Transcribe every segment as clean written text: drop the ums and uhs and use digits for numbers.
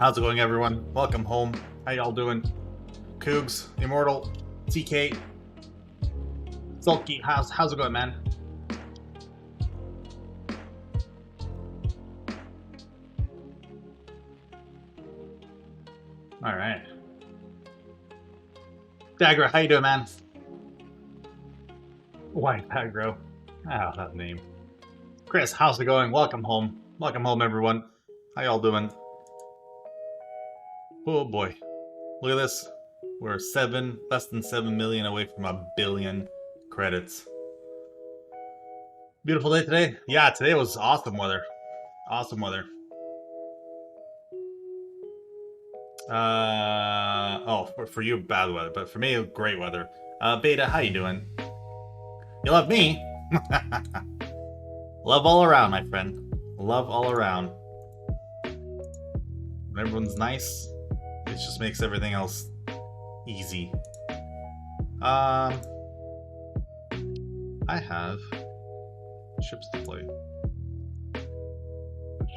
How's it going, everyone? Welcome home. How y'all doing? Cougs, Immortal, TK, Sulky, how's it going, man? All right. Dagger, how you doing, man? White Aggro. Ah, that name. Chris, how's it going? Welcome home. Welcome home, everyone. How y'all doing? Oh boy. Look at this. We're less than 7 million away from 1,000,000,000 credits. Beautiful day today. Yeah, today was awesome weather. Awesome weather. Oh, for you, bad weather, but for me, great weather. Beta, how you doing? You love me? Love all around, my friend. Love all around. When everyone's nice, it just makes everything else easy. I have ships to play.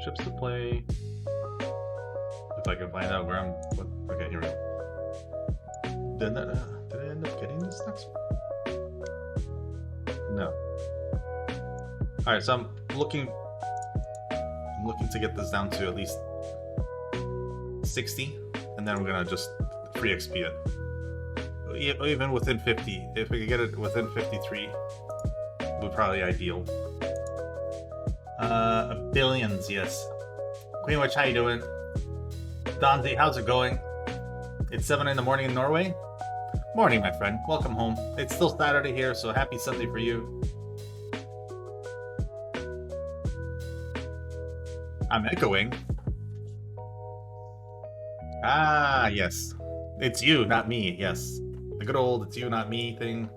Ships to play. If I can find out where I'm. Okay, here we go. Did I end up getting this next one? No. All right, so I'm looking to get this down to at least 60, and then we're gonna just free XP it. Even within 50, if we could get it within 53, would probably be ideal. Billions, yes. Queen Witch, how you doing? Donzi, how's it going? It's 7 in the morning in Norway. Morning, my friend. Welcome home. It's still Saturday here, so happy Sunday for you. I'm echoing. Ah, yes. It's you, not me. Yes. The good old "it's you, not me" thing.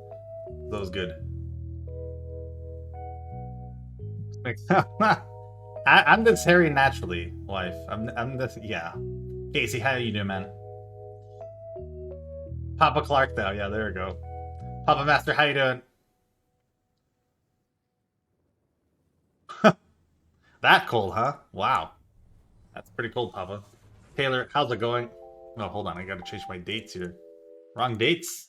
That was good. I'm this hairy naturally, wife. I'm this, yeah. Casey, how you doing, man? Papa Clark, though. Yeah, there we go. Papa Master, how you doing? That cold, huh? Wow. That's pretty cold, Papa. Taylor, how's it going? Oh, hold on. I gotta change my dates here. Wrong dates.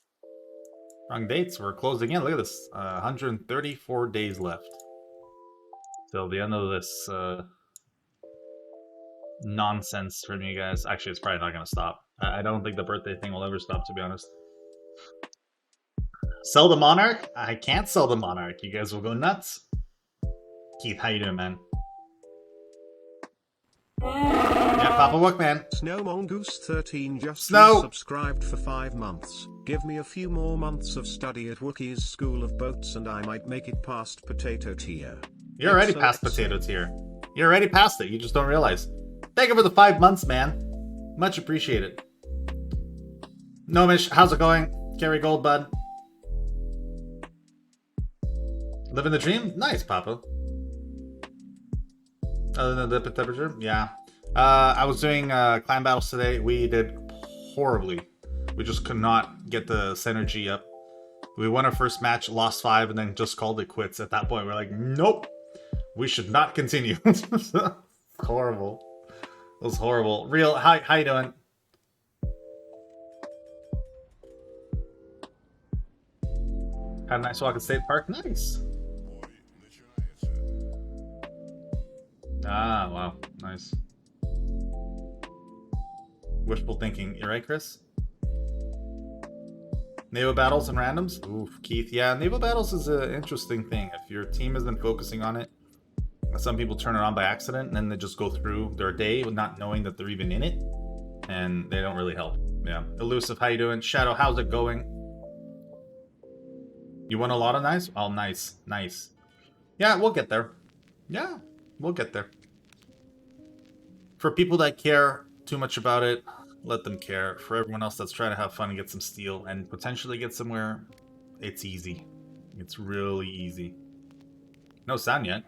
Wrong dates. We're closing in. Look at this. 134 days left till the end of this nonsense from you guys. Actually, it's probably not gonna stop. I don't think the birthday thing will ever stop, to be honest. Sell the Monarch? I can't sell the Monarch. You guys will go nuts. Keith, how you doing, man? Yeah, Papa Wookman. Snow Mongoose 13 just Snow. subscribed for 5 months. Give me a few more months of study at Wookie's School of Boats and I might make it past potato tier. You're already past potato tier. You're already past it. You just don't realize. Thank you for the 5 months, man. Much appreciated. Nomish, how's it going? Carry Gold, bud. Living the dream? Nice, Papa. Other than the temperature? Yeah. I was doing clan battles today. We did horribly. We just could not get the synergy up. We won our first match, lost 5, and then just called it quits. At that point, we're like, nope. We should not continue. Horrible. It was horrible. Real, how you doing? Had a nice walk at State Park. Nice. Ah, wow. Nice. Wishful thinking. You right, Chris? Naval battles and randoms? Oof, Keith. Yeah, naval battles is an interesting thing. If your team has been focusing on it, some people turn it on by accident and then they just go through their day not knowing that they're even in it, and they don't really help. Yeah. Elusive, how you doing? Shadow, how's it going? You won a lot of nice? Oh, nice. Nice. Yeah, we'll get there. Yeah, we'll get there. For people that care too much about it, let them care. For everyone else that's trying to have fun and get some steel and potentially get somewhere, it's easy. It's really easy. No sound yet.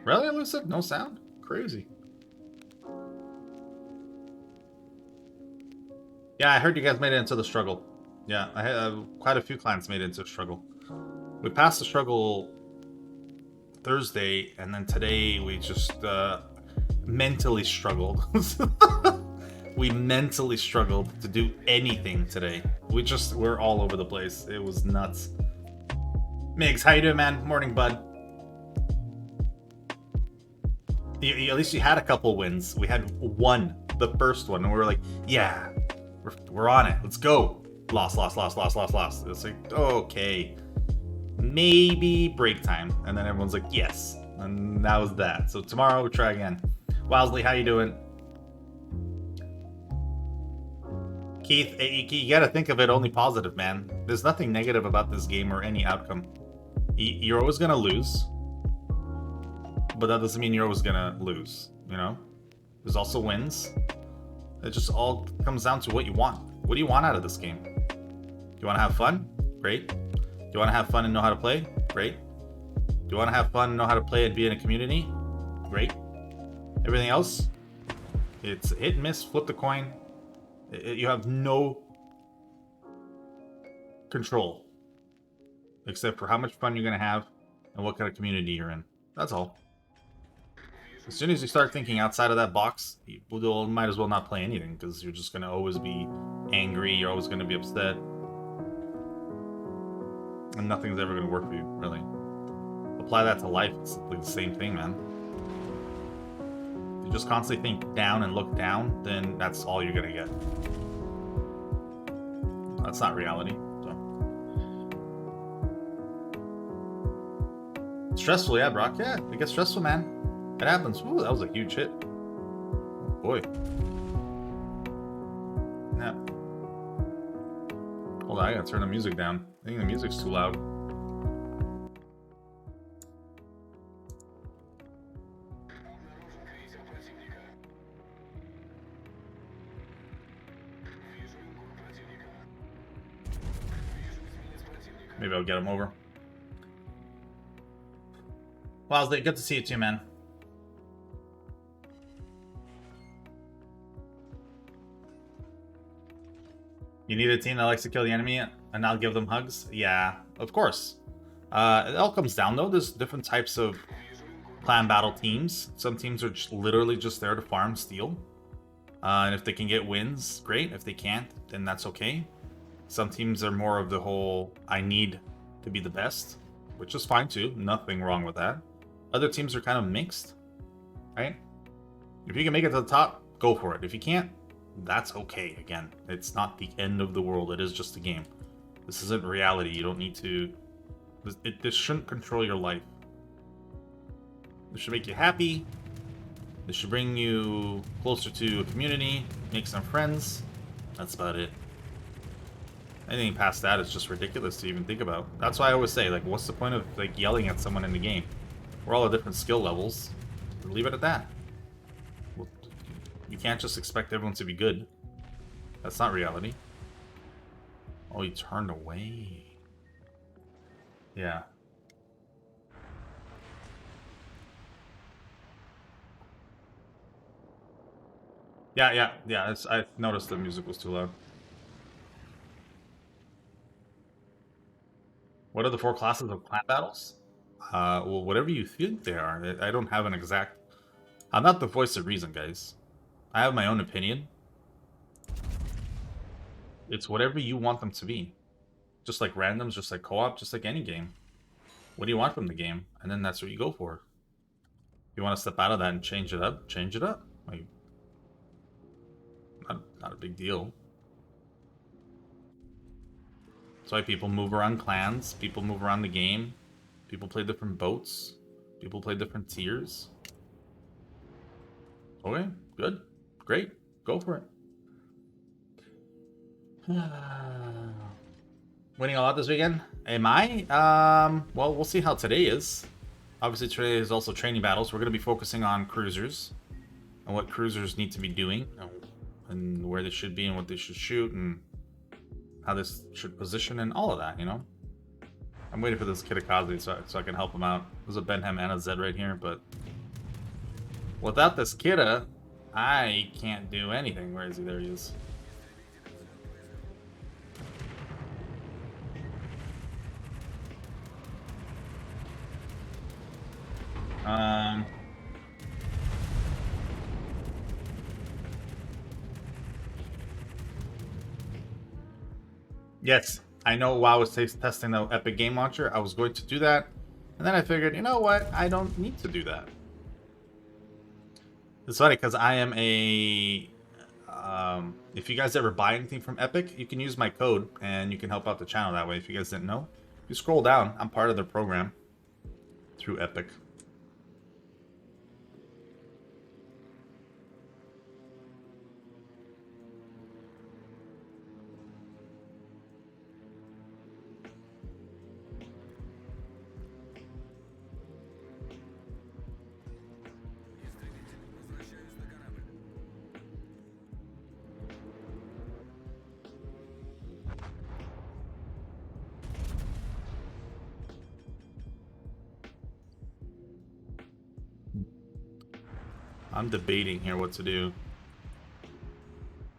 Really, Elusive? No sound? Crazy. Yeah, I heard you guys made it into the struggle. Yeah, I had quite a few clans made it into the struggle. We passed the struggle Thursday, and then today we just mentally struggled. We mentally struggled to do anything today. We're all over the place. It was nuts. Migs, how you doing, man? Morning, bud. At least you had a couple wins. We had one, the first one, and we were like, yeah, we're on it. Let's go. Lost. It's like, okay, maybe break time. And then everyone's like, yes. And that was that. So tomorrow we'll try again. Wowsley, how you doing? Keith, you gotta think of it only positive, man. There's nothing negative about this game or any outcome. You're always gonna lose, but that doesn't mean you're always gonna lose, you know? There's also wins. It just all comes down to what you want. What do you want out of this game? Do you want to have fun? Great. Do you want to have fun and know how to play? Great. Do you want to have fun and know how to play and be in a community? Great. Everything else, it's hit and miss, flip the coin. You have no control except for how much fun you're going to have and what kind of community you're in. That's all. As soon as you start thinking outside of that box, you might as well not play anything, because you're just going to always be angry, you're always going to be upset, and nothing's ever going to work for you, really. Apply that to life, it's like the same thing, man. If you just constantly think down and look down, then that's all you're going to get. That's not reality. So. Stressful, yeah, Brock. Yeah, it gets stressful, man. It happens. Ooh, that was a huge hit. Oh, boy. Yeah. Hold on, I gotta turn the music down. I think the music's too loud. Maybe I'll get him over. Wowsley, good to see you too, man. You need a team that likes to kill the enemy and not give them hugs? Yeah, of course. It all comes down, though. There's different types of clan battle teams. Some teams are literally just there to farm, steal. And if they can get wins, great. If they can't, then that's okay. Some teams are more of the whole, I need to be the best, which is fine too. Nothing wrong with that. Other teams are kind of mixed, right? If you can make it to the top, go for it. If you can't, that's okay. Again, it's not the end of the world. It is just a game. This isn't reality. You don't need to... This shouldn't control your life. This should make you happy. This should bring you closer to a community, make some friends. That's about it. Anything past that is just ridiculous to even think about. That's why I always say, like, what's the point of like yelling at someone in the game? We're all at different skill levels. Leave it at that. You can't just expect everyone to be good. That's not reality. Oh, he turned away. Yeah. Yeah. I noticed the music was too loud. What are the 4 classes of clan battles? Well, whatever you think they are. I don't have an exact... I'm not the voice of reason, guys. I have my own opinion. It's whatever you want them to be. Just like randoms, just like co-op, just like any game. What do you want from the game? And then that's what you go for. If you want to step out of that and change it up, change it up. Like, not a big deal. That's why people move around clans, people move around the game, people play different boats, people play different tiers. Okay, good. Great. Go for it. Winning a lot this weekend? Am I? Well, we'll see how today is. Obviously, today is also training battles. We're going to be focusing on cruisers and what cruisers need to be doing and where they should be and what they should shoot and how this should position and all of that, you know? I'm waiting for this Kitakaze so I can help him out. There's a Benham and a Zed right here, but without this Kita, I can't do anything. Where is he? There he is. Yes, I know while I was testing the Epic Game Launcher, I was going to do that. And then I figured, you know what? I don't need to do that. It's funny because I am a... if you guys ever buy anything from Epic, you can use my code and you can help out the channel that way. If you guys didn't know, if you scroll down, I'm part of their program through Epic. I'm debating here what to do.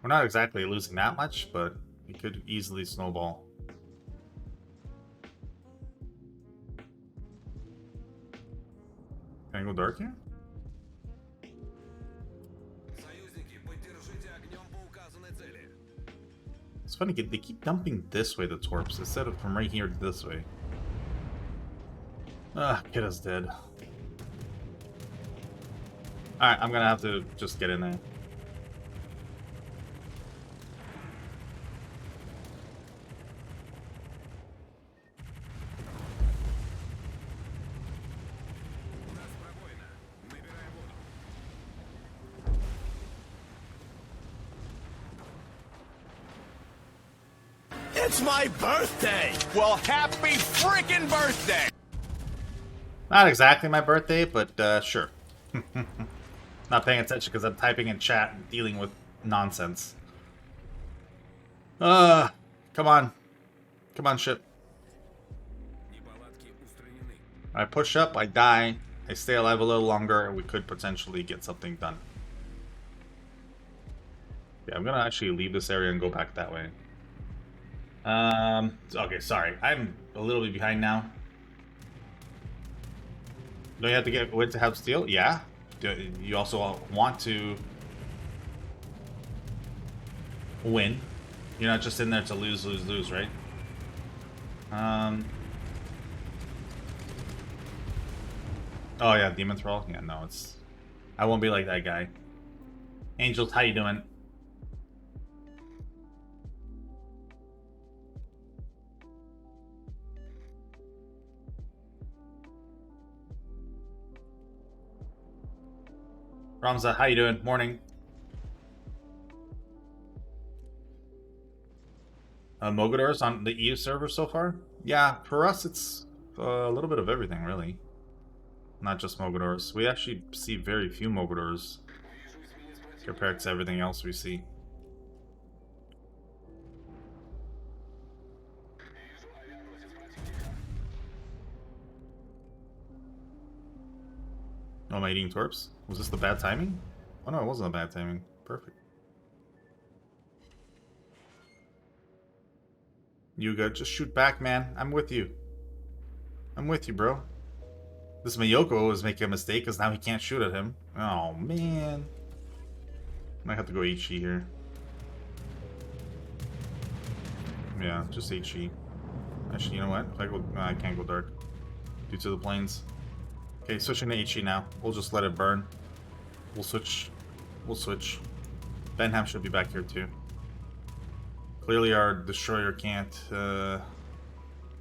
We're not exactly losing that much, but we could easily snowball. Can I go dark here? It's funny, they keep dumping this way, the torps, instead of from right here to this way. Ah, Kidda's dead. Alright, I'm gonna have to just get in there. It's my birthday! Well, happy freaking birthday! Not exactly my birthday, but sure. Not paying attention because I'm typing in chat and dealing with nonsense. Come on. Come on, ship. I push up, I die, I stay alive a little longer, and we could potentially get something done. Yeah, I'm gonna actually leave this area and go back that way. Okay, sorry. I'm a little bit behind now. Don't you have to get win to have steel? Yeah. You also want to win. You're not just in there to lose, right? Oh yeah, Demon Thrall? Yeah, no, it's... I won't be like that guy. Angels, how you doing? Ramza, how you doing? Morning. Mogadors on the EU server so far? Yeah, for us it's a little bit of everything, really. Not just Mogadors. We actually see very few Mogadors compared to everything else we see. Oh, am I eating torps? Was this the bad timing? Oh no, it wasn't a bad timing. Perfect. You good? Just shoot back, man. I'm with you. I'm with you, bro. This Mayoko is making a mistake because now he can't shoot at him. Oh, man. Might have to go HE here. Yeah, just HE. Actually, you know what? If I go... No, I can't go dark. Due to the planes. Okay, switching to HE now. We'll just let it burn. We'll switch. We'll switch. Benham should be back here too. Clearly our destroyer can't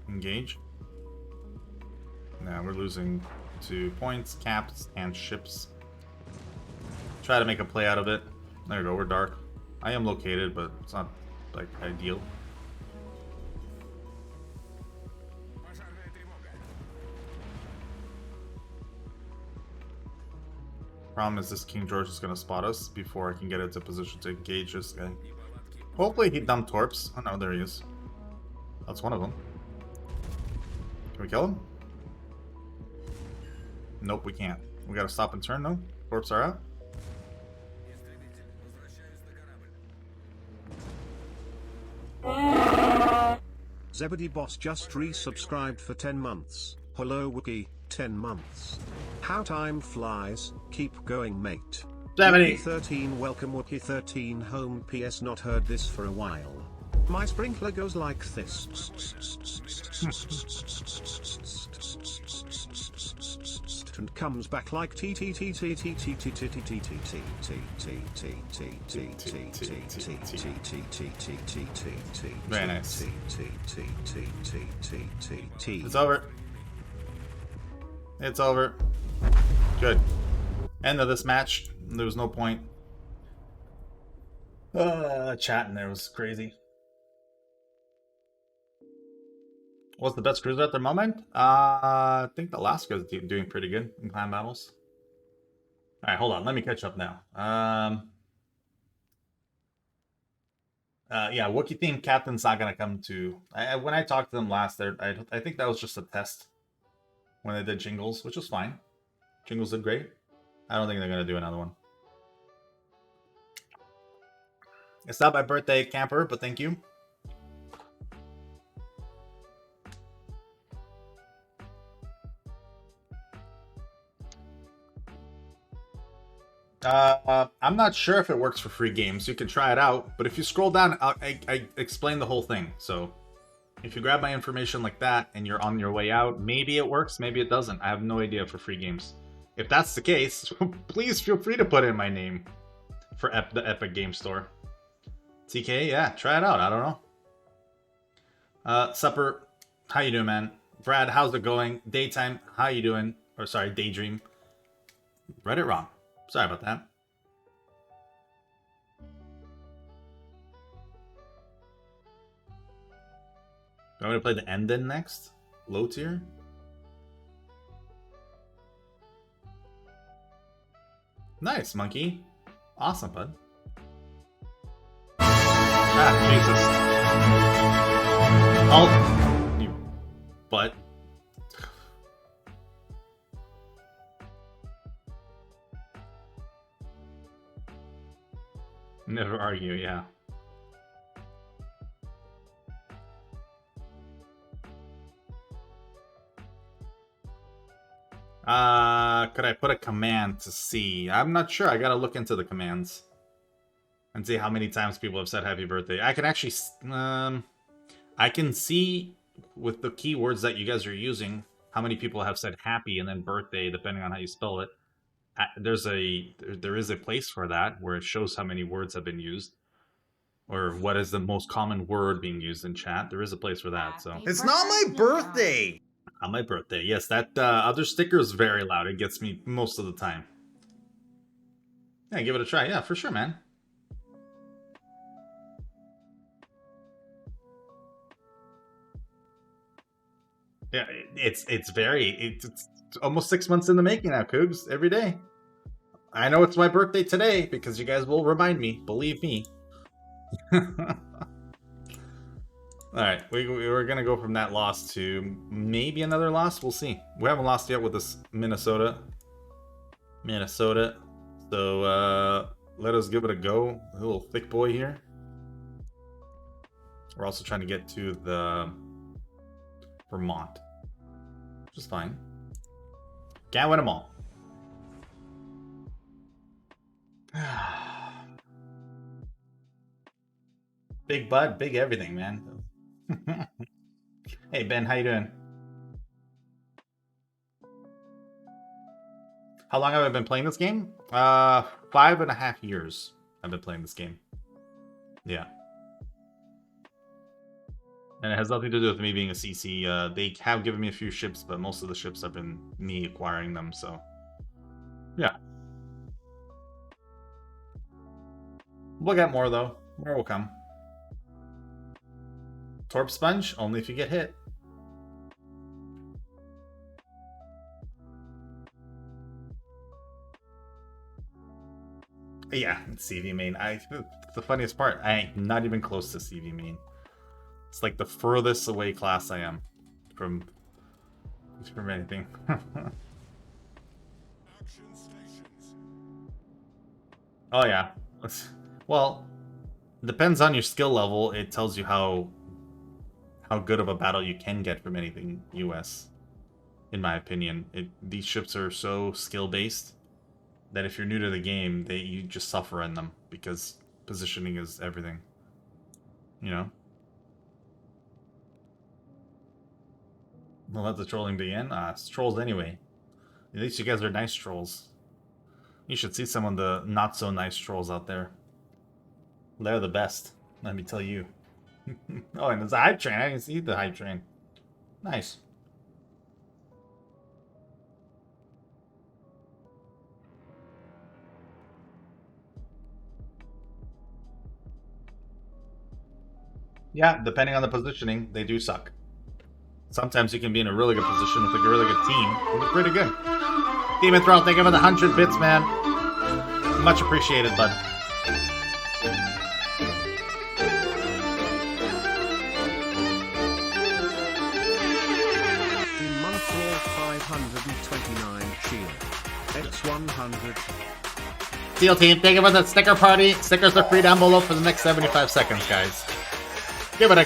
engage. Now we're losing 2 points, caps, and ships. Try to make a play out of it. There you go, we're dark. I am located, but it's not like ideal. Problem is this King George is going to spot us before I can get into position to engage this guy. Hopefully he dumped torps. Oh no, there he is. That's one of them. Can we kill him? Nope, we can't. We gotta stop and turn though. Torps are out. Zebedee Boss just resubscribed for 10 months. Hello Wookie, 10 months. How time flies, keep going mate. Zebedee! Wookie 13 welcome Wookie 13 home PS not heard this for a while. My sprinkler goes like this. And comes back like t t t t t t t t t t t t t Very nice. It's It's over. It's over. Good. End of this match. There was no point. Chatting there was crazy. What's the best cruiser at the moment? I think the Alaska is doing pretty good in clan battles. Alright, hold on. Let me catch up now. Yeah, Wookie theme captain's not gonna come to... when I talked to them last, I think that was just a test when they did Jingles, which was fine. Jingles did great. I don't think they're gonna do another one. It's not my birthday, camper, but thank you. I'm not sure if it works for free games. You can try it out, but if you scroll down, I explain the whole thing. So if you grab my information like that and you're on your way out, maybe it works, maybe it doesn't. I have no idea for free games. If that's the case, please feel free to put in my name for the Epic Game Store. TK, yeah, try it out. I don't know. Supper, how you doing, man? Brad, how's it going? Daytime, how you doing? Or sorry, Daydream. Read it wrong. Sorry about that. I'm going to play the Endin next. Low tier. Nice, monkey. Awesome, bud. Ah, Jesus. Oh, you butt. Never argue, yeah. Could I put a command to see? I'm not sure. I gotta look into the commands and see how many times people have said happy birthday. I can actually, I can see with the keywords that you guys are using how many people have said happy and then birthday, depending on how you spell it. There is a place for that where it shows how many words have been used, or what is the most common word being used in chat. There is a place for that. So It's not my birthday! on my birthday, yes, that other sticker is very loud. It gets me most of the time. Yeah, give it a try. Yeah, for sure, man. Yeah, it's almost 6 months in the making now, Cougs. Every day. I know it's my birthday today because you guys will remind me. Believe me. Alright, we're going to go from that loss to maybe another loss. We'll see. We haven't lost yet with this Minnesota. So, let us give it a go. A little thick boy here. We're also trying to get to the Vermont. Which is fine. Can't win them all. Big bud, big everything, man. Hey Ben, how you doing? How long have I been playing this game? 5.5 years I've been playing this game. Yeah. And it has nothing to do with me being a CC. They have given me a few ships, but most of the ships have been me acquiring them, so... yeah. We'll get more, though. More will come. Torp Sponge? Only if you get hit. Yeah, it's CV main. The funniest part, I ain't not even close to CV main. It's like the furthest away class I am from anything. Oh yeah. Well, depends on your skill level. It tells you how good of a battle you can get from anything US. In my opinion, these ships are so skill based that if you're new to the game, you just suffer in them because positioning is everything. You know. We'll let the trolling begin. It's trolls anyway. At least you guys are nice trolls. You should see some of the not so nice trolls out there. They're the best, let me tell you. Oh, and there's a hype train. I can see the hype train. Nice. Yeah, depending on the positioning, they do suck. Sometimes you can be in a really good position with a really good team. And they're pretty good. Demon Thrall, thank you for the 100 bits, man. Much appreciated, bud. In month 529 shield. X100. Steel Team, thank you for the sticker party. Stickers are free down below for the next 75 seconds, guys. Give it a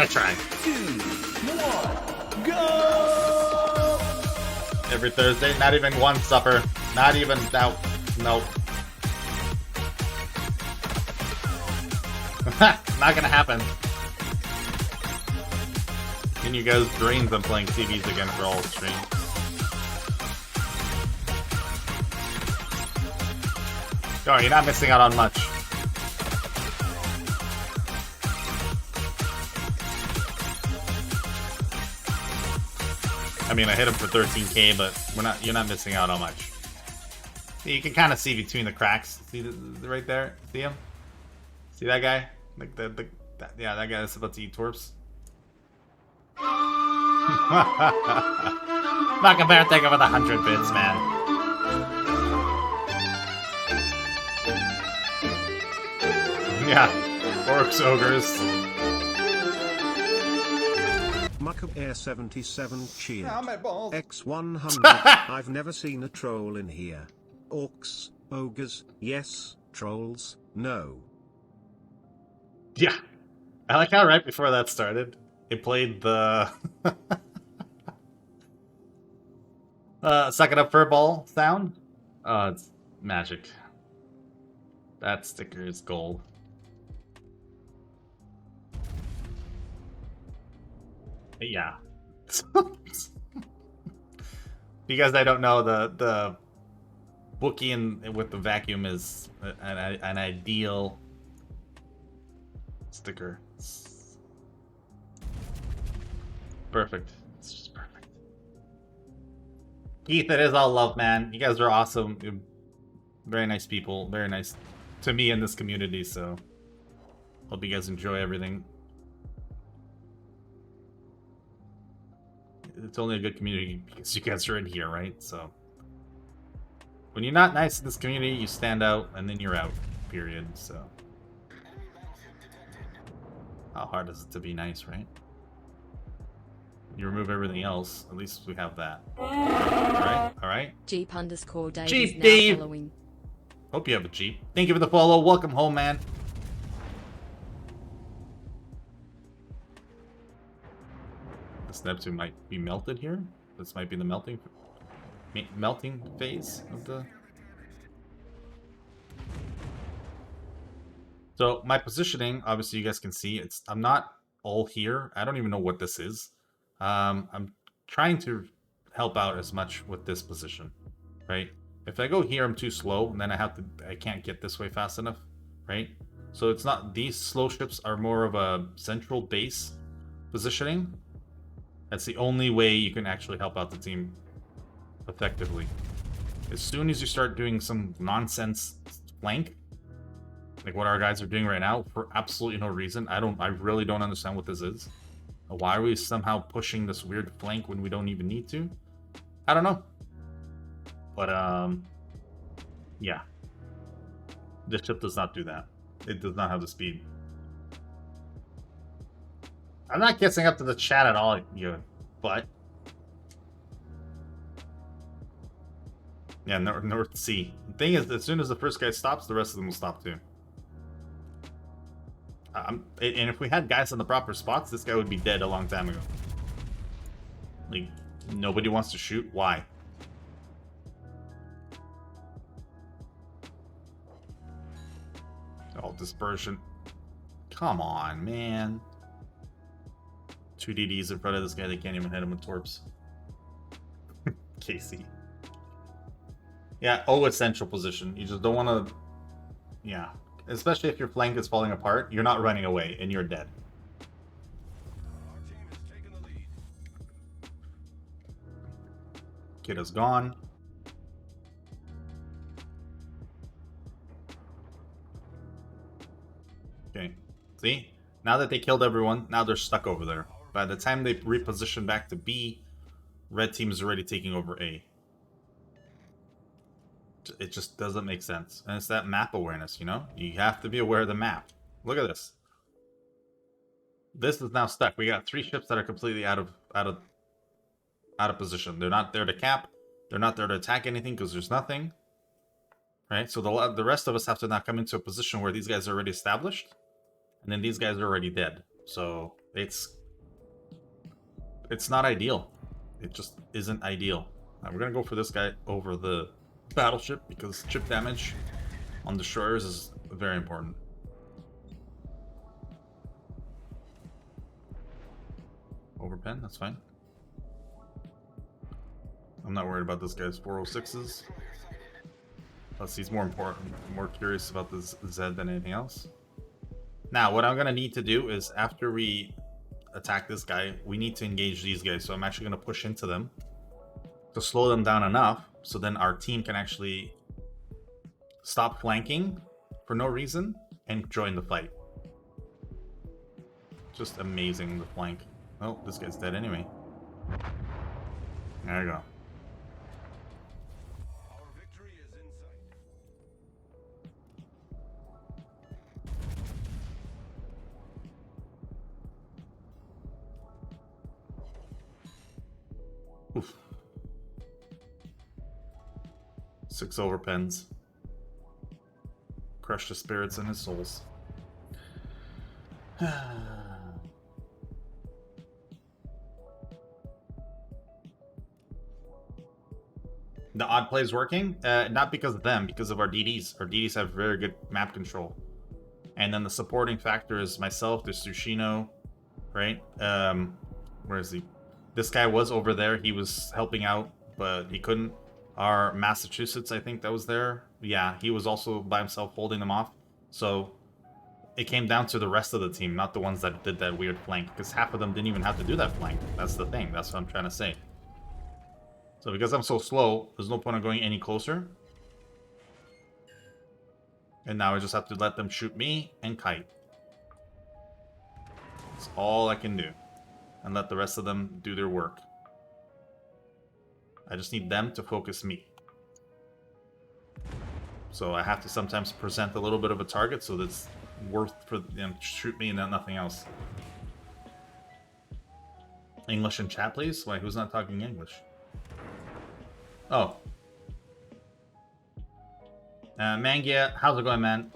try. 2, 1, go! Every Thursday, not even one supper. Not even, no. Nope. Not gonna happen. In you guys' dreams, I'm playing TVs again for all stream. Oh, you're not missing out on much. I mean, I hit him for 13k, but you're not missing out on much. You can kind of see between the cracks. See right there? See him? See that guy? Like yeah, that guy that's about to eat twerps. Maka Bear, thank you for the 100 bits, man. Yeah, orcs, ogres. Muck Air 77 cheered. Ah, my balls. X100. I've never seen a troll in here. Orcs, ogres, yes. Trolls, no. Yeah. I like how right before that started, it played the suck it up furball sound. Oh, it's magic. That sticker is gold. Yeah. You guys I don't know, the Wookie with the vacuum is an ideal sticker. It's perfect. It's just perfect. Keith, it is all love, man. You guys are awesome. You're very nice people. Very nice to me in this community, so hope you guys enjoy everything. It's only a good community because you guys are in here, right? So when you're not nice in this community, you stand out and then you're out, period. So how hard is it to be nice, right? You remove everything else, at least we have that. Alright, alright. Jeep underscore Dave Jeep is now Dave. following. Hope you have a Jeep. Thank you for the follow. Welcome home, man. This Neptune might be melted here. This might be the melting phase of the... So my positioning, obviously you guys can see, I'm not all here. I don't even know what this is. I'm trying to help out as much with this position, right? If I go here, I'm too slow, and then I can't get this way fast enough, right? So it's not, these slow ships are more of a central base positioning. That's the only way you can actually help out the team effectively. As soon as you start doing some nonsense flank, like what our guys are doing right now, for absolutely no reason, I really don't understand what this is. Why are we somehow pushing this weird flank when we don't even need to? I don't know. But, yeah. This ship does not do that. It does not have the speed. I'm not kissing up to the chat at all, you, but... Yeah, North Sea. The thing is, as soon as the first guy stops, the rest of them will stop too. And if we had guys in the proper spots, this guy would be dead a long time ago. Like, nobody wants to shoot? Why? Oh, dispersion. Come on, man. Two DDs in front of this guy, they can't even hit him with torps. Casey. Yeah, essential position. You just don't want to... Yeah. Especially if your flank is falling apart, you're not running away, and you're dead. Kid is gone. Okay. See? Now that they killed everyone, now they're stuck over there. By the time they reposition back to B, red team is already taking over A. It just doesn't make sense. And it's that map awareness, you know? You have to be aware of the map. Look at this. This is now stuck. We got 3 ships that are completely out of position. They're not there to cap. They're not there to attack anything because there's nothing. Right? So the rest of us have to now come into a position where these guys are already established. And then these guys are already dead. So it's not ideal. It just isn't ideal. Now we're going to go for this guy over the battleship because chip damage on destroyers is very important. Overpen, that's fine. I'm not worried about this guy's 406s. Plus he's more important, more curious about this Z than anything else. Now what I'm gonna need to do is after we attack this guy, we need to engage these guys. So I'm actually gonna push into them to slow them down enough so then our team can actually stop flanking for no reason and join the fight. Just amazing, the flank. Oh, this guy's dead anyway. There you go. Our victory is in sight. Oof. 6 overpens. Crushed his spirits and his souls. The odd play is working, not because of them, because of our DDs. Our DDs have very good map control. And then the supporting factor is myself, there's Tsushino, right? Where is he? This guy was over there, he was helping out, but he couldn't. Our Massachusetts, I think that was there. Yeah, he was also by himself holding them off. So it came down to the rest of the team, not the ones that did that weird flank, because half of them didn't even have to do that flank. That's the thing, that's what I'm trying to say. So because I'm so slow, there's no point in going any closer. And now I just have to let them shoot me and kite. That's all I can do. And let the rest of them do their work. I just need them to focus me. So I have to sometimes present a little bit of a target so that's worth for them to shoot me and then nothing else. English in chat, please? Why, who's not talking English? Oh. Mangia, how's it going, man?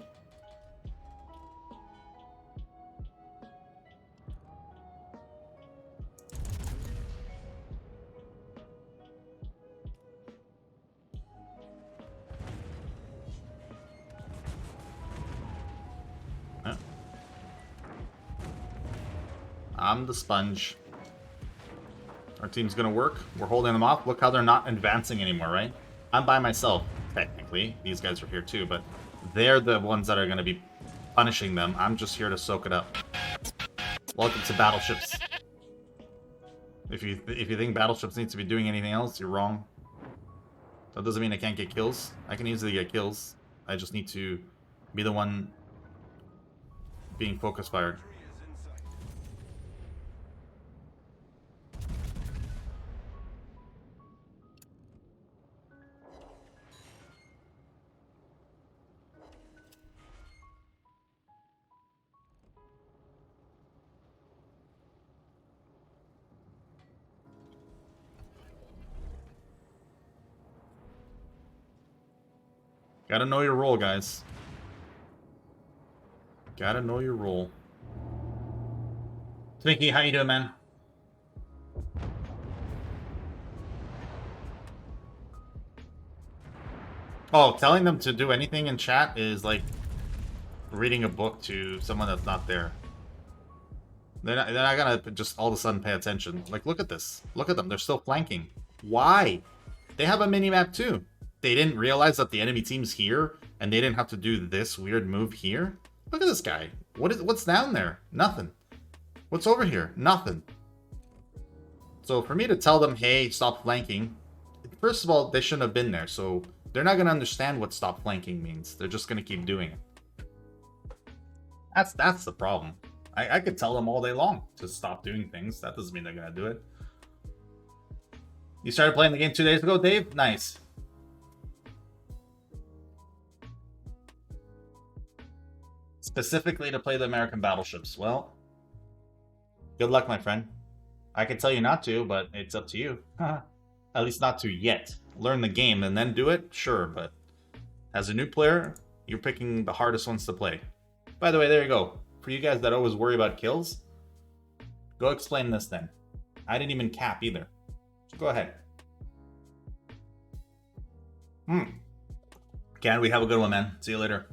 I'm the sponge. Our team's gonna work. We're holding them off. Look how they're not advancing anymore, right? I'm by myself, technically. These guys are here too, but they're the ones that are gonna be punishing them. I'm just here to soak it up. Welcome to battleships. If you think battleships need to be doing anything else, you're wrong. That doesn't mean I can't get kills. I can easily get kills. I just need to be the one being focus fired. Gotta know your role, guys. Gotta know your role. Twinkie, how you doing, man? Oh, telling them to do anything in chat is like reading a book to someone that's not there. They're not gonna just all of a sudden pay attention. Like, look at this. Look at them. They're still flanking. Why? They have a mini-map too. They didn't realize that the enemy team's here, and they didn't have to do this weird move here. Look at this guy. What's down there? Nothing. What's over here? Nothing. So for me to tell them, hey, stop flanking, first of all, they shouldn't have been there. So they're not going to understand what stop flanking means. They're just going to keep doing it. That's the problem. I could tell them all day long to stop doing things. That doesn't mean they're going to do it. You started playing the game 2 days ago, Dave? Nice. Specifically to play the American battleships. Well, good luck, my friend. I could tell you not to, but it's up to you. At least not to yet. Learn the game and then do it? Sure, but as a new player, you're picking the hardest ones to play. By the way, there you go. For you guys that always worry about kills, go explain this then. I didn't even cap either. So go ahead. Can we have a good one, man? See you later.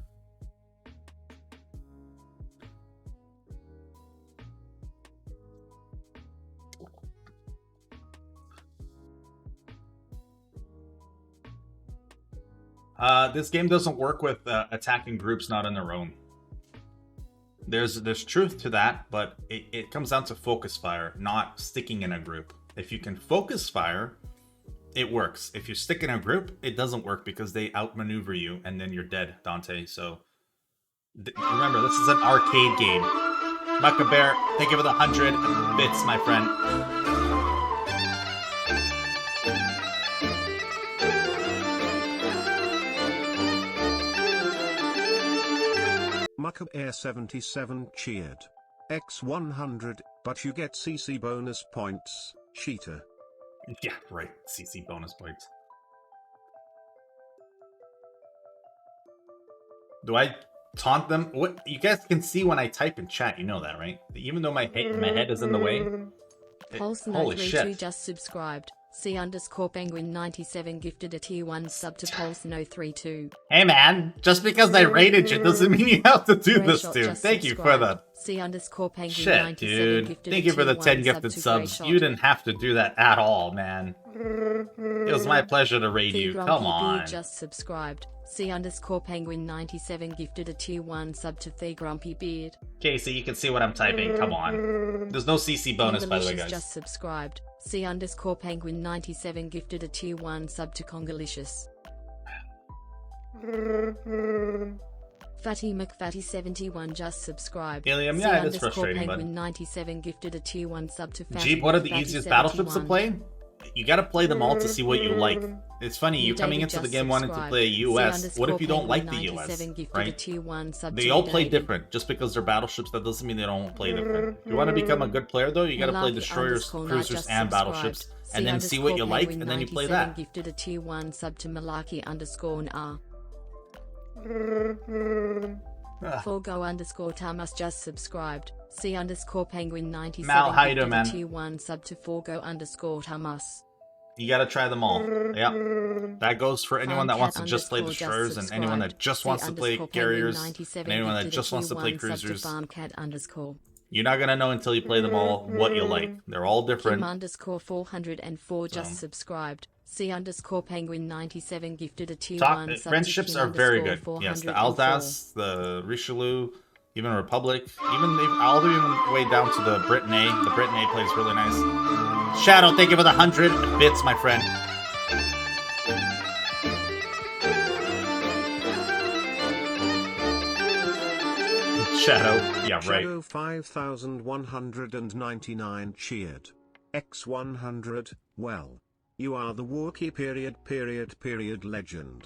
This game doesn't work with attacking groups not on their own. There's truth to that, but it comes down to focus fire, not sticking in a group. If you can focus fire, it works. If you stick in a group, it doesn't work because they outmaneuver you and then you're dead, Dante. So remember, this is an arcade game. Mucka Bear, thank you for the 100 bits, my friend. Mucka Air 77 cheered. X100, but you get CC bonus points, cheater. Yeah, right. CC bonus points. Do I taunt them? What you guys can see when I type in chat, you know that, right? Even though my head is in the way. Pulse Holy shit. 32 just subscribed. C_penguin97 gifted a tier 1 sub to Pulse No 32. Hey man, just because I rated you doesn't mean you have to do this, dude. Thank you for that. C_penguin97 Shit, dude. Thank you for the 10 gifted subs. You didn't have to do that at all, man. It was my pleasure to raid you. Come on. Just subscribed. C_penguin97 gifted a tier 1 sub to The Grumpy Beard. Casey, you can see what I'm typing. Come on. There's no CC bonus, by the way, guys. Just subscribed. C_penguin97 gifted a tier 1 sub to Congalicious. Fatty McFatty71 just subscribed. Helium, yeah, it is frustrating, but Penguin97 gifted a tier 1 sub to Fatty Jeep, what are the easiest battleships to play? You gotta play them all to see what you like. It's funny, you're coming into the game wanting to play US. What if you don't like the US, right? They all play different. Just because they're battleships, that doesn't mean they don't play different. If you want to become a good player, though, you gotta play destroyers, cruisers, and battleships. And then see what you like, and then you play that. Gifted a tier 1 sub to Malaki_R. Forgo_Tamas just subscribed. C_penguin97 Mal, how you doing, man? tier 1 sub to Forgo_Tamas. You gotta try them all. Yeah. That goes for anyone that wants to just play destroyers, and anyone that just wants to play carriers, and anyone that just wants to play cruisers. You're not gonna know until you play them all what you like. They're all different. Kim_404 just subscribed. C_penguin97 gifted a tier 1 sub. Friendships are very good. Yes, the Alsace, the Richelieu, even Republic, even all the way down to the Brittany. The Brittany plays really nice. Shadow, thank you for the 100 bits, my friend. Shadow, yeah, right. Shadow 5199 cheered. X100, well, you are the Wookie period legend.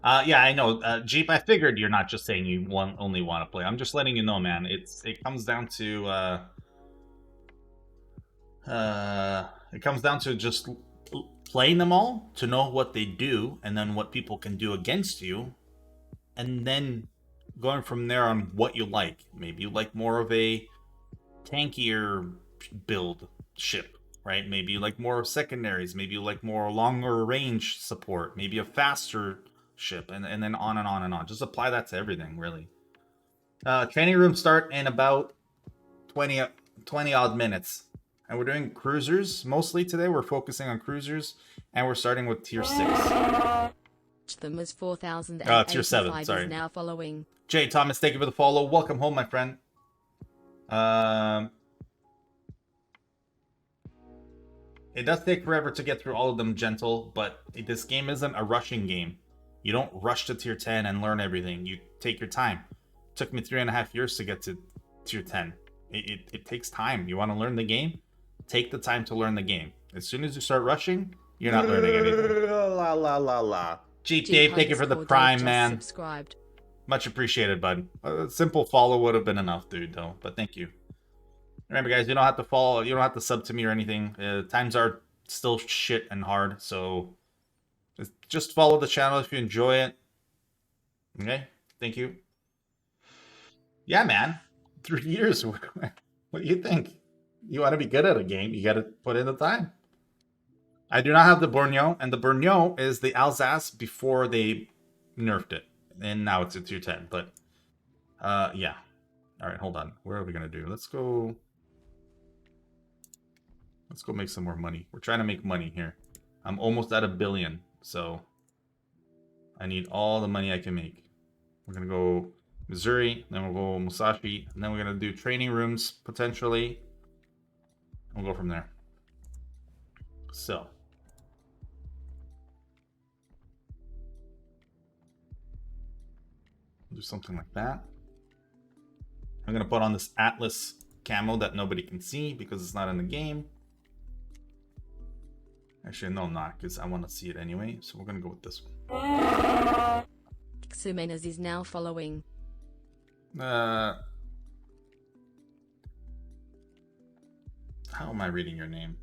Yeah, I know. Jeep, I figured you're not just saying you only want to play. I'm just letting you know, man. It comes down to just playing them all to know what they do and then what people can do against you, and then going from there on what you like. Maybe you like more of a tankier build ship, right? Maybe you like more secondaries. Maybe you like more longer range support. Maybe a faster ship, and then on and on and on. Just apply that to everything, really. Training room start in about 20 odd minutes. And we're doing cruisers mostly today. We're focusing on cruisers. And we're starting with tier 6. Them as 4,000 tier 7, sorry. is now following. Jay Thomas, thank you for the follow. Welcome home, my friend. It does take forever to get through all of them, Gentle, but this game isn't a rushing game. You don't rush to tier 10 and learn everything. You take your time. It took me 3.5 years to get to tier 10. It takes time. You want to learn the game? Take the time to learn the game. As soon as you start rushing, you're not learning anything. La la la la. GTA, thank you for the prime, man. Subscribed. Much appreciated, bud. A simple follow would have been enough, dude, though. But thank you. Remember, guys, you don't have to follow. You don't have to sub to me or anything. Times are still shit and hard, so just follow the channel if you enjoy it. Okay, thank you. Yeah, man. 3 years. What do you think? You want to be good at a game, you got to put in the time. I do not have the Borneo, and the Borneo is the Alsace before they nerfed it, and now it's a tier 10. But yeah. All right, hold on. What are we gonna do? Let's go make some more money. We're trying to make money here. I'm almost at $1 billion, so I need all the money I can make. We're gonna go Missouri, then we'll go Musashi, and then we're gonna do training rooms potentially. We'll go from there. So do something like that. I'm gonna put on this Atlas camo that nobody can see because it's not in the game. Actually, no, not, because I want to see it anyway. So we're gonna go with this one. Xumenas is now following. How am I reading your name?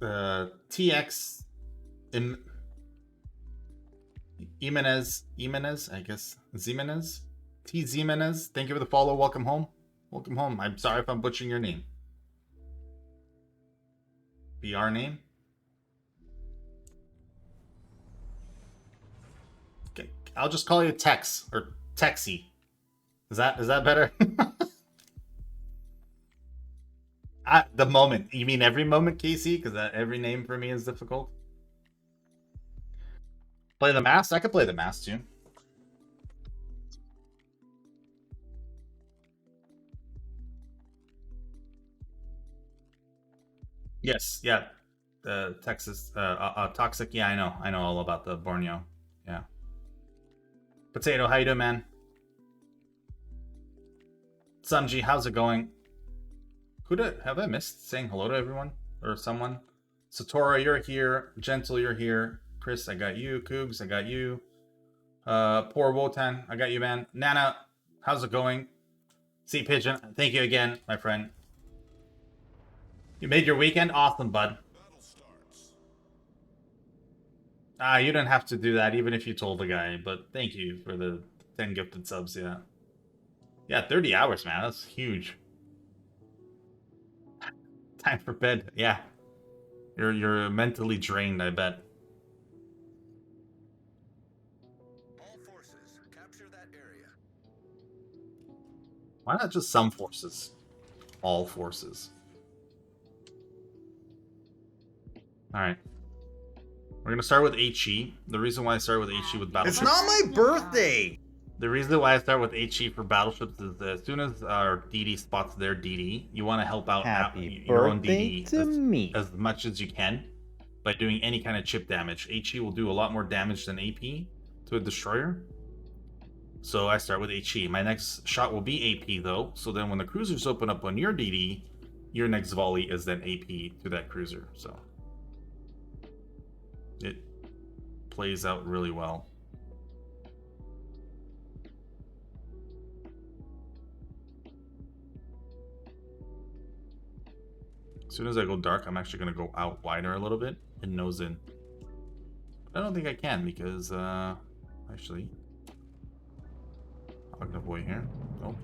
TX Jimenez, I guess. Jimenez? T. Jimenez, thank you for the follow. Welcome home. Welcome home. I'm sorry if I'm butchering your name. BR name? Okay, I'll just call you Tex or Texy. Is that better? At the moment. You mean every moment, Casey? Because every name for me is difficult. Play the mask? I could play the mask too. Yes, yeah. Texas, Toxic. Yeah, I know all about the Borneo. Yeah. Potato, how you doing, man? Samji, how's it going? Have I missed saying hello to everyone or someone? Satora, you're here. Gentle, you're here. Chris, I got you. Cougs, I got you. Poor Wotan, I got you, man. Nana, how's it going? Sea Pigeon, thank you again, my friend. You made your weekend? Awesome, bud. You didn't have to do that, even if you told the guy, but thank you for the 10 gifted subs, yeah. Yeah, 30 hours, man, that's huge. Time for bed, yeah. You're mentally drained, I bet. All forces, capture that area. Why not just some forces? All forces. Alright. We're gonna start with HE. The reason why I started with HE with battleships. It's not my birthday! The reason why I start with HE for battleships is that as soon as our DD spots their DD, you want to help out your own DD as much as you can by doing any kind of chip damage. HE will do a lot more damage than AP to a destroyer. So I start with HE. My next shot will be AP though, so then when the cruisers open up on your DD, your next volley is then AP to that cruiser. So it plays out really well. As soon as I go dark, I'm actually going to go out wider a little bit and nose in. I don't think I can because, actually, I'm going to avoid here. Oh.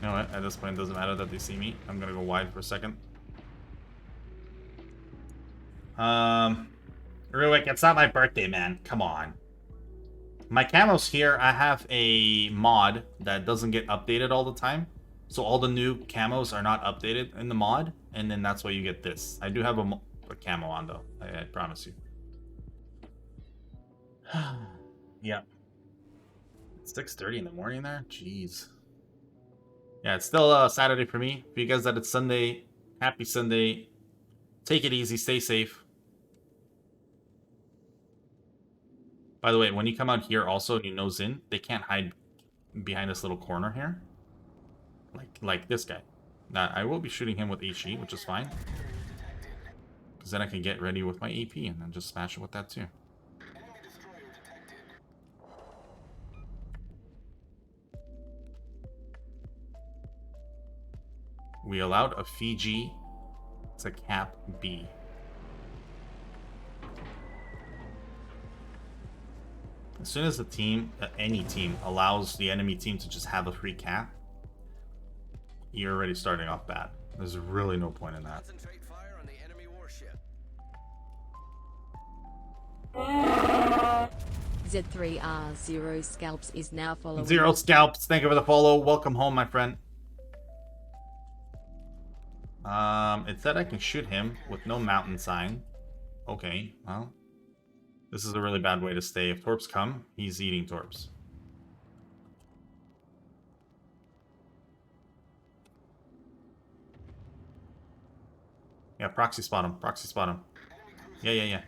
You know what? At this point, it doesn't matter that they see me. I'm gonna go wide for a second. Ruik, it's not my birthday, man. Come on. My camos here, I have a mod that doesn't get updated all the time. So all the new camos are not updated in the mod, and then that's why you get this. I do have a camo on, though. I promise you. Yeah. It's 6:30 in the morning there? Jeez. Yeah, it's still Saturday for me. For you guys that it's Sunday, happy Sunday. Take it easy, stay safe. By the way, when you come out here also and you nose in, they can't hide behind this little corner here. Like this guy. Now, I will be shooting him with HE, which is fine. Because then I can get ready with my AP and then just smash it with that too. We allowed a Fiji to cap B. As soon as the team, any team, allows the enemy team to just have a free cap, you're already starting off bad. There's really no point in that. Concentrate fire on the enemy warship. Z3R0 Scalps is now following. Zero Scalps, thank you for the follow. Welcome home, my friend. It said I can shoot him with no mountain sign. Okay, well. This is a really bad way to stay. If torps come, he's eating torps. Yeah, proxy spot him. Proxy spot him. Yeah. Yeah.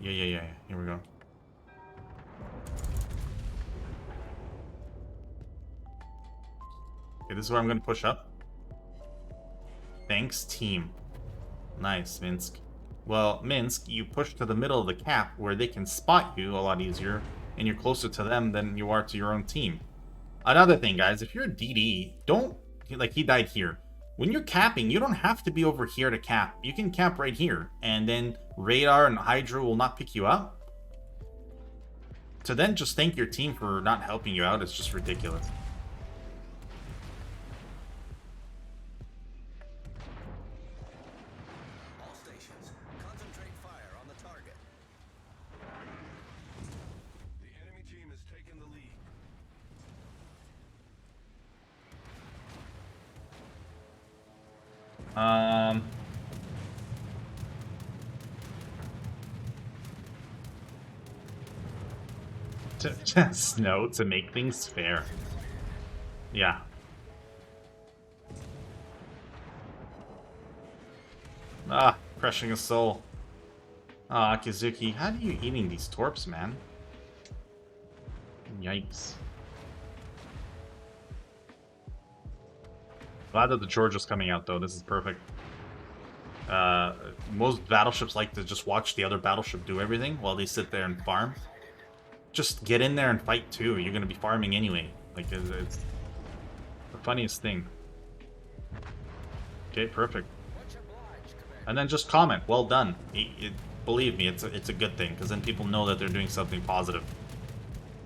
Here we go. Okay, this is where I'm going to push up. Thanks, team. Nice, Minsk. Well, Minsk, you push to the middle of the cap where they can spot you a lot easier, and you're closer to them than you are to your own team. Another thing, guys, if you're a DD, don't, like, he died here. When you're capping, you don't have to be over here to cap. You can cap right here, and then radar and Hydra will not pick you up. To then just thank your team for not helping you out is just ridiculous. All stations, concentrate fire on the target. The enemy team has taken the lead. Snow to make things fair. Yeah. Ah, crushing a soul. Ah, Akizuki, how are you eating these torps, man? Yikes. Glad that the Georgia's coming out, though. This is perfect. Most battleships like to just watch the other battleship do everything while they sit there and farm. Just get in there and fight, too. You're going to be farming anyway. Like, it's the funniest thing. Okay, perfect. And then just comment, well done. Believe me, it's a good thing, because then people know that they're doing something positive.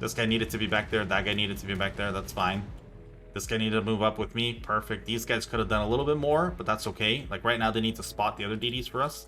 This guy needed to be back there, that guy needed to be back there, that's fine. This guy needed to move up with me, perfect. These guys could have done a little bit more, but that's okay. Like, right now, they need to spot the other DDs for us.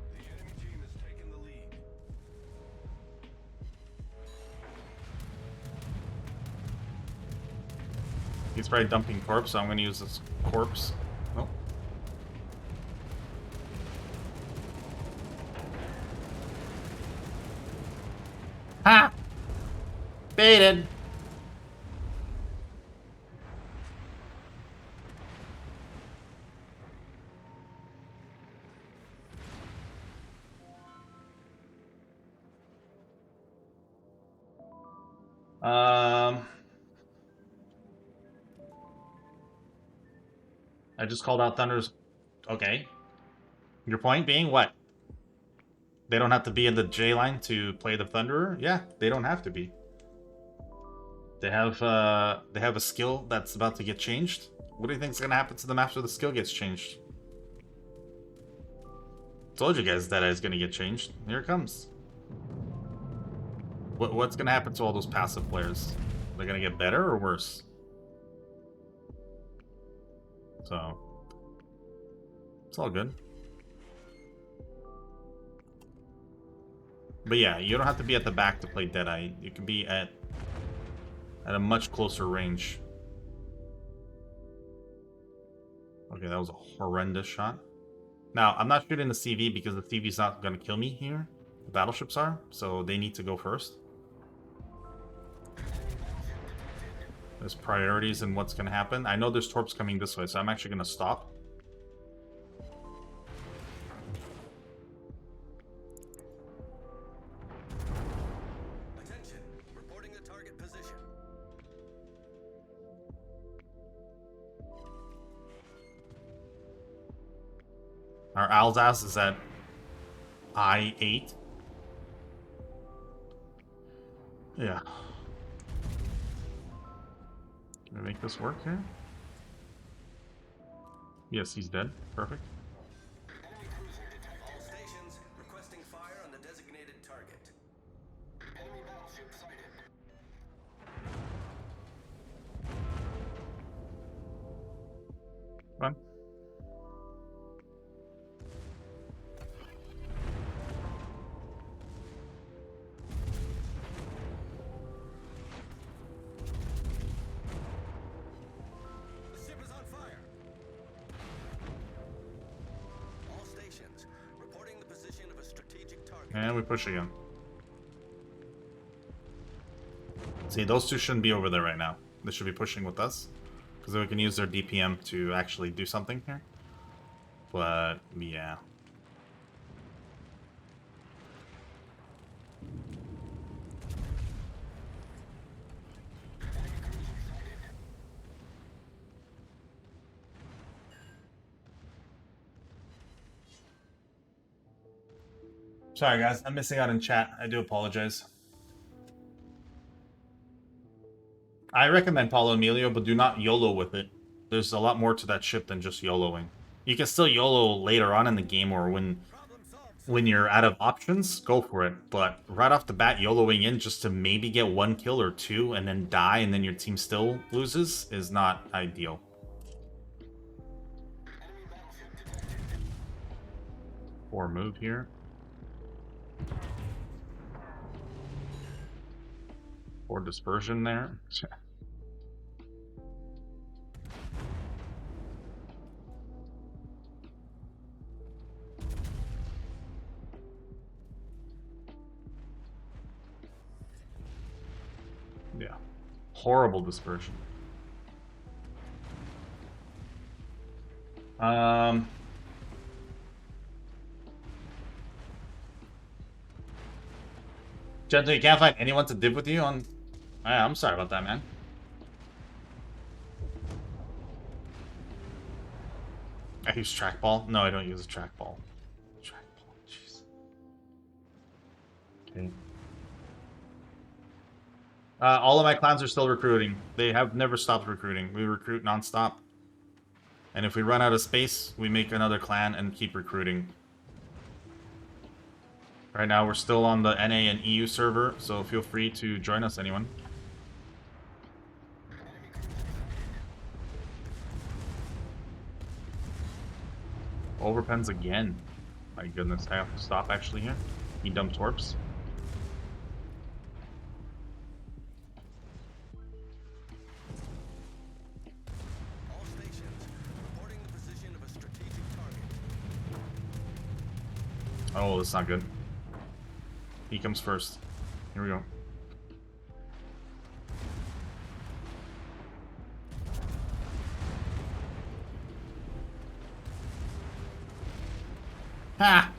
The enemy team has taken the lead. He's probably dumping corpse, so I'm going to use this corpse. Oh. Ha! Baited! I just called out Thunder's... Okay. Your point being what? They don't have to be in the J line to play the Thunderer? Yeah, they don't have to be. They have a skill that's about to get changed. What do you think is gonna happen to them after the skill gets changed? Told you guys that is gonna get changed. Here it comes. What's gonna happen to all those passive players? They're gonna get better or worse? So it's all good. But yeah, you don't have to be at the back to play Deadeye. You can be at a much closer range. Okay, that was a horrendous shot. Now, I'm not shooting the CV because the CV's not going to kill me here. The battleships are, so they need to go first. There's priorities in what's going to happen. I know there's torps coming this way, so I'm actually going to stop. Attention. Reporting the target position. Our Alsace is at I-8. Yeah. Can we make this work here? Yes, he's dead. Perfect. All stations requesting fire on the designated target. Enemy battleship sighted. Run. The ship is on fire. All stations reporting the position of a strategic target. And we push again. See, those two shouldn't be over there right now. They should be pushing with us. Because then we can use their DPM to actually do something here. But, yeah. Sorry guys, I'm missing out in chat. I do apologize. I recommend Paulo Emilio, but do not YOLO with it. There's a lot more to that ship than just YOLOing. You can still YOLO later on in the game or when you're out of options, go for it. But right off the bat, YOLOing in just to maybe get one kill or two and then die and then your team still loses is not ideal. Poor move here. Or dispersion there. Yeah. Horrible dispersion. Gentle, you can't find anyone to div with you on... I'm sorry about that, man. I use trackball? No, I don't use a trackball. Trackball, jeez. Okay. All of my clans are still recruiting. They have never stopped recruiting. We recruit non-stop. And if we run out of space, we make another clan and keep recruiting. Right now, we're still on the NA and EU server, so feel free to join us, anyone. Overpens again. My goodness, I have to stop actually here. He dumped torps. All stations reporting the position of a strategic target. Oh, that's not good. He comes first. Here we go. Ha!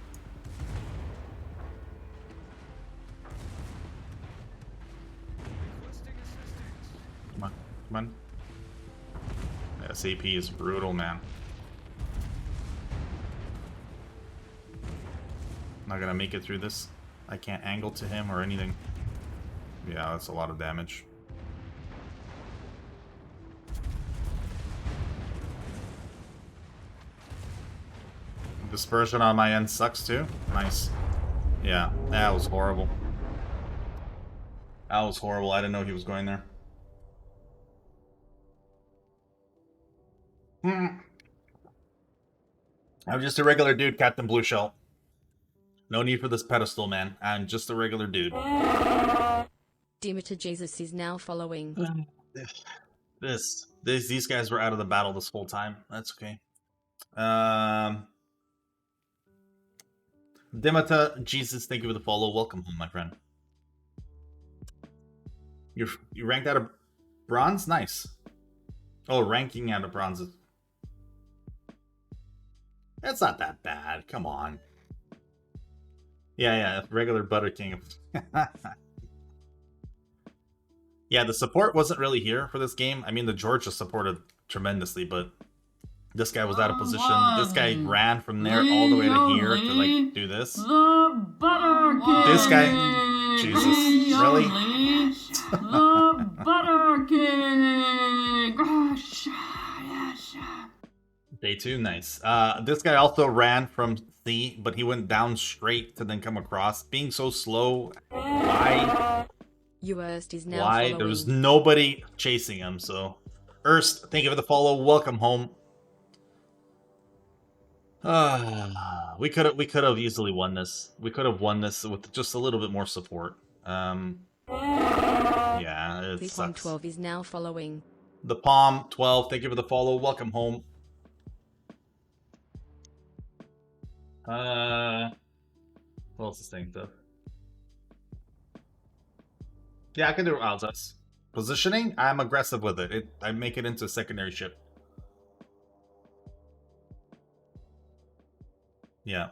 Come on, come on. SAP is brutal, man. Not gonna make it through this. I can't angle to him or anything. Yeah, that's a lot of damage. Dispersion on my end sucks too. Nice. Yeah, that was horrible. That was horrible. I didn't know he was going there. I'm just a regular dude, Captain Blue Shell. No need for this pedestal, man. I'm just a regular dude. Demeter Jesus is now following. These guys were out of the battle this whole time. That's okay. Demeter Jesus, thank you for the follow. Welcome home, my friend. You ranked out of bronze? Nice. Oh, ranking out of bronze. That's not that bad. Come on. Yeah, regular Butter King. Yeah, the support wasn't really here for this game. I mean, the Georgia supported tremendously, but this guy was out of position. This guy ran from there all the way to here to, like, do this. This guy... Jesus. Really? The Butter King! Day 2, nice. This guy also ran from C, but he went down straight to then come across. Being so slow, why? Urst is now Why? following. There was nobody chasing him, so... Erst, thank you for the follow. Welcome home. We could have easily won this. We could have won this with just a little bit more support. Yeah, it The sucks. 12 is now following. The Palm 12, thank you for the follow. Welcome home. What else is thing though? Yeah, I can do Alsace. Positioning, I'm aggressive with it. I make it into a secondary ship. Yeah.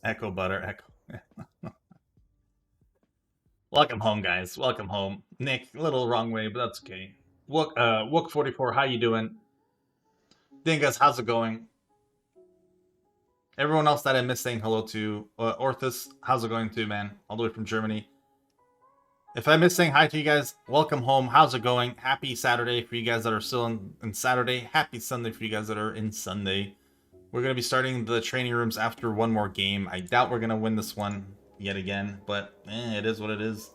Echo Butter, Echo. Welcome home, guys. Welcome home. Nick, a little wrong way, but that's okay. Wook44, how you doing? Dingus, how's it going? Everyone else that I missed saying hello to. Orthus, how's it going too, man? All the way from Germany. If I miss saying hi to you guys, welcome home. How's it going? Happy Saturday for you guys that are still in Saturday. Happy Sunday for you guys that are in Sunday. We're going to be starting the training rooms after one more game. I doubt we're going to win this one yet again, but it is what it is.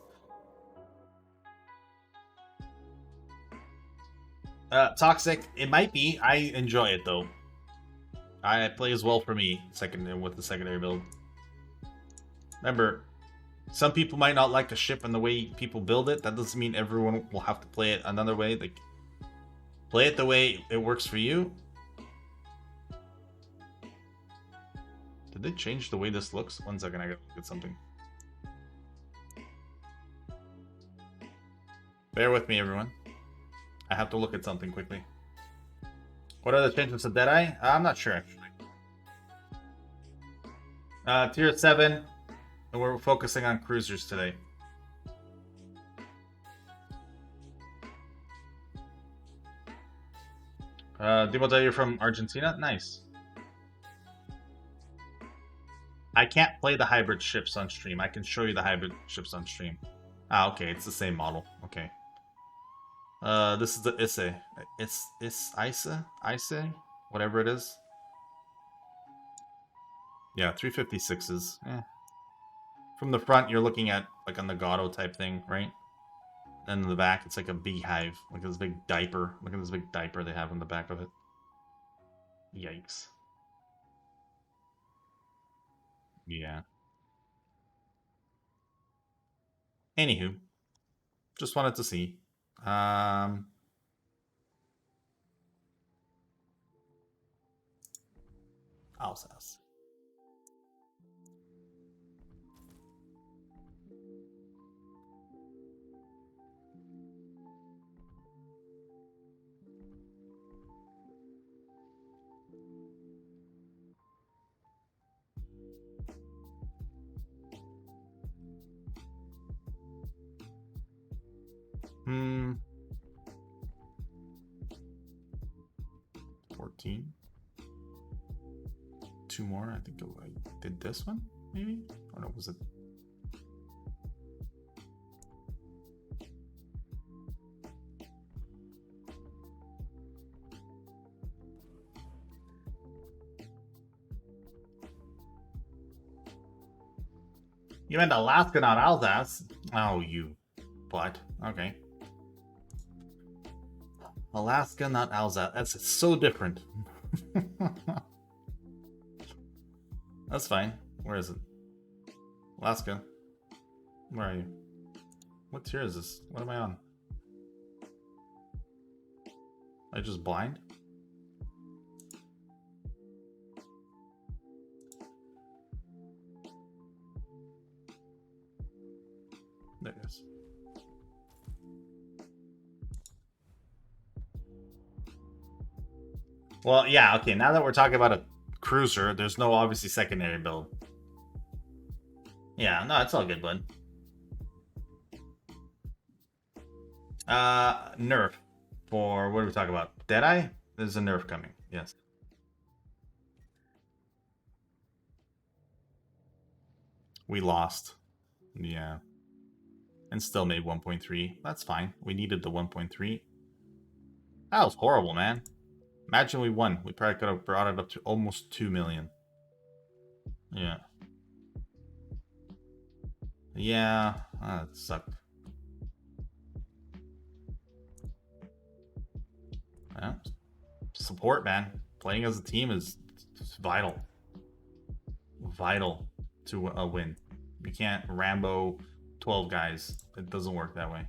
Toxic, it might be. I enjoy it though. I play as well for me with the secondary build. Remember, some people might not like the ship and the way people build it. That doesn't mean everyone will have to play it another way. Like, play it the way it works for you. Did they change the way this looks? 1 second, I gotta look at something. Bear with me, everyone. I have to look at something quickly. What are the changes to Deadeye? I'm not sure, actually. Tier 7. And we're focusing on cruisers today. Dimota, you're from Argentina? Nice. I can't play the hybrid ships on stream. I can show you the hybrid ships on stream. Ah, okay, it's the same model. Okay. This is the Isse. It's Isse? Whatever it is. Yeah, 356s. From the front, you're looking at like a Nagato type thing, right? And in the back, it's like a beehive. Look at this big diaper. Look at this big diaper they have on the back of it. Yikes. Yeah. Anywho, just wanted to see. Alsace. Hmm. 14. 2 more. I think I did this one, maybe? Or no, was it? You meant Alaska, not Alsace. Oh, you butt. Okay. Alaska, not Alsace. That's so different. That's fine. Where is it? Alaska. Where are you? What tier is this? What am I on? Am I just blind? There it is. Well, yeah, okay, now that we're talking about a cruiser, there's no obviously secondary build. Yeah, no, it's all good, bud. Nerf. For, what are we talking about? Deadeye? There's a nerf coming, yes. We lost. Yeah. And still made 1.3. That's fine. We needed the 1.3. That was horrible, man. Imagine we won. We probably could have brought it up to almost 2 million. Yeah. Yeah. That sucked. Yeah. Support, man. Playing as a team is vital. Vital to a win. You can't Rambo 12 guys. It doesn't work that way.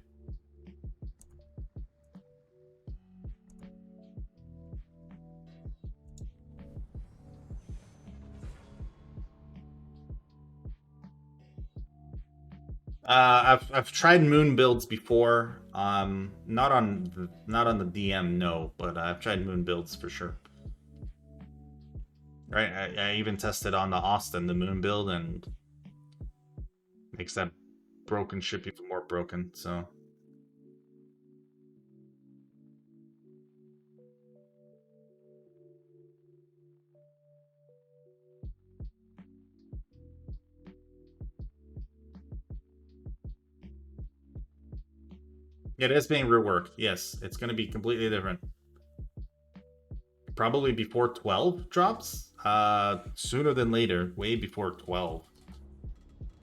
I've tried moon builds before. Not on the DM, no, but I've tried moon builds for sure. Right, I even tested on the Austin, the moon build, and makes that broken ship even more broken, so. It is being reworked, yes. It's going to be completely different. Probably before 12 drops? Sooner than later, way before 12.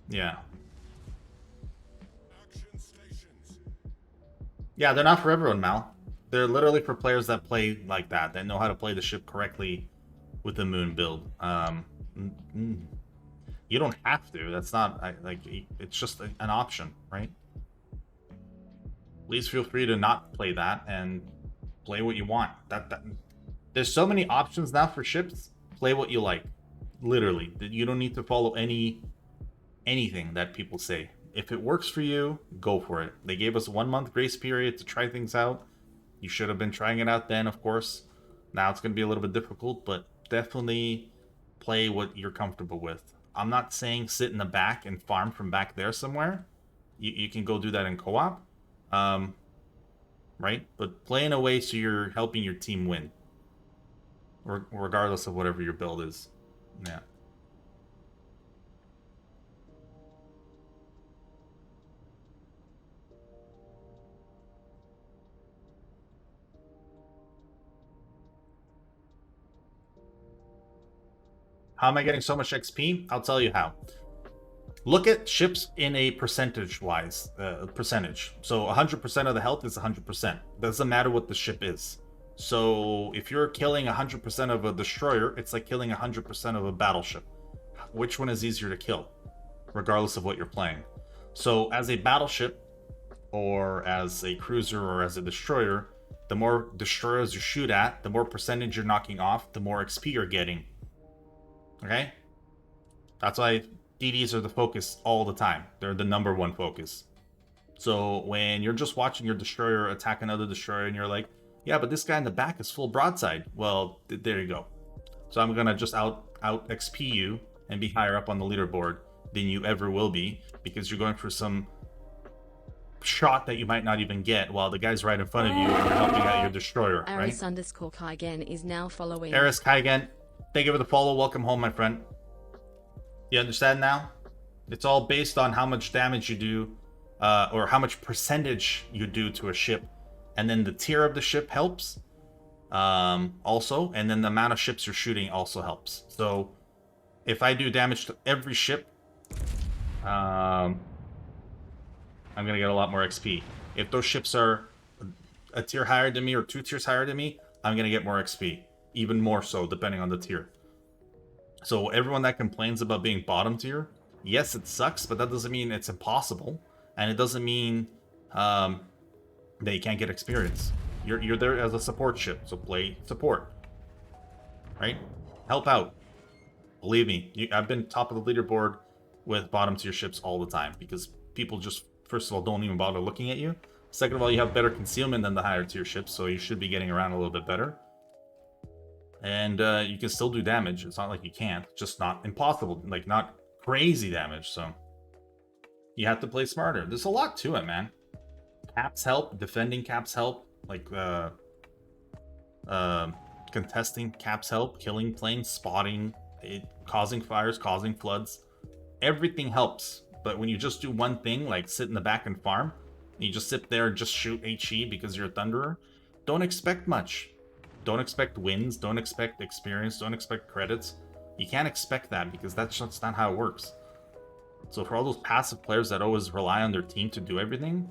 Yeah. Yeah, they're not for everyone, Mal. They're literally for players that play like that know how to play the ship correctly with the moon build. You don't have to. That's not like it's just an option, right? Please feel free to not play that and play what you want. There's so many options now for ships. Play what you like. Literally, you don't need to follow anything that people say. If it works for you, go for it. They gave us a 1 month grace period to try things out. You should have been trying it out then, of course. Now it's going to be a little bit difficult, but definitely play what you're comfortable with. I'm not saying sit in the back and farm from back there somewhere. You can go do that in co-op. Right? But play in a way so you're helping your team win. Regardless of whatever your build is. Yeah. How am I getting so much XP? I'll tell you how. Look at ships in a percentage-wise percentage. So 100% of the health is 100%. Doesn't matter what the ship is. So if you're killing 100% of a destroyer, it's like killing 100% of a battleship. Which one is easier to kill? Regardless of what you're playing. So as a battleship, or as a cruiser, or as a destroyer, the more destroyers you shoot at, the more percentage you're knocking off, the more XP you're getting. Okay? That's why DDs are the focus all the time. They're the #1 focus. So when you're just watching your destroyer attack another destroyer and you're like, yeah, but this guy in the back is full broadside. Well, there you go. So I'm going to just out XP you and be higher up on the leaderboard than you ever will be, because you're going for some shot that you might not even get while the guy's right in front of you and you're helping out your destroyer, right? Aris_Kaigen is now following. Aris Kaigen, Thank you for the follow. Welcome home, my friend. You understand now? It's all based on how much damage you do, or how much percentage you do to a ship. And then the tier of the ship helps, also. And then the amount of ships you're shooting also helps. So if I do damage to every ship, I'm going to get a lot more XP. If those ships are a tier higher than me or 2 tiers higher than me, I'm going to get more XP. Even more so, depending on the tier. So everyone that complains about being bottom tier, yes, it sucks, but that doesn't mean it's impossible. And it doesn't mean that you can't get experience. You're there as a support ship, so play support. Right? Help out. Believe me, I've been top of the leaderboard with bottom tier ships all the time, because people just, first of all, don't even bother looking at you. Second of all, you have better concealment than the higher tier ships, so you should be getting around a little bit better. And you can still do damage. It's not like you can't, just not impossible, like not crazy damage. So you have to play smarter. There's a lot to it, man. Caps help, defending caps help, like contesting caps help, killing planes, spotting, causing fires, causing floods. Everything helps. But when you just do one thing, like sit in the back and farm, and you just sit there and just shoot HE because you're a Thunderer, don't expect much. Don't expect wins, don't expect experience, don't expect credits. You can't expect that, because that's just not how it works. So for all those passive players that always rely on their team to do everything,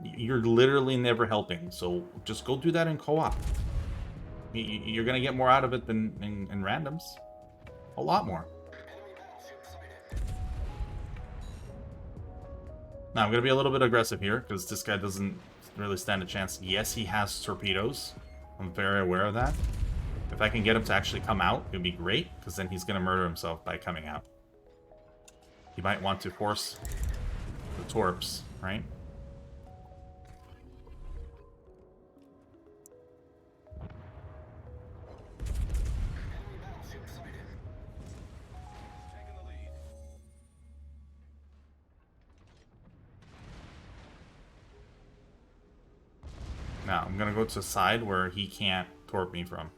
you're literally never helping. So just go do that in co-op. You're going to get more out of it than in randoms. A lot more. Now I'm going to be a little bit aggressive here, because this guy doesn't really stand a chance. Yes, he has torpedoes. I'm very aware of that. If I can get him to actually come out, it would be great, because then he's going to murder himself by coming out. He might want to force the torps, right? Now, I'm going to go to the side where he can't torp me from.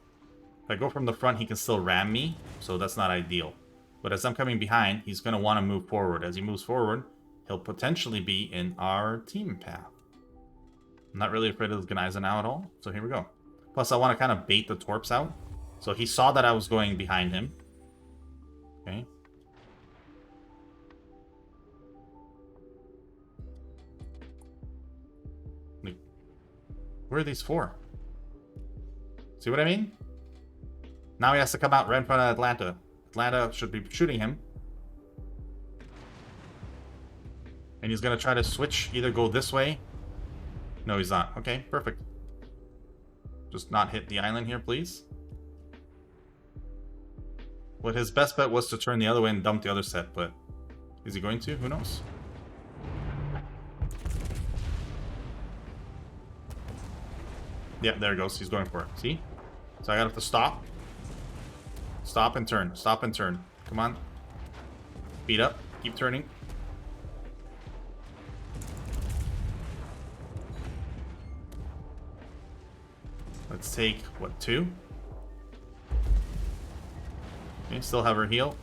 If I go from the front, he can still ram me, so that's not ideal. But as I'm coming behind, he's going to want to move forward. As he moves forward, he'll potentially be in our team path. I'm not really afraid of this Gneiser now at all, so here we go. Plus, I want to kind of bait the torps out. So he saw that I was going behind him. Okay. Where are these for? See what I mean? Now he has to come out right in front of Atlanta. Atlanta should be shooting him. And he's going to try to switch, either go this way. No, he's not. Okay, perfect. Just not hit the island here, please. Well, his best bet was to turn the other way and dump the other set, but is he going to? Who knows? Yeah, there it goes. He's going for it. See? So I gotta have to stop. Stop and turn. Stop and turn. Come on. Speed up. Keep turning. Let's take, what, 2? Okay, still have her heal.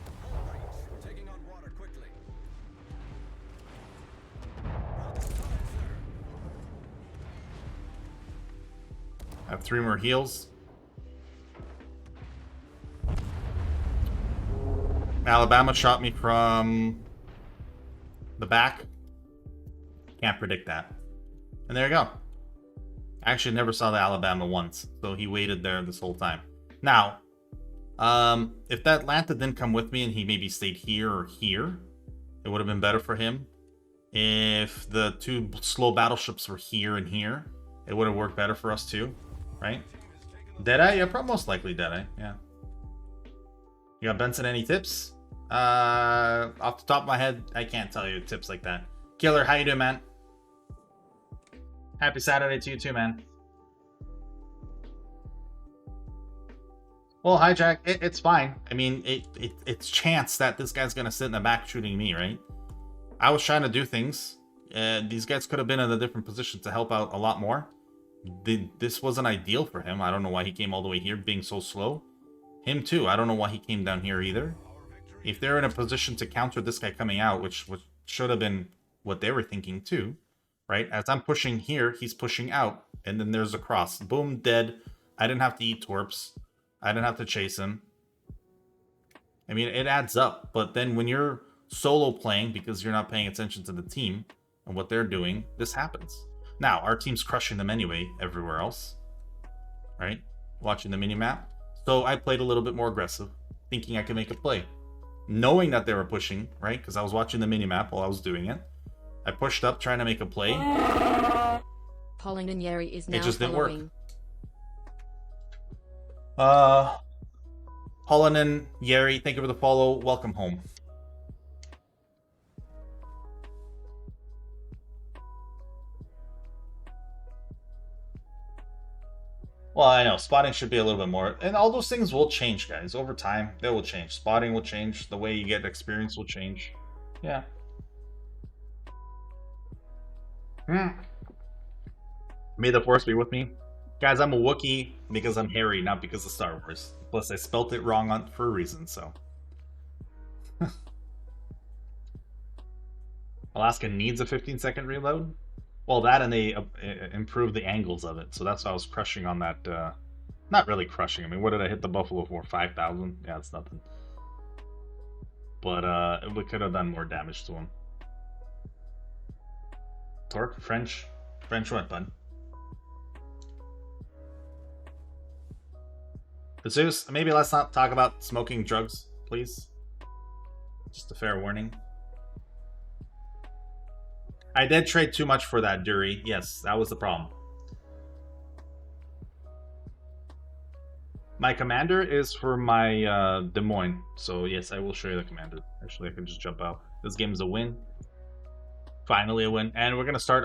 Taking on water quickly. I have 3 more heals. Alabama shot me from the back. Can't predict that. And there you go. I actually never saw the Alabama once, so he waited there this whole time. Now, if that Atlanta didn't come with me and he maybe stayed here or here, it would have been better for him. If the 2 slow battleships were here and here, it would have worked better for us too, right? Deadeye? Yeah, probably most likely Deadeye, yeah. You got Benson, any tips? Off the top of my head, I can't tell you tips like that. Killer, how you doing, man? Happy Saturday to you too, man. Well, hijack, it's fine. I mean, it's chance that this guy's gonna sit in the back shooting me, right? I was trying to do things. These guys could have been in a different position to help out a lot more. This wasn't ideal for him. I don't know why he came all the way here being so slow. Him too. I don't know why he came down here either. If they're in a position to counter this guy coming out, which should have been what they were thinking too, right? As I'm pushing here, he's pushing out, and then there's a cross. Boom, dead. I didn't have to eat torps. I didn't have to chase him. I mean, it adds up, but then when you're solo playing because you're not paying attention to the team and what they're doing, this happens. Now, our team's crushing them anyway everywhere else, right? Watching the minimap. So I played a little bit more aggressive, thinking I could make a play. Knowing that they were pushing, right? Because I was watching the minimap while I was doing it. I pushed up trying to make a play. Polling and Yeri is now It just didn't work. following. Holland and Yeri, thank you for the follow. Welcome home. Well, I know. Spotting should be a little bit more. And all those things will change, guys. Over time, they will change. Spotting will change. The way you get experience will change. Yeah. May the Force be with me. Guys, I'm a Wookie because I'm hairy, not because of Star Wars. Plus, I spelt it wrong for a reason, so. Alaska needs a 15-second reload? Well, that and they improved the angles of it, so that's why I was crushing on that. Not really crushing. I mean, what did I hit the Buffalo for? 5,000? Yeah, it's nothing. But we could have done more damage to him. Torque? French? French what, bud? But Zeus, maybe let's not talk about smoking drugs, please. Just a fair warning. I did trade too much for that, Dury. Yes, that was the problem. My commander is for my Des Moines. So yes, I will show you the commander. Actually, I can just jump out. This game is a win. Finally a win. And we're going to start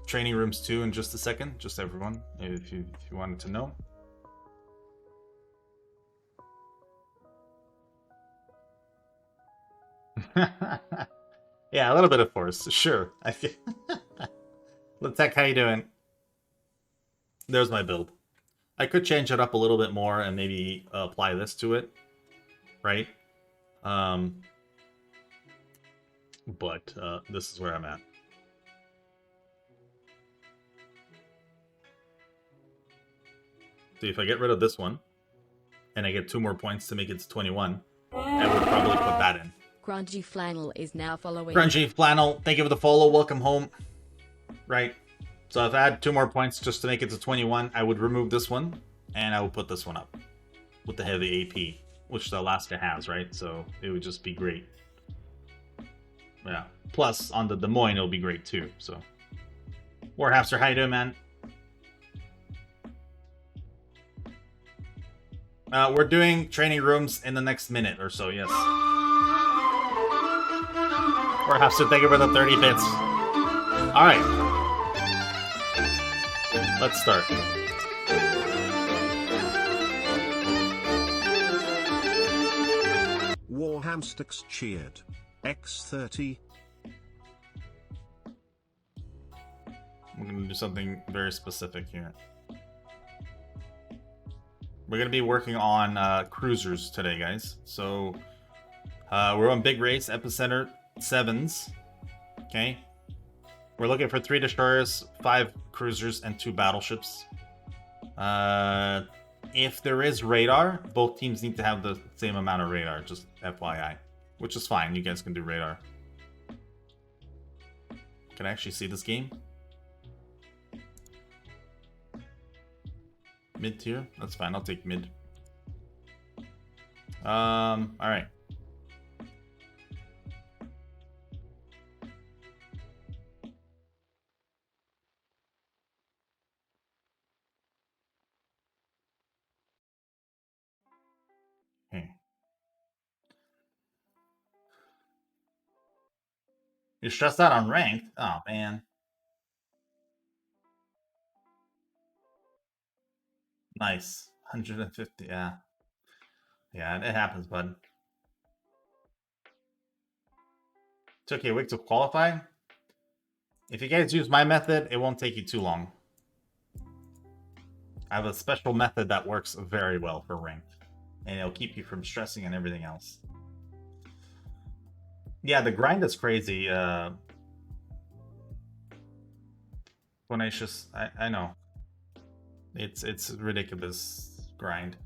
training rooms 2 in just a second. Just everyone, if you wanted to know. Yeah, a little bit of force, sure. I feel. Tech, how you doing? There's my build. I could change it up a little bit more and maybe apply this to it, right? But this is where I'm at. See, if I get rid of this one, and I get 2 more points to make it to 21, I would probably put that in. Grungy Flannel is now following. Grungy Flannel, thank you for the follow. Welcome home. Right. So if I had 2 more points just to make it to 21, I would remove this one, and I would put this one up with the heavy AP, which the Alaska has, right? So it would just be great. Yeah. Plus, on the Des Moines, it'll be great too. So, Warhamster, how you doing, man? We're doing training rooms in the next minute or so, yes. Warhamster, thank you for the 30 bits. Alright. Let's start. Warhamsters cheered. X30. We're going to do something very specific here. We're going to be working on cruisers today, guys. So, we're on Big Race, Epicenter 7s. Okay. We're looking for 3 destroyers, 5 cruisers, and 2 battleships. If there is radar, both teams need to have the same amount of radar, just FYI. Which is fine, you guys can do radar. Can I actually see this game? Mid tier? That's fine, I'll take mid. Alright. Okay. You're stressed out on ranked? Oh, man. Nice. 150, yeah. Yeah, it happens, bud. Took you a week to qualify? If you guys use my method, it won't take you too long. I have a special method that works very well for ranked. and it'll keep you from stressing and everything else. Yeah, the grind is crazy. Bonacious, I know. It's ridiculous grind.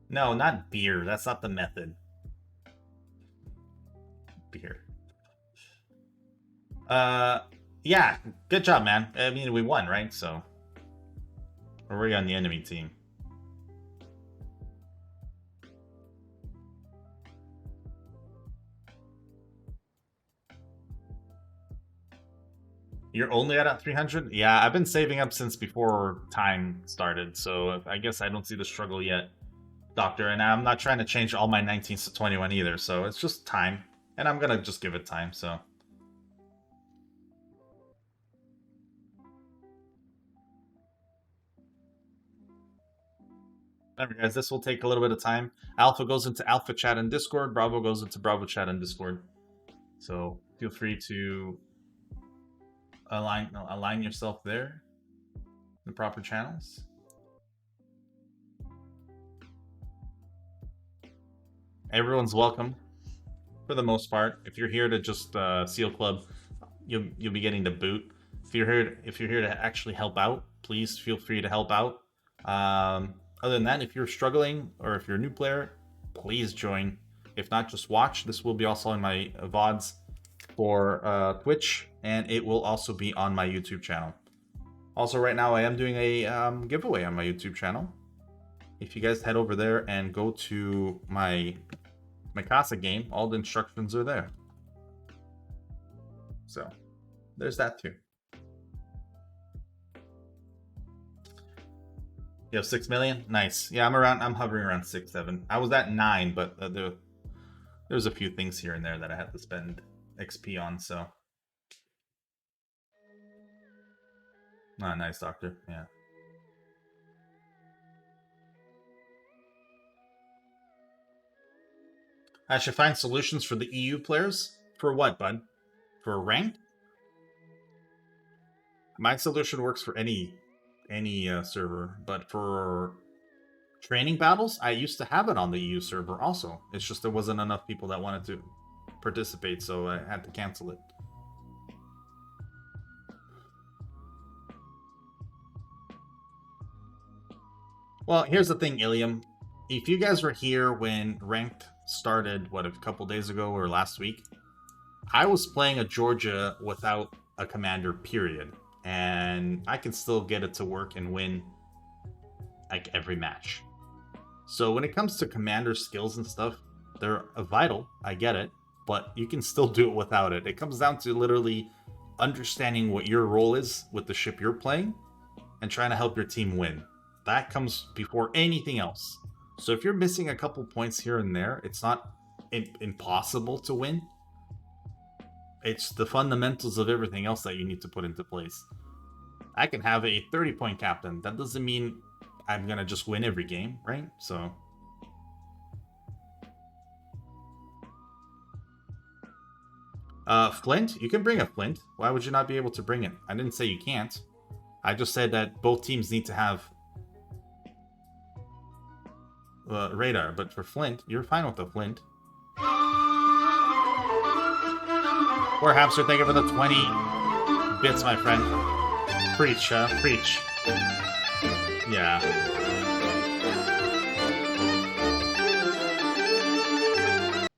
No, not beer. That's not the method. Beer. Yeah, good job, man. I mean, we won, right? So, or were you on the enemy team? You're only at 300? Yeah, I've been saving up since before time started, so I guess I don't see the struggle yet, Doctor. And I'm not trying to change all my 19s to 21 either, so it's just time. And I'm gonna just give it time, so. Remember, guys, this will take a little bit of time. Alpha goes into Alpha chat and Discord. Bravo goes into Bravo chat and Discord. So feel free to align yourself there, the proper channels. Everyone's welcome, for the most part. If you're here to just Seal Club, you'll be getting the boot. If you're here to actually help out, please feel free to help out. Other than that, if you're struggling or if you're a new player, please join. If not, just watch. This will be also on my VODs for Twitch, and it will also be on my YouTube channel. Also, right now, I am doing a giveaway on my YouTube channel. If you guys head over there and go to my Casa game, all the instructions are there. So, there's that too. You have 6 million? Nice. Yeah, I'm hovering around 6, 7. I was at 9, but there's a few things here and there that I had to spend XP on, so. Ah, nice, Doctor. Yeah. I should find solutions for the EU players? For what, bud? For rank? My solution works for any server, but for training battles, I used to have it on the EU server also. It's just there wasn't enough people that wanted to participate, so I had to cancel it. Well, here's the thing, Ilium. If you guys were here when ranked started, what, a couple days ago or last week, I was playing a Georgia without a commander, period. And I can still get it to work and win like every match. So when it comes to commander skills and stuff, they're vital, I get it, but you can still do it without it. It comes down to literally understanding what your role is with the ship you're playing and trying to help your team win. That comes before anything else. So if you're missing a couple points here and there, it's not impossible to win. It's the fundamentals of everything else that you need to put into place. I can have a 30-point captain. That doesn't mean I'm going to just win every game, right? So Flint? You can bring a Flint. Why would you not be able to bring it? I didn't say you can't. I just said that both teams need to have radar. But for Flint, you're fine with the Flint. Poor Hamster, thank you for the 20 bits, my friend. Preach, preach. Yeah.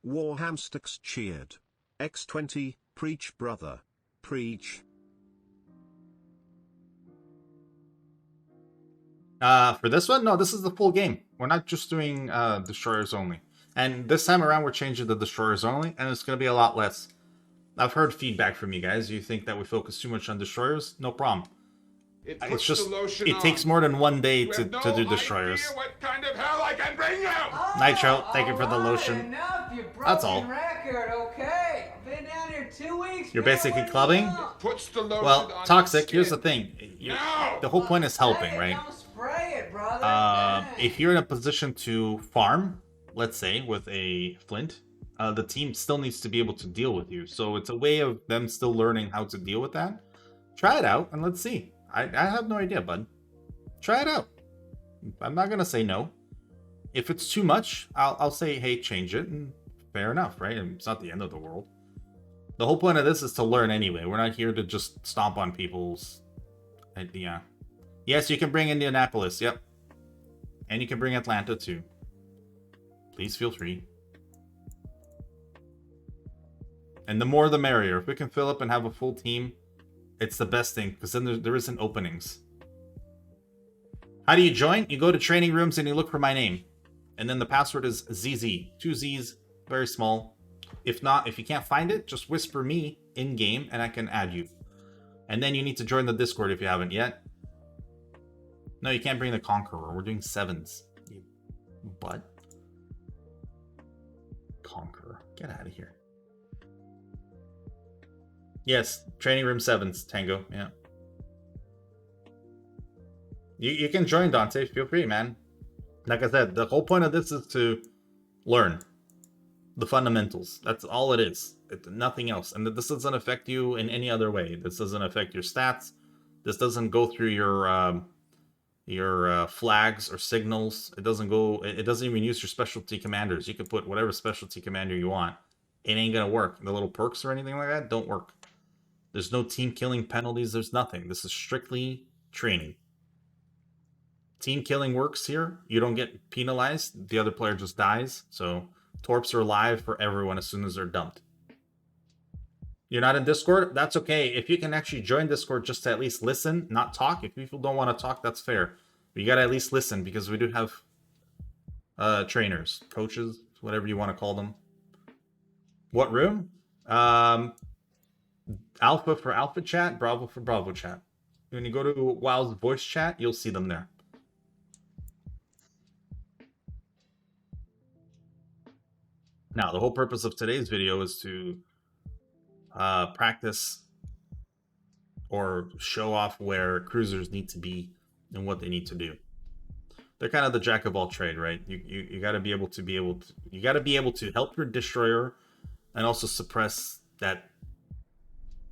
War Hamsters cheered. X20, preach brother. Preach. For this one? No, this is the full game. We're not just doing destroyers only. And this time around, we're changing the destroyers only, and it's going to be a lot less. I've heard feedback from you guys. You think that we focus too much on destroyers? No problem. It's just, it takes more than one day to do destroyers. What kind of hell I can bring you? Nitro, thank you for the lotion. That's all. Record, okay? I've been down here 2 weeks. You're basically clubbing? Puts the lotion Well, on Toxic, your here's the skin. thing. No! The whole point is helping, right? Don't spray it, brother. If you're in a position to farm, let's say, with a Flint, the team still needs to be able to deal with you. So it's a way of them still learning how to deal with that. Try it out and let's see. I have no idea, bud. Try it out. I'm not going to say no. If it's too much, I'll say, hey, change it, and fair enough, right? And it's not the end of the world. The whole point of this is to learn anyway. We're not here to just stomp on people's... Yeah. Yes, you can bring Indianapolis, yep. And you can bring Atlanta, too. Please feel free. And the more the merrier. If we can fill up and have a full team, it's the best thing, because then there isn't openings. How do you join? You go to training rooms and you look for my name. And then the password is ZZ. 2 Z's, very small. If not, if you can't find it, just whisper me in-game and I can add you. And then you need to join the Discord if you haven't yet. No, you can't bring the Conqueror. We're doing 7s. You butt. Conqueror. Get out of here. Yes, training room 7s, Tango. Yeah. You can join, Dante. Feel free, man. Like I said, the whole point of this is to learn the fundamentals. That's all it is. Nothing else. And this doesn't affect you in any other way. This doesn't affect your stats. This doesn't go through your flags or signals. It doesn't go. It doesn't even use your specialty commanders. You can put whatever specialty commander you want. It ain't gonna work. The little perks or anything like that don't work. There's no team killing penalties. There's nothing. This is strictly training. Team killing works here. You don't get penalized. The other player just dies. So torps are live for everyone as soon as they're dumped. You're not in Discord? That's okay. If you can actually join Discord just to at least listen, not talk. If people don't want to talk, that's fair. But you got to at least listen because we do have trainers, coaches, whatever you want to call them. What room? Alpha for Alpha chat, Bravo for Bravo chat. When you go to WoW's voice chat, you'll see them there. Now, the whole purpose of today's video is to practice or show off where cruisers need to be and what they need to do. They're kind of the jack of all trade, right? You got to be able to help your destroyer and also suppress that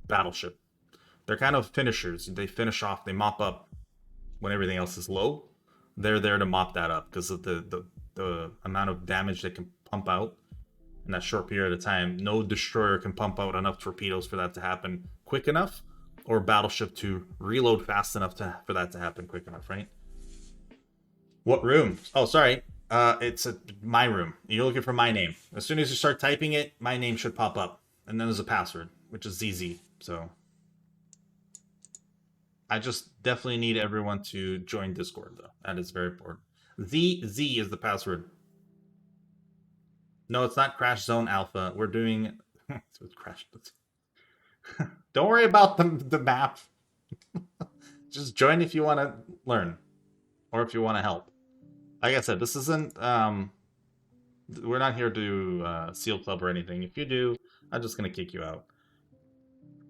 battleship. They're kind of finishers. They finish off, they mop up when everything else is low. They're there to mop that up because of the amount of damage they can pump out in that short period of time. No destroyer can pump out enough torpedoes for that to happen quick enough, or battleship to reload fast enough for that to happen quick enough, right? What room? Oh, sorry. It's my room. You're looking for my name. As soon as you start typing it, my name should pop up. And then there's a password, which is ZZ. So I just definitely need everyone to join Discord, though. That is very important. ZZ is the password. No, it's not Crash Zone Alpha. We're doing... it's Crash... Don't worry about the map. Just join if you want to learn. Or if you want to help. Like I said, this isn't... we're not here to seal club or anything. If you do, I'm just going to kick you out.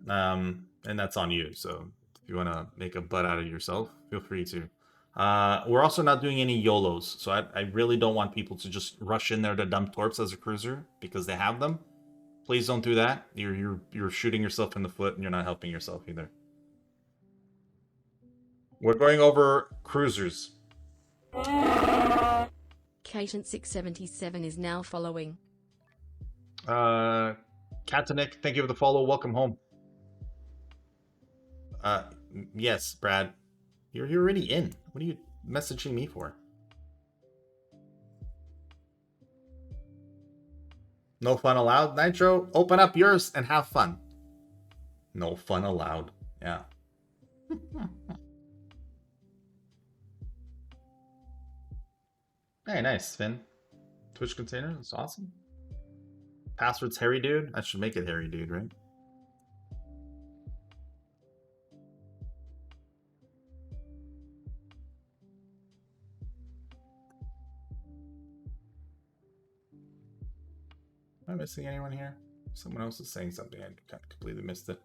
And that's on you. So if you want to make a butt out of yourself, feel free to. We're also not doing any YOLOs. So I really don't want people to just rush in there to dump torps as a cruiser because they have them. Please don't do that. You're shooting yourself in the foot and you're not helping yourself either. We're going over cruisers. Katant677 is now following. Katanik, thank you for the follow. Welcome home. Yes, Brad. You're already in. What are you messaging me for? No fun allowed? Nitro, open up yours and have fun. No fun allowed. Yeah. Hey, nice, Finn. Twitch container, that's awesome. Password's Harry Dude? I should make it Harry Dude, right? Am I missing anyone here? Someone else is saying something. I kind of completely missed it.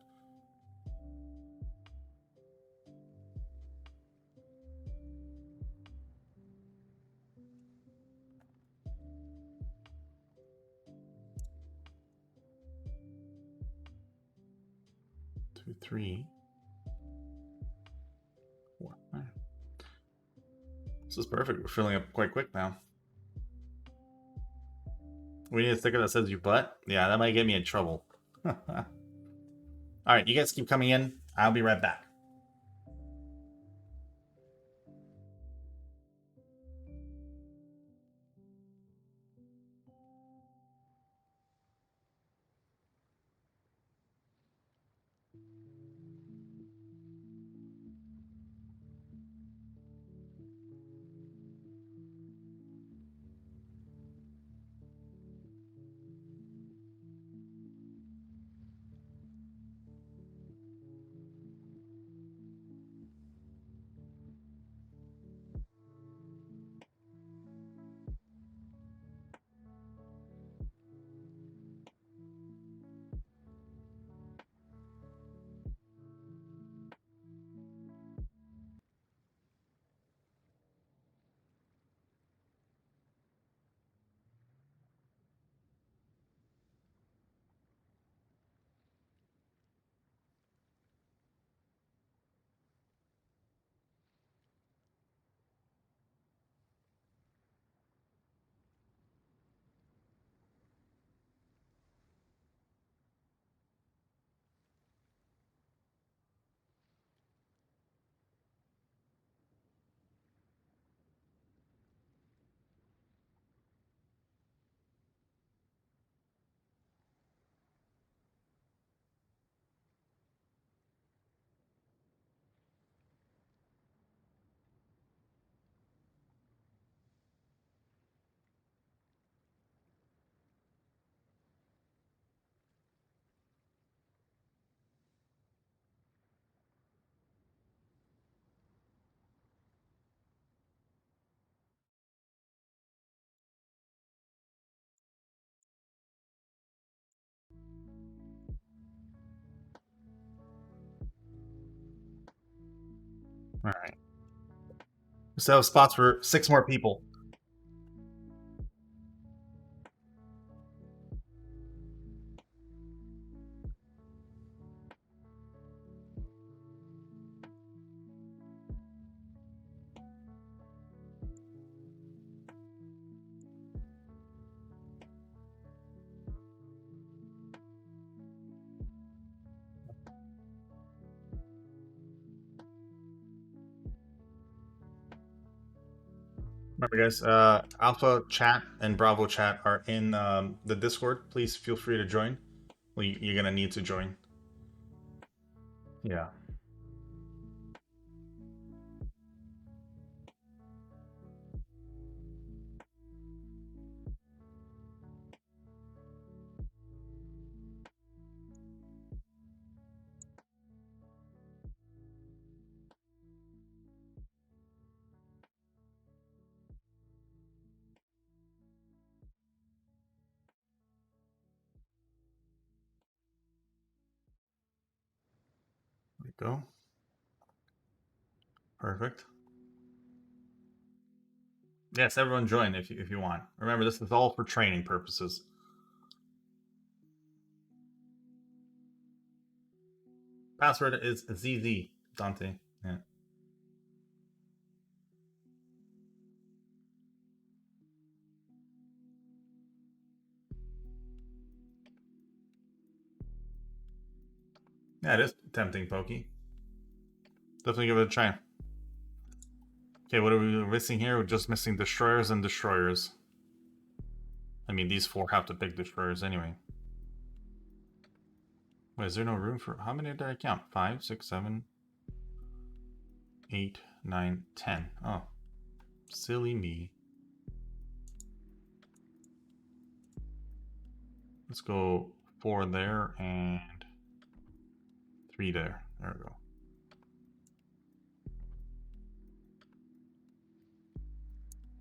Two, three, four. All right. This is perfect. We're filling up quite quick now. We need a sticker that says you butt? Yeah, that might get me in trouble. Alright, you guys keep coming in. I'll be right back. Alright. We still have spots for 6 more people. Remember, guys, Alpha Chat and Bravo Chat are in the Discord. Please feel free to join. Well, you're gonna need to join. Yeah. There we go. Perfect. Yes, everyone join if you want. Remember, this is all for training purposes. Password is ZZ Dante. Yeah. Yeah, it is tempting, Pokey. Definitely give it a try. Okay, what are we missing here? We're just missing destroyers and destroyers. I mean, these 4 have the big destroyers anyway. Wait, is there no room for... How many did I count? 5, 6, 7, 8, 9, 10. Oh, silly me. Let's go 4 there and 3 there. There we go.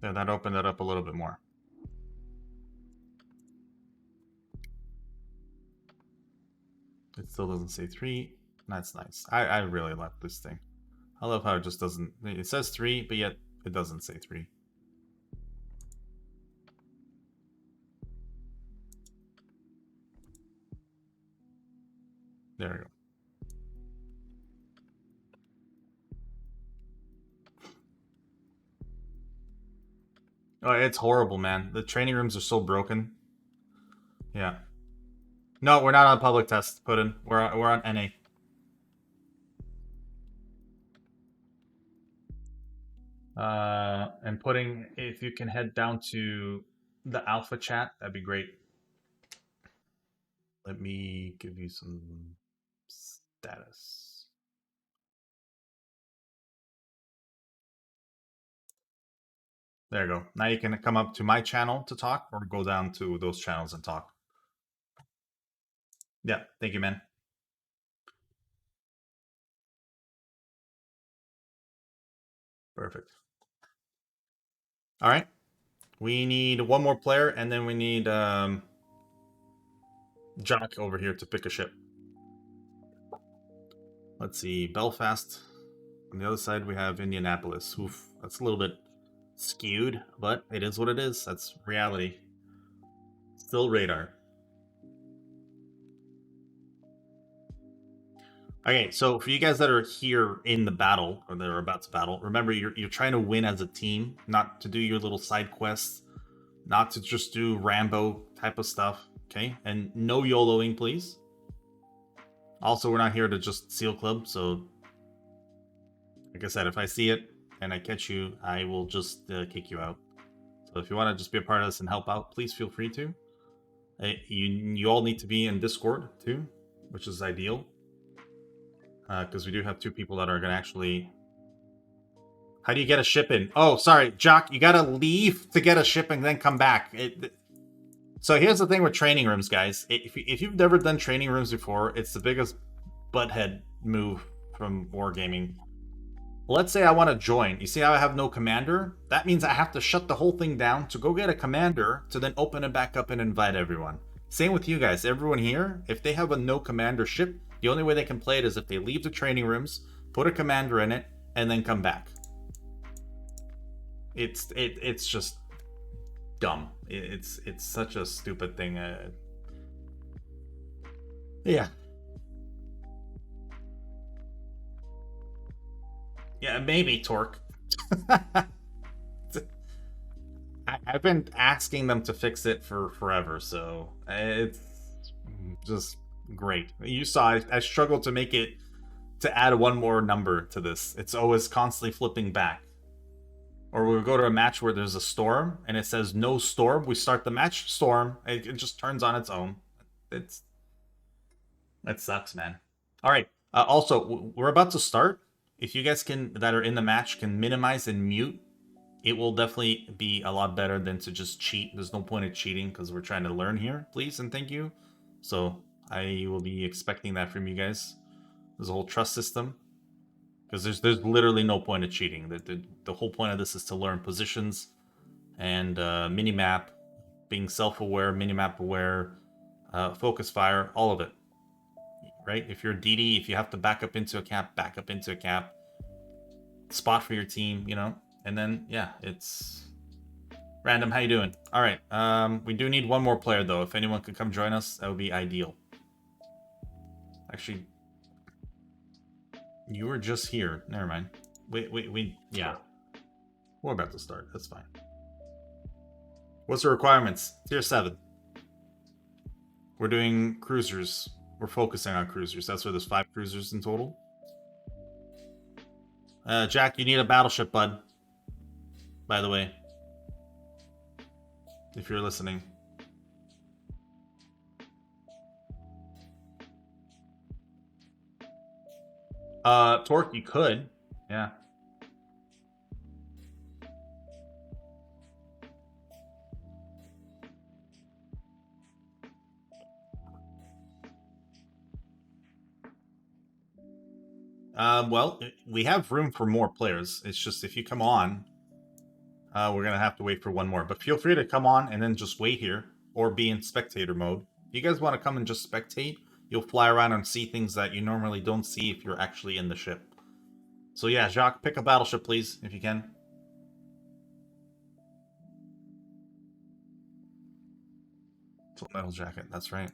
Yeah, that opened it up a little bit more. It still doesn't say 3. That's nice. I really like this thing. I love how it just doesn't... It says 3, but yet it doesn't say 3. There we go. Oh, it's horrible, man. The training rooms are so broken. Yeah. No, we're not on public test, Puddin. We're on NA. And Pudding, if you can head down to the alpha chat, that'd be great. Let me give you some status. There you go. Now you can come up to my channel to talk or go down to those channels and talk. Yeah, thank you, man. Perfect. All right. We need one more player, and then we need Jock over here to pick a ship. Let's see. Belfast. On the other side, we have Indianapolis. Oof, that's a little bit skewed, but it is what it is. That's reality. Still radar. Okay, so for you guys that are here in the battle, or that are about to battle, remember you're trying to win as a team, not to do your little side quests, not to just do Rambo type of stuff, okay? And no YOLOing, please. Also, we're not here to just seal club, so like I said, if I see it and I catch you, I will just kick you out. So if you want to just be a part of this and help out, please feel free to. You all need to be in Discord too, which is ideal. Because we do have 2 people that are going to actually... How do you get a ship in? Oh, sorry, Jock, you got to leave to get a ship and then come back. So here's the thing with training rooms, guys. If you've never done training rooms before, it's the biggest butthead move from Wargaming. Let's say I want to join. You see how I have no commander? That means I have to shut the whole thing down to go get a commander to then open it back up and invite everyone. Same with you guys. Everyone here, if they have a no commander ship, the only way they can play it is if they leave the training rooms, put a commander in it, and then come back. It's just dumb. It's such a stupid thing. Yeah. Yeah, maybe Torque. I've been asking them to fix it for forever, so it's just great. You saw I struggled to make it to add one more number to this. It's always constantly flipping back. Or we'll go to a match where there's a storm and it says no storm. We start the match, storm. It just turns on its own. It sucks, man. All right. Also, we're about to start. If you guys that are in the match can minimize and mute, it will definitely be a lot better than to just cheat. There's no point in cheating because we're trying to learn here. Please and thank you. So I will be expecting that from you guys. There's a whole trust system. Because there's literally no point of cheating. The whole point of this is to learn positions and minimap, being self-aware, minimap aware, focus fire, all of it. Right? If you're DD, if you have to back up into a cap, back up into a cap. Spot for your team, you know? And then, yeah, it's... Random, how you doing? All right, we do need one more player, though. If anyone could come join us, that would be ideal. Actually... You were just here. Never mind. Yeah. We're about to start. That's fine. What's the requirements? Tier 7. We're doing cruisers. We're focusing on cruisers. That's why there's 5 cruisers in total. Jack, you need a battleship, bud. By the way. If you're listening. Torque, you could. Yeah. Well, we have room for more players. It's just if you come on, we're going to have to wait for one more. But feel free to come on and then just wait here or be in spectator mode. If you guys want to come and just spectate, you'll fly around and see things that you normally don't see if you're actually in the ship. So yeah, Jacques, pick a battleship, please, if you can. Full Metal Jacket, that's right.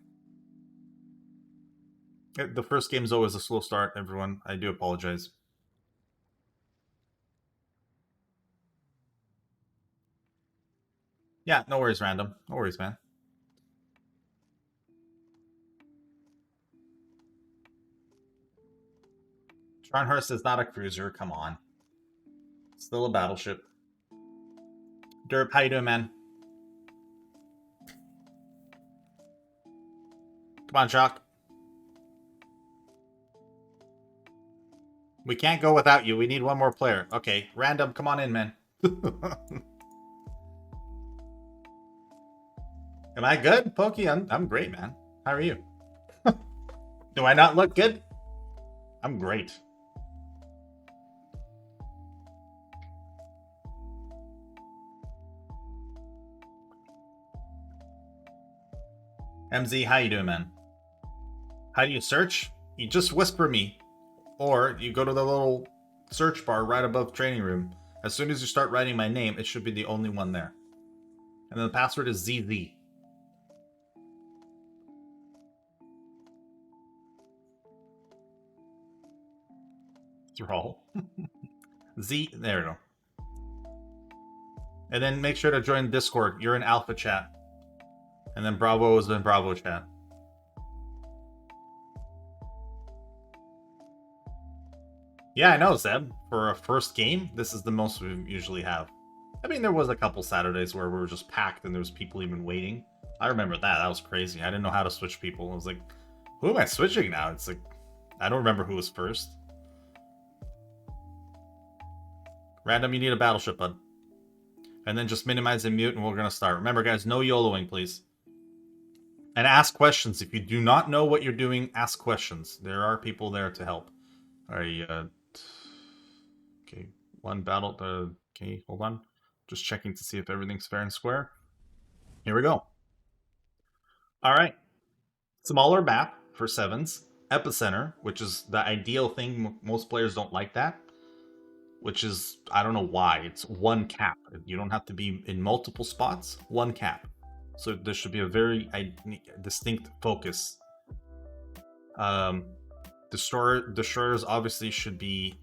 The first game is always a slow start, everyone. I do apologize. Yeah, no worries, Random. No worries, man. Scharnhorst is not a cruiser. Come on. Still a battleship. Derp, how you doing, man? Come on, Jock. We can't go without you. We need one more player. Okay, Random, come on in, man. Am I good, Pokey? I'm great, man. How are you? Do I not look good? I'm great. MZ, how you doing, man? How do you search? You just whisper me. Or you go to the little search bar right above training room. As soon as you start writing my name, it should be the only one there. And then the password is ZZ. Thrall. Z, there we go. And then make sure to join Discord. You're in Alpha Chat. And then Bravo is in Bravo Chat. Yeah, I know, Zeb. For a first game, this is the most we usually have. I mean, there was a couple Saturdays where we were just packed and there was people even waiting. I remember that. That was crazy. I didn't know how to switch people. I was like, who am I switching now? It's like, I don't remember who was first. Random, you need a battleship, bud. And then just minimize and mute and we're going to start. Remember, guys, no YOLOing, please. And ask questions. If you do not know what you're doing, ask questions. There are people there to help. Alright, okay, one battle, okay, hold on. Just checking to see if everything's fair and square. Here we go. Alright. Smaller map for 7s. Epicenter, which is the ideal thing. Most players don't like that. Which is, I don't know why. It's one cap. You don't have to be in multiple spots. One cap. So there should be a very distinct focus. Destroyers obviously should be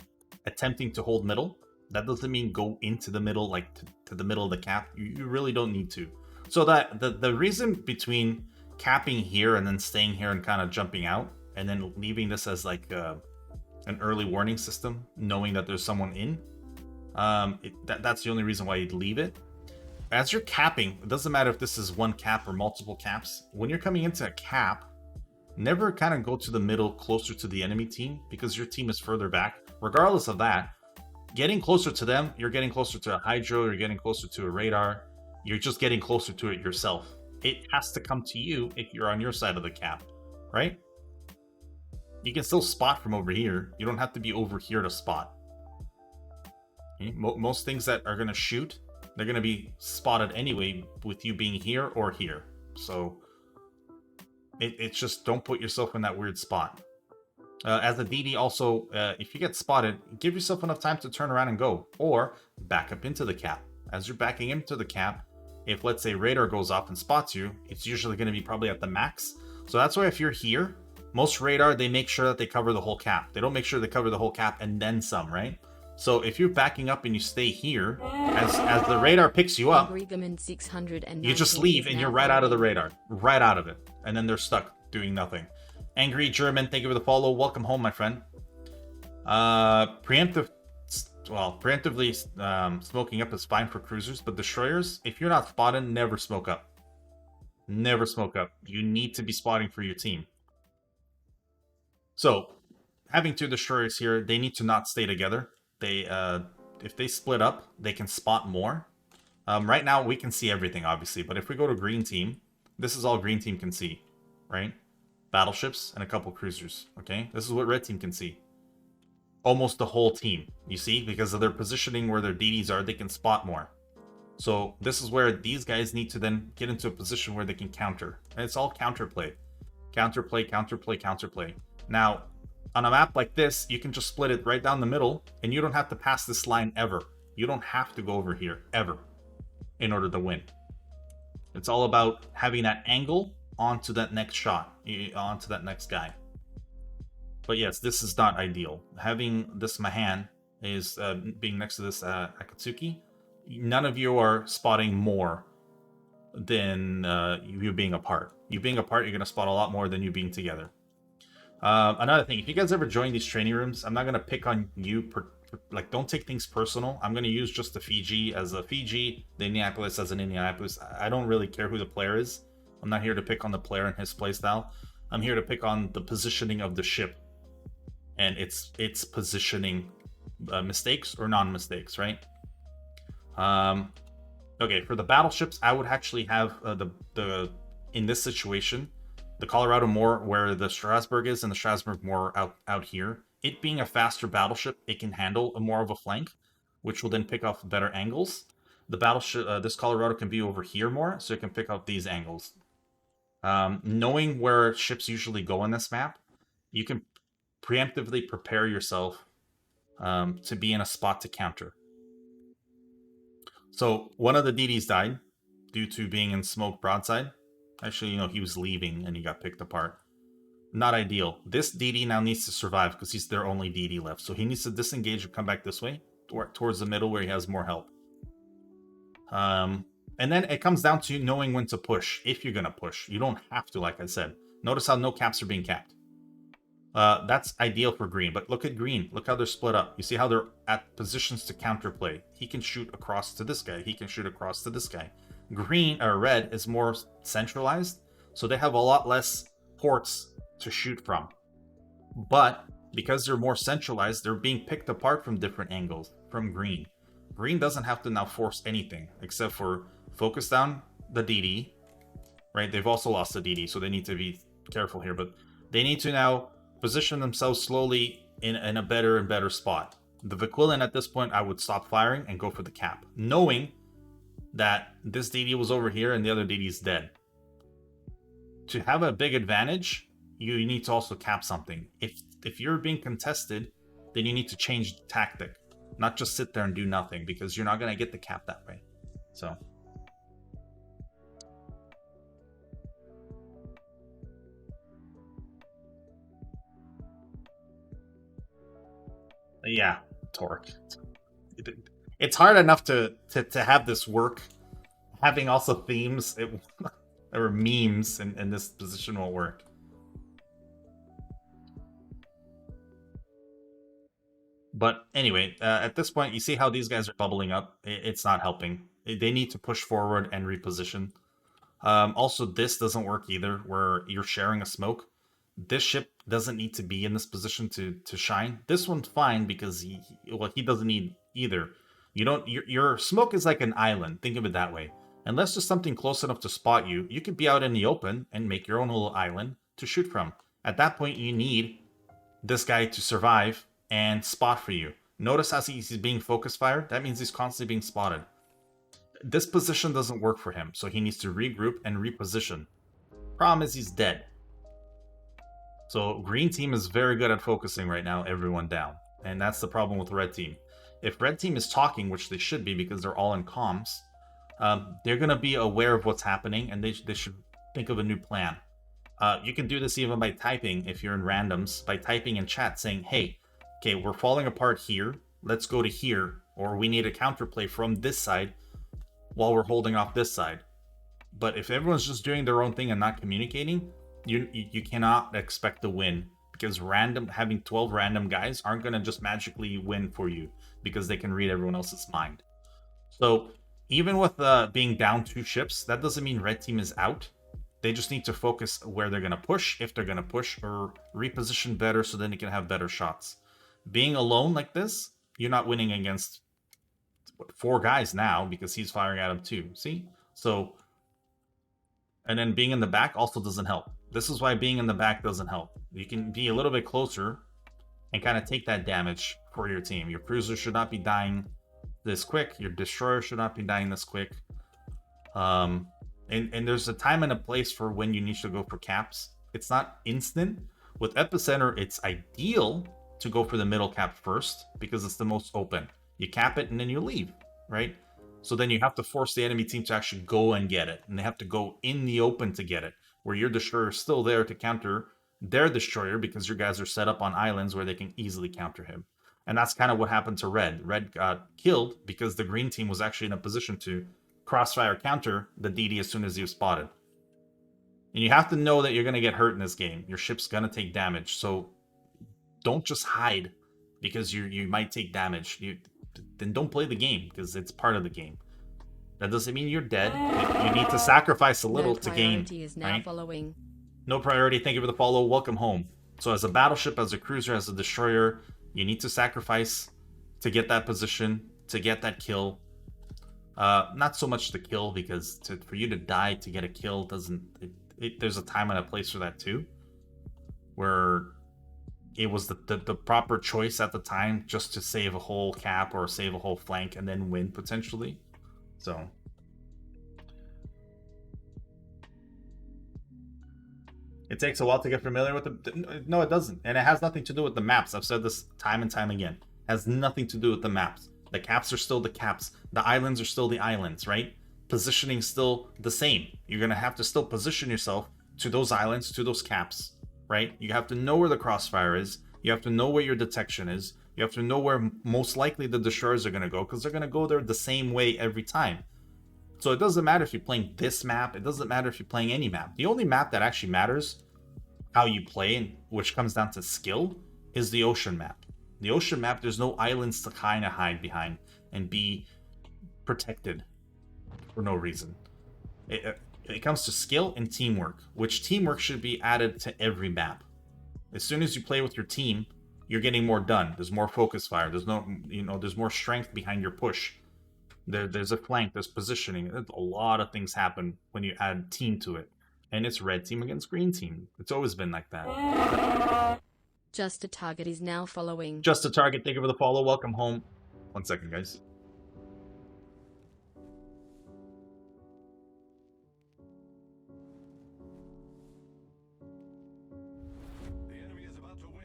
attempting to hold middle. That doesn't mean go into the middle, like to the middle of the cap. You really don't need to. So that the reason between capping here and then staying here and kind of jumping out, and then leaving this as like an early warning system, knowing that there's someone in, that's the only reason why you'd leave it. As you're capping, it doesn't matter if this is one cap or multiple caps. When you're coming into a cap, never kind of go to the middle closer to the enemy team because your team is further back. Regardless of that, getting closer to them, you're getting closer to a hydro, you're getting closer to a radar, you're just getting closer to it yourself. It has to come to you if you're on your side of the cap, right? You can still spot from over here. You don't have to be over here to spot. Okay? Most things that are going to shoot, they're going to be spotted anyway with you being here or here. So it's just don't put yourself in that weird spot. As a DD also, if you get spotted, give yourself enough time to turn around and go. Or back up into the cap. As you're backing into the cap, if let's say radar goes off and spots you, it's usually going to be probably at the max. So that's why if you're here, most radar, they make sure that they cover the whole cap. They don't make sure they cover the whole cap and then some, right? So if you're backing up and you stay here, as the radar picks you up, you just leave and you're right out of the radar. Right out of it. And then they're stuck doing nothing. Angry German, thank you for the follow. Welcome home, my friend. Preemptively smoking up is fine for cruisers, but destroyers, if you're not spotted, never smoke up. Never smoke up. You need to be spotting for your team. So, having two destroyers here, they need to not stay together. They, if they split up, they can spot more. Right now, we can see everything, obviously, but if we go to green team, this is all green team can see, right? Battleships and a couple cruisers, okay? This is what red team can see. Almost the whole team, you see? Because of their positioning where their DDs are, they can spot more. So this is where these guys need to then get into a position where they can counter. And it's all counterplay. Counterplay, counterplay, counterplay. Now, on a map like this, you can just split it right down the middle, and you don't have to pass this line ever. You don't have to go over here, ever, in order to win. It's all about having that angle onto that next shot, onto that next guy. But yes, this is not ideal. Having this Mahan is being next to this Akatsuki. None of you are spotting more than you being apart. You being apart, you're going to spot a lot more than you being together. Another thing, if you guys ever join these training rooms, I'm not gonna pick on you. Like, don't take things personal. I'm gonna use just the Fiji as a Fiji, the Indianapolis as an Indianapolis. I don't really care who the player is. I'm not here to pick on the player and his playstyle. I'm here to pick on the positioning of the ship and its positioning mistakes or non-mistakes, right? Okay, for the battleships, I would actually have the in this situation, the Colorado more where the Strasbourg is, and the Strasbourg more out here. It being a faster battleship, it can handle more of a flank, which will then pick off better angles. The battleship, this Colorado can be over here more, so it can pick up these angles. Knowing where ships usually go on this map, you can preemptively prepare yourself to be in a spot to counter. So one of the DDs died due to being in smoke broadside. Actually, he was leaving and he got picked apart. Not ideal. This DD now needs to survive because he's their only DD left. So he needs to disengage and come back this way towards the middle where he has more help. And then it comes down to knowing when to push. If you're going to push, you don't have to, like I said. Notice how no caps are being capped. That's ideal for green, but look at green. Look how they're split up. You see how they're at positions to counterplay. He can shoot across to this guy. He can shoot across to this guy. Green or red is more centralized, so they have a lot less ports to shoot from. But because they're more centralized, they're being picked apart from different angles from green. Green doesn't have to now force anything except for focus down the DD, right? They've also lost the DD, so they need to be careful here, but they need to now position themselves slowly in a better and better spot. The Vequilin at this point, I would stop firing and go for the cap, knowing that this DD was over here and the other DD is dead. To have a big advantage, you need to also cap something. If you're being contested, then you need to change the tactic, not just sit there and do nothing, because you're not going to get the cap that way. So yeah, Torque. It's hard enough to have this work. Having also themes or memes in this position won't work. But anyway, at this point, you see how these guys are bubbling up. It's not helping. They need to push forward and reposition. Also, this doesn't work either, where you're sharing a smoke. This ship doesn't need to be in this position to shine. This one's fine because he doesn't need either. Your smoke is like an island. Think of it that way. Unless there's something close enough to spot you, you could be out in the open and make your own little island to shoot from. At that point, you need this guy to survive and spot for you. Notice as he's being focus fired, that means he's constantly being spotted. This position doesn't work for him, so he needs to regroup and reposition. Problem is he's dead. So green team is very good at focusing right now, everyone down. And that's the problem with red team. If red team is talking, which they should be because they're all in comms, they're going to be aware of what's happening and they should think of a new plan. You can do this even by typing, if you're in randoms, by typing in chat saying, hey, okay, we're falling apart here. Let's go to here. Or we need a counterplay from this side while we're holding off this side. But if everyone's just doing their own thing and not communicating, you cannot expect to win, because having 12 random guys aren't going to just magically win for you because they can read everyone else's mind. So even with being down 2 ships, that doesn't mean red team is out. They just need to focus where they're going to push, if they're going to push, or reposition better so then they can have better shots. Being alone like this, you're not winning against 4 guys now because he's firing at him too. See? So, and then being in the back also doesn't help. This is why being in the back doesn't help. You can be a little bit closer and kind of take that damage for your team. Your cruiser should not be dying this quick. Your destroyer should not be dying this quick. And there's a time and a place for when you need to go for caps. It's not instant. With Epicenter, it's ideal to go for the middle cap first because it's the most open. You cap it and then you leave, right? So then you have to force the enemy team to actually go and get it. And they have to go in the open to get it, where your destroyer is still there to counter their destroyer because your guys are set up on islands where they can easily counter him. And that's kind of what happened to red. Red got killed because the green team was actually in a position to crossfire counter the DD as soon as he was spotted. And you have to know that you're going to get hurt in this game. Your ship's going to take damage. So don't just hide because you might take damage. Then don't play the game because it's part of the game. That doesn't mean you're dead. You need to sacrifice a little to gain. Priority is now right? following. No priority. Thank you for the follow. Welcome home. So as a battleship, as a cruiser, as a destroyer, you need to sacrifice to get that position, to get that kill. Not so much the kill, because for you to die to get a kill doesn't... there's a time and a place for that too. Where it was the proper choice at the time just to save a whole cap or save a whole flank and then win potentially. So... it takes a while to get familiar with the... No, it doesn't. And it has nothing to do with the maps. I've said this time and time again. It has nothing to do with the maps. The caps are still the caps. The islands are still the islands, right? Positioning's still the same. You're going to have to still position yourself to those islands, to those caps, right? You have to know where the crossfire is. You have to know where your detection is. You have to know where most likely the destroyers are going to go, because they're going to go there the same way every time. So it doesn't matter if you're playing this map. It doesn't matter if you're playing any map. The only map that actually matters how you play, and which comes down to skill, is the ocean map. The ocean map, there's no islands to kind of hide behind and be protected for no reason. It comes to skill and teamwork, which teamwork should be added to every map. As soon as you play with your team, you're getting more done. There's more focus fire. There's no, there's more strength behind your push. There's a flank. There's positioning. A lot of things happen when you add team to it. And it's red team against green team. It's always been like that. Just a target is now following. Just a target. Thank you for the follow. Welcome home. 1 second, guys. The enemy is about to win.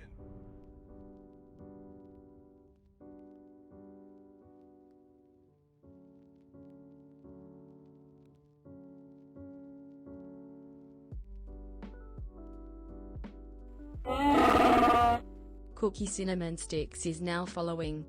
Cookie Cinnamon Sticks is now following.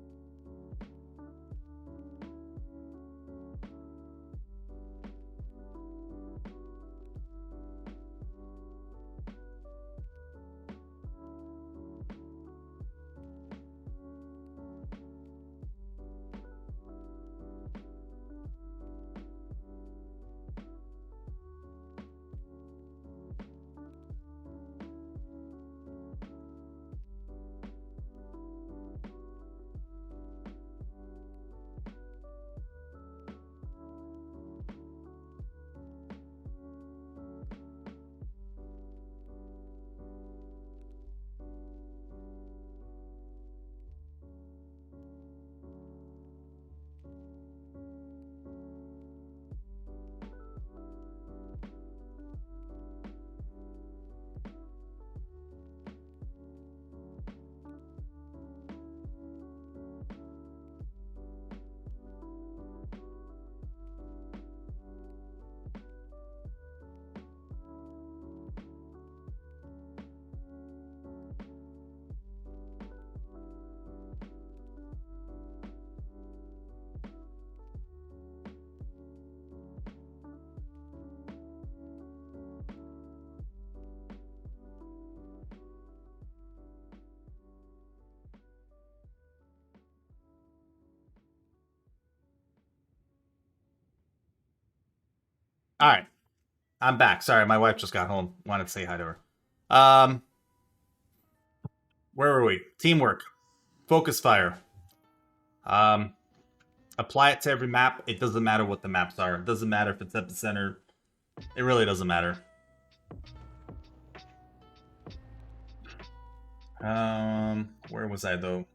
All right. I'm back. Sorry, my wife just got home. Wanted to say hi to her. Where were we? Teamwork. Focus fire. Apply it to every map. It doesn't matter what the maps are. It doesn't matter if it's epicenter. It really doesn't matter. Where was I though?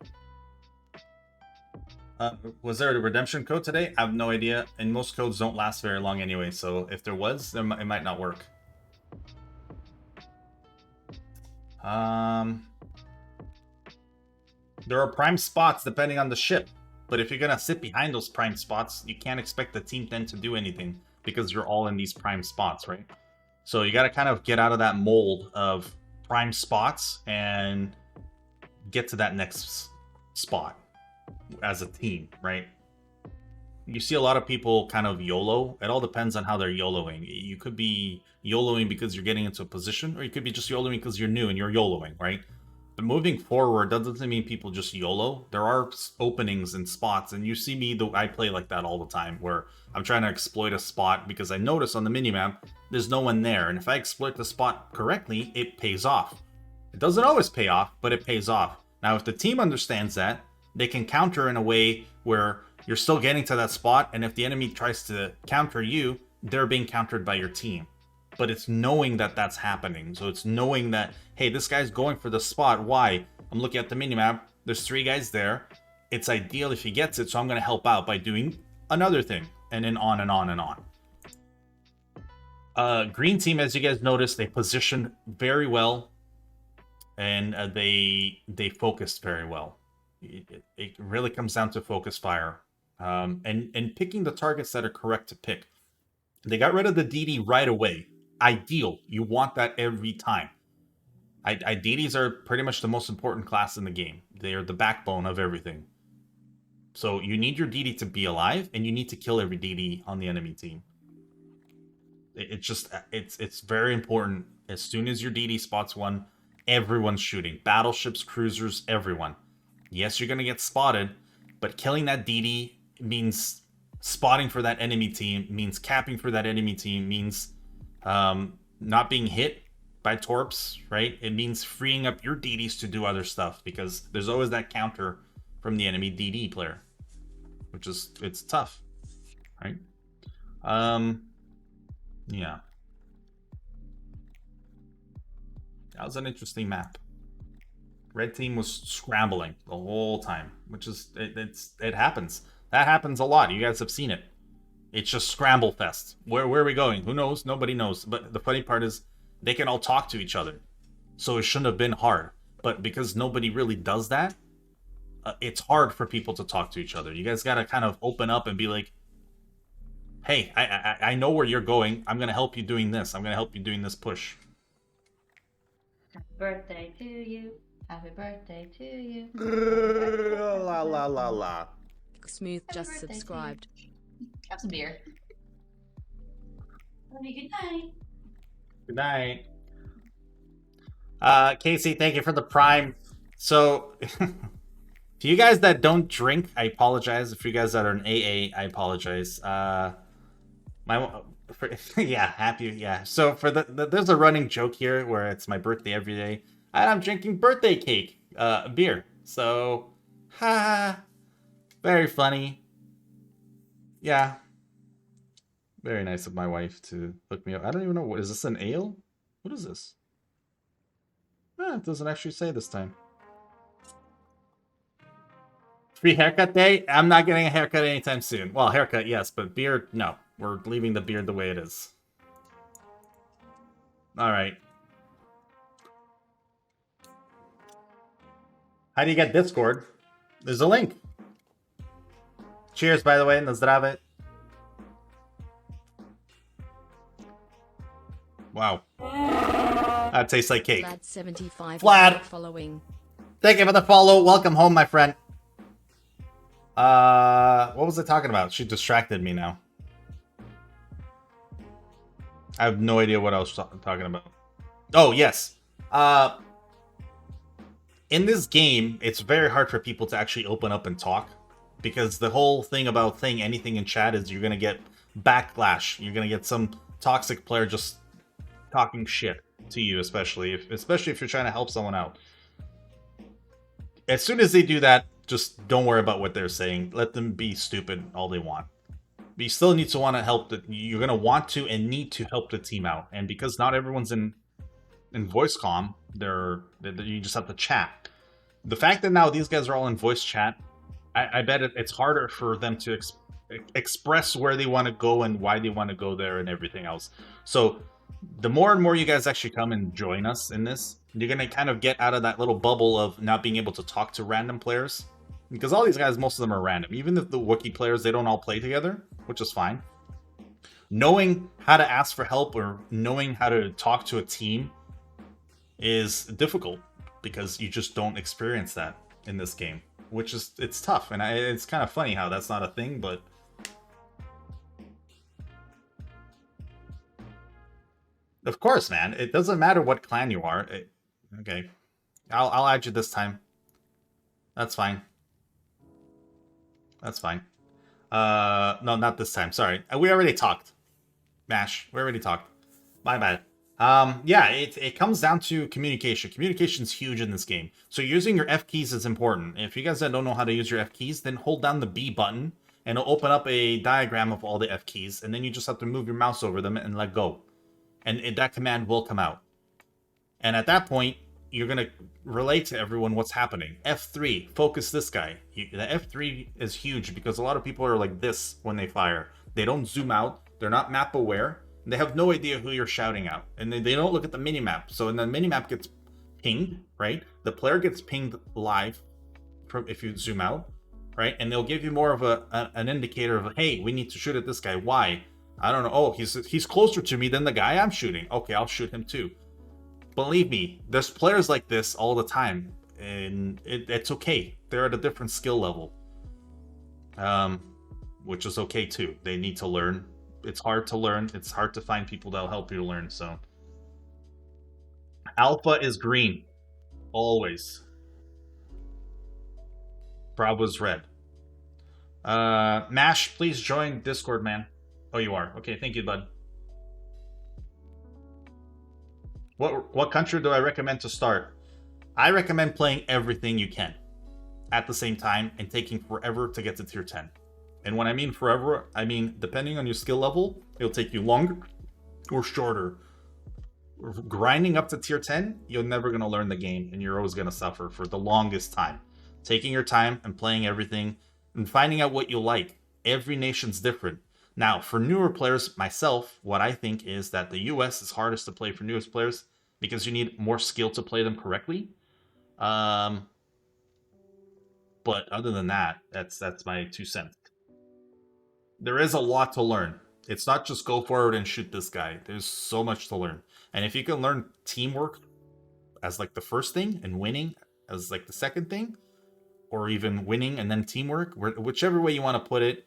Was there a redemption code today? I have no idea, and most codes don't last very long anyway, so if there was, it might not work. There are prime spots depending on the ship, but if you're gonna sit behind those prime spots, you can't expect the team then to do anything because you're all in these prime spots, right? So you gotta kind of get out of that mold of prime spots and get to that next spot as a team, right? you see a lot of people kind of YOLO. It all depends on how they're YOLOing. You could be YOLOing because you're getting into a position, or you could be just YOLOing because you're new and you're YOLOing, right? But moving forward, that doesn't mean people just YOLO. There are openings and spots, and you see me, I play like that all the time, where I'm trying to exploit a spot because I notice on the minimap there's no one there, and if I exploit the spot correctly, it pays off. It doesn't always pay off, but it pays off. Now, if the team understands that, they can counter in a way where you're still getting to that spot, and if the enemy tries to counter you, they're being countered by your team. But it's knowing that that's happening. So it's knowing that, hey, this guy's going for the spot. Why? I'm looking at the minimap. There's 3 guys there. It's ideal if he gets it, so I'm going to help out by doing another thing. And then on and on and on. Green team, as you guys noticed, they positioned very well. And they focused very well. It really comes down to focus fire. And picking the targets that are correct to pick. They got rid of the DD right away. Ideal. You want that every time. DDs are pretty much the most important class in the game. They are the backbone of everything. So you need your DD to be alive, and you need to kill every DD on the enemy team. It's very important. As soon as your DD spots one, everyone's shooting. Battleships, cruisers, everyone. Yes, you're going to get spotted, but killing that DD means spotting for that enemy team, means capping for that enemy team, means not being hit by torps, right? It means freeing up your DDs to do other stuff, because there's always that counter from the enemy DD player, which is, it's tough, right? Yeah. That was an interesting map. Red team was scrambling the whole time, which is, it happens. That happens a lot. You guys have seen it. It's just scramble fest. Where are we going? Who knows? Nobody knows. But the funny part is they can all talk to each other. So it shouldn't have been hard. But because nobody really does that, it's hard for people to talk to each other. You guys got to kind of open up and be like, hey, I know where you're going. I'm going to help you doing this. I'm going to help you doing this push. Happy birthday to you. Happy birthday to you. La la la la. Smooth Happy just birthday to you. subscribed. Have some beer. Have a good night. Good night. Casey, thank you for the prime. So, to you guys that don't drink, I apologize. If you guys that are an AA, I apologize. Yeah, happy, yeah. So for there's a running joke here where it's my birthday every day, and I'm drinking birthday cake, beer. So, very funny. Yeah. Very nice of my wife to hook me up. I don't even know, what is this, an ale? What is this? It doesn't actually say this time. Free haircut day? I'm not getting a haircut anytime soon. Well, haircut, yes, but beard, no. We're leaving the beard the way it is. Alright. How do you get Discord? There's a link. Cheers, by the way, na zdravie. Wow. That tastes like cake. Vlad 75 Vlad! following. Thank you for the follow. Welcome home, my friend. What was I talking about? She distracted me now. I have no idea what I was talking about. Oh, yes. In this game, it's very hard for people to actually open up and talk. Because the whole thing about saying anything in chat is you're going to get backlash. You're going to get some toxic player just talking shit to you, especially if you're trying to help someone out. As soon as they do that, just don't worry about what they're saying. Let them be stupid all they want. But you still need to want to help. You're going to want to and need to help the team out. And because not everyone's in voice comm, you just have to chat. The fact that now these guys are all in voice chat, I bet it's harder for them to express where they want to go and why they want to go there and everything else. So the more and more you guys actually come and join us in this, you're going to kind of get out of that little bubble of not being able to talk to random players. Because all these guys, most of them are random. Even if the Wookiee players, they don't all play together, which is fine. Knowing how to ask for help or knowing how to talk to a team is difficult because you just don't experience that in this game, which is, it's tough. And it's kind of funny how that's not a thing, but Of course, man. It doesn't matter what clan you are. Okay. I'll add you this time. That's fine. That's fine. No, not this time. Sorry. We already talked. Mash, we already talked. My bad. Yeah, it comes down to communication. Communication's huge in this game. So using your F keys is important. If you guys don't know how to use your F keys, then hold down the B button, and it'll open up a diagram of all the F keys, and then you just have to move your mouse over them and let go. And that command will come out. And at that point, you're going to relate to everyone what's happening. F3, focus this guy. The F3 is huge because a lot of people are like this when they fire. They don't zoom out. They're not map aware. They have no idea who you're shouting at. And they don't look at the minimap. So when the minimap gets pinged, right? The player gets pinged live if you zoom out, right? And they'll give you more of an indicator of, hey, we need to shoot at this guy. Why? I don't know. Oh, he's closer to me than the guy I'm shooting. Okay, I'll shoot him too. Believe me, there's players like this all the time, and it's okay. They're at a different skill level, which is okay too. They need to learn. It's hard to learn. It's hard to find people that'll help you learn. So, Alpha is green, always. Bravo's red. Mash, please join Discord, man. Oh, you are. Okay, thank you, bud. What country do I recommend to start? I recommend playing everything you can at the same time and taking forever to get to tier 10. And when I mean forever, I mean depending on your skill level, it'll take you longer or shorter. Grinding up to tier 10, you're never going to learn the game and you're always going to suffer for the longest time. Taking your time and playing everything and finding out what you like. Every nation's different. Now, for newer players, myself, what I think is that the US is hardest to play for newest players because you need more skill to play them correctly. But other than that, that's my 2 cents. There is a lot to learn. It's not just go forward and shoot this guy. There's so much to learn. And if you can learn teamwork as like the first thing and winning as like the second thing, or even winning and then teamwork, whichever way you want to put it,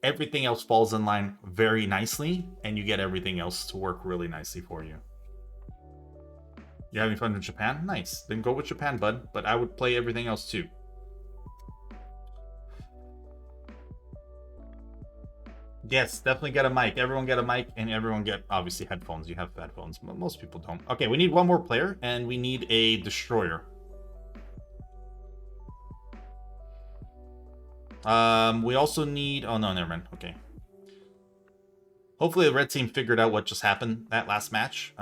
everything else falls in line very nicely, and you get everything else to work really nicely for you. You're having fun in Japan? Nice. Then go with Japan, bud. But I would play everything else too. Yes, definitely get a mic. Everyone get a mic, and everyone get, obviously, headphones. You have headphones, but most people don't. Okay, we need one more player, and we need a destroyer. We also need... Oh, no, never mind. Okay. Hopefully the red team figured out what just happened that last match.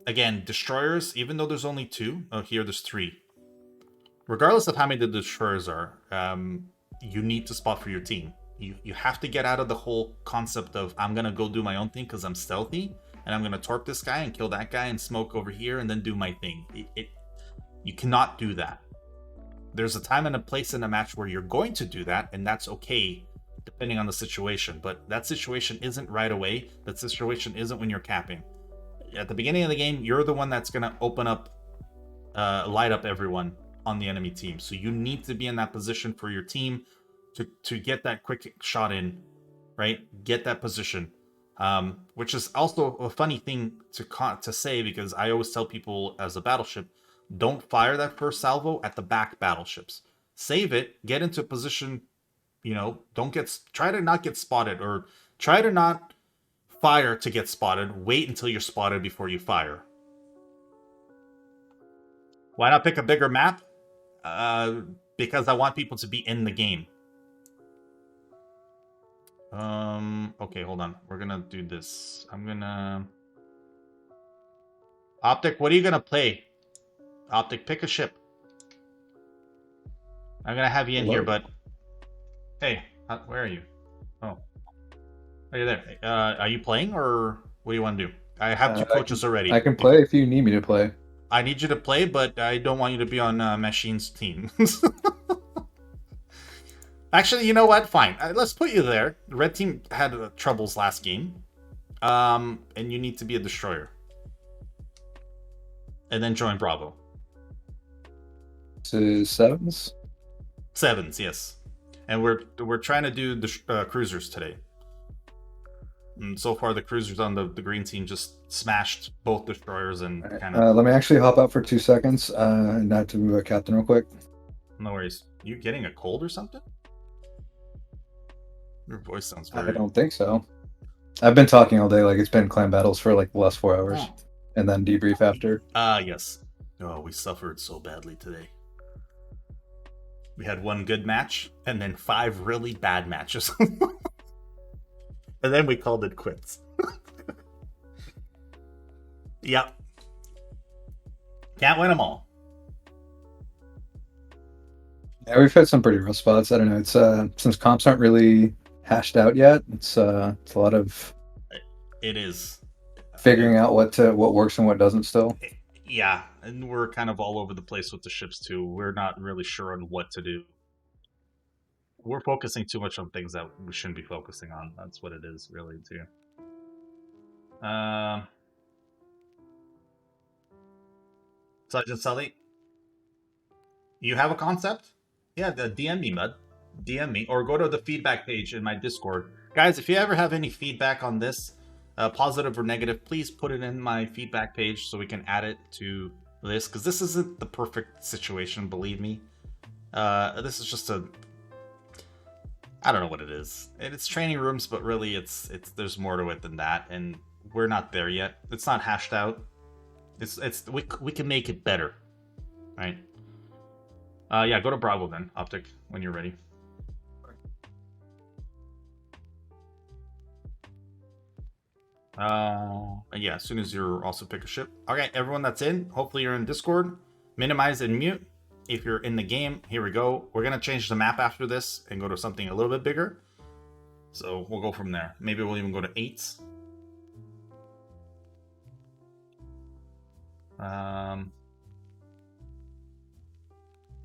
Again, destroyers, even though there's only 2... Oh, here there's 3. Regardless of how many the destroyers are, you need to spot for your team. You have to get out of the whole concept of, I'm going to go do my own thing because I'm stealthy, and I'm going to torp this guy and kill that guy and smoke over here and then do my thing. You cannot do that. There's a time and a place in a match where you're going to do that, and that's okay, depending on the situation. But that situation isn't right away. That situation isn't when you're capping. At the beginning of the game, you're the one that's going to open up, light up everyone on the enemy team. So you need to be in that position for your team to get that quick shot in, right? Get that position. Which is also a funny thing to say, because I always tell people as a battleship, don't fire that first salvo at the back battleships. Save it, get into a position, you know, try to not get spotted, or try to not fire to get spotted. Wait until you're spotted before you fire. Why not pick a bigger map? Because I want people to be in the game. Okay, hold on. We're gonna do this. I'm gonna... Optic, what are you gonna play? Optic, pick a ship. I'm gonna have you in here, but... Hey, where are you? Oh. Are you there? Are you playing, or what do you want to do? I have 2 coaches already. I can play if you need me to play. I need you to play, but I don't want you to be on Machine's team. Actually, you know what? Fine. Let's put you there. The red team had troubles last game. And you need to be a destroyer. And then join Bravo. So 7s? 7s, yes. And we're trying to do the cruisers today. And so far, the cruisers on the green team just smashed both destroyers and kind Let of. me actually hop out for 2 seconds. Not to move a captain real quick. No worries. You getting a cold or something? Your voice sounds I very. don't think so. I've been talking all day. Like it's been clan battles for like the last 4 hours, Oh. and then debrief after. Yes. Oh, we suffered so badly today. We had one good match and then 5 really bad matches. And then we called it quits. Yep. Can't win them all. Yeah, we've had some pretty rough spots. I don't know. It's since comps aren't really hashed out yet. It's a lot of It is. figuring out what works and what doesn't still. Yeah, and we're kind of all over the place with the ships too. We're not really sure on what to do. We're focusing too much on things that we shouldn't be focusing on. That's what it is, really, too. Sergeant Sully, you have a concept? Yeah, DM me, bud. DM me, or go to the feedback page in my Discord. Guys, if you ever have any feedback on this, positive or negative, please put it in my feedback page so we can add it to this, because this isn't the perfect situation, believe me. This is just a... I don't know what it is. It's training rooms, but really it's there's more to it than that, and we're not there yet. It's not hashed out. We can make it better, right? Yeah, go to Bravo then, Optic, when you're ready. Yeah, as soon as you're also pick a ship. Okay, everyone that's in, hopefully you're in Discord. Minimize and mute. If you're in the game, here we go. We're gonna change the map after this and go to something a little bit bigger. So we'll go from there. Maybe we'll even go to 8s.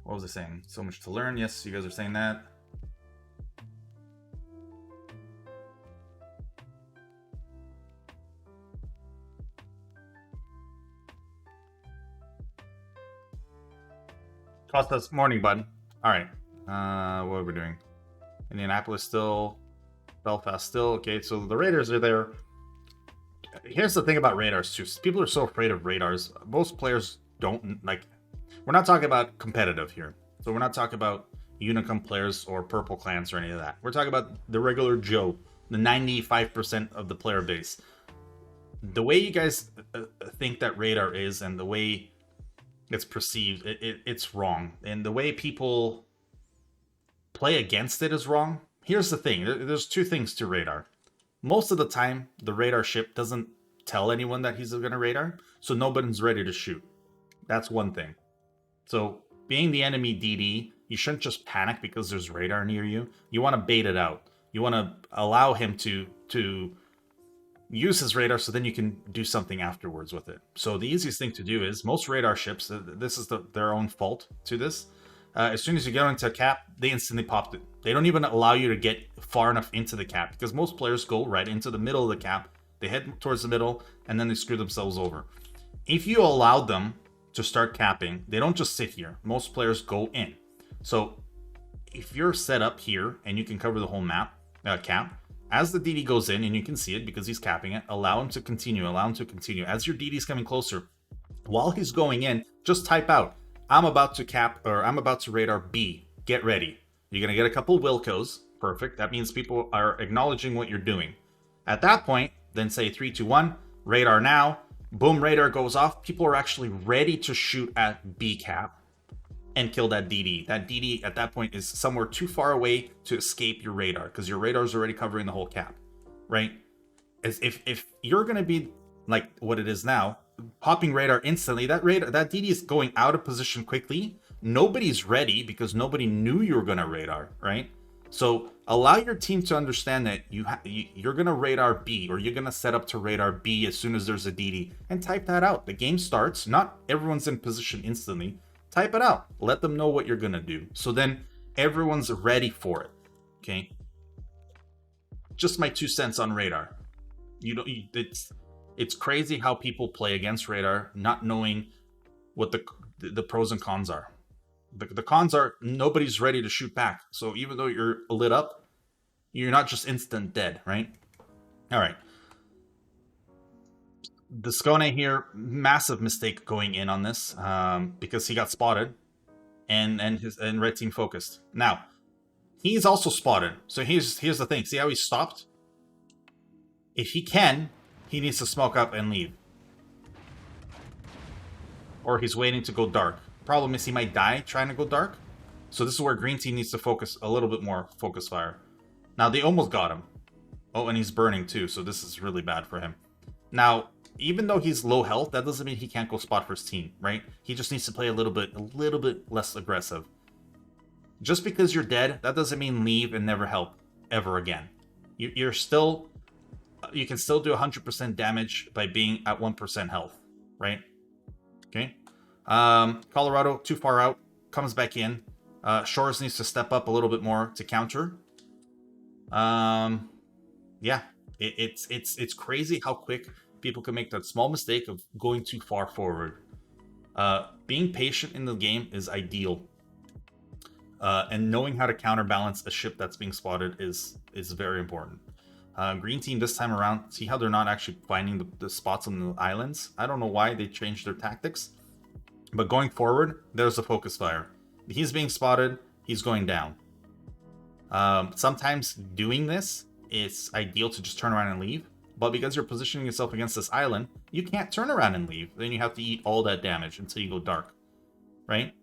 What was I saying? So much to learn. Yes, you guys are saying that. Costas, morning, bud. All right. What are we doing? Indianapolis still. Belfast still. Okay, so the Raiders are there. Here's the thing about radars, too. People are so afraid of radars. Most players don't, like... We're not talking about competitive here. So we're not talking about Unicum players or Purple Clans or any of that. We're talking about the regular Joe. The 95% of the player base. The way you guys think that radar is and the way it's perceived, it's wrong. And the way people play against it is wrong. Here's the thing. There's 2 things to radar. Most of the time, the radar ship doesn't tell anyone that he's going to radar, so nobody's ready to shoot. That's one thing. So, being the enemy DD, you shouldn't just panic because there's radar near you. You want to bait it out. You want to allow him to use his radar so then you can do something afterwards with it. So the easiest thing to do is, most radar ships, this is their own fault to this. As soon as you get into a cap, they instantly popped it. They don't even allow you to get far enough into the cap, because most players go right into the middle of the cap, they head towards the middle, and then they screw themselves over. If you allow them to start capping, they don't just sit here. Most players go in. So if you're set up here and you can cover the whole map, cap, as the DD goes in, and you can see it because he's capping it, allow him to continue, allow him to continue. As your DD is coming closer, while he's going in, just type out, I'm about to cap, or I'm about to radar B. Get ready. You're going to get a couple Wilcos. Perfect. That means people are acknowledging what you're doing. At that point, then say 3, 2, 1, radar now. Boom, radar goes off. People are actually ready to shoot at B cap and kill that DD. That DD at that point is somewhere too far away to escape your radar, because your radar is already covering the whole cap, right? As if you're going to be like what it is now, popping radar instantly, that DD is going out of position quickly. Nobody's ready because nobody knew you were going to radar, right? So allow your team to understand that you're going to radar B, or you're going to set up to radar B as soon as there's a DD, and type that out. The game starts. Not everyone's in position instantly. Type it out. Let them know what you're going to do. So then everyone's ready for it. Okay? Just my 2 cents on radar. It's crazy how people play against radar, not knowing what the pros and cons are. The cons are nobody's ready to shoot back. So even though you're lit up, you're not just instant dead, right? All right. The Skone here, massive mistake going in on this, because he got spotted, and red team focused. Now, he's also spotted. So here's the thing. See how he stopped? If he can, he needs to smoke up and leave. Or he's waiting to go dark. Problem is he might die trying to go dark. So this is where green team needs to focus a little bit more focus fire. Now, they almost got him. Oh, and he's burning too, so this is really bad for him. Now, even though he's low health, that doesn't mean he can't go spot for his team, right? He just needs to play a little bit less aggressive. Just because you're dead, that doesn't mean leave and never help ever again. You can still do 100% damage by being at 1% health, right? Okay. Colorado, too far out, comes back in. Shores needs to step up a little bit more to counter. Yeah, it's crazy how quick people can make that small mistake of going too far forward. Being patient in the game is ideal. And knowing how to counterbalance a ship that's being spotted is very important. Green team this time around, see how they're not actually finding the spots on the islands? I don't know why they changed their tactics. But going forward, there's the focus fire. He's being spotted, he's going down. Sometimes doing this, it's ideal to just turn around and leave. But because you're positioning yourself against this island, you can't turn around and leave. Then you have to eat all that damage until you go dark. Right?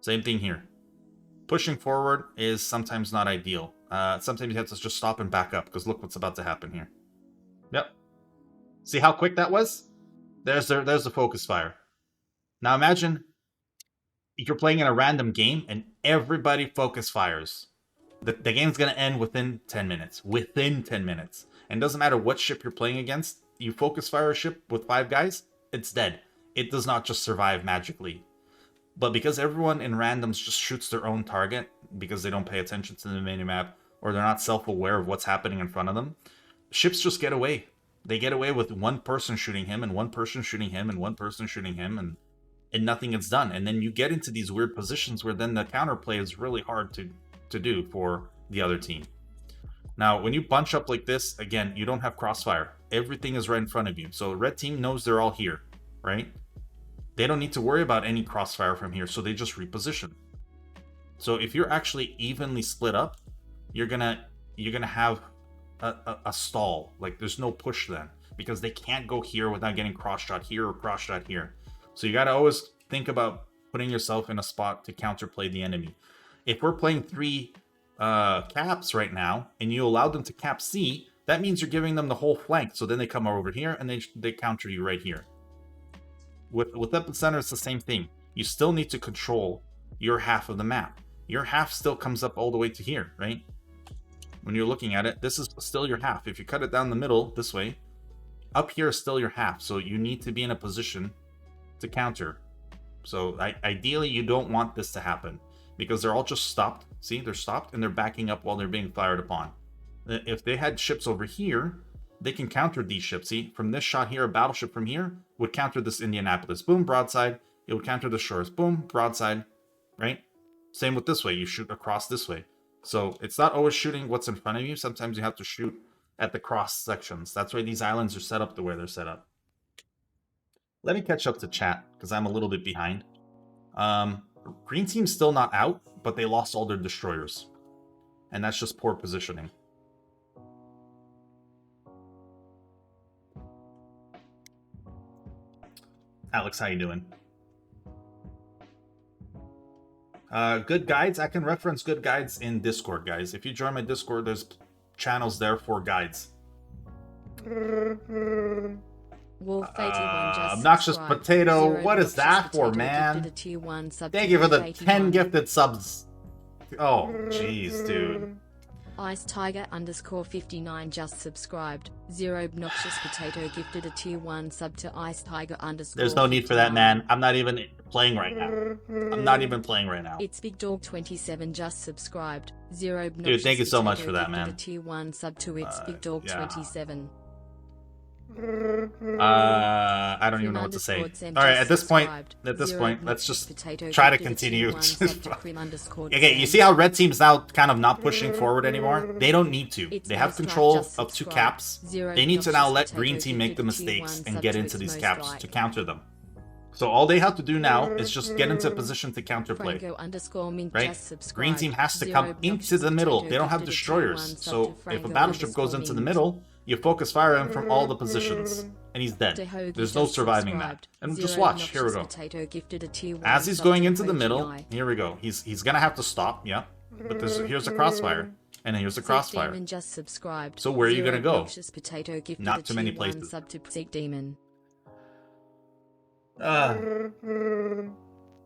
Same thing here. Pushing forward is sometimes not ideal. Sometimes you have to just stop and back up, because look what's about to happen here. Yep. See how quick that was? There's the focus fire. Now imagine you're playing in a random game and everybody focus fires. The game's going to end within 10 minutes. Within 10 minutes. And it doesn't matter what ship you're playing against. You focus fire a ship with 5 guys, it's dead. It does not just survive magically. But because everyone in randoms just shoots their own target, because they don't pay attention to the minimap, or they're not self-aware of what's happening in front of them, ships just get away. They get away with one person shooting him, and one person shooting him, and one person shooting him, and nothing gets done. And then you get into these weird positions where then the counterplay is really hard to do for the other team. Now, when you bunch up like this, again, you don't have crossfire. Everything is right in front of you. So red team knows they're all here, right? They don't need to worry about any crossfire from here, so they just reposition. So if you're actually evenly split up, you're gonna have a stall. Like, there's no push then, because they can't go here without getting cross-shot here or cross-shot here. So you gotta always think about putting yourself in a spot to counterplay the enemy. If we're playing 3 caps right now, and you allow them to cap C, that means you're giving them the whole flank. So then they come over here, and they counter you right here. With Epicenter, it's the same thing. You still need to control your half of the map. Your half still comes up all the way to here, right? When you're looking at it, this is still your half. If you cut it down the middle this way, up here is still your half. So you need to be in a position to counter. So ideally, you don't want this to happen, because they're all just stopped. See, they're stopped and they're backing up while they're being fired upon. If they had ships over here, they can counter these ships. See, from this shot here, a battleship from here would counter this Indianapolis. Boom, broadside. It would counter the shores. Boom, broadside. Right? Same with this way. You shoot across this way. So it's not always shooting what's in front of you. Sometimes you have to shoot at the cross sections. That's why these islands are set up the way they're set up. Let me catch up to chat, because I'm a little bit behind. Green team's still not out, but they lost all their destroyers. And that's just poor positioning. Alex, how you doing? Good guides. I can reference good guides in Discord, guys. If you join my Discord, there's channels there for guides. Obnoxious Potato, what is that for, man? Thank you for the 10 gifted subs. Oh, jeez, dude. Ice Tiger _59 just subscribed. Zero Obnoxious Potato gifted a tier 1 sub to Ice Tiger _. There's no need for that, man. I'm not even playing right now. I'm not even playing right now. It's Big Dog 27 just subscribed. Zero Obnoxious Dude, thank you so much for that, man. A tier 1 sub to It's Big Dog 27. I don't even know what to say. All right, at this point, let's just try to continue. Okay, you see how red team's now kind of not pushing forward anymore? They don't need to. They have control of 2 caps. They need to now let green team make the mistakes and get into these caps to counter them. So all they have to do now is just get into a position to counterplay. Right? Green team has to come into the middle. They don't have destroyers. So if a battleship goes into the middle, you focus fire him from all the positions. And he's dead. There's no surviving that. And just watch. Here we go. As he's going into the middle, here we go. He's gonna have to stop, yeah. But here's a crossfire. And here's a crossfire. So where are you gonna go? Not too many places.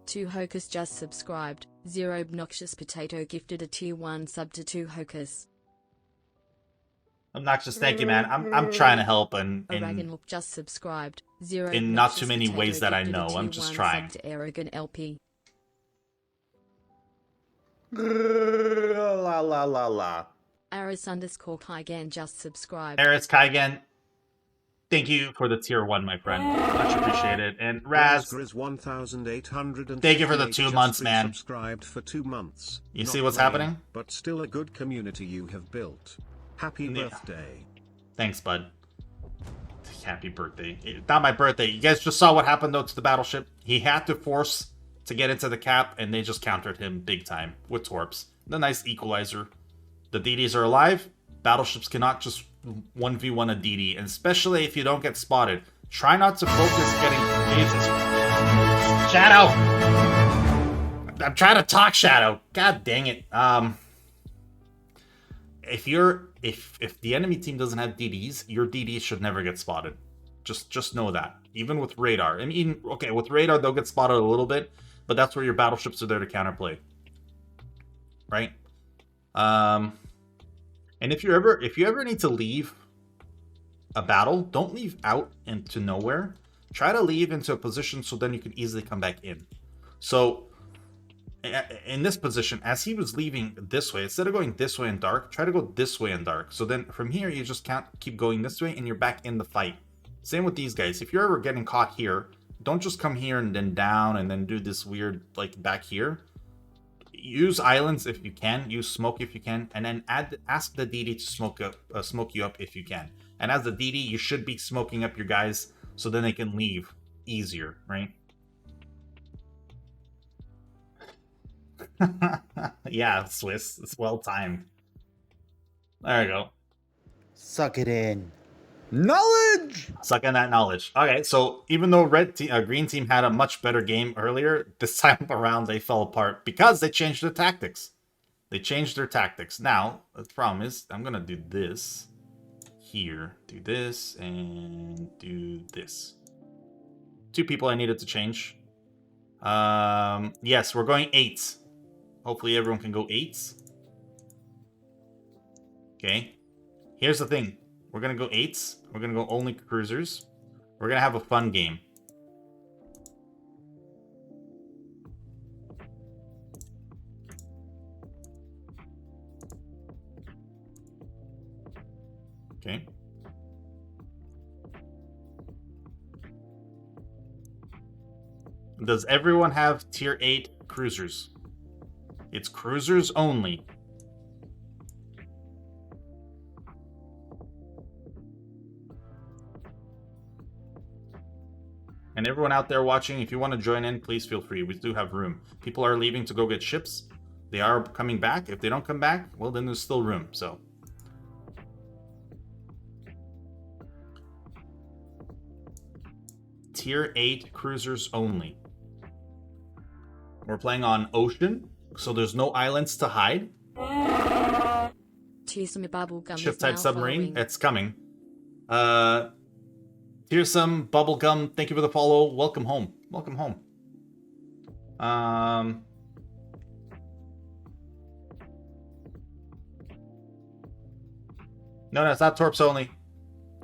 Two Hocus just subscribed. Zero Obnoxious Potato gifted a tier 1 sub to 2 Hocus. Obnoxious, thank you, man. I'm trying to help and just subscribed. Zero in not too many ways that I know. I'm just trying. To Arrogant LP. La la la la. Aris underscore Kaigan just subscribed. Aris Kaigan, thank you for the tier 1, my friend. Much appreciated. And Raz, thank you for the 2 months, man. Subscribed for 2 months. You see what's happening? But still a good community you have built. Happy birthday. Thanks, bud. Happy birthday. Not my birthday. You guys just saw what happened, though, to the battleship. He had to force to get into the cap, and they just countered him big time with torps. The nice equalizer. The DDs are alive. Battleships cannot just 1v1 a DD, and especially if you don't get spotted. Try not to focus getting... Jesus. Shadow! I'm trying to talk, Shadow. God dang it. If the enemy team doesn't have DDs, your DDs should never get spotted. Just know that. Even with radar. I mean, okay, with radar they'll get spotted a little bit, but that's where your battleships are there to counterplay. Right? And if you ever need to leave a battle, don't leave out into nowhere. Try to leave into a position so then you can easily come back in. So in this position, as he was leaving this way, instead of going this way in dark, try to go this way in dark. So then from here, you just can't keep going this way and you're back in the fight. Same with these guys. If you're ever getting caught here, don't just come here and then down and then do this weird, like, back here. Use islands if you can, use smoke if you can, and then ask the DD to smoke you up if you can. And as the DD, you should be smoking up your guys so then they can leave easier, right? Yeah, Swiss. It's well timed. There you go. Suck it in. Knowledge! Suck in that knowledge. Okay, so even though green team had a much better game earlier, this time around they fell apart because they changed their tactics. They changed their tactics. Now, the problem is, I'm going to do this here. Do this and do this. 2 people I needed to change. Yes, we're going 8s. Hopefully everyone can go 8s. Okay. Here's the thing. We're going to go 8s. We're going to go only cruisers. We're going to have a fun game. Okay. Does everyone have tier 8 cruisers? It's cruisers only. And everyone out there watching, if you want to join in, please feel free. We do have room. People are leaving to go get ships. They are coming back. If they don't come back, well, then there's still room. So, tier 8 cruisers only. We're playing on ocean, so there's no islands to hide. Ship type submarine, it's coming. Here's some bubblegum. Thank you for the follow. Welcome home. Welcome home. No, it's not torps only.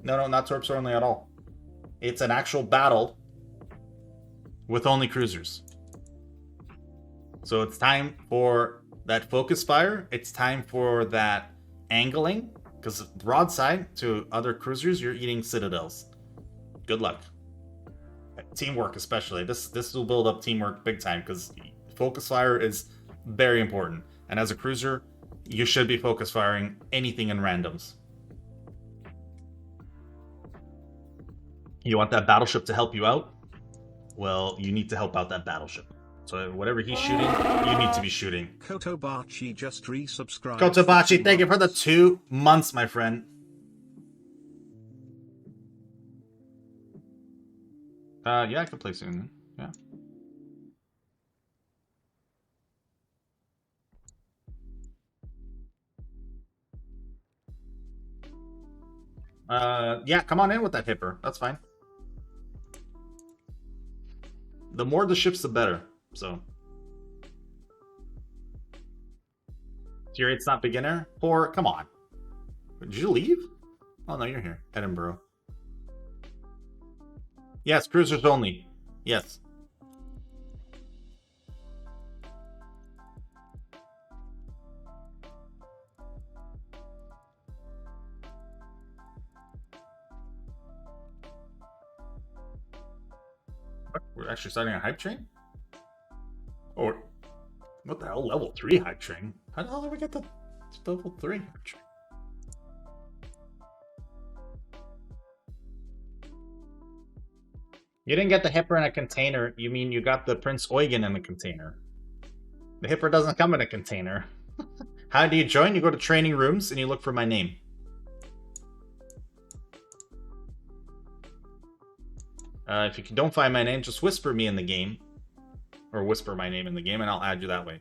No, not torps only at all. It's an actual battle with only cruisers. So it's time for that focus fire. It's time for that angling. Because broadside to other cruisers, you're eating citadels. good luck. Teamwork, especially. This will build up teamwork big time because focus fire is very important. And as a cruiser, you should be focus firing anything in randoms. You want that battleship to help you out? Well, you need to help out that battleship. So whatever he's shooting, you need to be shooting. Kotobachi just resubscribed. Kotobachi, thank you for the 2 months, my friend. Yeah, I could play soon. Yeah. Yeah, come on in with that hipper. That's fine. The more the ships, the better. So. Tier 8's not beginner? Or, come on. Did you leave? Oh, no, you're here. Edinburgh. Yes, cruisers only. Yes. What? We're actually starting a hype train? Or, what the hell? Level 3 hype train? How the hell did we get to level 3 hype train? You didn't get the hipper in a container. You mean you got the Prince Eugen in a container. The hipper doesn't come in a container. How do you join? You go to training rooms and you look for my name. If you don't find my name, just whisper me in the game. Or whisper my name in the game and I'll add you that way.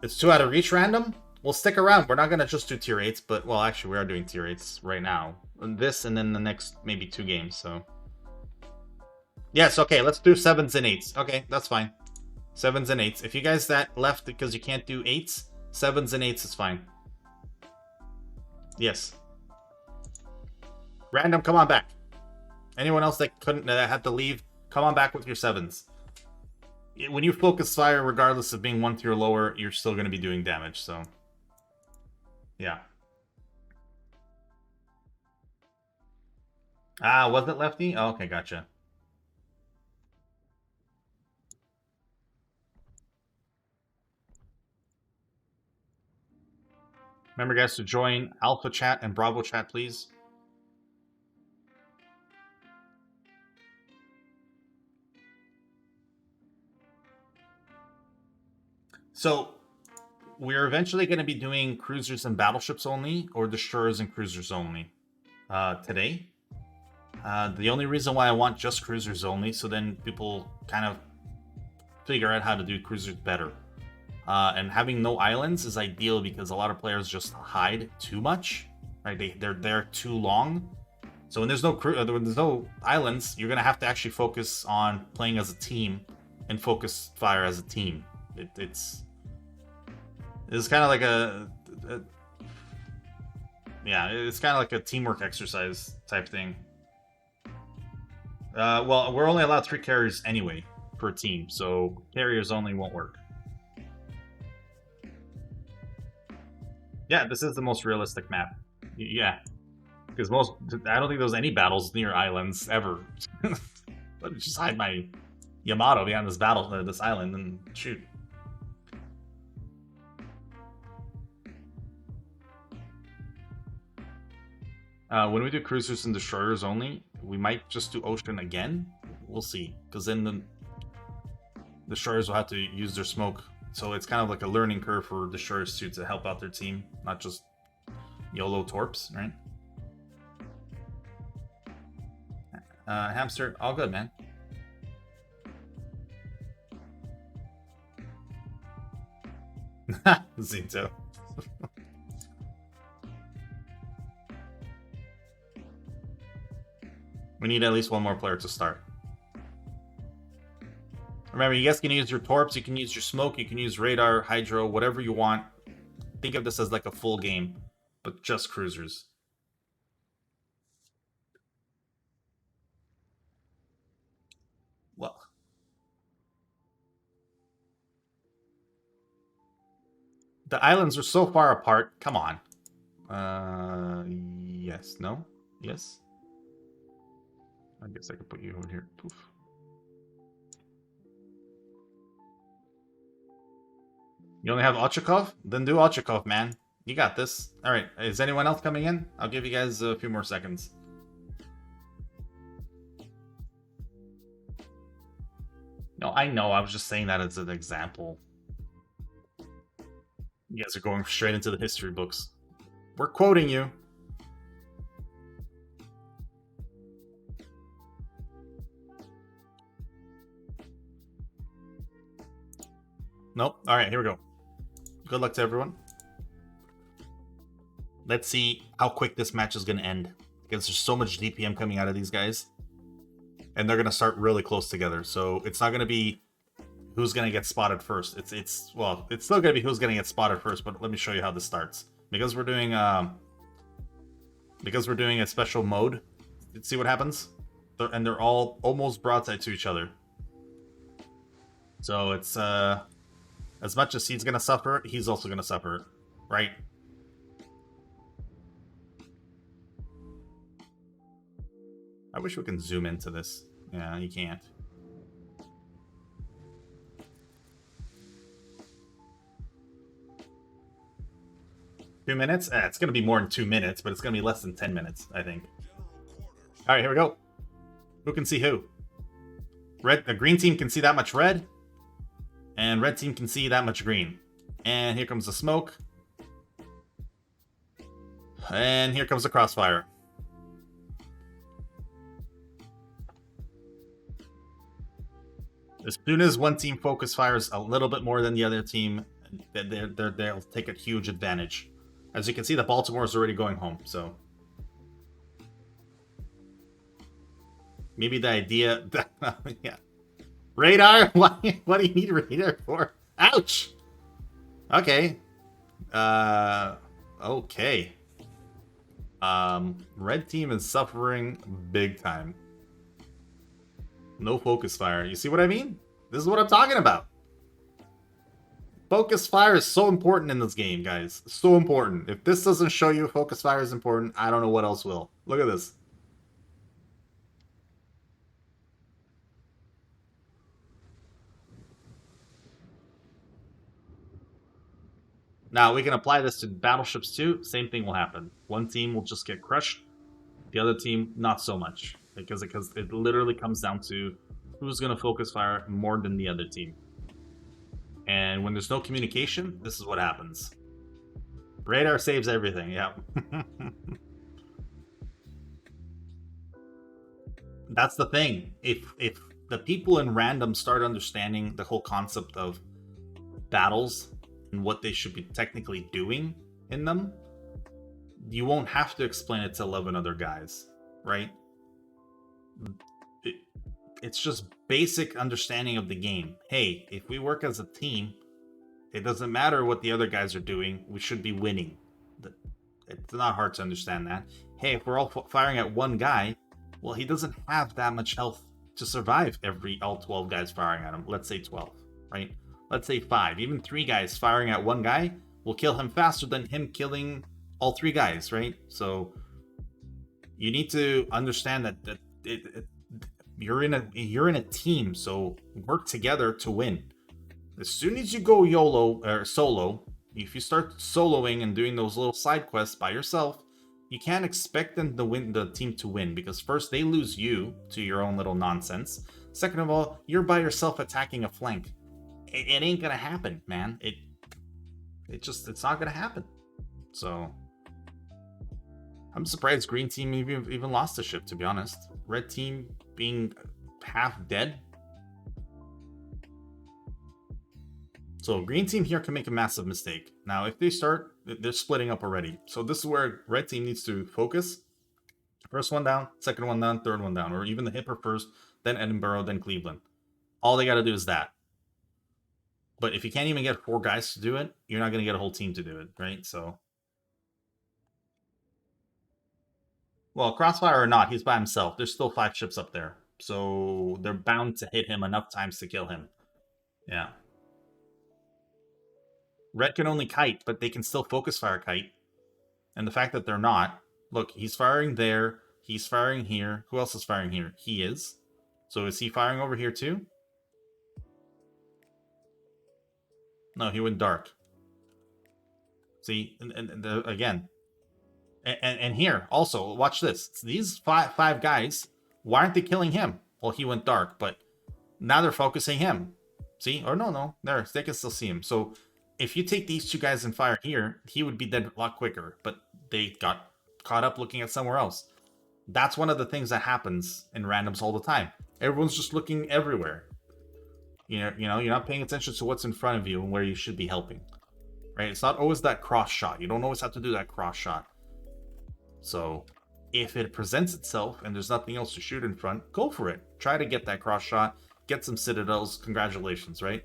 It's 2 out of reach random? We'll stick around. We're not going to just do tier 8s, but, well, actually, we are doing tier 8s right now. This and then the next maybe 2 games, so. Yes, okay, let's do 7s and 8s. Okay, that's fine. 7s and 8s. If you guys that left because you can't do 8s, 7s and 8s is fine. Yes. Random, come on back. Anyone else that had to leave, come on back with your 7s. When you focus fire, regardless of being 1 tier lower, you're still going to be doing damage, so. Yeah. Ah, was it lefty? Oh, okay, gotcha. Remember, guys, to join Alpha Chat and Bravo Chat, please. So, we're eventually going to be doing cruisers and battleships only, or destroyers and cruisers only today. The only reason why I want just cruisers only, so then people kind of figure out how to do cruisers better. And having no islands is ideal because a lot of players just hide too much. Right? They're there too long. So when there's no islands, you're gonna have to actually focus on playing as a team and focus fire as a team. It's kind of like it's kind of like a teamwork exercise type thing. Well, we're only allowed 3 carriers anyway per team, so carriers only won't work. Yeah, this is the most realistic map. Yeah, because I don't think there's any battles near islands ever. Let me just hide my Yamato behind this this island, and shoot. When we do cruisers and destroyers only, we might just do ocean again. We'll see, because then the destroyers will have to use their smoke. So it's kind of like a learning curve for destroyers too, to help out their team, not just YOLO torps, right? Hamster, all good, man. Zinto. We need at least 1 more player to start. Remember, you guys can use your torps, you can use your smoke, you can use radar, hydro, whatever you want. Think of this as like a full game, but just cruisers. Well, the islands are so far apart. Come on. Yes. No? Yes? I guess I could put you over here. Poof. You only have Ochakov? Then do Ochakov, man. You got this. Alright, is anyone else coming in? I'll give you guys a few more seconds. No, I know. I was just saying that as an example. You guys are going straight into the history books. We're quoting you. Nope. Alright, here we go. Good luck to everyone. Let's see how quick this match is going to end. Because there's so much DPM coming out of these guys. And they're going to start really close together. So it's not going to be who's going to get spotted first. It's still going to be who's going to get spotted first. But let me show you how this starts. Because we're doing a special mode. Let's see what happens. And they're all almost broadside to each other. So it's as much as he's going to suffer, he's also going to suffer. Right? I wish we can zoom into this. Yeah, you can't. Two minutes? It's going to be more than 2 minutes, but it's going to be less than 10 minutes, I think. All right, here we go. Who can see who? The green team can see that much red, and red team can see that much green. And here comes the smoke. And here comes the crossfire. As soon as one team focus fires a little bit more than the other team, they'll take a huge advantage. As you can see, the Baltimore is already going home, so... Maybe the idea... yeah. Radar? What do you need radar for? Ouch! Okay. Okay. Red team is suffering big time. No focus fire. You see what I mean? This is what I'm talking about. Focus fire is so important in this game, guys. So important. If this doesn't show you focus fire is important, I don't know what else will. Look at this. Now, we can apply this to battleships too. Same thing will happen. One team will just get crushed. The other team, not so much. Because it literally comes down to who's going to focus fire more than the other team. And when there's no communication, this is what happens. Radar saves everything, yeah. That's the thing. If the people in random start understanding the whole concept of battles and what they should be technically doing in them, you won't have to explain it to 11 other guys, right? It's just basic understanding of the game. Hey, if we work as a team, it doesn't matter what the other guys are doing, we should be winning. It's not hard to understand that. Hey, if we're all firing at one guy, well, he doesn't have that much health to survive all 12 guys firing at him. Let's say 12, right? Let's say 5. Even 3 guys firing at one guy will kill him faster than him killing all 3 guys, right? So you need to understand that you're in a team, so work together to win. As soon as you go YOLO or solo, if you start soloing and doing those little side quests by yourself, you can't expect them to win, the team to win, because first they lose you to your own little nonsense. Second of all, you're by yourself attacking a flank. It ain't gonna happen, man. It's not gonna happen. So I'm surprised green team even lost the ship, to be honest. Red team being half dead. So green team here can make a massive mistake. Now, if they're splitting up already. So this is where red team needs to focus. First one down, second one down, third one down. Or even the Hipper first, then Edinburgh, then Cleveland. All they got to do is that. But if you can't even get 4 guys to do it, you're not going to get a whole team to do it, right? So... Well, Crossfire or not, he's by himself. There's still 5 ships up there. So they're bound to hit him enough times to kill him. Yeah. Red can only kite, but they can still focus fire kite. And the fact that they're not Look, he's firing there. He's firing here. Who else is firing here? He is. So is he firing over here too? No, he went dark. See, again. And here, also, watch this. These five guys, why aren't they killing him? Well, he went dark, but now they're focusing him. See? Or no. There, they can still see him. So if you take these two guys and fire here, he would be dead a lot quicker. But they got caught up looking at somewhere else. That's one of the things that happens in randoms all the time. Everyone's just looking everywhere. You know, you're not paying attention to what's in front of you and where you should be helping. Right? It's not always that cross shot. You don't always have to do that cross shot. So if it presents itself and there's nothing else to shoot in front, go for it. Try to get that cross shot, get some citadels, congratulations, right?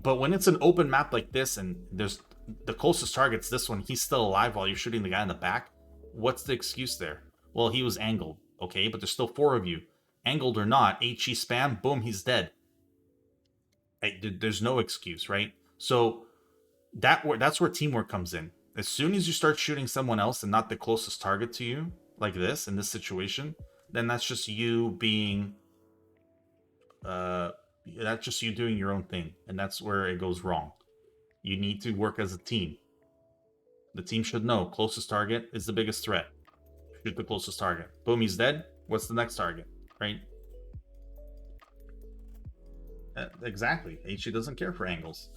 But when it's an open map like this and there's the closest target's this one, he's still alive while you're shooting the guy in the back, what's the excuse there? Well, he was angled, okay? But there's still 4 of you. Angled or not, HE spam, boom, he's dead. There's no excuse, right? So that's where teamwork comes in. As soon as you start shooting someone else and not the closest target to you, like this, in this situation, then that's just you being... that's just you doing your own thing. And that's where it goes wrong. You need to work as a team. The team should know closest target is the biggest threat. Shoot the closest target. Boom, he's dead. What's the next target? Right? Exactly. HE doesn't care for angles.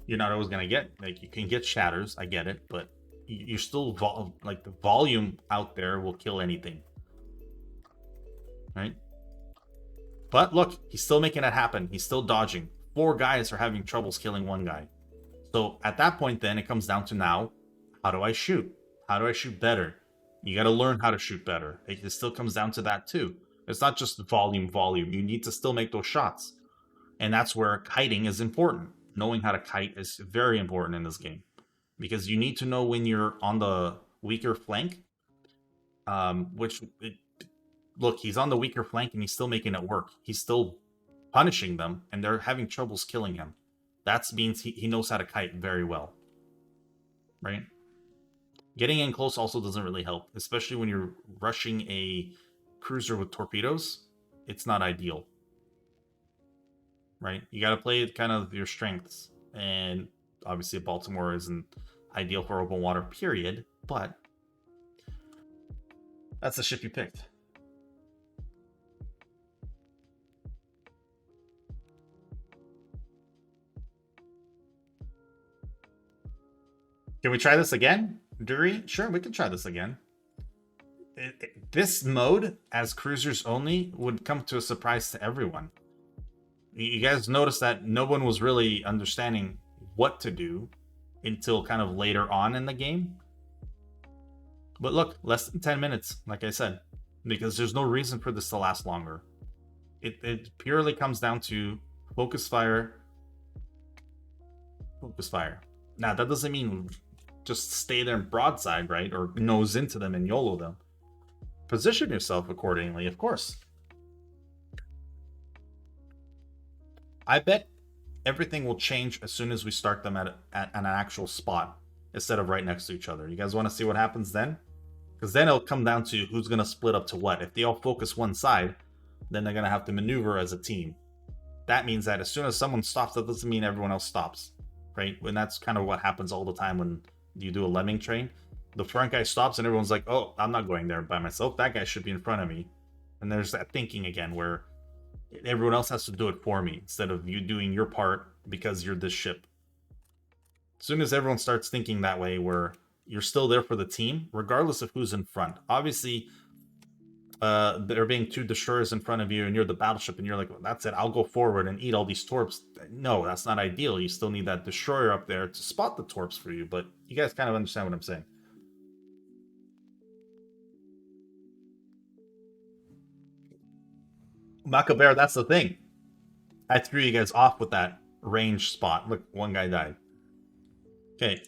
You're not always going to get, like, you can get shatters, I get it, but you're still, like, the volume out there will kill anything. Right? But look, he's still making it happen. He's still dodging. 4 guys are having troubles killing 1 guy. So at that point then, it comes down to now, how do I shoot? How do I shoot better? You got to learn how to shoot better. It still comes down to that too. It's not just volume. You need to still make those shots. And that's where kiting is important. Knowing how to kite is very important in this game. Because you need to know when you're on the weaker flank. Look, he's on the weaker flank and he's still making it work. He's still punishing them and they're having troubles killing him. That means he knows how to kite very well. Right? Getting in close also doesn't really help. Especially when you're rushing a cruiser with torpedoes. It's not ideal. Right? You got to play kind of your strengths. And obviously Baltimore isn't ideal for open water, period. But that's the ship you picked. Can we try this again, Dury? Sure, we can try this again. This mode, as cruisers only, would come to a surprise to everyone. You guys noticed that no one was really understanding what to do until kind of later on in the game. But look, less than 10 minutes, like I said, because there's no reason for this to last longer. It purely comes down to focus fire. Focus fire. Now, that doesn't mean just stay there and broadside, right? Or nose into them and YOLO them. Position yourself accordingly, of course. I bet everything will change as soon as we start them at an actual spot instead of right next to each other. You guys want to see what happens then? Because then it'll come down to who's going to split up to what. If they all focus one side, then they're going to have to maneuver as a team. That means that as soon as someone stops, that doesn't mean everyone else stops, right? And that's kind of what happens all the time when you do a lemming train. The front guy stops and everyone's like, oh, I'm not going there by myself. That guy should be in front of me. And there's that thinking again where everyone else has to do it for me instead of you doing your part because you're this ship. As soon as everyone starts thinking that way, where you're still there for the team, regardless of who's in front. Obviously, there being 2 destroyers in front of you and you're the battleship and you're like, well, that's it, I'll go forward and eat all these torps. No, that's not ideal. You still need that destroyer up there to spot the torps for you, but you guys kind of understand what I'm saying. Macabear, that's the thing. I threw you guys off with that range spot. Look, 1 guy died. Okay.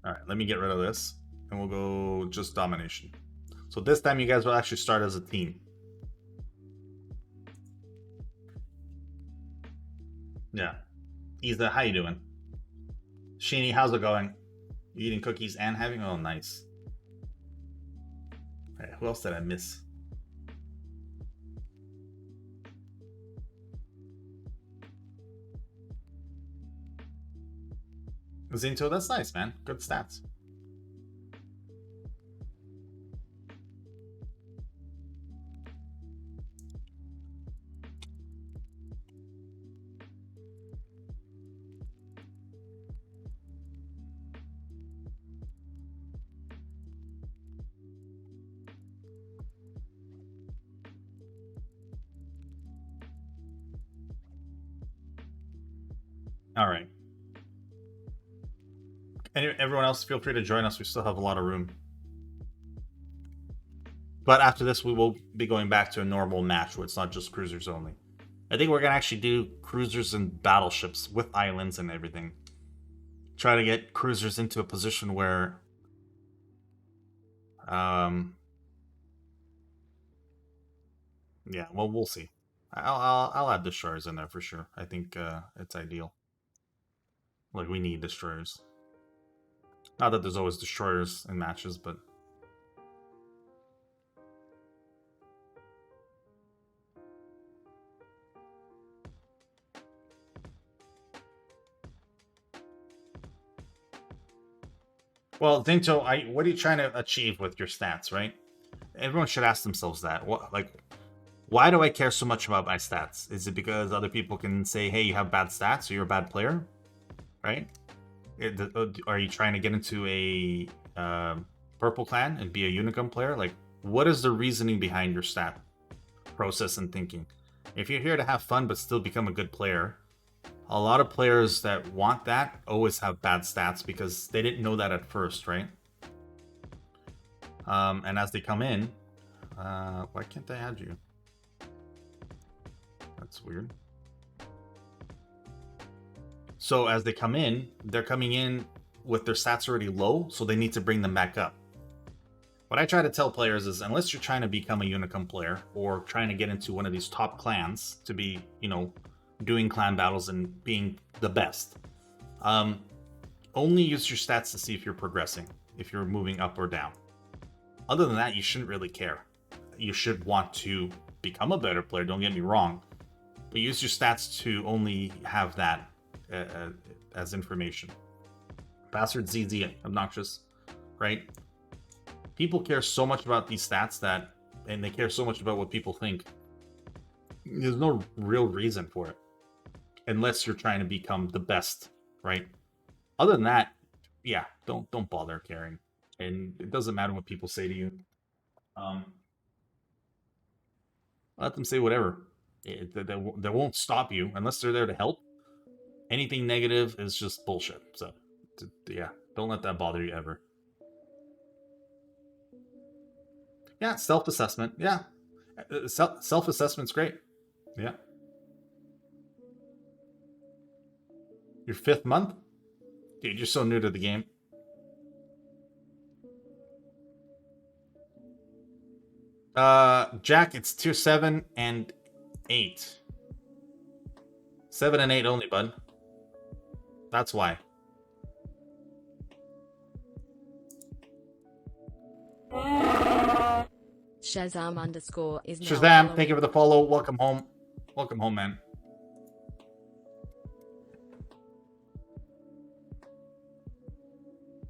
Alright, let me get rid of this. And we'll go just domination. So this time you guys will actually start as a team. Yeah. Isa, how you doing? Sheeny, how's it going? You eating cookies and having? Oh, nice. All right, who else did I miss? Zinto, that's nice, man. Good stats. All right. And everyone else, feel free to join us. We still have a lot of room. But after this, we will be going back to a normal match where it's not just cruisers only. I think we're going to actually do cruisers and battleships with islands and everything. Try to get cruisers into a position where... yeah, well, we'll see. I'll add destroyers in there for sure. I think it's ideal. Like, we need destroyers. Not that there's always destroyers in matches, but... Well, Zinto, what are you trying to achieve with your stats, right? Everyone should ask themselves that. Why do I care so much about my stats? Is it because other people can say, hey, you have bad stats, so you're a bad player? Right? Are you trying to get into a purple clan and be a Unicum player? Like, what is the reasoning behind your stat process and thinking? If you're here to have fun but still become a good player, a lot of players that want that always have bad stats because they didn't know that at first, right? And as they come in, why can't I add you? That's weird. So as they come in, they're coming in with their stats already low, so they need to bring them back up. What I try to tell players is, unless you're trying to become a Unicum player or trying to get into one of these top clans to be, you know, doing clan battles and being the best, only use your stats to see if you're progressing, if you're moving up or down. Other than that, you shouldn't really care. You should want to become a better player, don't get me wrong, but use your stats to only have that as information. Bastard ZZ, obnoxious, right? People care so much about these stats that, and they care so much about what people think. There's no real reason for it, unless you're trying to become the best, right? Other than that, yeah, don't bother caring, and it doesn't matter what people say to you. Let them say whatever. They won't stop you unless they're there to help. Anything negative is just bullshit. So, yeah, don't let that bother you ever. Yeah, self-assessment. Yeah, self-assessment's great. Yeah. Your 5th month? Dude, you're so new to the game. Jack, it's tier 7 and 8. 7 and 8 only, bud. That's why. Shazam _ is now Shazam, thank you for the follow. Welcome home. Welcome home, man.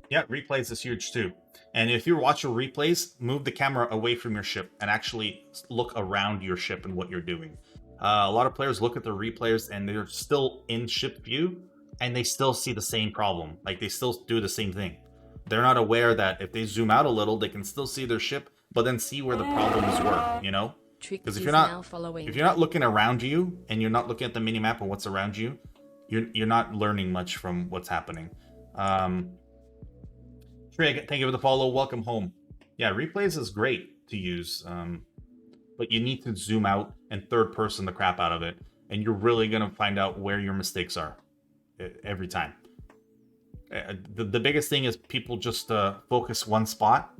Yeah, replays is huge too. And if you're watching replays, move the camera away from your ship and actually look around your ship and what you're doing. A lot of players look at the replays and they're still in ship view and they still see the same problem. Like, they still do the same thing. They're not aware that if they zoom out a little, they can still see their ship, but then see where the problems were, you know? Because if you're not looking around you and you're not looking at the minimap and what's around you, you're not learning much from what's happening. Trig, thank you for the follow. Welcome home. Yeah, replays is great to use, but you need to zoom out and third person the crap out of it, and you're really going to find out where your mistakes are every time. The biggest thing is people just focus one spot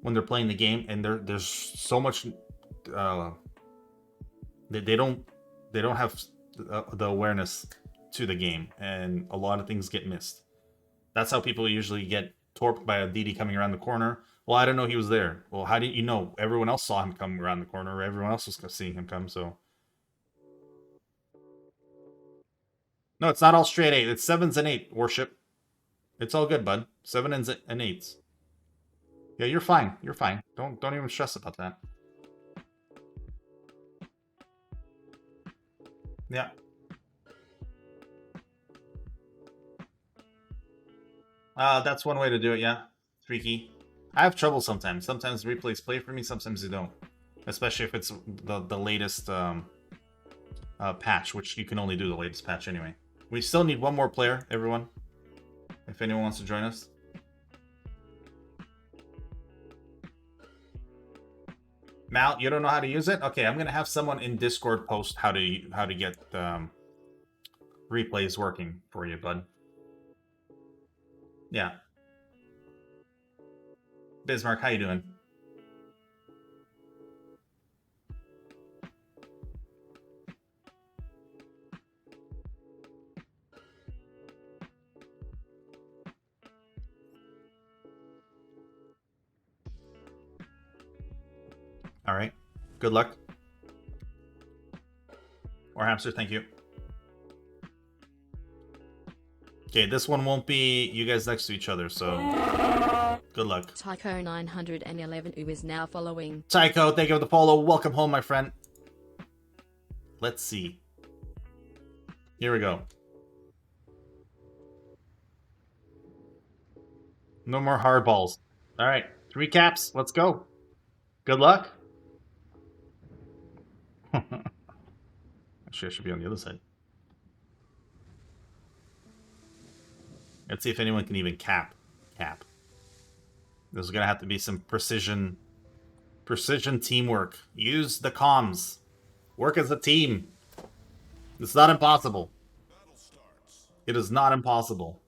when they're playing the game, and there's so much they don't have the awareness to the game, and a lot of things get missed. That's how people usually get torped by a DD coming around the corner. Well, I didn't know he was there. Well, how did you know? Everyone else saw him come around the corner, or everyone else was seeing him come, so... No, it's not all straight 8. It's 7s and 8, Worship. It's all good, bud. 7s and 8s. Yeah, you're fine. You're fine. Don't even stress about that. Yeah. That's one way to do it, yeah. Freaky. I have trouble sometimes. Sometimes replays play for me, sometimes they don't. Especially if it's the latest patch, which you can only do the latest patch anyway. We still need one more player, everyone. If anyone wants to join us. Mal, you don't know how to use it? Okay, I'm gonna have someone in Discord post how to get replays working for you, bud. Yeah. Bismarck, how you doing? All right. Good luck. Or Hamster, thank you. Okay, this one won't be you guys next to each other, so good luck. Tycho 911 who is now following. Tycho, thank you for the follow. Welcome home, my friend. Let's see. Here we go. No more hardballs. All right, 3 caps. Let's go. Good luck. Actually, I should be on the other side. Let's see if anyone can even cap. There's gonna have to be some precision teamwork. Use the comms. Work as a team. It's not impossible. It is not impossible.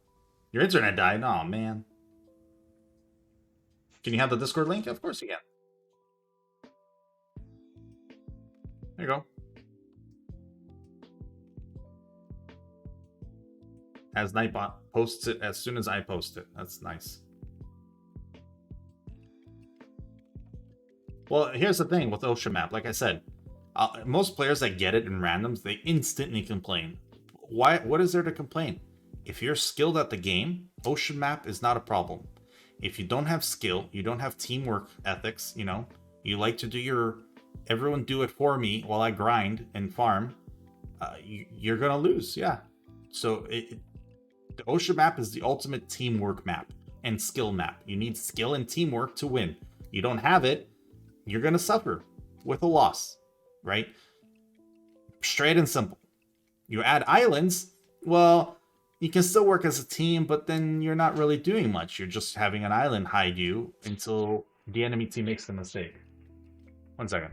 Your internet died? Aw, man. Can you have the Discord link? Of course you can. There you go. As Nightbot posts it as soon as I post it. That's nice. Well, here's the thing with Ocean Map. Like I said, most players that get it in randoms, they instantly complain. Why? What is there to complain? If you're skilled at the game, Ocean Map is not a problem. If you don't have skill, you don't have teamwork ethics, you know, you like to do your everyone do it for me while I grind and farm, you're gonna lose. Yeah. So the Ocean Map is the ultimate teamwork map and skill map. You need skill and teamwork to win. You don't have it, you're going to suffer with a loss, right? Straight and simple. You add islands, well, you can still work as a team, but then you're not really doing much. You're just having an island hide you until the enemy team makes the mistake. 1 second.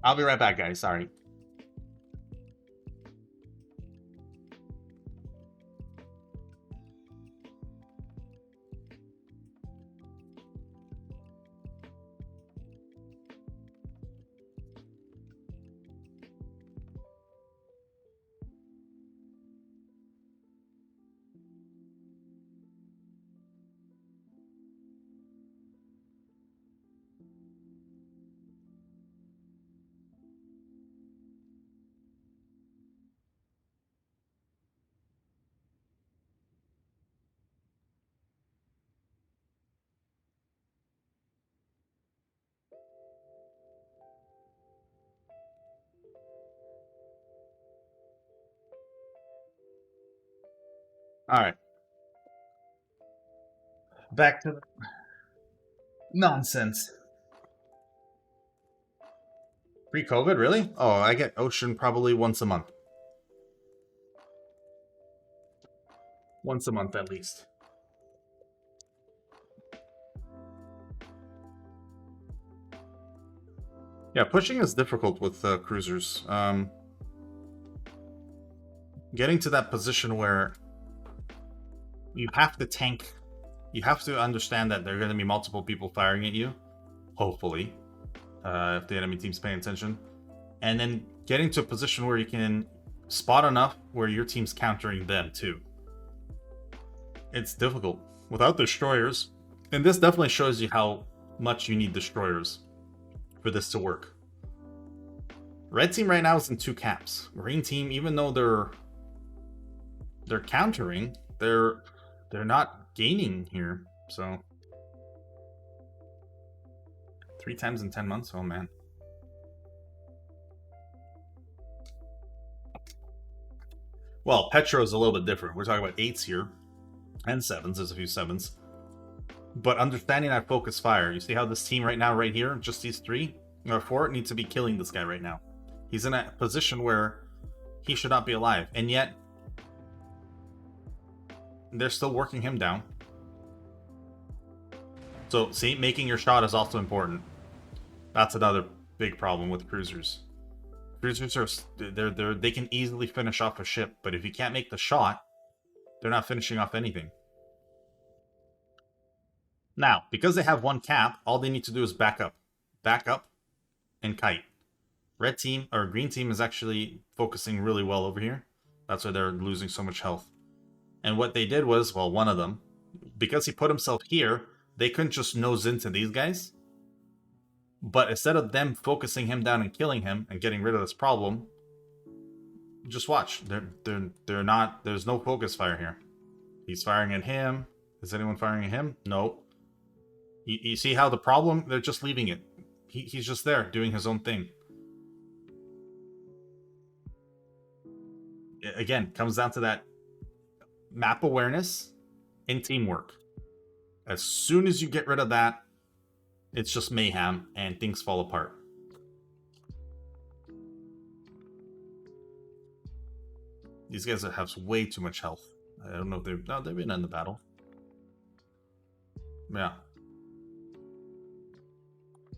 I'll be right back, guys. Sorry. All right. Back to the Nonsense. Pre-COVID, really? Oh, I get Ocean probably once a month. Once a month at least. Yeah, pushing is difficult with cruisers. Getting to that position where you have to tank, you have to understand that there are going to be multiple people firing at you, hopefully, if the enemy team's paying attention, and then getting to a position where you can spot enough where your team's countering them too. It's difficult without destroyers, and this definitely shows you how much you need destroyers for this to work. Red team right now is in 2 caps. Green team, even though they're countering, they're not gaining here. So 3 times in 10 months. Oh man. Well, Petro is a little bit different. We're talking about 8s here and 7s. There's a few 7s. But understanding that focus fire, you see how this team right now, right here, just these 3 or 4 need to be killing this guy right now. He's in a position where he should not be alive, and yet they're still working him down. So, see, making your shot is also important. That's another big problem with cruisers. Cruisers are they can easily finish off a ship, but if you can't make the shot, they're not finishing off anything. Now, because they have 1 cap, all they need to do is back up, and kite. Red team or green team is actually focusing really well over here. That's why they're losing so much health. And what they did was, well, one of them, because he put himself here, they couldn't just nose into these guys. But instead of them focusing him down and killing him and getting rid of this problem, just watch. They're not. There's no focus fire here. He's firing at him. Is anyone firing at him? No. You see how the problem? They're just leaving it. He's just there doing his own thing. Again, comes down to that map awareness and teamwork. As soon as you get rid of that, it's just mayhem and things fall apart. These guys have way too much health. I don't know if they've been in the battle. Yeah.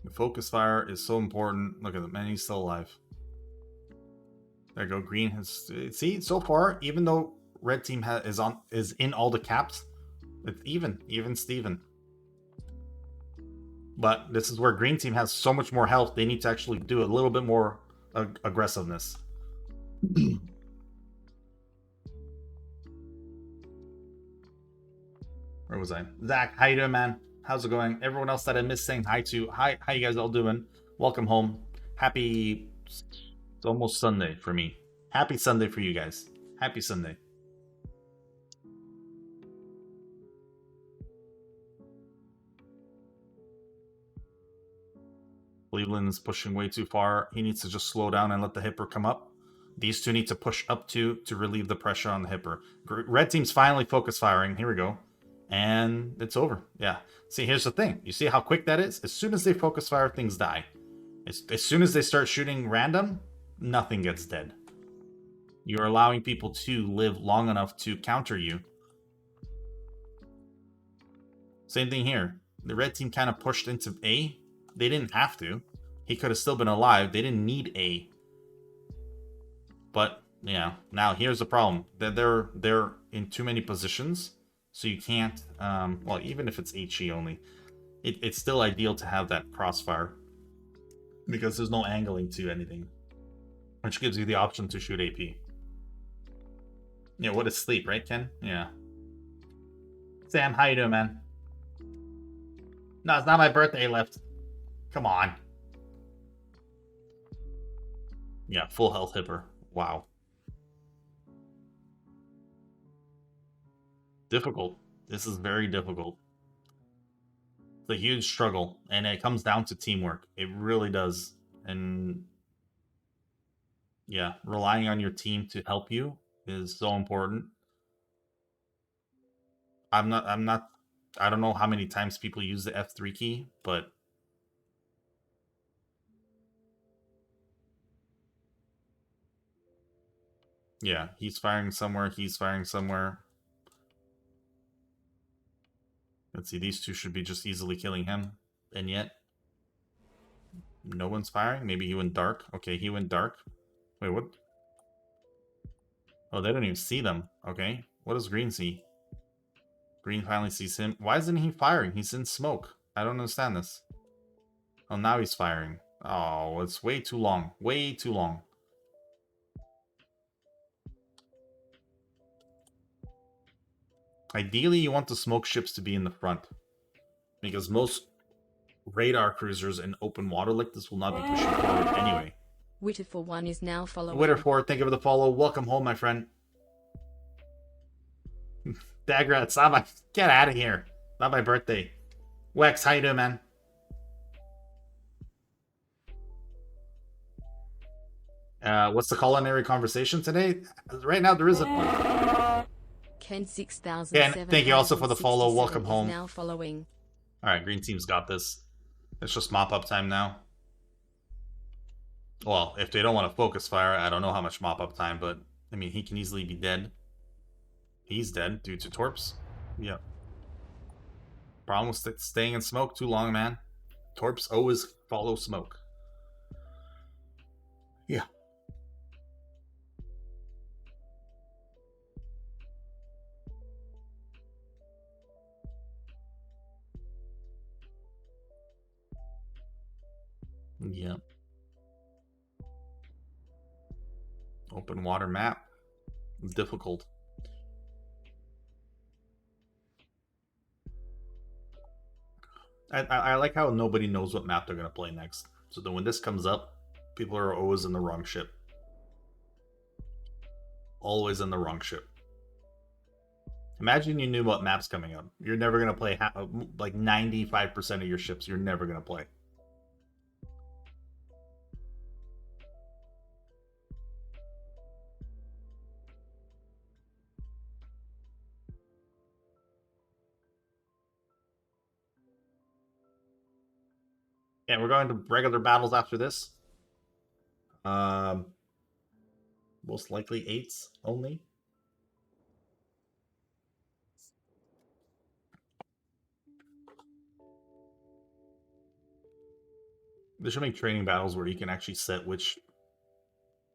The focus fire is so important. Look at the man, he's still alive. There you go. Green has, see, so far, even though red team is in all the caps, it's even Steven. But this is where green team has so much more health. They need to actually do a little bit more aggressiveness. Where was I? Zach, how you doing, man? How's it going? Everyone else that I missed saying hi to. Hi, how you guys all doing? Welcome home. Happy... It's almost Sunday for me. Happy Sunday for you guys. Happy Sunday. Cleveland is pushing way too far. He needs to just slow down and let the hipper come up. These two need to push up to relieve the pressure on the hipper. Red team's finally focus firing. Here we go. And it's over. Yeah. See, here's the thing. You see how quick that is? As soon as they focus fire, things die. As soon as they start shooting random, nothing gets dead. You're allowing people to live long enough to counter you. Same thing here. The red team kind of pushed into A. They didn't have to. He could have still been alive. They didn't need A. But, yeah. Now, here's the problem. They're in too many positions. So you can't... well, even if it's HE only. It's still ideal to have that crossfire. Because there's no angling to anything. Which gives you the option to shoot AP. Yeah, what is sleep, right, Ken? Yeah. Sam, how you doing, man? No, it's not my birthday left. Come on. Yeah, full health hipper. Wow. Difficult. This is very difficult. It's a huge struggle, and it comes down to teamwork. It really does. And yeah, relying on your team to help you is so important. I'm not I don't know how many times people use the F3 key, but yeah, he's firing somewhere, he's firing somewhere. Let's see, these two should be just easily killing him, and yet no one's firing. Maybe he went dark. Okay, he went dark. Wait, what? Oh, they don't even see them. Okay, what does green see? Green finally sees him. Why isn't he firing? He's in smoke. I don't understand this. Oh, now he's firing. Oh, it's way too long. Way too long. Ideally, you want the smoke ships to be in the front, because most radar cruisers in open water like this will not be pushing forward anyway. Witter for one is now following. Witter for, thank you for the follow. Welcome home, my friend. Dagrat, Saba, get out of here. Not my birthday. Wex, how you doing, man? What's the culinary conversation today? Right now, there isn't one. Ken 6000. Ken, thank you also for the follow. Welcome home. Now following. All right, green team's got this. It's just mop up time now. Well, if they don't want to focus fire, I don't know how much mop up time, but I mean, he can easily be dead. He's dead due to torps. Yep. Problem with staying in smoke too long, man. Torps always follow smoke. Yeah. Yep. Open water map. Difficult. I like how nobody knows what map they're going to play next. So then when this comes up, people are always in the wrong ship. Always in the wrong ship. Imagine you knew what map's coming up. You're never going to play like 95% of your ships. You're never going to play. Yeah, we're going to regular battles after this. Most likely 8s only. They should make training battles where you can actually set which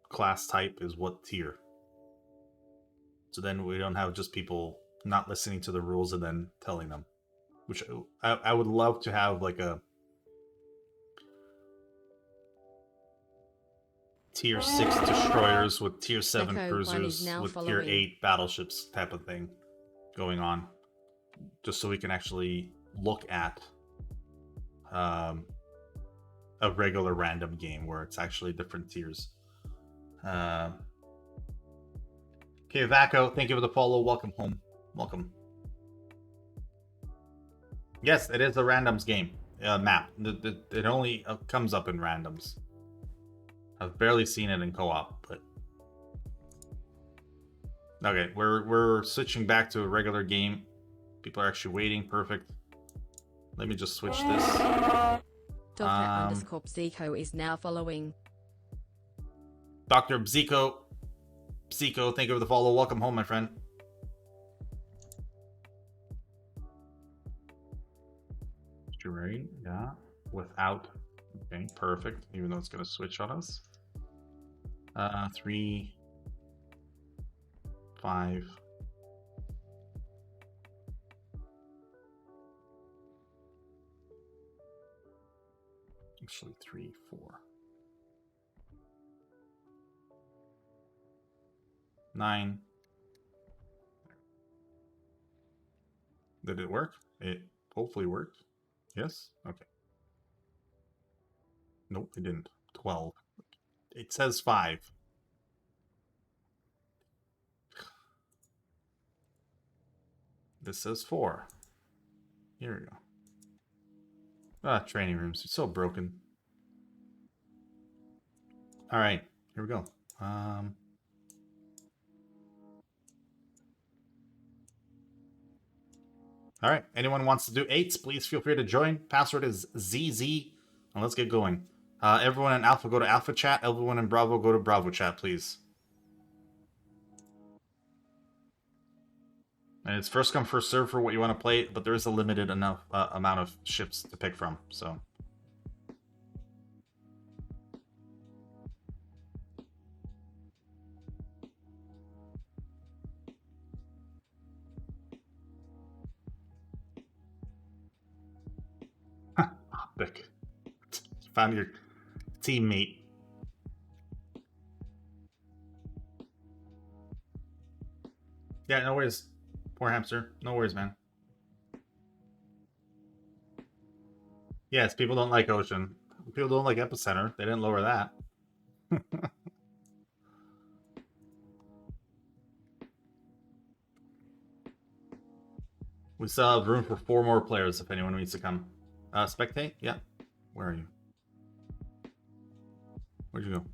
class type is what tier. So then we don't have just people not listening to the rules and then telling them. Which I would love to have like a tier 6 destroyers with tier 7 cruisers with tier 8 battleships type of thing going on. Just so we can actually look at a regular random game where it's actually different tiers. Okay, Vaco, thank you for the follow. Welcome home. Welcome. Yes, it is a randoms game map. It only comes up in randoms. I've barely seen it in co-op, but okay, we're switching back to a regular game. People are actually waiting. Perfect. Let me just switch this. Dr. _ Bzico is now following. Dr. Bzico, thank you for the follow. Welcome home, my friend. Terrain, yeah, without. Okay, perfect. Even though it's gonna switch on us. 3, 5. Actually, 3, 4. 9. Did it work? It hopefully worked. Yes? Okay. Nope, it didn't. 12. It says 5. This says 4. Here we go. Ah, training rooms. It's so broken. Alright, here we go. All right. Anyone wants to do 8s, please feel free to join. Password is ZZ. And let's get going. Everyone in Alpha, go to Alpha chat. Everyone in Bravo, go to Bravo chat, please. And it's first come, first serve for what you want to play, but there is a limited enough amount of ships to pick from, so... Optic. Found your teammate. Yeah, no worries. Poor hamster. No worries, man. Yes, people don't like Ocean. People don't like Epicenter. They didn't lower that. We still have room for 4 more players if anyone needs to come. Spectate? Yeah. Where are you? Where'd you go?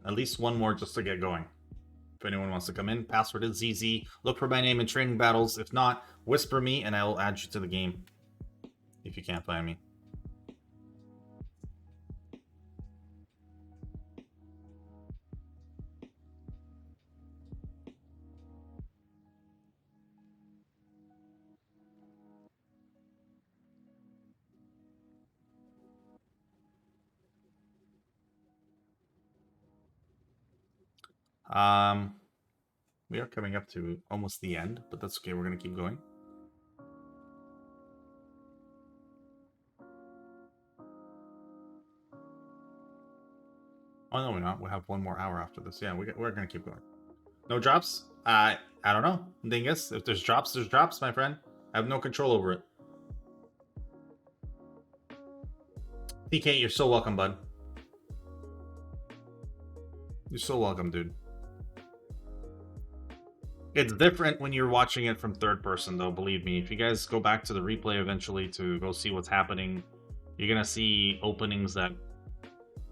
At least 1 more just to get going. If anyone wants to come in, password is ZZ. Look for my name in training battles. If not, whisper me and I will add you to the game. If you can't find me. We are coming up to almost the end, but that's okay. We're going to keep going. Oh, no, we're not. We'll have 1 more hour after this. Yeah, we're going to keep going. No drops? I don't know. Dingus, if there's drops, my friend. I have no control over it. PK, you're so welcome, bud. You're so welcome, dude. It's different when you're watching it from third person, though, believe me. If you guys go back to the replay eventually to go see what's happening, you're going to see openings that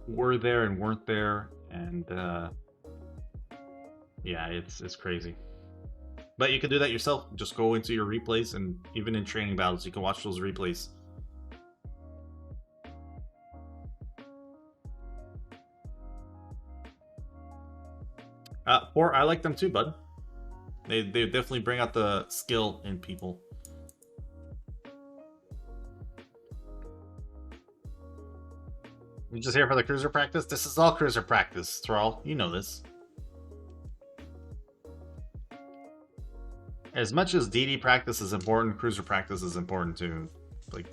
were there and weren't there, and yeah, it's crazy. But you can do that yourself. Just go into your replays, and even in training battles, you can watch those replays. I like them too, bud. They definitely bring out the skill in people. You're just here for the cruiser practice? This is all cruiser practice, Thrall. You know this. As much as DD practice is important, cruiser practice is important too. Like,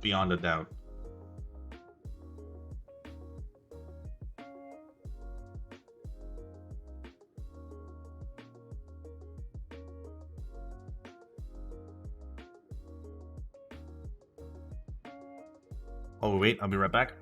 beyond a doubt. Oh, wait, I'll be right back.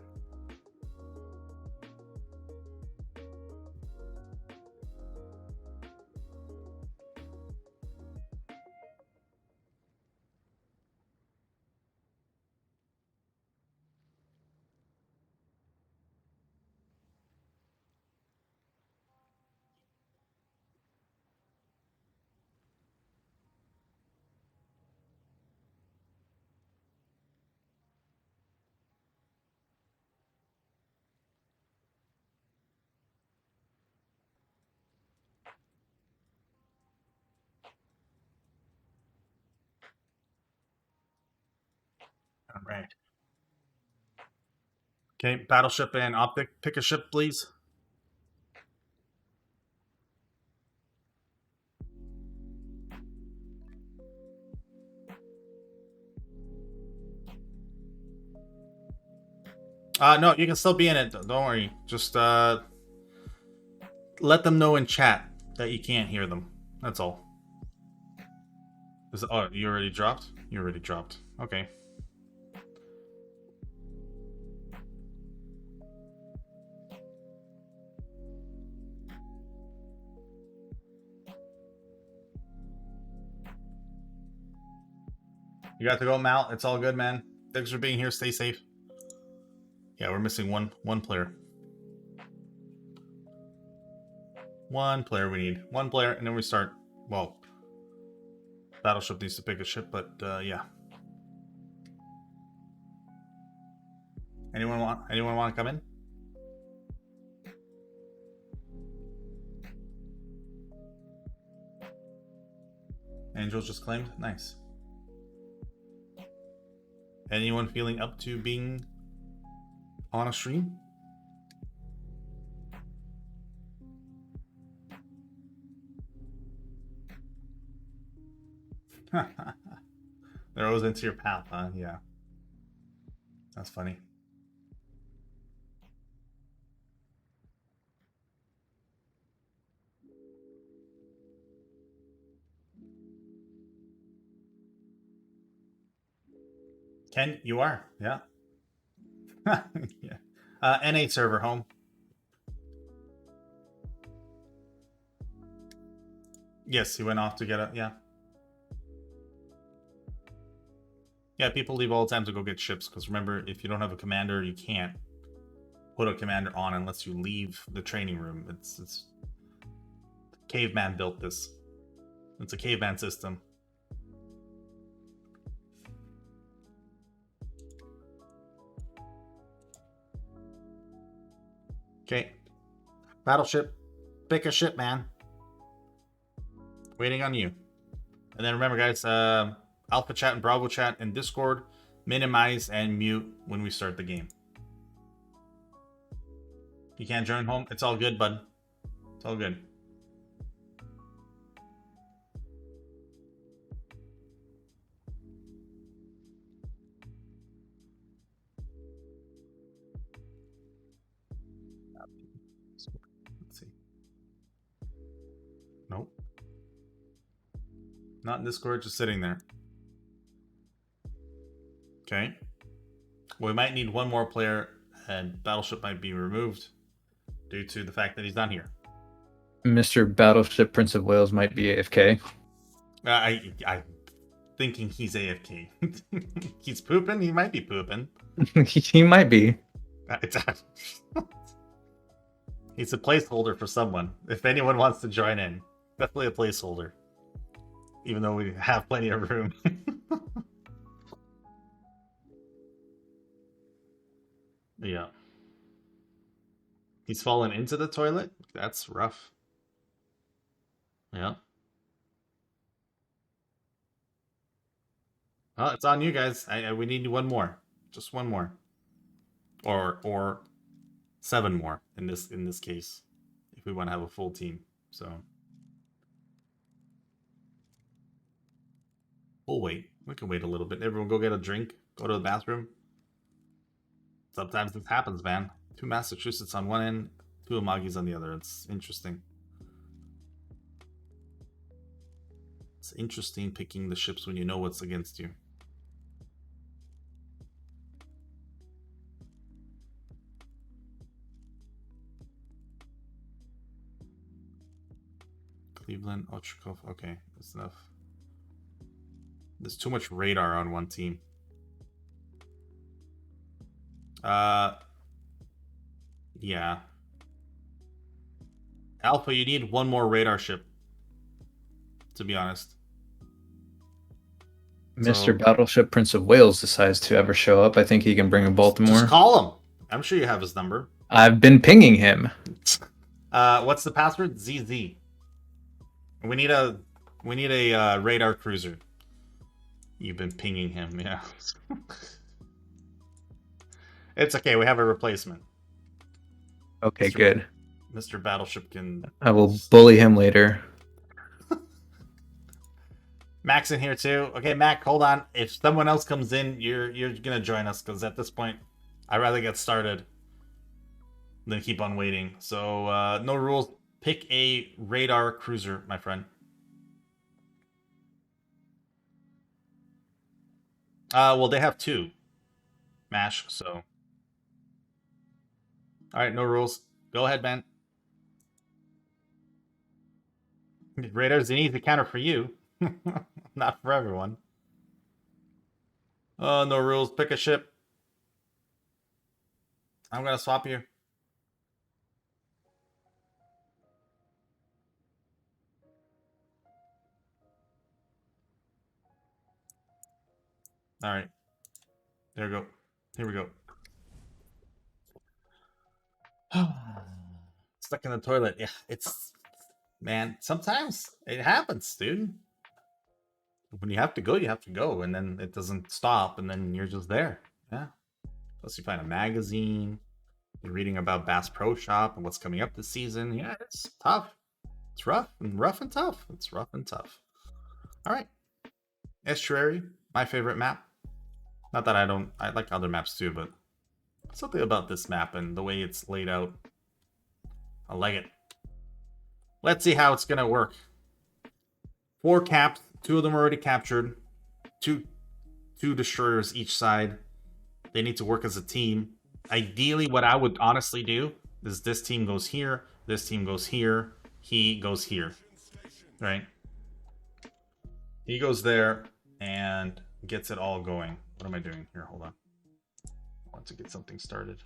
All right. Okay, battleship and optic. Pick a ship, please. No, you can still be in it. Don't worry. Just let them know in chat that you can't hear them. That's all. Oh, you already dropped? You already dropped. Okay. You got to go, Mal. It's all good, man. Thanks for being here. Stay safe. Yeah, we're missing one player. One player we need. One player, and then we start. Well, Battleship needs to pick a ship, but yeah. Anyone want to come in? Angels just claimed. Nice. Anyone feeling up to being on a stream? They're always into your path, huh? Yeah. That's funny. Ken, you are. Yeah. Yeah. NA server home. Yes, he went off to get a... Yeah. Yeah, people leave all the time to go get ships, because remember, if you don't have a commander, you can't put a commander on unless you leave the training room. It's Caveman built this. It's a caveman system. Okay. Battleship. Pick a ship, man. Waiting on you. And then remember, guys, Alpha Chat and Bravo Chat in Discord. Minimize and mute when we start the game. You can't join home? It's all good, bud. It's all good. Let's see. Nope. Not in Discord, just sitting there. Okay. We might need one more player, and Battleship might be removed due to the fact that he's not here. Mr. Battleship Prince of Wales might be AFK. I'm thinking he's AFK. He's pooping? He might be pooping. He might be. He's a placeholder for someone. If anyone wants to join in, definitely a placeholder. Even though we have plenty of room. Yeah. He's fallen into the toilet? That's rough. Yeah. Oh, it's on you guys. We need one more. Just one more. Or 7 more in this case. If we want to have a full team. So we'll wait. We can wait a little bit. Everyone go get a drink. Go to the bathroom. Sometimes this happens, man. 2 Massachusetts on one end, 2 Amagis on the other. It's interesting. It's interesting picking the ships when you know what's against you. Cleveland, Ochakov. Okay, that's enough. There's too much radar on one team. Yeah. Alpha, you need one more radar ship. To be honest. Mr. Battleship Prince of Wales decides to ever show up. I think he can bring a Baltimore. Just call him. I'm sure you have his number. I've been pinging him. What's the password? ZZ. We need a radar cruiser. You've been pinging him, yeah. It's okay. We have a replacement. Okay, good. Mr. Battleship can... I will bully him later. Mac's in here too. Okay, Mac, hold on. If someone else comes in, you're gonna join us, because at this point, I'd rather get started than keep on waiting. So, no rules. Pick a radar cruiser, my friend. Well, they have 2. MASH, so... Alright, no rules. Go ahead, man. Radar's an easy counter for you. Not for everyone. Oh, no rules. Pick a ship. I'm gonna swap you. All right. There we go. Here we go. Stuck in the toilet. Yeah, it's... Man, sometimes it happens, dude. When you have to go, you have to go, and then it doesn't stop, and then you're just there. Yeah. Plus you find a magazine, you're reading about Bass Pro Shop and what's coming up this season. Yeah, it's tough. It's rough and tough. It's rough and tough. All right. Estuary, my favorite map. Not that I like other maps too, but something about this map and the way it's laid out. I like it. Let's see how it's gonna work. 4 caps, 2 of them are already captured. Two destroyers each side. They need to work as a team. Ideally, what I would honestly do is this team goes here, this team goes here, he goes here. Right? He goes there and gets it all going. What am I doing here? Hold on. I want to get something started.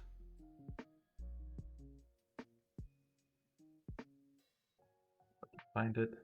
Find it.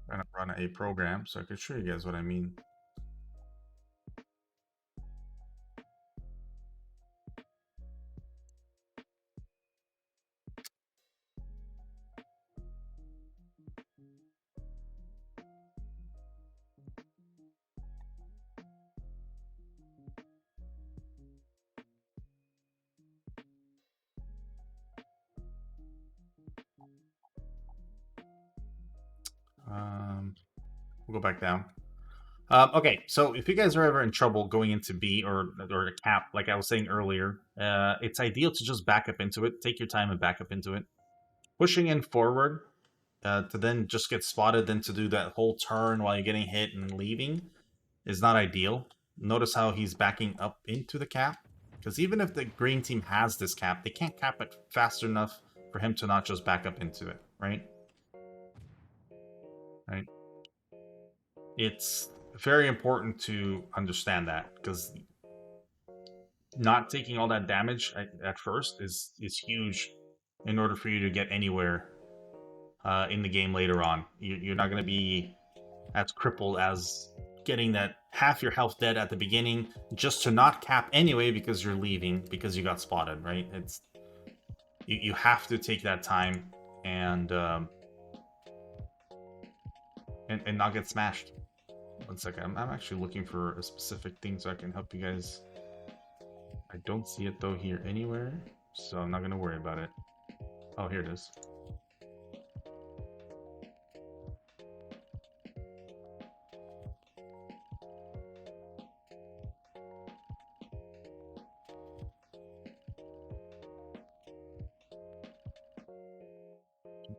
I'm gonna run a program so I can show you guys what I mean. We'll go back down. Okay, so if you guys are ever in trouble going into B or a cap, like I was saying earlier, it's ideal to just back up into it. Take your time and back up into it. Pushing in forward to then just get spotted, then to do that whole turn while you're getting hit and leaving is not ideal. Notice how he's backing up into the cap. Because even if the green team has this cap, they can't cap it fast enough for him to not just back up into it, right? Right? It's very important to understand that, because not taking all that damage at first is huge in order for you to get anywhere in the game later on. You're not going to be as crippled as getting that half your health dead at the beginning just to not cap anyway because you're leaving because you got spotted, right? It's you have to take that time and not get smashed. One second, I'm actually looking for a specific thing so I can help you guys. I don't see it though here anywhere, so I'm not gonna worry about it. Oh, here it is.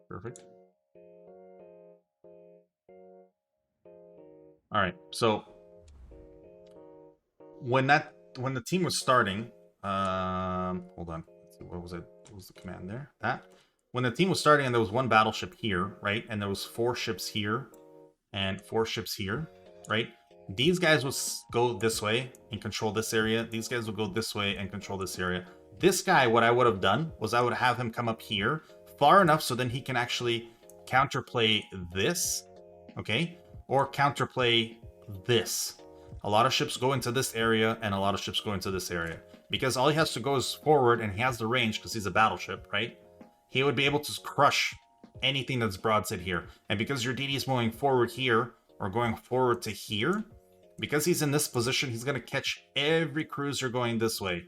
Perfect. All right, so when the team was starting, hold on, let's see, what was it? What was the command there? That when the team was starting and there was one battleship here, right, and there was 4 ships here and 4 ships here, right? These guys would go this way and control this area. These guys would go this way and control this area. This guy, what I would have done was I would have him come up here far enough so then he can actually counterplay this, okay? Or counterplay this. A lot of ships go into this area and a lot of ships go into this area. Because all he has to go is forward and he has the range because he's a battleship, right? He would be able to crush anything that's broadside here. And because your DD is moving forward here or going forward to here, because he's in this position, he's going to catch every cruiser going this way.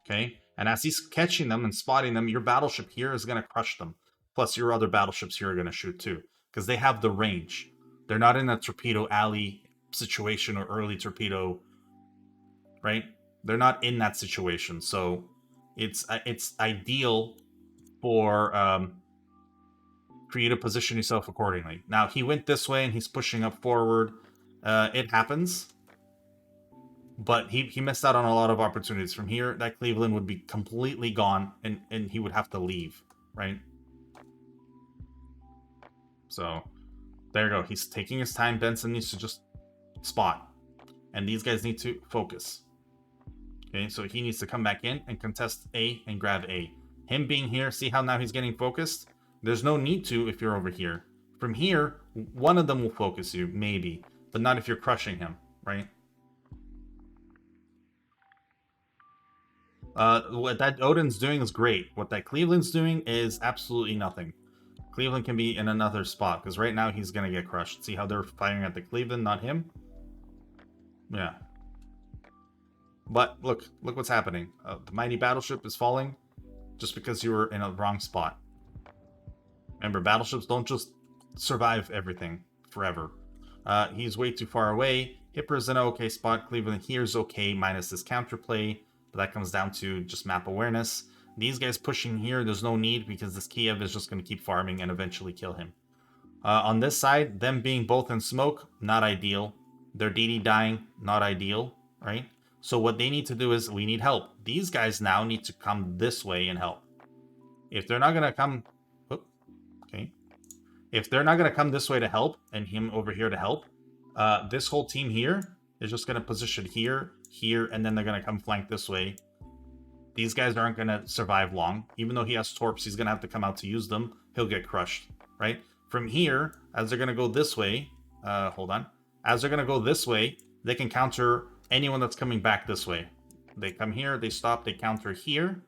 Okay? And as he's catching them and spotting them, your battleship here is going to crush them. Plus your other battleships here are going to shoot too. Because they have the range. They're not in a torpedo alley situation or early torpedo, right? They're not in that situation. So it's ideal for you to position yourself accordingly. Now, he went this way and he's pushing up forward. It happens. But he missed out on a lot of opportunities. From here, that Cleveland would be completely gone, and he would have to leave, right? So, there you go. He's taking his time. Benson needs to just spot. And these guys need to focus. Okay, so he needs to come back in and contest A and grab A. Him being here, see how now he's getting focused? There's no need to if you're over here. From here, one of them will focus you, maybe. But not if you're crushing him, right? What that Odin's doing is great. What that Cleveland's doing is absolutely nothing. Cleveland can be in another spot, because right now he's going to get crushed. See how they're firing at the Cleveland, not him? Yeah. But look what's happening. The mighty battleship is falling just because you were in a wrong spot. Remember, battleships don't just survive everything forever. He's way too far away. Hipper's in an okay spot. Cleveland here's okay, minus this counterplay. But that comes down to just map awareness. These guys pushing here, there's no need because this Kiev is just going to keep farming and eventually kill him. On this side, them being both in smoke, not ideal. Their DD dying, not ideal, right? So what they need to do is, we need help. These guys now need to come this way and help. If they're not going to come... okay. If they're not going to come this way to help, and him over here to help, this whole team here is just going to position here, here, and then they're going to come flank this way. These guys aren't going to survive long. Even though he has torps, he's going to have to come out to use them. He'll get crushed, right? From here, as they're going to go this way... hold on. As they're going to go this way, they can counter anyone that's coming back this way. They come here, they stop, they counter here,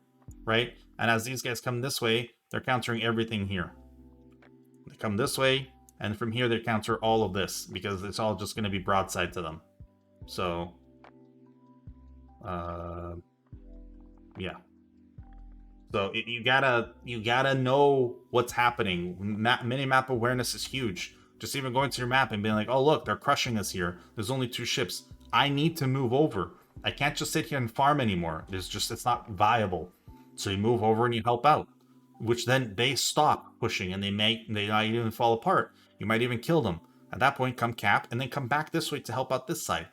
right? And as these guys come this way, they're countering everything here. They come this way, and from here they counter all of this, because it's all just going to be broadside to them. So, yeah. So you gotta know what's happening. Mini-map awareness is huge. Just even going to your map and being like, oh look, they're crushing us here. There's only 2 ships. I need to move over. I can't just sit here and farm anymore. It's not viable. So you move over and you help out. Which then they stop pushing and they might even fall apart. You might even kill them. At that point, come cap and then come back this way to help out this side.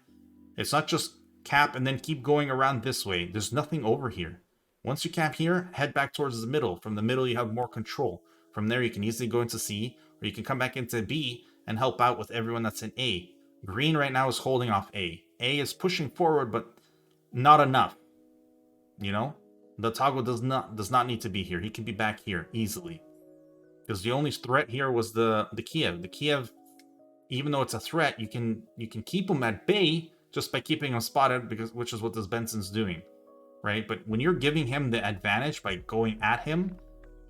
It's not just cap and then keep going around this way. There's nothing over here. Once you cap here, head back towards the middle. From the middle, you have more control. From there, you can easily go into C, or you can come back into B and help out with everyone that's in A. Green right now is holding off A. A is pushing forward, but not enough. You know? The toggle does not need to be here. He can be back here easily. Because the only threat here was the Kiev. The Kiev, even though it's a threat, you can keep him at bay just by keeping him spotted, which is what this Benson's doing. Right? But when you're giving him the advantage by going at him,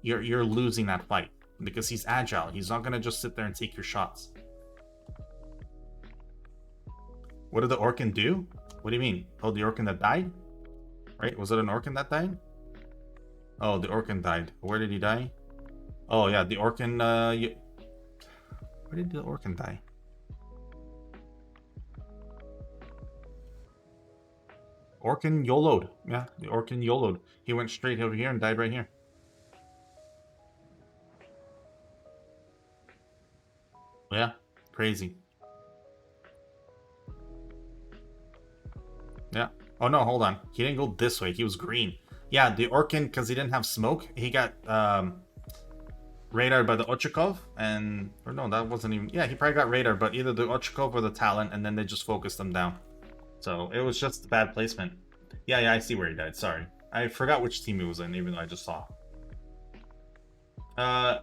you're losing that fight. Because he's agile. He's not going to just sit there and take your shots. What did the Orkin do? What do you mean? Oh, the Orkin that died? Right? Was it an Orkin that died? Oh, the Orkin died. Where did he die? Oh, yeah, the Orkin... Where did the Orkin die? Orkin YOLO'd. Yeah, the Orkin YOLO'd. He went straight over here and died right here. Yeah, crazy. Yeah. Oh no, hold on. He didn't go this way. He was green. Yeah, the Orkin, because he didn't have smoke, he got radared by the Ochakov, and... Or no, that wasn't even... Yeah, he probably got radared, but either the Ochakov or the Talon, and then they just focused him down. So, it was just bad placement. Yeah, I see where he died. Sorry. I forgot which team he was in, even though I just saw.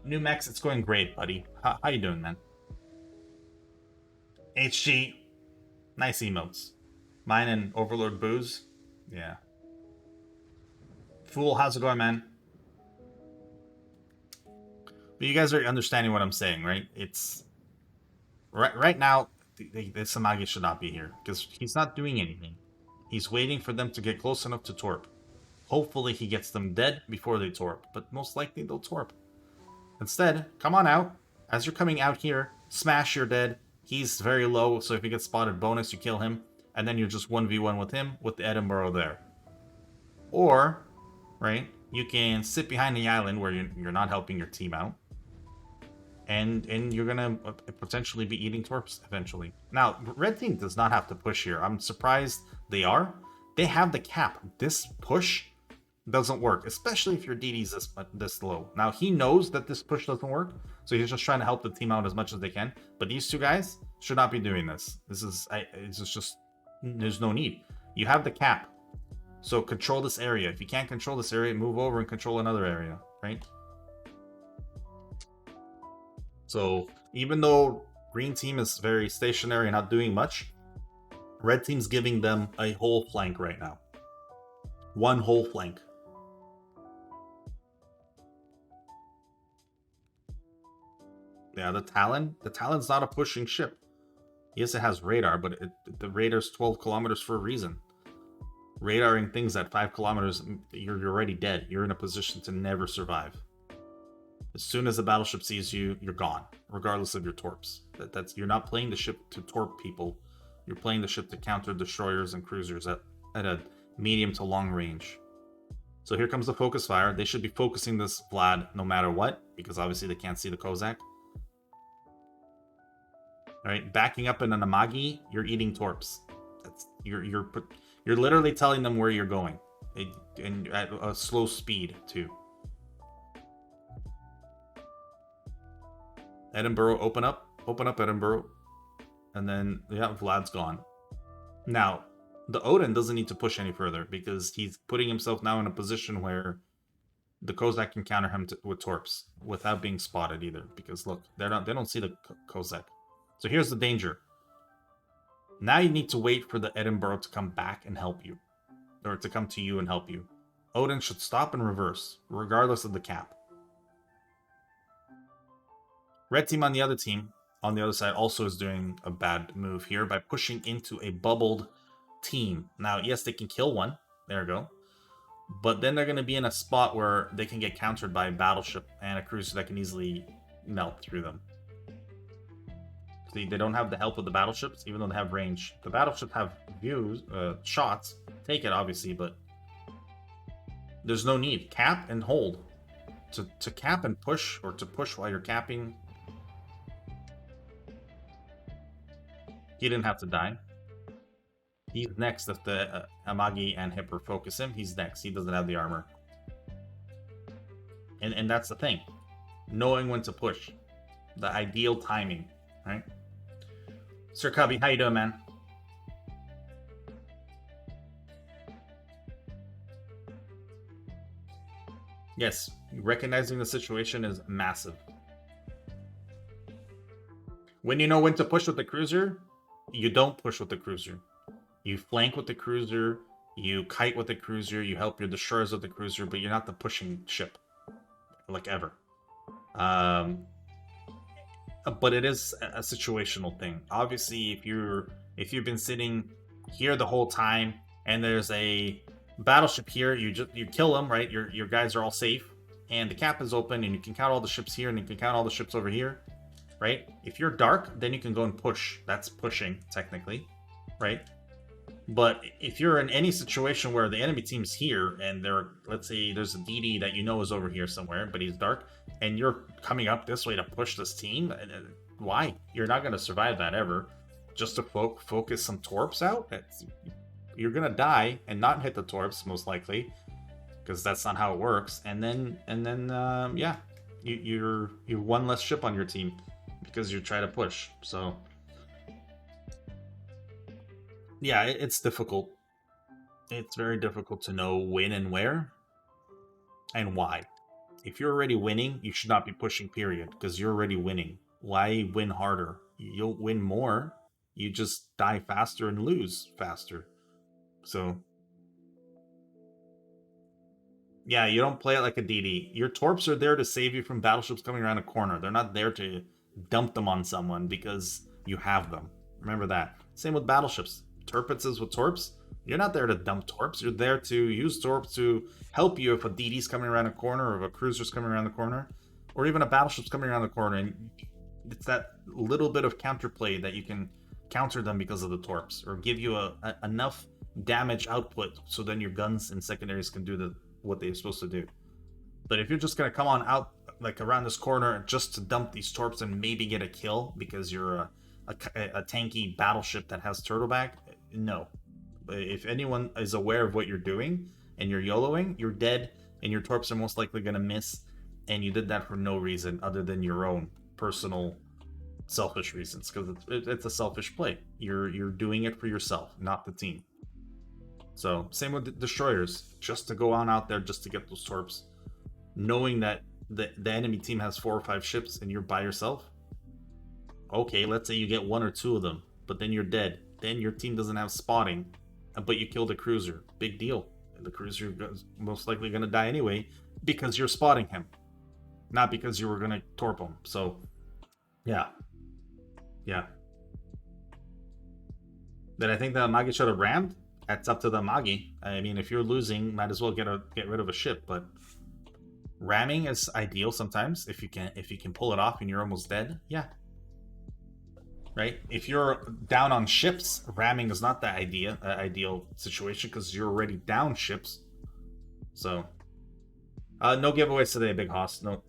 New Max, it's going great, buddy. How you doing, man? HG. Nice emotes. Mine and Overlord Booze. Yeah. Fool, how's it going, man? But you guys are understanding what I'm saying, right? It's... Right now, the Samagi should not be here. Because he's not doing anything. He's waiting for them to get close enough to torp. Hopefully he gets them dead before they torp. But most likely they'll torp. Instead, come on out. As you're coming out here, smash your dead. He's very low, so if he gets spotted bonus, you kill him. And then you're just 1v1 with him, with the Edinburgh there. Or, right, you can sit behind the island where you're not helping your team out. And you're going to potentially be eating torps eventually. Now, red team does not have to push here. I'm surprised they are, they have the cap. This push doesn't work, especially if your DD's this low. Now, he knows that this push doesn't work, so he's just trying to help the team out as much as they can. But these two guys should not be doing this. This is just, there's no need. You have the cap, so control this area. If you can't control this area, move over and control another area, right? So even though green team is very stationary and not doing much, red team's giving them a whole flank right now. One whole flank. Yeah, the Talon's not a pushing ship. Yes, it has radar, but the radar's 12 kilometers for a reason. Radaring things at 5 kilometers, you're already dead. You're in a position to never survive. As soon as the battleship sees you, you're gone, regardless of your torps. You're not playing the ship to torp people. You're playing the ship to counter destroyers and cruisers at a medium to long range. So here comes the focus fire. They should be focusing this Vlad no matter what, because obviously they can't see the Kozak. All right, backing up in an Amagi, you're eating torps. You're literally telling them where you're going, and at a slow speed too. Edinburgh, open up Edinburgh, and then yeah, Vlad's gone. Now, the Odin doesn't need to push any further because he's putting himself now in a position where the Kozak can counter him with torps without being spotted either. Because look, they don't see the Kozak. So here's the danger. Now you need to wait for the Edinburgh to come back and help you, or to come to you and help you. Odin should stop and reverse, regardless of the cap. Red team on the other side also is doing a bad move here by pushing into a bubbled team. Now, yes, they can kill one. There we go. But then they're going to be in a spot where they can get countered by a battleship and a cruiser that can easily melt through them. See, they don't have the help of the battleships, even though they have range. The battleships have views, shots. Take it, obviously, but there's no need. Cap and hold. To cap and push, or to push while you're capping. He didn't have to die. He's next if the Amagi and Hipper focus him. He's next. He doesn't have the armor. And that's the thing. Knowing when to push. The ideal timing, right? Sir Cubby, how you doing, man? Yes, recognizing the situation is massive. When you know when to push with the cruiser, you don't push with the cruiser. You flank with the cruiser, you kite with the cruiser, you help your destroyers with the cruiser, but you're not the pushing ship. Like ever. But it is a situational thing. Obviously, if you've been sitting here the whole time and there's a battleship here, you kill them, right? Your guys are all safe, and the cap is open, and you can count all the ships here, and you can count all the ships over here, right? If you're dark, then you can go and push. That's pushing technically, right? But if you're in any situation where the enemy team's here and let's say there's a DD that you know is over here somewhere, but he's dark, and you're coming up this way to push this team, why? You're not going to survive that ever. Just to focus some torps out, you're going to die and not hit the torps most likely, because that's not how it works. And then yeah, you're one less ship on your team because you're trying to push. So yeah, it's difficult. It's very difficult to know when and where and why. If you're already winning, you should not be pushing, period, because you're already winning. Why win harder? You'll win more. You just die faster and lose faster. So yeah, you don't play it like a DD. Your torps are there to save you from battleships coming around a corner. They're not there to dump them on someone because you have them. Remember that. Same with battleships. Turpitses with torps, you're not there to dump torps. You're there to use torps to help you if a DD's coming around a corner, or if a cruiser's coming around the corner, or even a battleship's coming around the corner. And it's that little bit of counterplay that you can counter them because of the torps, or give you enough damage output so then your guns and secondaries can do what they're supposed to do. But if you're just going to come on out like around this corner just to dump these torps and maybe get a kill because you're a tanky battleship that has turtleback, no, If anyone is aware of what you're doing and you're YOLOing, you're dead, and your torps are most likely going to miss, and you did that for no reason other than your own personal selfish reasons, because it's a selfish play. You're doing it for yourself, not the team. So same with the destroyers, just to go on out there just to get those torps, knowing that the enemy team has 4 or 5 ships and you're by yourself. Okay, let's say you get 1 or 2 of them, but then you're dead. Then your team doesn't have spotting, but you killed a cruiser. Big deal. The cruiser is most likely going to die anyway because you're spotting him, not because you were going to torp him. So, yeah. Then I think the Magi should have rammed. That's up to the Magi. I mean, if you're losing, might as well get rid of a ship. But ramming is ideal sometimes if you can pull it off and you're almost dead. Yeah. Right? If you're down on ships, ramming is not the ideal situation because you're already down ships. So, no giveaways today, Big Hoss. No.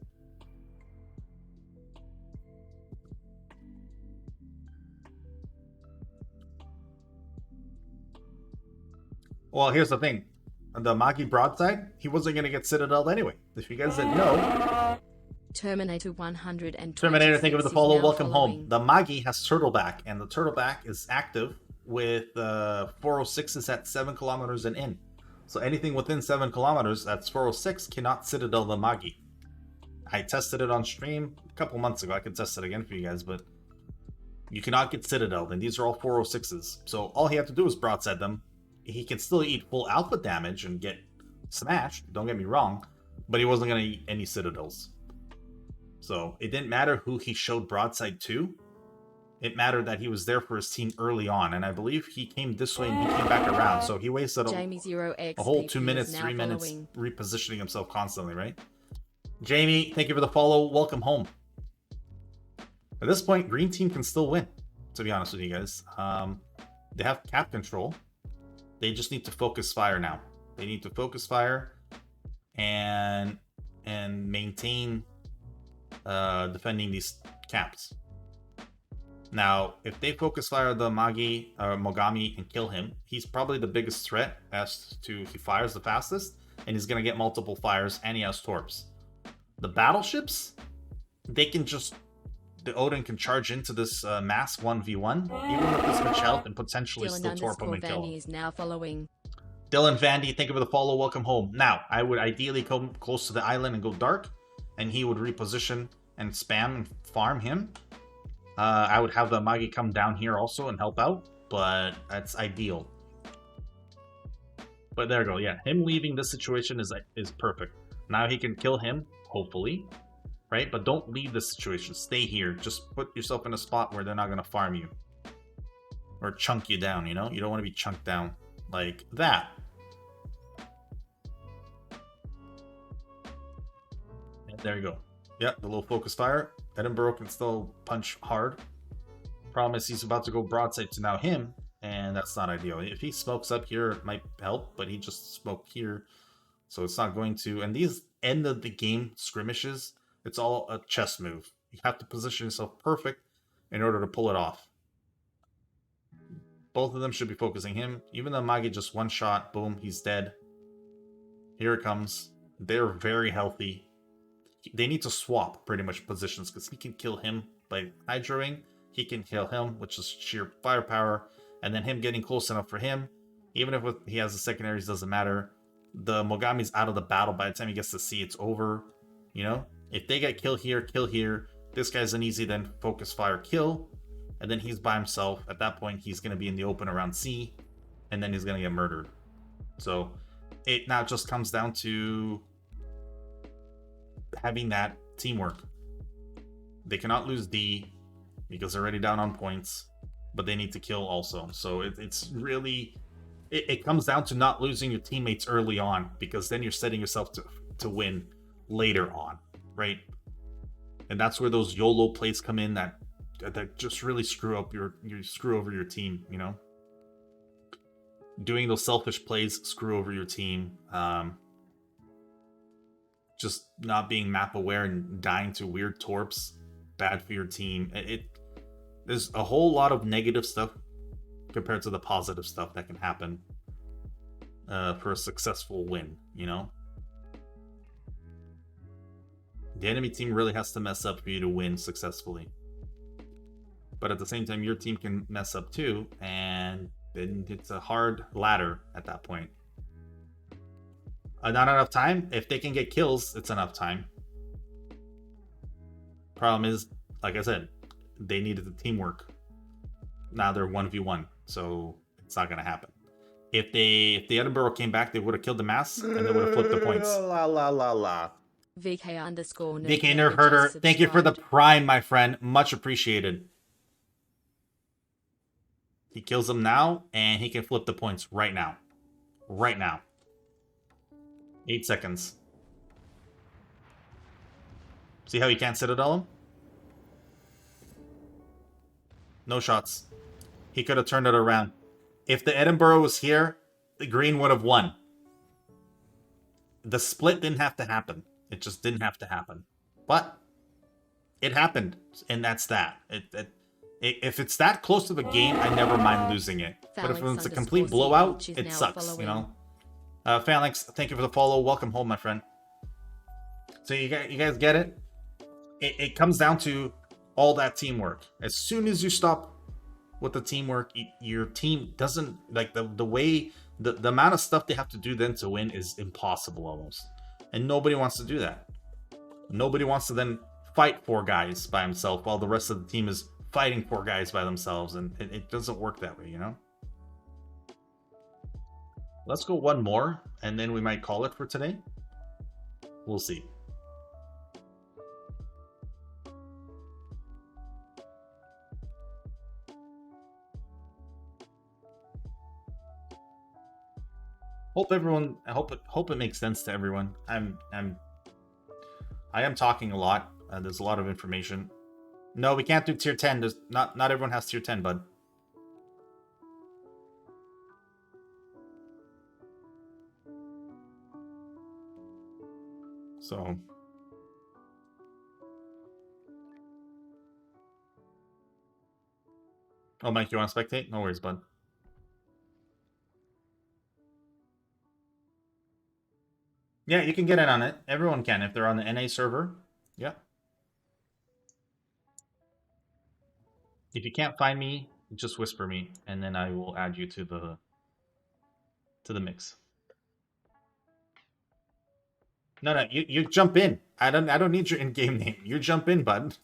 Well, here's the thing. The Magi broadside, he wasn't going to get Citadel anyway. If you guys didn't know... Terminator 100 Terminator, thank you for the follow. Welcome home. The Magi has Turtleback, and the Turtleback is active with 406s at 7 kilometers and in. So anything within 7 kilometers, that's 406, cannot Citadel the Magi. I tested it on stream a couple months ago. I can test it again for you guys, but you cannot get Citadel, and these are all 406s. So all he had to do is broadside them. He can still eat full alpha damage and get smashed, don't get me wrong, but he wasn't going to eat any Citadels. So it didn't matter who he showed broadside to. It mattered that he was there for his team early on, and I believe he came this way and he came back around. So he wasted a whole 2 minutes, 3 minutes repositioning himself constantly, right? Jamie, thank you for the follow. Welcome home. At this point, green team can still win, to be honest with you guys. They have cap control. They just need to focus fire now. They need to focus fire and maintain defending these caps. Now, if they focus fire the Mogami and kill him, he's probably the biggest threat as to he fires the fastest, and he's going to get multiple fires, and he has torps. The battleships, they can just... The Odin can charge into this mask 1v1, even with this much health, and potentially still torp him and kill him. Is now following. Dylan Vandy, thank you for the follow. Welcome home. Now, I would ideally come close to the island and go dark, and he would reposition and spam and farm him. I would have the Magi come down here also and help out, but that's ideal. But there you go. Yeah, him leaving this situation is perfect. Now he can kill him, hopefully. Right? But don't leave the situation. Stay here. Just put yourself in a spot where they're not going to farm you. Or chunk you down, you know? You don't want to be chunked down like that. And there you go. Yep, the little focus fire. Edinburgh can still punch hard. Problem is he's about to go broadside to now him, and that's not ideal. If he smokes up here, it might help, but he just smoked here, so it's not going to. And these end of the game skirmishes, it's all a chess move. You have to position yourself perfect in order to pull it off. Both of them should be focusing him. Even though Magi just one shot, boom, he's dead. Here it comes. They're very healthy. They need to swap pretty much positions because he can kill him by hydroing. He can kill him, which is sheer firepower. And then him getting close enough for him. Even if he has the secondaries, doesn't matter. The Mogami's out of the battle by the time he gets to sea, it's over. You know? If they get kill here, this guy's an easy then focus fire kill, and then he's by himself. At that point, he's going to be in the open around C, and then he's going to get murdered. So it now just comes down to having that teamwork. They cannot lose D because they're already down on points, but they need to kill also. So it's really... It comes down to not losing your teammates early on, because then you're setting yourself to win later on. Right? And that's where those YOLO plays come in that just really screw over your team, you know? Doing those selfish plays screw over your team. Just not being map aware and dying to weird torps, bad for your team. There's a whole lot of negative stuff compared to the positive stuff that can happen for a successful win, you know? The enemy team really has to mess up for you to win successfully. But at the same time, your team can mess up too, and then it's a hard ladder at that point. Not enough time? If they can get kills, it's enough time. Problem is, like I said, they needed the teamwork. Now they're 1v1, so it's not going to happen. If the Edinburgh came back, they would have killed the mass, and they would have flipped the points. La la la la. VK_nerf VK Nerf Herder, thank you for the prime, my friend. Much appreciated. He kills him now, and he can flip the points right now. Right now. 8 seconds. See how he can't Citadel him? No shots. He could have turned it around. If the Edinburgh was here, the green would have won. The split didn't have to happen. It just didn't have to happen. But it happened, and that's that. If it's that close to the game, I never mind losing it. But if it's a complete blowout, it sucks, you know? Phalanx, thank you for the follow. Welcome home, my friend. So you guys get it? It comes down to all that teamwork. As soon as you stop with the teamwork, your team doesn't, like, the way, the amount of stuff they have to do then to win is impossible almost. And nobody wants to do that. Nobody wants to then fight 4 guys by himself while the rest of the team is fighting 4 guys by themselves, and it doesn't work that way, you know? Let's go one more, and then we might call it for today. We'll see. Hope it makes sense to everyone. I am talking a lot. There's a lot of information. No, we can't do tier 10. There's not everyone has tier 10, bud. So oh, Mike, you want to spectate? No worries, bud. Yeah, you can get in on it. Everyone can if they're on the NA server. Yeah. If you can't find me, just whisper me, and then I will add you to the mix. No, you jump in. I don't need your in-game name. You jump in, bud.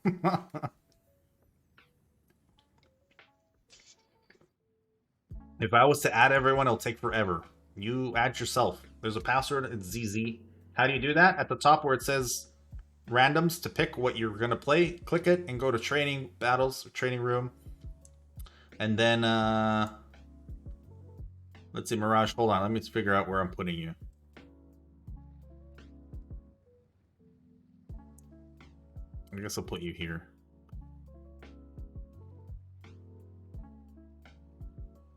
If I was to add everyone, it'll take forever. You add yourself. There's a password. It's ZZ. How do you do that? At the top where it says randoms to pick what you're gonna play, click it and go to training battles, training room, and then let's see, Mirage. Hold on, let me figure out where I'm putting you. I guess I'll put you here.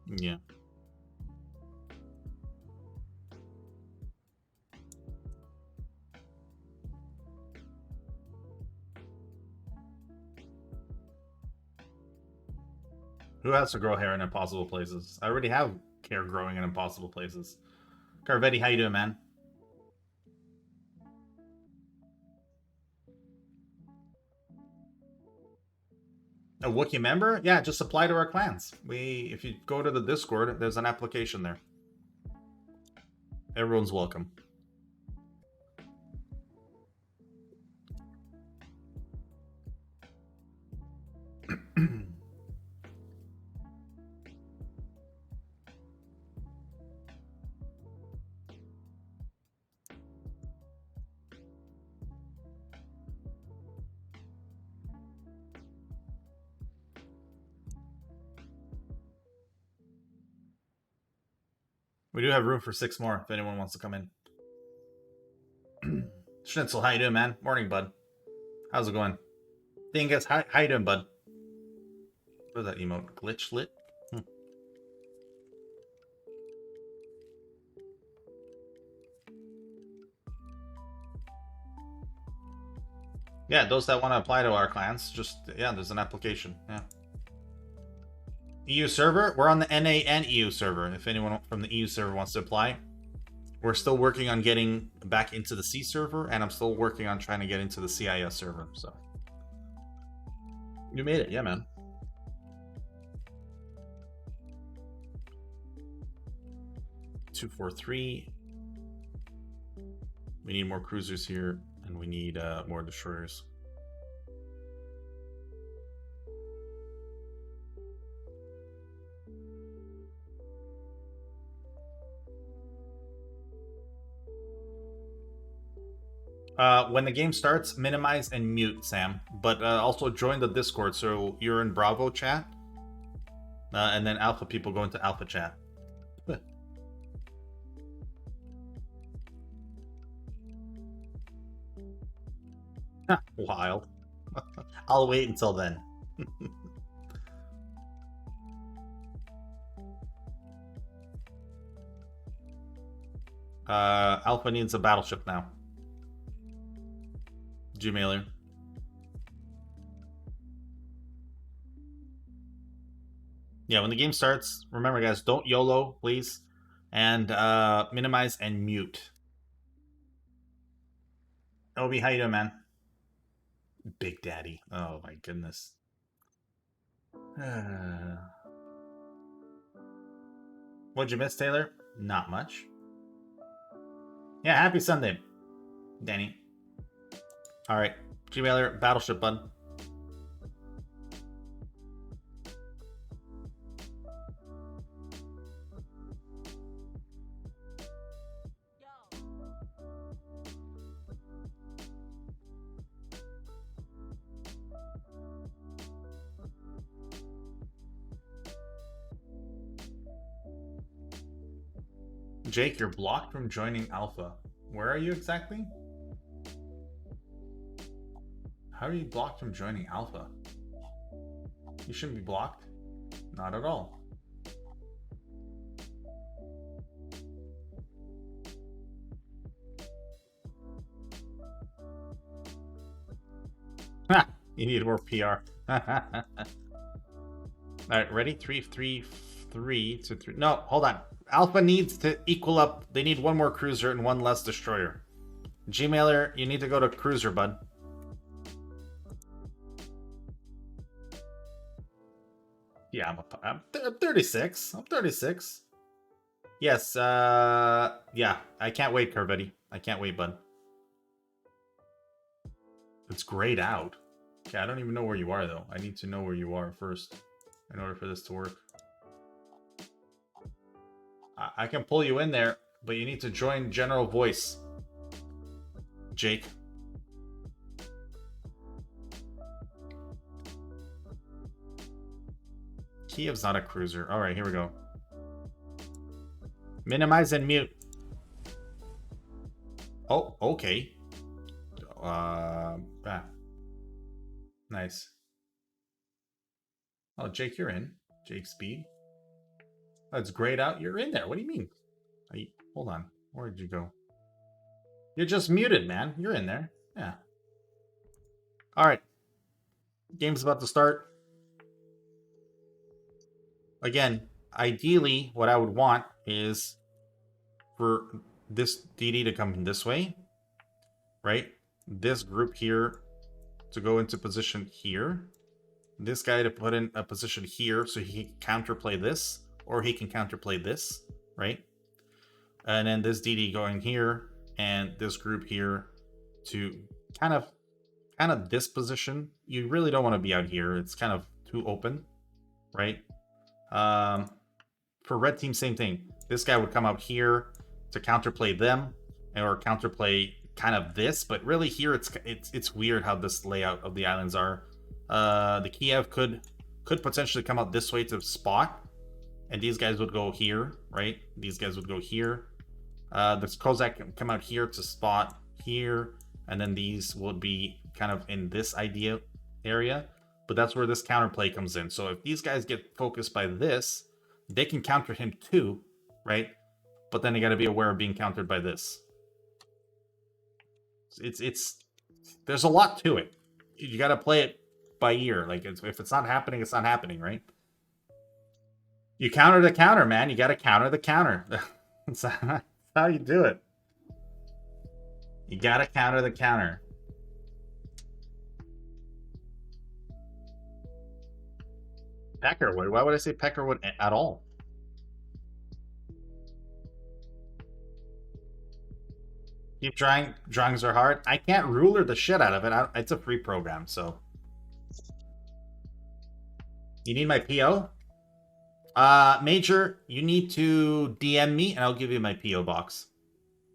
Yeah. Who has to grow hair in impossible places? I already have hair growing in impossible places. Carvetti, how you doing, man? A Wookie member? Yeah, just apply to our clans. If you go to the Discord, there's an application there. Everyone's welcome. We do have room for 6 more if anyone wants to come in. Schnitzel, how you doing, man? Morning, bud. How's it going? Dingus, how you doing, bud? What is that emote? Glitch lit? Yeah, those that want to apply to our clans, just, yeah, there's an application, yeah. EU server? We're on the NA and EU server. If anyone from the EU server wants to apply. We're still working on getting back into the C server, and I'm still working on trying to get into the CIS server, so. You made it, yeah, man. Two, 4, 3. We need more cruisers here, and we need more destroyers. When the game starts, minimize and mute, Sam. But also join the Discord, so you're in Bravo chat. And then Alpha people go into Alpha chat. Wild. I'll wait until then. Alpha needs a battleship now. Gmailer. Yeah, when the game starts, remember guys, don't YOLO, please. And minimize and mute. Obi, how you doing, man? Big Daddy. Oh my goodness. What'd you miss, Taylor? Not much. Yeah, happy Sunday, Danny. Alright, Gmailer, battleship, bud. Jake, you're blocked from joining Alpha. Where are you exactly? How are you blocked from joining Alpha? You shouldn't be blocked. Not at all. Ha! You need more PR. Alright, ready? 3, 3, 3 to 3. No, hold on. Alpha needs to equal up. They need one more cruiser and one less destroyer. Gmailer, you need to go to cruiser, bud. Yeah, I'm 36. I'm 36. Yes, yeah. I can't wait, Curvetti. I can't wait, bud. It's grayed out. Okay, I don't even know where you are, though. I need to know where you are first in order for this to work. I can pull you in there, but you need to join General Voice. Jake. Kiev's not a cruiser. Alright, here we go. Minimize and mute. Oh, okay. Nice. Oh, Jake, you're in. Jake Speed. That's grayed out. You're in there. What do you mean? Hold on. Where did you go? You're just muted, man. You're in there. Yeah. Alright. Game's about to start. Again, ideally, what I would want is for this DD to come this way. Right? This group here to go into position here. This guy to put in a position here so he can counterplay this. Or he can counterplay this, right? And then this DD going here, and this group here to kind of this position. You really don't want to be out here. It's kind of too open, right? For red team, same thing. This guy would come out here to counterplay them, or counterplay kind of this. But really here, it's weird how this layout of the islands are. The Kiev could potentially come out this way to spot. And these guys would go here, right? These guys would go here. This Kozak can come out here to spot here. And then these would be kind of in this idea area. But that's where this counterplay comes in. So if these guys get focused by this, they can counter him too, right? But then they got to be aware of being countered by this. There's a lot to it. You got to play it by ear. Like, if it's not happening, it's not happening, right? You counter the counter, man. You got to counter the counter. That's how you do it. You got to counter the counter. Peckerwood. Why would I say Peckerwood at all? Keep trying. Drawings are hard. I can't ruler the shit out of it. It's a free program, so. You need my PO? Major, you need to DM me and I'll give you my PO box.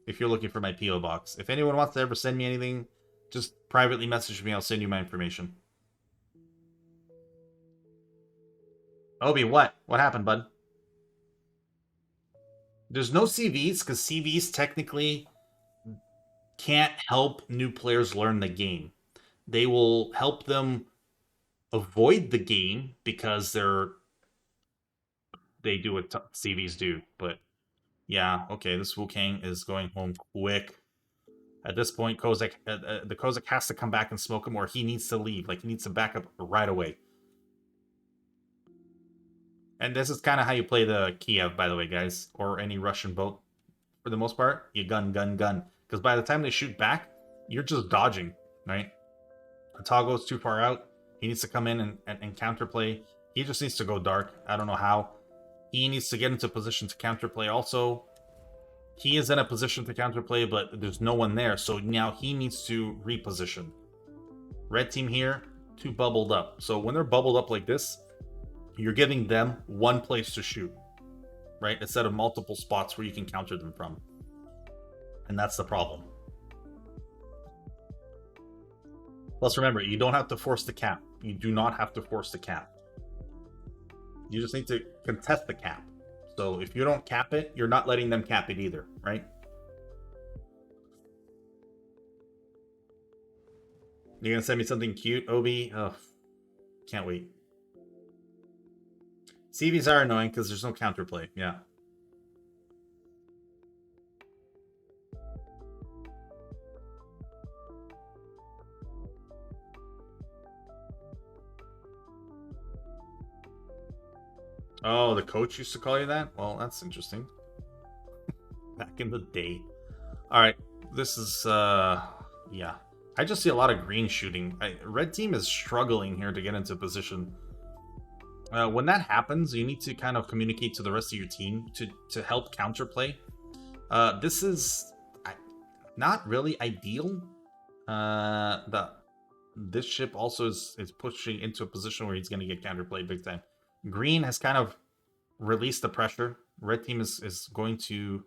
If you're looking for my PO box. If anyone wants to ever send me anything, just privately message me. I'll send you my information. Obi, what? What happened, bud? There's no CVs because CVs technically can't help new players learn the game. They will help them avoid the game because they do what CVs do. But yeah, okay, this Wukong is going home quick. At this point, Kozak, the Kozak has to come back and smoke him, or he needs to leave. Like, he needs to back up right away. And this is kind of how you play the Kiev, by the way, guys. Or any Russian boat. For the most part, you gun. Because by the time they shoot back, you're just dodging, right? Atago's too far out. He needs to come in and counterplay. He just needs to go dark. I don't know how. He needs to get into position to counterplay also. He is in a position to counterplay, but there's no one there. So now he needs to reposition. Red team here, too bubbled up. So when they're bubbled up like this, you're giving them one place to shoot, right? Instead of multiple spots where you can counter them from. And that's the problem. Plus remember, you don't have to force the cap. You do not have to force the cap. You just need to contest the cap. So if you don't cap it, you're not letting them cap it either, right? You're gonna send me something cute, Obi? Oh, can't wait. CVs are annoying because there's no counterplay, yeah. Oh, the coach used to call you that? Well, that's interesting. Back in the day. Alright, this is, yeah. I just see a lot of green shooting. Red team is struggling here to get into position. When that happens, you need to kind of communicate to the rest of your team to help counterplay. This is not really ideal. This ship also is pushing into a position where he's going to get counterplayed big time. Green has kind of released the pressure. Red team is going to...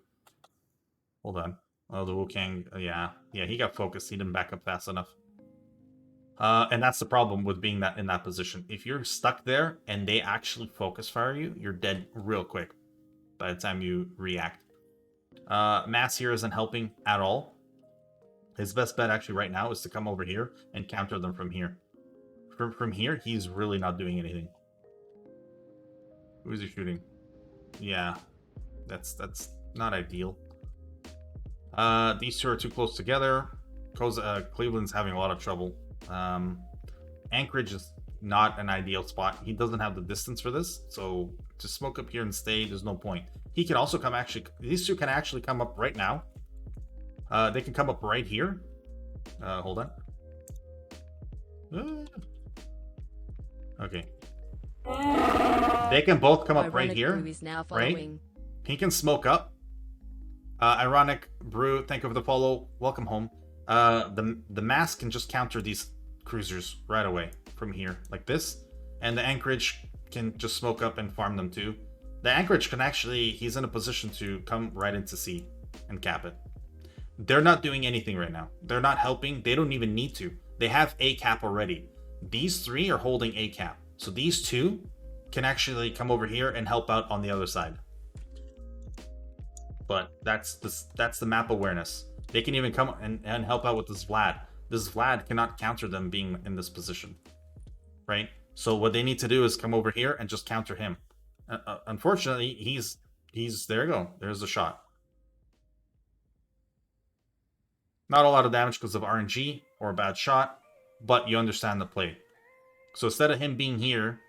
Hold on. Oh, the Wukong, yeah, he got focused. He didn't back up fast enough. And that's the problem with being in that position. If you're stuck there and they actually focus fire you, you're dead real quick by the time you react. Mass here isn't helping at all. His best bet actually right now is to come over here and counter them from here. From here, he's really not doing anything. Who is he shooting? Yeah, that's not ideal. These two are too close together. Cleveland's having a lot of trouble. Anchorage is not an ideal spot. He doesn't have the distance for this, so to smoke up here and stay, there's no point. He can also come these two can actually come up right now. They can come up right here. Hold on. Okay. They can both come up right here, right? He can smoke up. Ironic Brew, thank you for the follow. Welcome home. The mask can just counter these cruisers right away from here, like this. And the Anchorage can just smoke up and farm them too. The Anchorage can actually, he's in a position to come right into C and cap it. They're not doing anything right now. They're not helping. They don't even need to. They have A cap already. These three are holding A cap. So these two can actually come over here and help out on the other side. But that's the map awareness. They can even come and help out with this Vlad. This Vlad cannot counter them being in this position, right? So what they need to do is come over here and just counter him. Unfortunately, he's there you go. There's the shot. Not a lot of damage because of RNG or a bad shot, but you understand the play. So instead of him being here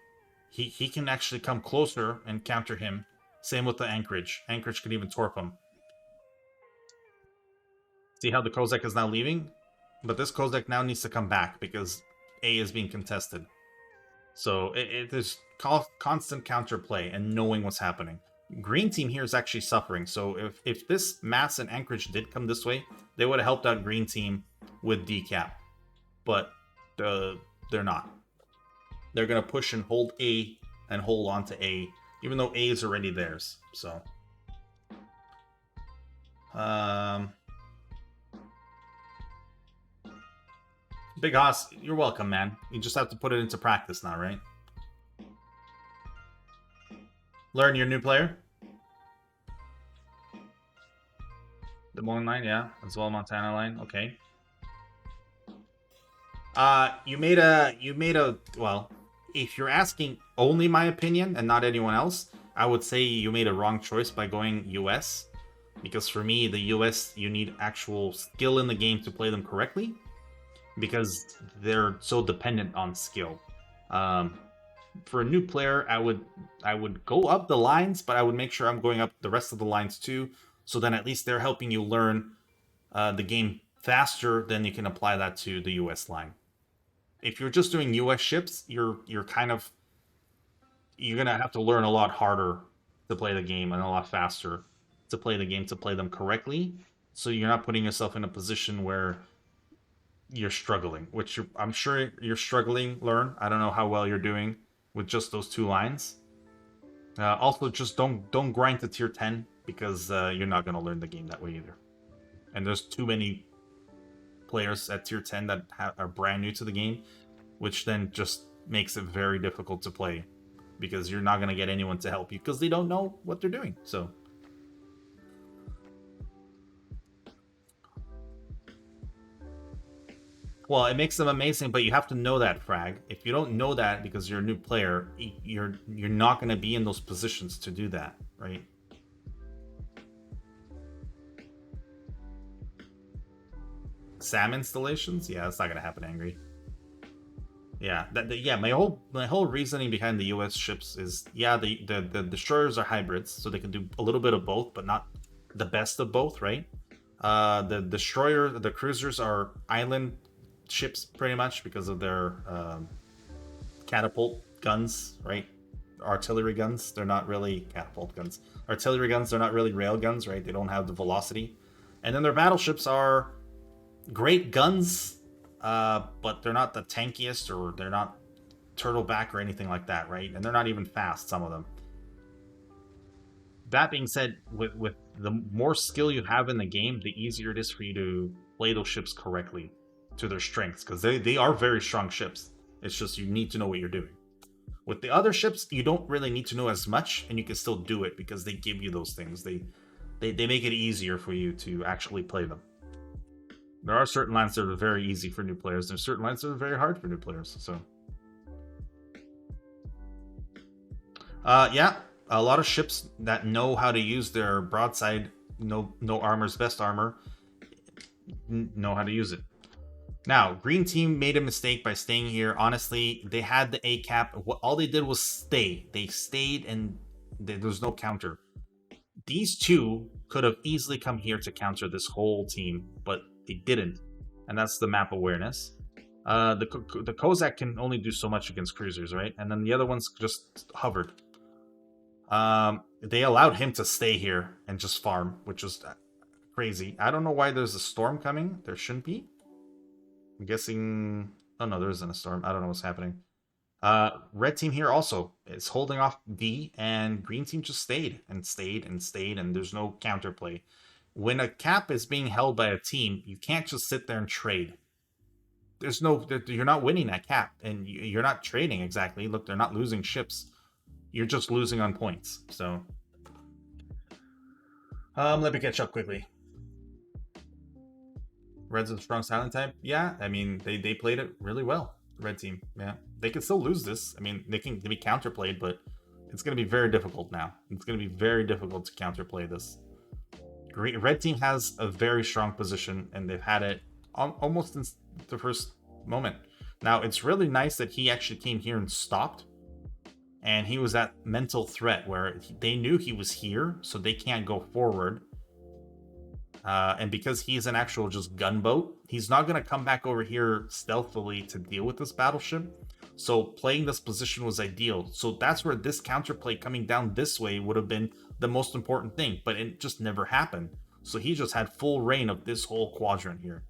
he can actually come closer and counter him. Same with the Anchorage. Anchorage can even torp him. See how the Kozak is now leaving? But this Kozak now needs to come back because A is being contested. So there's constant counterplay and knowing what's happening. Green team here is actually suffering. So if this Mass and Anchorage did come this way, they would have helped out Green team with decap. But they're not. They're going to push and hold A and hold on to A, even though A is already theirs. So, Big Hoss, you're welcome, man. You just have to put it into practice now, right? Learn your new player. Des Moines line, yeah, as well Montana line. Okay. You made a well, if you're asking only my opinion and not anyone else, I would say you made a wrong choice by going US. Because for me, the US, you need actual skill in the game to play them correctly. Because they're so dependent on skill. For a new player, I would go up the lines, but I would make sure I'm going up the rest of the lines too. So then at least they're helping you learn the game faster than you can apply that to the US line. If you're just doing US ships, you're gonna have to learn a lot harder to play the game and a lot faster to play the game, to play them correctly. So you're not putting yourself in a position where you're struggling, which I'm sure you're struggling, Learn. I don't know how well you're doing with just those two lines. Also, just don't grind to tier 10 because you're not going to learn the game that way either. And there's too many players at tier 10 that are brand new to the game, which then just makes it very difficult to play because you're not going to get anyone to help you because they don't know what they're doing. So well, it makes them amazing, but you have to know that, Frag. If you don't know that because you're a new player, you're not going to be in those positions to do that, right? SAM installations? Yeah, that's not going to happen, Angry. Yeah, my whole reasoning behind the US ships is, yeah, the destroyers are hybrids, so they can do a little bit of both, but not the best of both, right? The cruisers are island ships pretty much because of their catapult guns, right? Artillery guns, they're not really catapult guns. Artillery guns, they're not really rail guns, right? They don't have the velocity. And then their battleships are great guns, but they're not the tankiest, or they're not turtleback or anything like that, right? And they're not even fast, some of them. That being said, with the more skill you have in the game, the easier it is for you to play those ships correctly to their strengths, because they are very strong ships. It's just you need to know what you're doing. With the other ships, you don't really need to know as much, and you can still do it because they give you those things. They make it easier for you to actually play them. There are certain lines that are very easy for new players. There's certain lines that are very hard for new players. So, yeah, a lot of ships that know how to use their broadside, no armor's best armor, know how to use it. Now, Green Team made a mistake by staying here. Honestly, they had the A cap. All they did was stay. They stayed, and there was no counter. These two could have easily come here to counter this whole team, but they didn't. And that's the map awareness. The Kozak can only do so much against cruisers, right? And then the other ones just hovered. They allowed him to stay here and just farm, which was crazy. I don't know why there's a storm coming. There shouldn't be. I'm guessing... Oh no, there isn't a storm. I don't know what's happening. Red team here also is holding off D, and Green team just stayed and stayed and stayed, and there's no counterplay. When a cap is being held by a team, you can't just sit there and trade. There's no... You're not winning that cap, and you're not trading exactly. Look, they're not losing ships. You're just losing on points, so... let me catch up quickly. Red's a strong silent type? Yeah, I mean, they played it really well, the red team. Yeah, they can still lose this. I mean, they can be counterplayed, but it's going to be very difficult now. It's going to be very difficult to counterplay this. Red team has a very strong position, and they've had it almost since the first moment. Now, it's really nice that he actually came here and stopped and he was that mental threat where they knew he was here, so they can't go forward. And because he's an actual just gunboat, he's not going to come back over here stealthily to deal with this battleship. So playing this position was ideal. So that's where this counterplay coming down this way would have been the most important thing, but it just never happened. So he just had full reign of this whole quadrant here.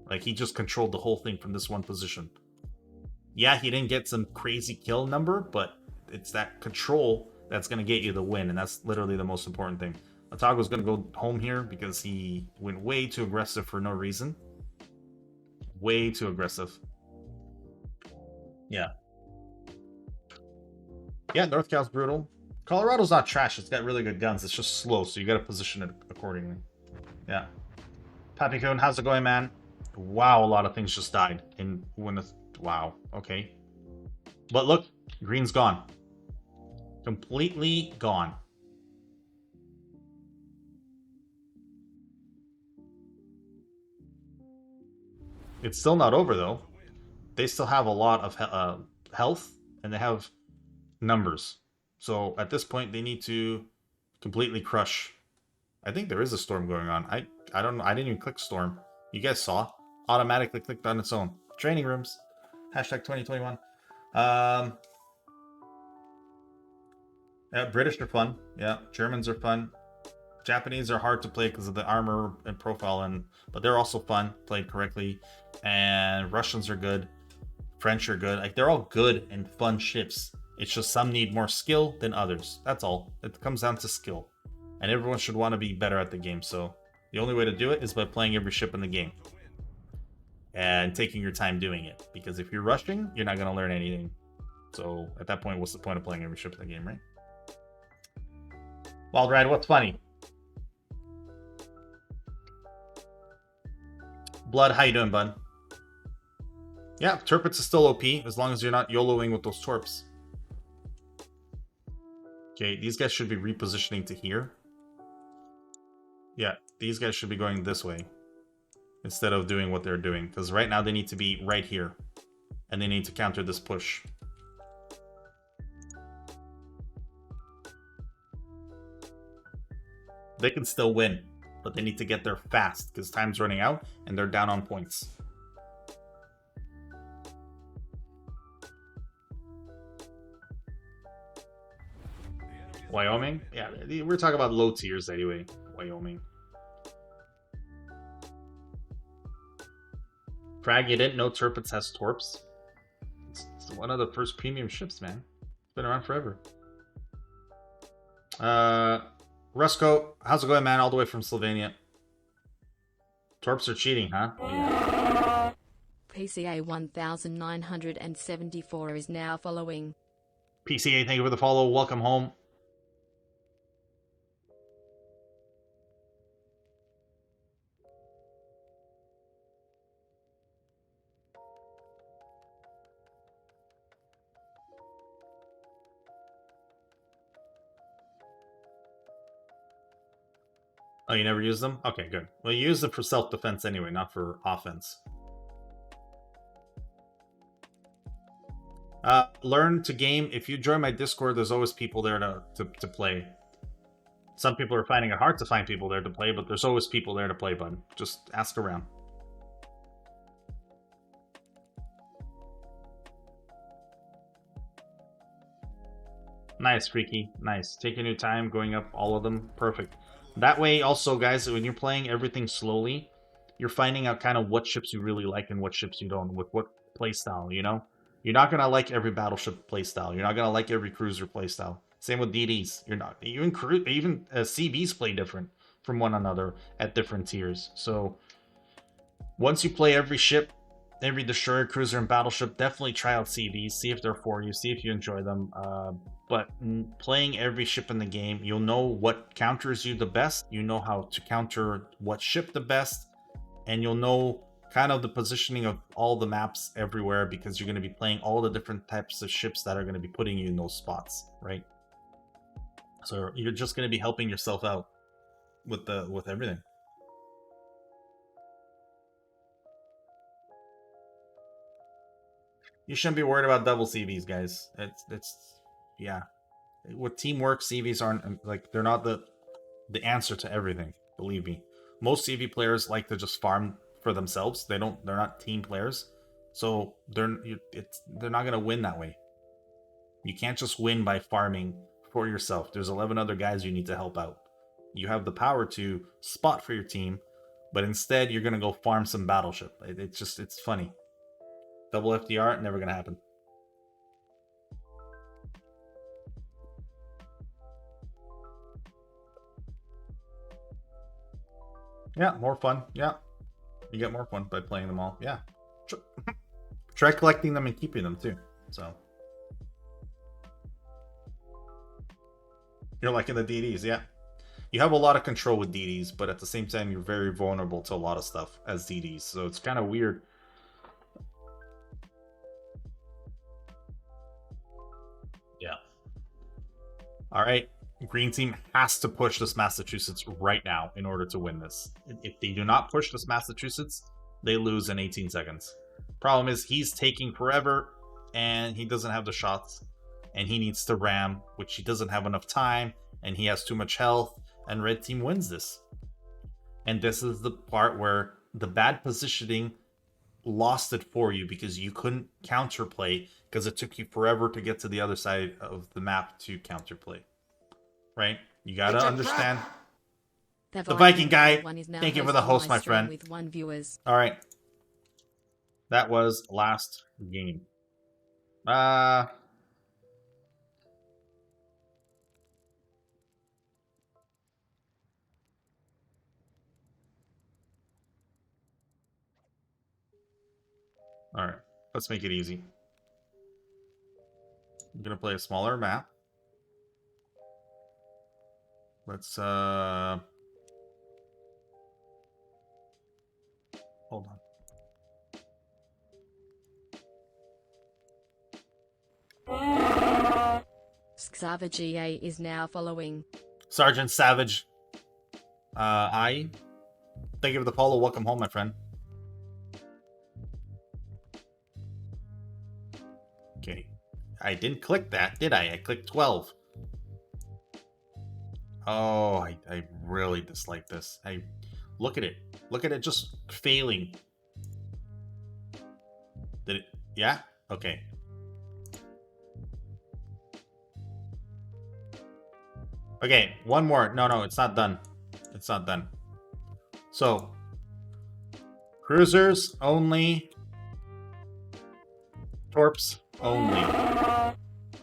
Like, he just controlled the whole thing from this one position. Yeah, he didn't get some crazy kill number, but it's that control that's going to get you the win, and that's literally the most important thing. Otago's going to go home here because he went way too aggressive for no reason. Way too aggressive. Yeah. Yeah, North Cal's brutal. Colorado's not trash. It's got really good guns. It's just slow, so you got to position it accordingly. Yeah. Pappy Coon, how's it going, man? Wow, a lot of things just died. Wow, okay. But look, green's gone. Completely gone. It's still not over, though. They still have a lot of health, and they have numbers. So at this point, they need to completely crush. I think there is a storm going on. I don't know. I didn't even click storm. You guys saw. Automatically clicked on its own. Training rooms. Hashtag 2021. Yeah, British are fun. Yeah, Germans are fun. Japanese are hard to play because of the armor and profile, but they're also fun, played correctly. And Russians are good. French are good. Like, they're all good and fun ships. It's just some need more skill than others. That's all. It comes down to skill. And everyone should want to be better at the game. So the only way to do it is by playing every ship in the game. And taking your time doing it. Because if you're rushing, you're not going to learn anything. So at that point, what's the point of playing every ship in the game, right? Wild Ride, what's funny? Blood, how you doing, bud? Yeah, Turpits is still OP, as long as you're not YOLOing with those Torps. Okay, these guys should be repositioning to here. Yeah, these guys should be going this way. Instead of doing what they're doing. Because right now they need to be right here. And they need to counter this push. They can still win. But they need to get there fast. Because time's running out. And they're down on points. Wyoming? Yeah, we're talking about low tiers anyway. Wyoming. Frag, you didn't know Turpits has Torps? It's one of the first premium ships, man. It's been around forever. Rusko, how's it going, man? All the way from Slovenia. Torps are cheating, huh? Yeah. PCA 1974 is now following. PCA, thank you for the follow. Welcome home. Oh, you never use them? Okay, good. Well, you use them for self-defense anyway, not for offense. Learn to game. If you join my Discord, there's always people there to play. Some people are finding it hard to find people there to play, but there's always people there to play, bud. Just ask around. Nice, Freaky. Nice. Taking your time, going up all of them. Perfect. That way, also, guys, when you're playing everything slowly, you're finding out kind of what ships you really like and what ships you don't, with what playstyle, you know? You're not going to like every battleship playstyle. You're not going to like every cruiser playstyle. Same with DDs. You're not. Even CBs play different from one another at different tiers. So, once you play every ship, every destroyer, cruiser, and battleship, definitely try out CBs. See if they're for you. See if you enjoy them. But playing every ship in the game, you'll know what counters you the best. You know how to counter what ship the best. And you'll know kind of the positioning of all the maps everywhere, because you're going to be playing all the different types of ships that are going to be putting you in those spots, right? So you're just going to be helping yourself out with everything. You shouldn't be worried about double CVs, guys. yeah. With teamwork, CVs aren't like they're not the answer to everything. Believe me, most CV players like to just farm for themselves. They're not team players, so they're not gonna win that way. You can't just win by farming for yourself. There's 11 other guys you need to help out. You have the power to spot for your team, but instead you're gonna go farm some battleship. It's funny. Double FDR, never gonna happen. Yeah, more fun. Yeah. You get more fun by playing them all. Yeah. Try collecting them and keeping them too. So. You're like in the DDs, yeah. You have a lot of control with DDs, but at the same time, you're very vulnerable to a lot of stuff as DDs. So it's kind of weird. Yeah. All right. Green team has to push this Massachusetts right now in order to win this. If they do not push this Massachusetts, they lose in 18 seconds. Problem is, he's taking forever, and he doesn't have the shots, and he needs to ram, which he doesn't have enough time, and he has too much health, and red team wins this. And this is the part where the bad positioning lost it for you because you couldn't counterplay because it took you forever to get to the other side of the map to counterplay. Right? You gotta understand. The Viking guy, thank you for the host, my friend. With 1 viewers. All right. That was last game. All right. Let's make it easy. I'm gonna play a smaller map. Let's hold on. Savage EA is now following. Sergeant Savage. Thank you for the follow. Welcome home, my friend. Okay. I didn't click that, did I? I clicked 12. Oh, I really dislike this. Look at it. Look at it just failing. Did it? Yeah? Okay. Okay, one more. No, it's not done. It's not done. So, cruisers only. Torps only.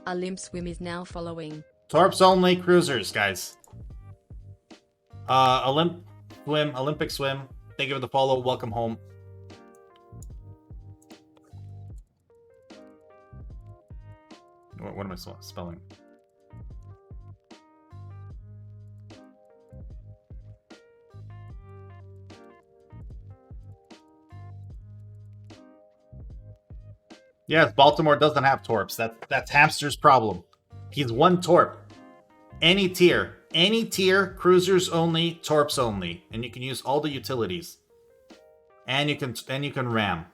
Olymp Swim is now following. Torps only, cruisers, guys. Olympic Swim. Thank you for the follow. Welcome home. What am I spelling? Yes, Baltimore doesn't have torps. That's Hamster's problem. He's one torp. Any tier, cruisers only, torps only, and you can use all the utilities. And you can ram.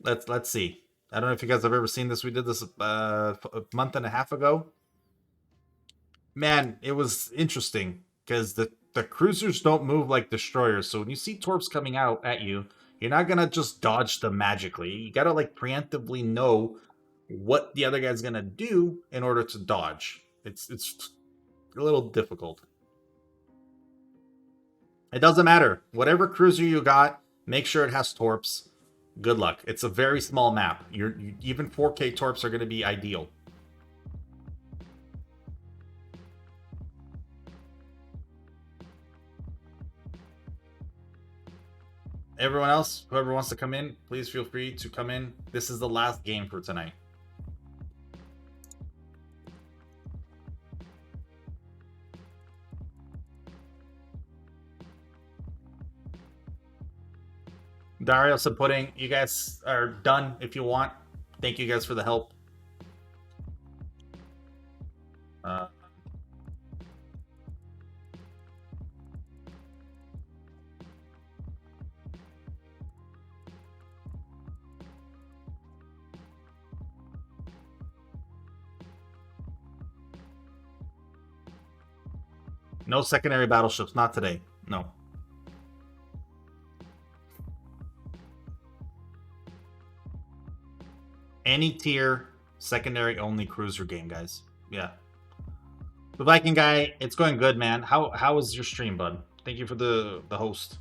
Let's see. I don't know if you guys have ever seen this. We did this a month and a half ago. Man, it was interesting because the cruisers don't move like destroyers. So when you see torps coming out at you, you're not gonna just dodge them magically. You gotta like preemptively know what the other guy's gonna do in order to dodge. It's a little difficult. It doesn't matter. Whatever cruiser you got, make sure it has torps. Good luck. It's a very small map. Even 4K torps are gonna be ideal. Everyone else, whoever wants to come in, please feel free to come in. This is the last game for tonight. Darius and Pudding, you guys are done if you want. Thank you guys for the help. No secondary battleships, not today. No. Any tier, secondary only cruiser game, guys. Yeah. The Viking guy, it's going good, man. How was your stream, bud? Thank you for the host.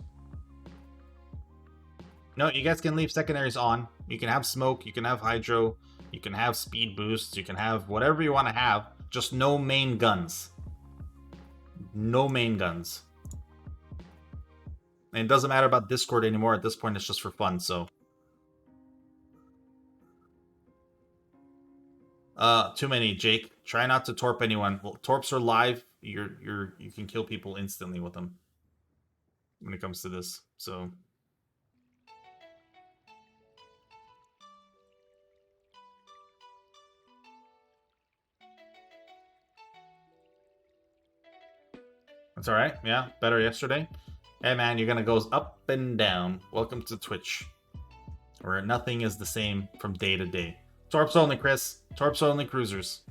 No, you guys can leave secondaries on. You can have smoke, you can have hydro, you can have speed boosts, you can have whatever you want to have. Just no main guns. No main guns. And it doesn't matter about Discord anymore. At this point, it's just for fun, so. Too many, Jake. Try not to torp anyone. Well, torps are live. You can kill people instantly with them. When it comes to this, so. That's alright. Yeah, better yesterday. Hey man, you're gonna go up and down. Welcome to Twitch, where nothing is the same from day to day. Torps only, Chris. Torps only cruisers.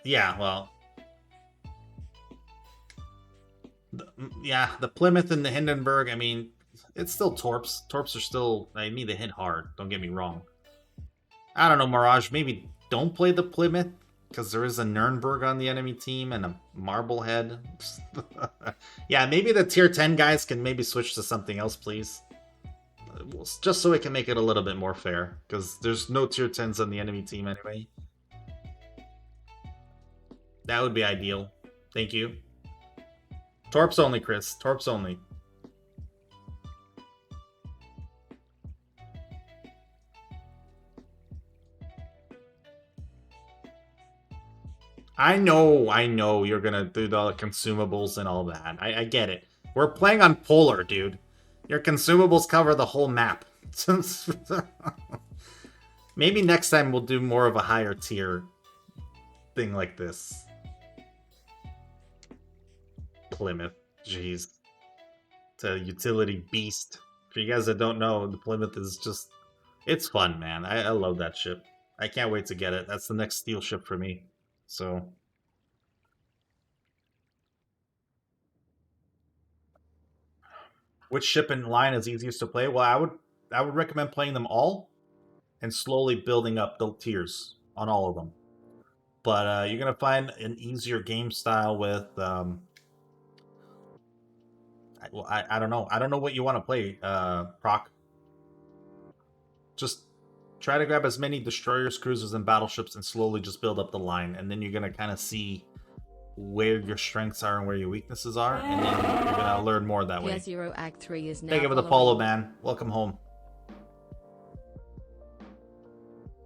Yeah, well. The Plymouth and the Hindenburg, I mean, it's still Torps. Torps are still, I mean, they hit hard, don't get me wrong. I don't know, Mirage, maybe don't play the Plymouth, because there is a Nuremberg on the enemy team and a Marblehead. Yeah, maybe the tier 10 guys can maybe switch to something else, please. Just so we can make it a little bit more fair, because there's no tier 10s on the enemy team anyway. That would be ideal. Thank you. Torps only, Chris. Torps only. I know you're gonna do the consumables and all that. I get it. We're playing on Polar, dude. Your consumables cover the whole map. Maybe next time we'll do more of a higher tier thing like this. Plymouth. Jeez. It's a utility beast. For you guys that don't know, the Plymouth is just... It's fun, man. I love that ship. I can't wait to get it. That's the next steel ship for me. So... Which ship in line is easiest to play? Well, I would recommend playing them all and slowly building up the tiers on all of them. But you're gonna find an easier game style with I don't know. I don't know what you want to play, Proc. Just try to grab as many destroyers, cruisers, and battleships and slowly just build up the line. And then you're gonna kind of see where your strengths are and where your weaknesses are, and then you're gonna learn more that way. Zero Act 3 is now. Thank you for the follow, man. Welcome home.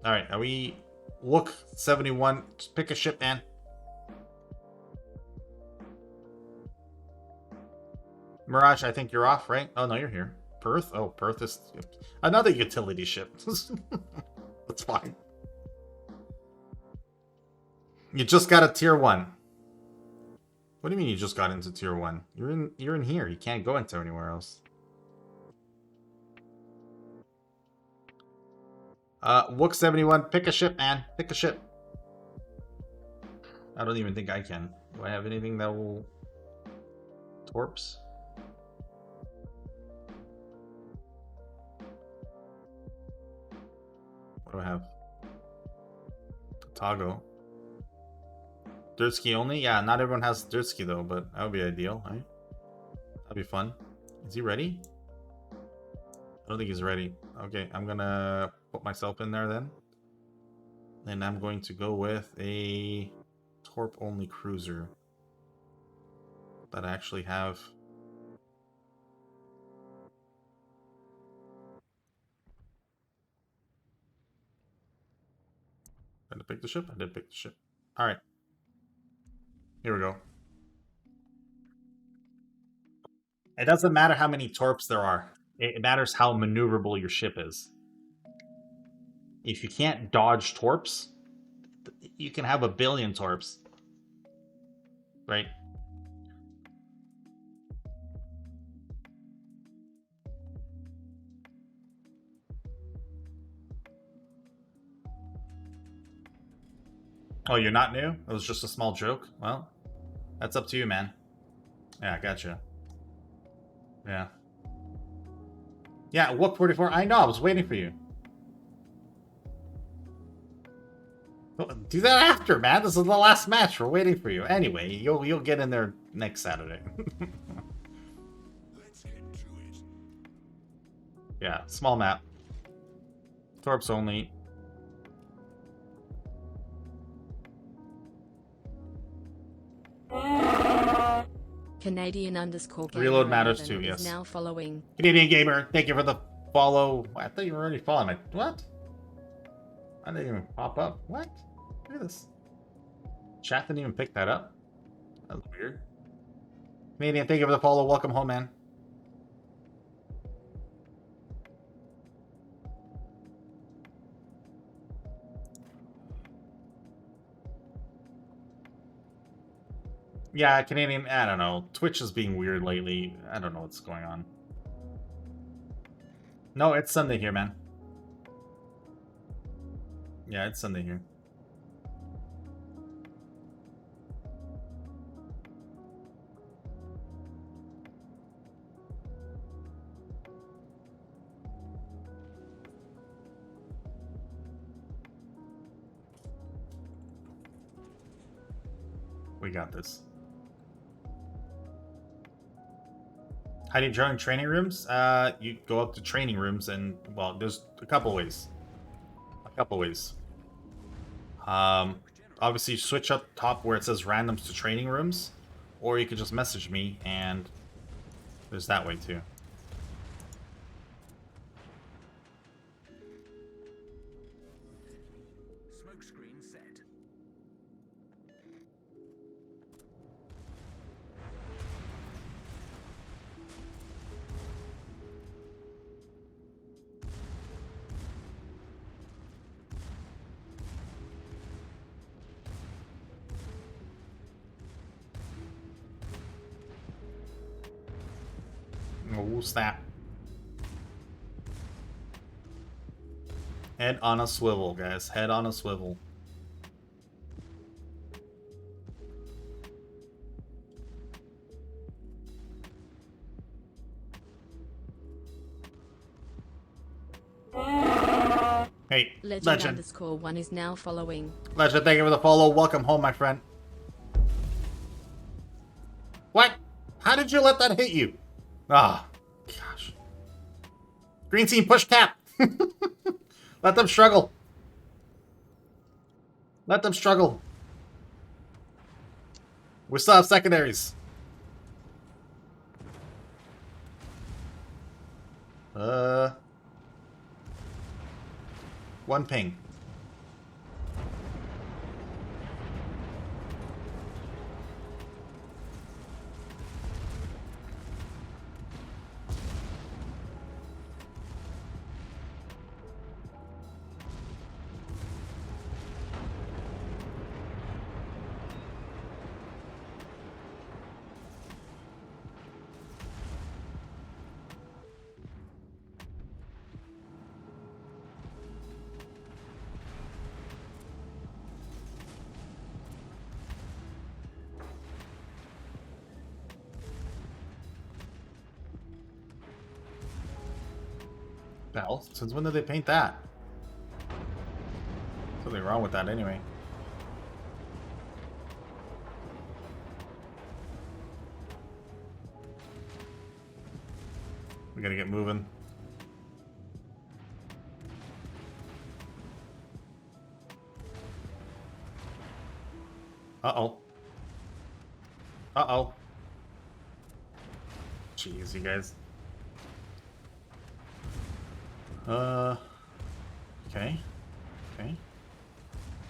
All right, are we? Look, 71. Just pick a ship, man. Mirage, I think you're off, right? Oh no, you're here. Perth? Oh, Perth is another utility ship. That's fine. You just got a tier 1. What do you mean you just got into tier 1? You're in here. You can't go into anywhere else. Wook 71, pick a ship, man. Pick a ship. I don't even think I can. Do I have anything that will torps? What do I have? Tago. Dirtski only? Yeah, not everyone has Dirtski though, but that would be ideal, right? That'd be fun. Is he ready? I don't think he's ready. Okay, I'm gonna put myself in there then. And I'm going to go with a Torp only cruiser that I actually have. Did I pick the ship? I did pick the ship. Alright. Here we go. It doesn't matter how many torps there are. It matters how maneuverable your ship is. If you can't dodge torps, you can have a billion torps. Right? Oh, you're not new? It was just a small joke? Well, that's up to you, man. Yeah, gotcha. Yeah. Yeah, Whoop 44. I know, I was waiting for you. Do that after, man. This is the last match. We're waiting for you. Anyway, you'll get in there next Saturday. Let's get to it. Yeah, small map. Torps only. Canadian _ Reload matters 11 too, yes. is now following. Canadian Gamer, thank you for the follow. I thought you were already following me. What? I didn't even pop up. What? Look at this. Chat didn't even pick that up. That's weird. Canadian, thank you for the follow. Welcome home, man. Yeah, Canadian, I don't know. Twitch is being weird lately. I don't know what's going on. No, it's Sunday here, man. Yeah, it's Sunday here. We got this. How do you join training rooms? You go up to training rooms and, well, there's a couple ways. Obviously switch up top where it says randoms to training rooms, or you could just message me, and there's that way too. Smoke screen set. Oh, snap. Head on a swivel, guys. Head on a swivel. Hey, Legend. _1 is now following. Legend, thank you for the follow. Welcome home, my friend. What? How did you let that hit you? Ah, gosh. Green team, push cap. Let them struggle. Let them struggle. We still have secondaries. One ping. Bell? Since when did they paint that? Something wrong with that anyway. We gotta get moving. Uh-oh. Uh-oh. Jeez, you guys. Okay. Okay.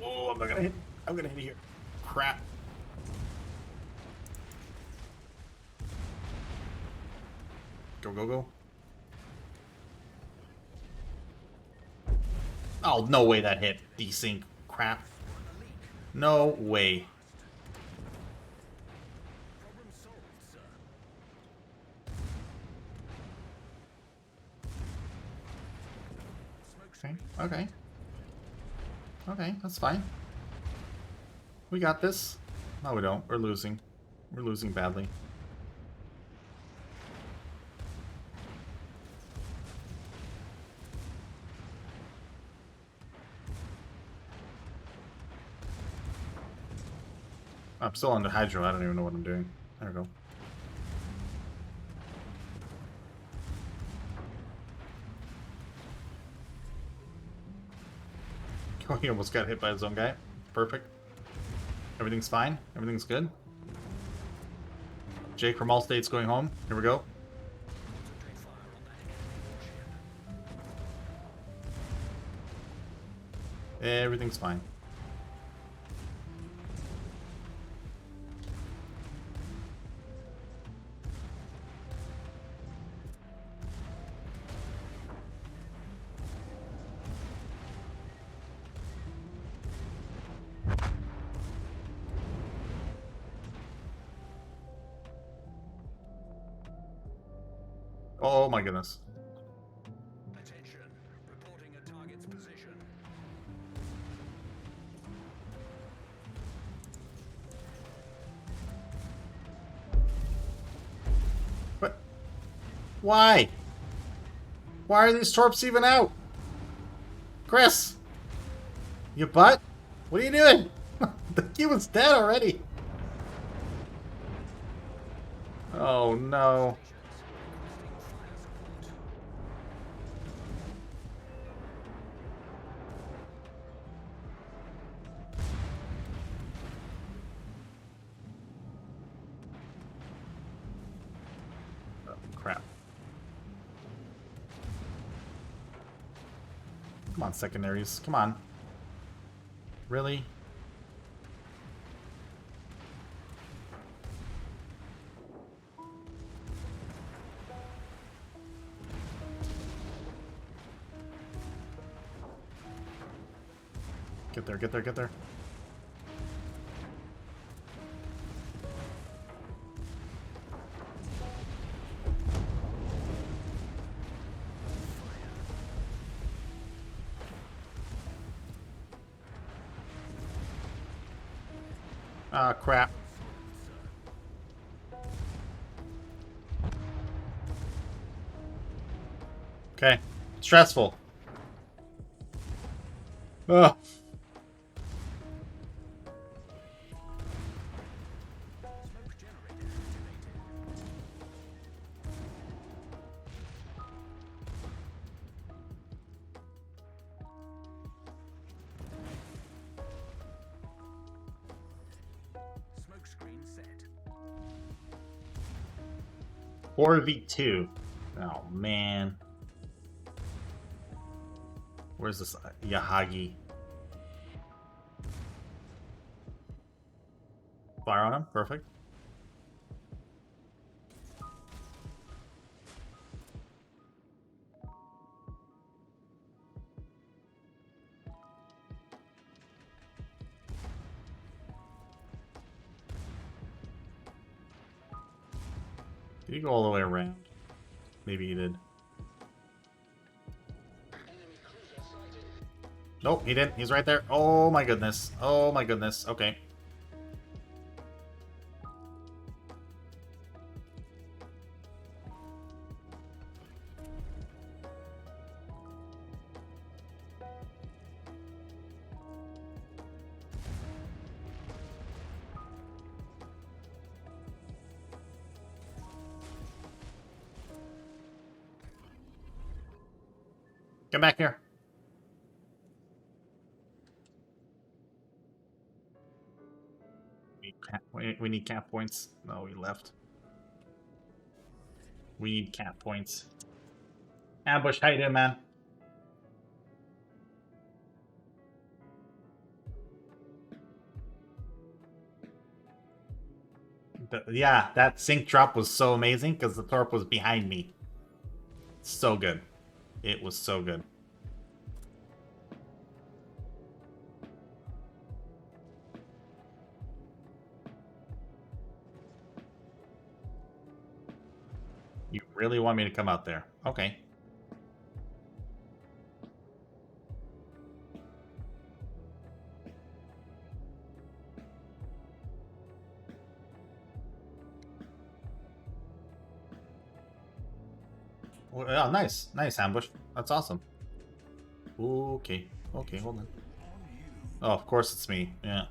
Oh, I'm not gonna hit. I'm gonna hit here. Crap. Go, go, go. Oh, no way that hit. Desync. Crap. No way. Okay, okay. Okay, that's fine. We got this. No, we don't. We're losing. We're losing badly. I'm still on the hydro. I don't even know what I'm doing. There we go. Oh, he almost got hit by his own guy. Perfect. Everything's fine. Everything's good. Jake from Allstate's going home. Here we go. Everything's fine. Oh my goodness. Attention. Reporting a target's position. What? Why? Why are these torps even out? Chris! You butt? What are you doing? The key was dead already. Oh no. Oh, crap. Come on, secondaries. Come on. Really? Get there, get there, get there. Ah, crap. Okay. Stressful. Ugh. Smoke screen set. 4v2. Oh, man. Where's this Yahagi? Fire on him. Perfect. Did he go all the way around? Maybe he did. Nope, he didn't. He's right there. Oh my goodness. Oh my goodness. Okay. Come back here. We need cap points. No, we left. We need cap points. Ambush, how you doing, man? Yeah, that sync drop was so amazing because the Torp was behind me. So good. It was so good. You really want me to come out there? Okay. Oh, nice. Nice ambush. That's awesome. Okay. Okay, hold on. Oh, of course it's me. Yeah.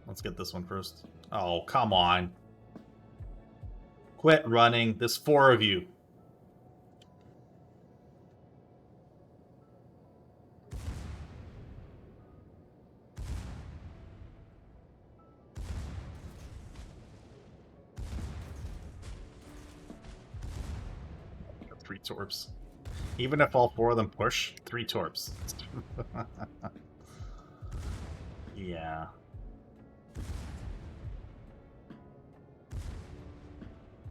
Let's get this one first. Oh, come on. Quit running. There's 4 of you. Three torps. Even if all 4 of them push, 3 torps. Yeah.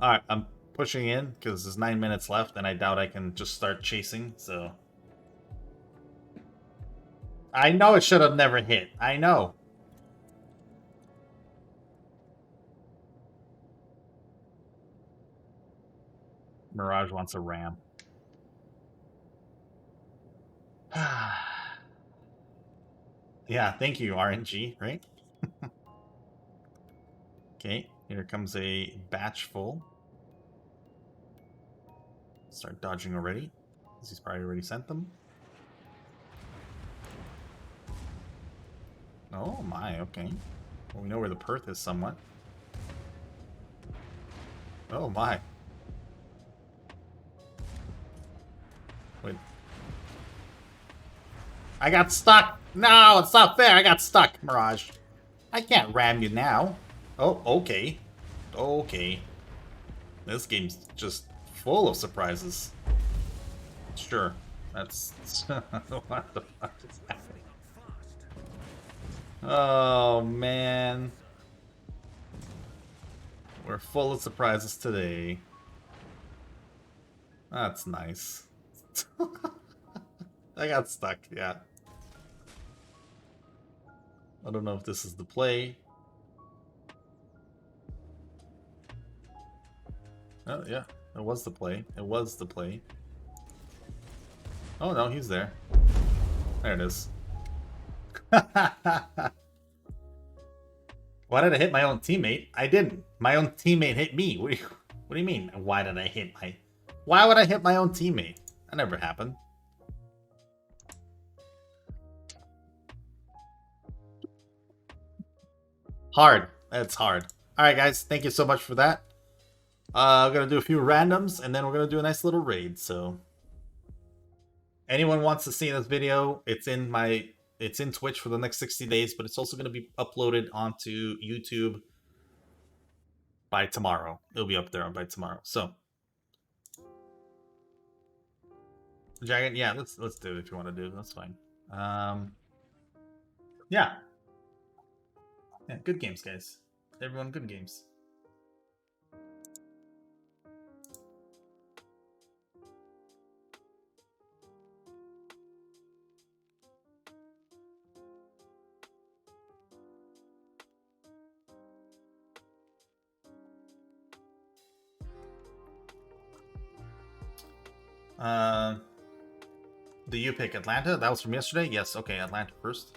Alright, I'm pushing in because there's 9 minutes left and I doubt I can just start chasing, so. I know it should have never hit. I know. Mirage wants a ram. Yeah, thank you, RNG, right? Okay, here comes a batch full. Start dodging already, because he's probably already sent them. Oh my, okay. Well, we know where the Perth is somewhat. Oh my. Wait. I got stuck! No, it's not fair, I got stuck, Mirage. I can't ram you now. Oh, okay. Okay. This game's just full of surprises. Sure. That's... what the fuck is happening? Oh, man. We're full of surprises today. That's nice. I got stuck, yeah. I don't know if this is the play. Oh, yeah. It was the play. It was the play. Oh, no, he's there. There it is. Why did I hit my own teammate? I didn't. My own teammate hit me. What do you mean? Why did I hit my... Why would I hit my own teammate? That never happened. Hard. That's hard. Alright, guys. Thank you so much for that. I'm going to do a few randoms, and then we're going to do a nice little raid, so... Anyone wants to see this video, it's in Twitch for the next 60 days, but it's also going to be uploaded onto YouTube by tomorrow. It'll be up there by tomorrow. So, Dragon, yeah, let's do it if you want to do it. That's fine. Yeah. Yeah, good games, guys. Everyone, good games. Do you pick Atlanta? That was from yesterday? Yes, okay, Atlanta first.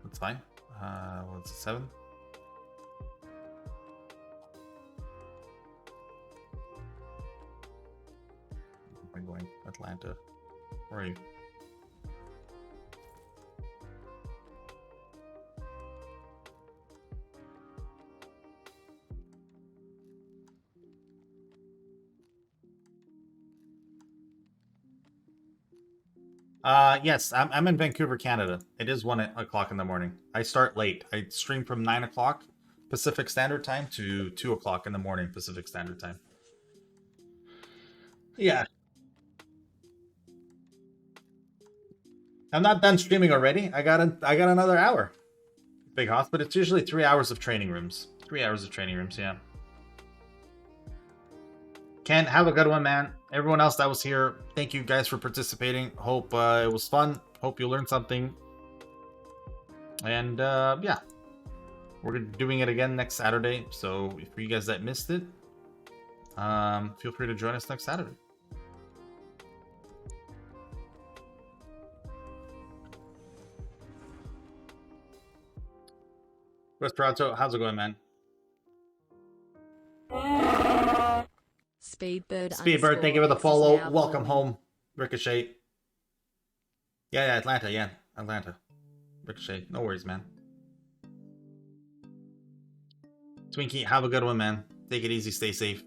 That's fine. What's it, 7? I'm going Atlanta. Where are you? Yes, I'm in Vancouver, Canada. It is 1 o'clock in the morning. I start late. I stream from 9 o'clock Pacific Standard Time to 2 o'clock in the morning Pacific Standard Time. Yeah. I'm not done streaming already. I got another hour. Big Hoth, but it's usually 3 hours of training rooms. 3 hours of training rooms, yeah. Ken, have a good one, man. Everyone else that was here, thank you guys for participating. Hope it was fun. Hope you learned something. And yeah, we're doing it again next Saturday. So for you guys that missed it, feel free to join us next Saturday. Respirato, how's it going, man? Speedbird. Speedbird, thank you for the follow. Welcome home, Ricochet. Yeah, Atlanta. Ricochet, no worries, man. Twinkie, have a good one, man. Take it easy, stay safe.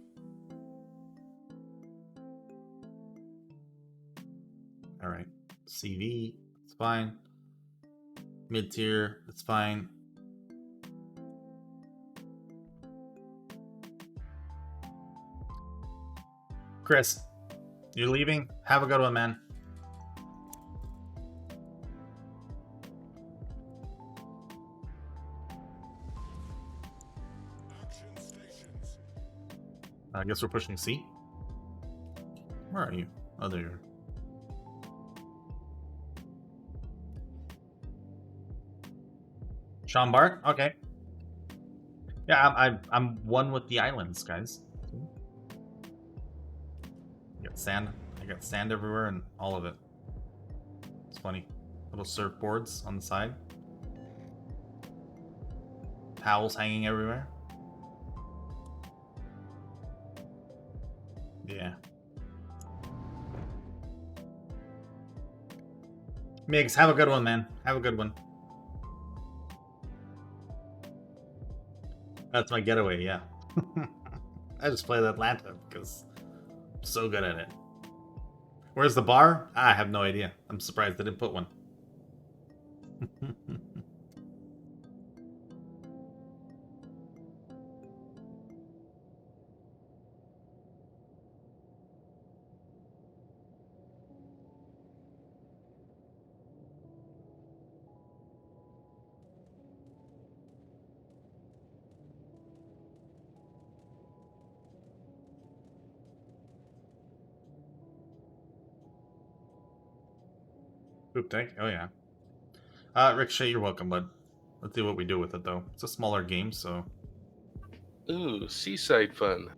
Alright. CV, it's fine. Mid-tier, it's fine. Chris, you're leaving? Have a good one, man. I guess we're pushing C. Where are you? Oh, there you are. Sean Bart? Okay. Yeah, I'm one with the islands, guys. I got sand everywhere and all of it. It's funny. Little surfboards on the side. Towels hanging everywhere. Yeah. Migs, have a good one, man. Have a good one. That's my getaway, yeah. I just played Atlanta because I'm so good at it. Where's the bar? I have no idea. I'm surprised they didn't put one. Poop tank? Oh, yeah. Ricochet, you're welcome, bud. Let's see what we do with it, though. It's a smaller game, so... Ooh, seaside fun.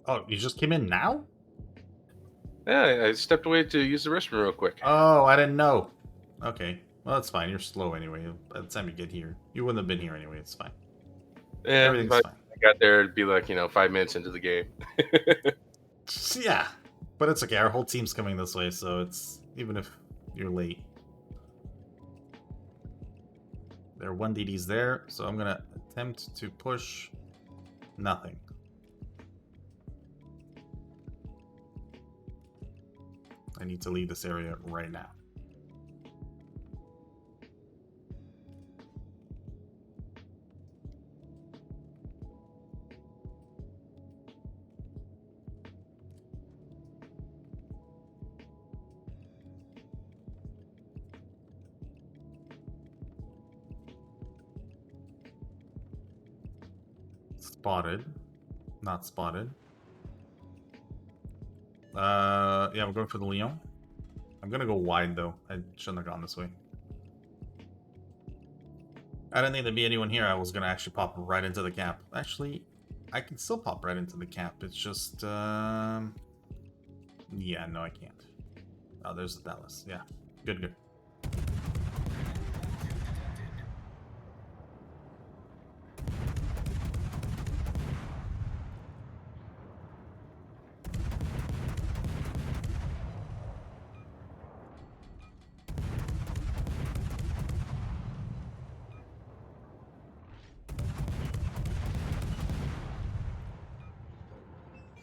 Oh, you just came in now? Yeah, I stepped away to use the restroom real quick. Oh, I didn't know. Okay. Well, that's fine. You're slow anyway. By the time you get here. You wouldn't have been here anyway. It's fine. Yeah, everything's fine. I got there, it'd be like, 5 minutes into the game. Yeah. But it's okay. Our whole team's coming this way, so it's... Even if you're late. There are 1 DDs there, so I'm gonna attempt to push nothing. I need to leave this area right now. Spotted. Not spotted. Yeah, we're going for the Leon. I'm gonna go wide, though. I shouldn't have gone this way. I didn't think there'd be anyone here. I was gonna actually pop right into the cap. Actually, I can still pop right into the cap. It's just, yeah, no, I can't. Oh, there's the Dallas. Yeah, good.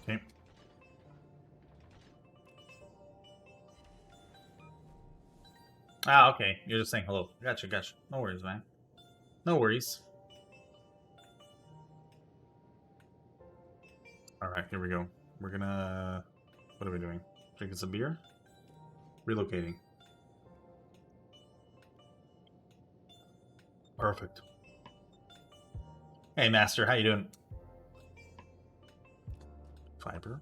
Okay. Ah, okay. You're just saying hello. Gotcha. No worries, man. No worries. Alright, here we go. We're gonna... What are we doing? Drinking some beer? Relocating. Perfect. Hey, Master. How you doing? Fiber.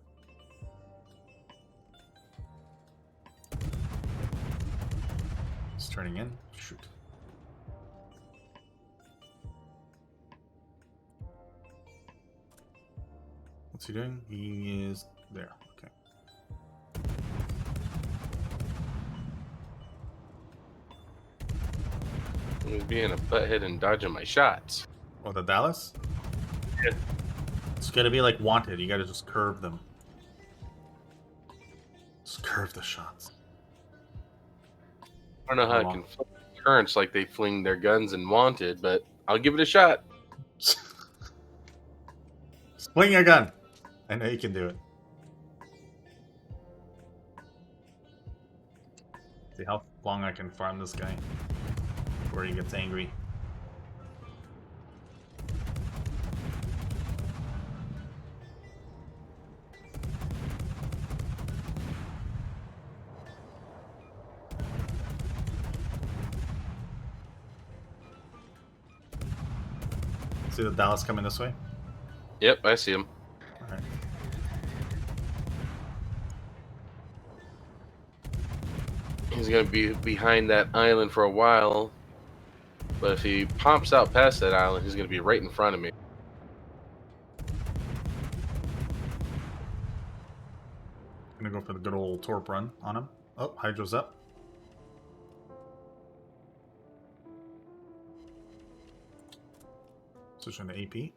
It's turning in. Shoot. What's he doing? He is there. Okay. He was being a butthead and dodging my shots. Oh, the Dallas? Yeah. It's gotta be like Wanted. You gotta just curve them. Just curve the shots. I don't know how it can flip currents like they fling their guns in Wanted, but I'll give it a shot. Swing your gun. I know you can do it. See how long I can farm this guy before he gets angry. See the Dallas coming this way? Yep, I see him. Alright. He's going to be behind that island for a while. But if he pops out past that island, he's going to be right in front of me. Gonna go for the good old torp run on him. Oh, Hydra's up. Switching to AP.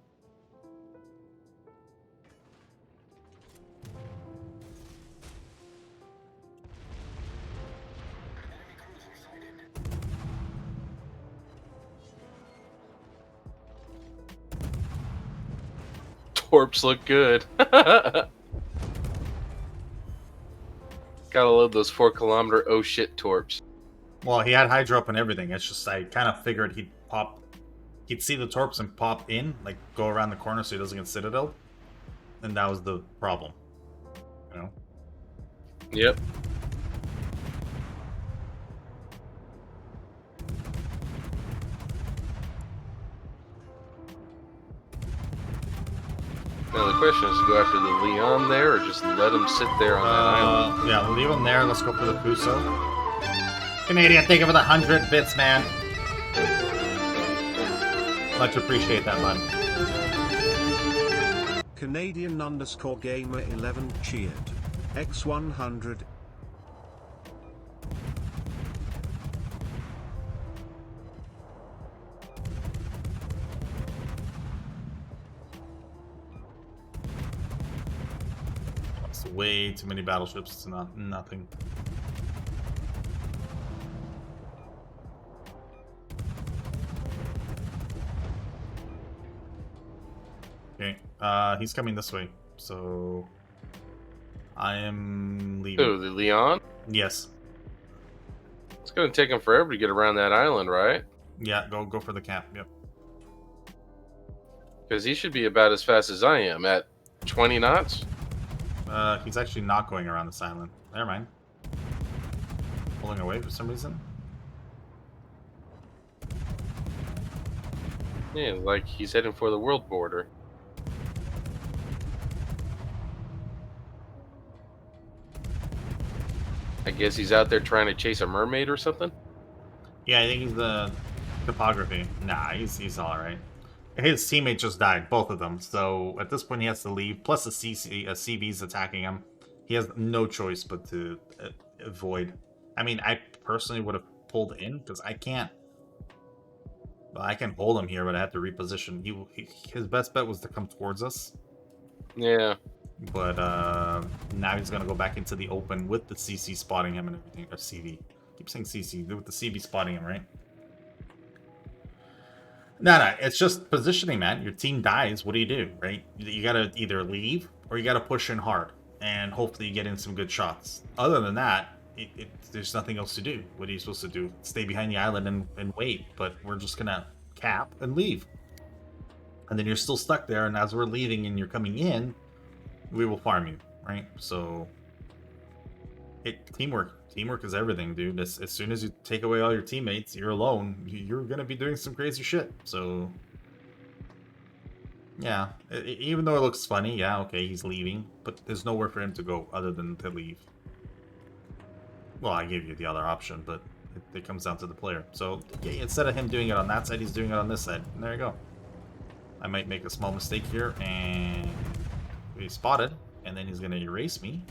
Torps look good. Gotta love those 4-kilometer oh shit torps. Well, he had Hydra up and everything. It's just I kind of figured he'd pop. He'd see the torps and pop in, like go around the corner so he doesn't get citadel. And that was the problem. You know? Yep. Now the question is to go after the Leon there or just let him sit there on that island? Yeah, we'll leave him there. Let's go for the Puso. Canadian, thank you for the 100 bits, man. Much appreciate that, man. Canadian_gamer11 cheered. X100. It's way too many battleships. It's not nothing. Okay, he's coming this way, so I am leaving. Who, the Leon? Yes. It's gonna take him forever to get around that island, right? Yeah, go for the cap. Yep. Because he should be about as fast as I am, at 20 knots. He's actually not going around this island. Never mind. Pulling away for some reason. Yeah, like he's heading for the world border. I guess he's out there trying to chase a mermaid or something? Yeah, I think he's the topography. Nah, he's alright. His teammate just died, both of them. So at this point he has to leave. Plus the CB's attacking him. He has no choice but to avoid. I mean, I personally would have pulled in because I can't. Well, I can hold him here, but I have to reposition. His best bet was to come towards us. Yeah. But now he's gonna go back into the open with the CC spotting him and everything. Or CV. Keep saying CC. With the CB spotting him, right? No, it's just positioning, man. Your team dies. What do? Right? You gotta either leave or you gotta push in hard and hopefully you get in some good shots. Other than that, there's nothing else to do. What are you supposed to do? Stay behind the island and wait. But we're just gonna cap and leave. And then you're still stuck there. And as we're leaving and you're coming in, we will farm you, right? So, teamwork. Teamwork is everything, dude. As soon as you take away all your teammates, you're alone. You're gonna be doing some crazy shit. So, yeah. Even though it looks funny, yeah, okay, he's leaving, but there's nowhere for him to go other than to leave. Well, I gave you the other option, but it comes down to the player. So, yeah, instead of him doing it on that side, he's doing it on this side. And there you go. I might make a small mistake here, and he's spotted, and then he's gonna erase me.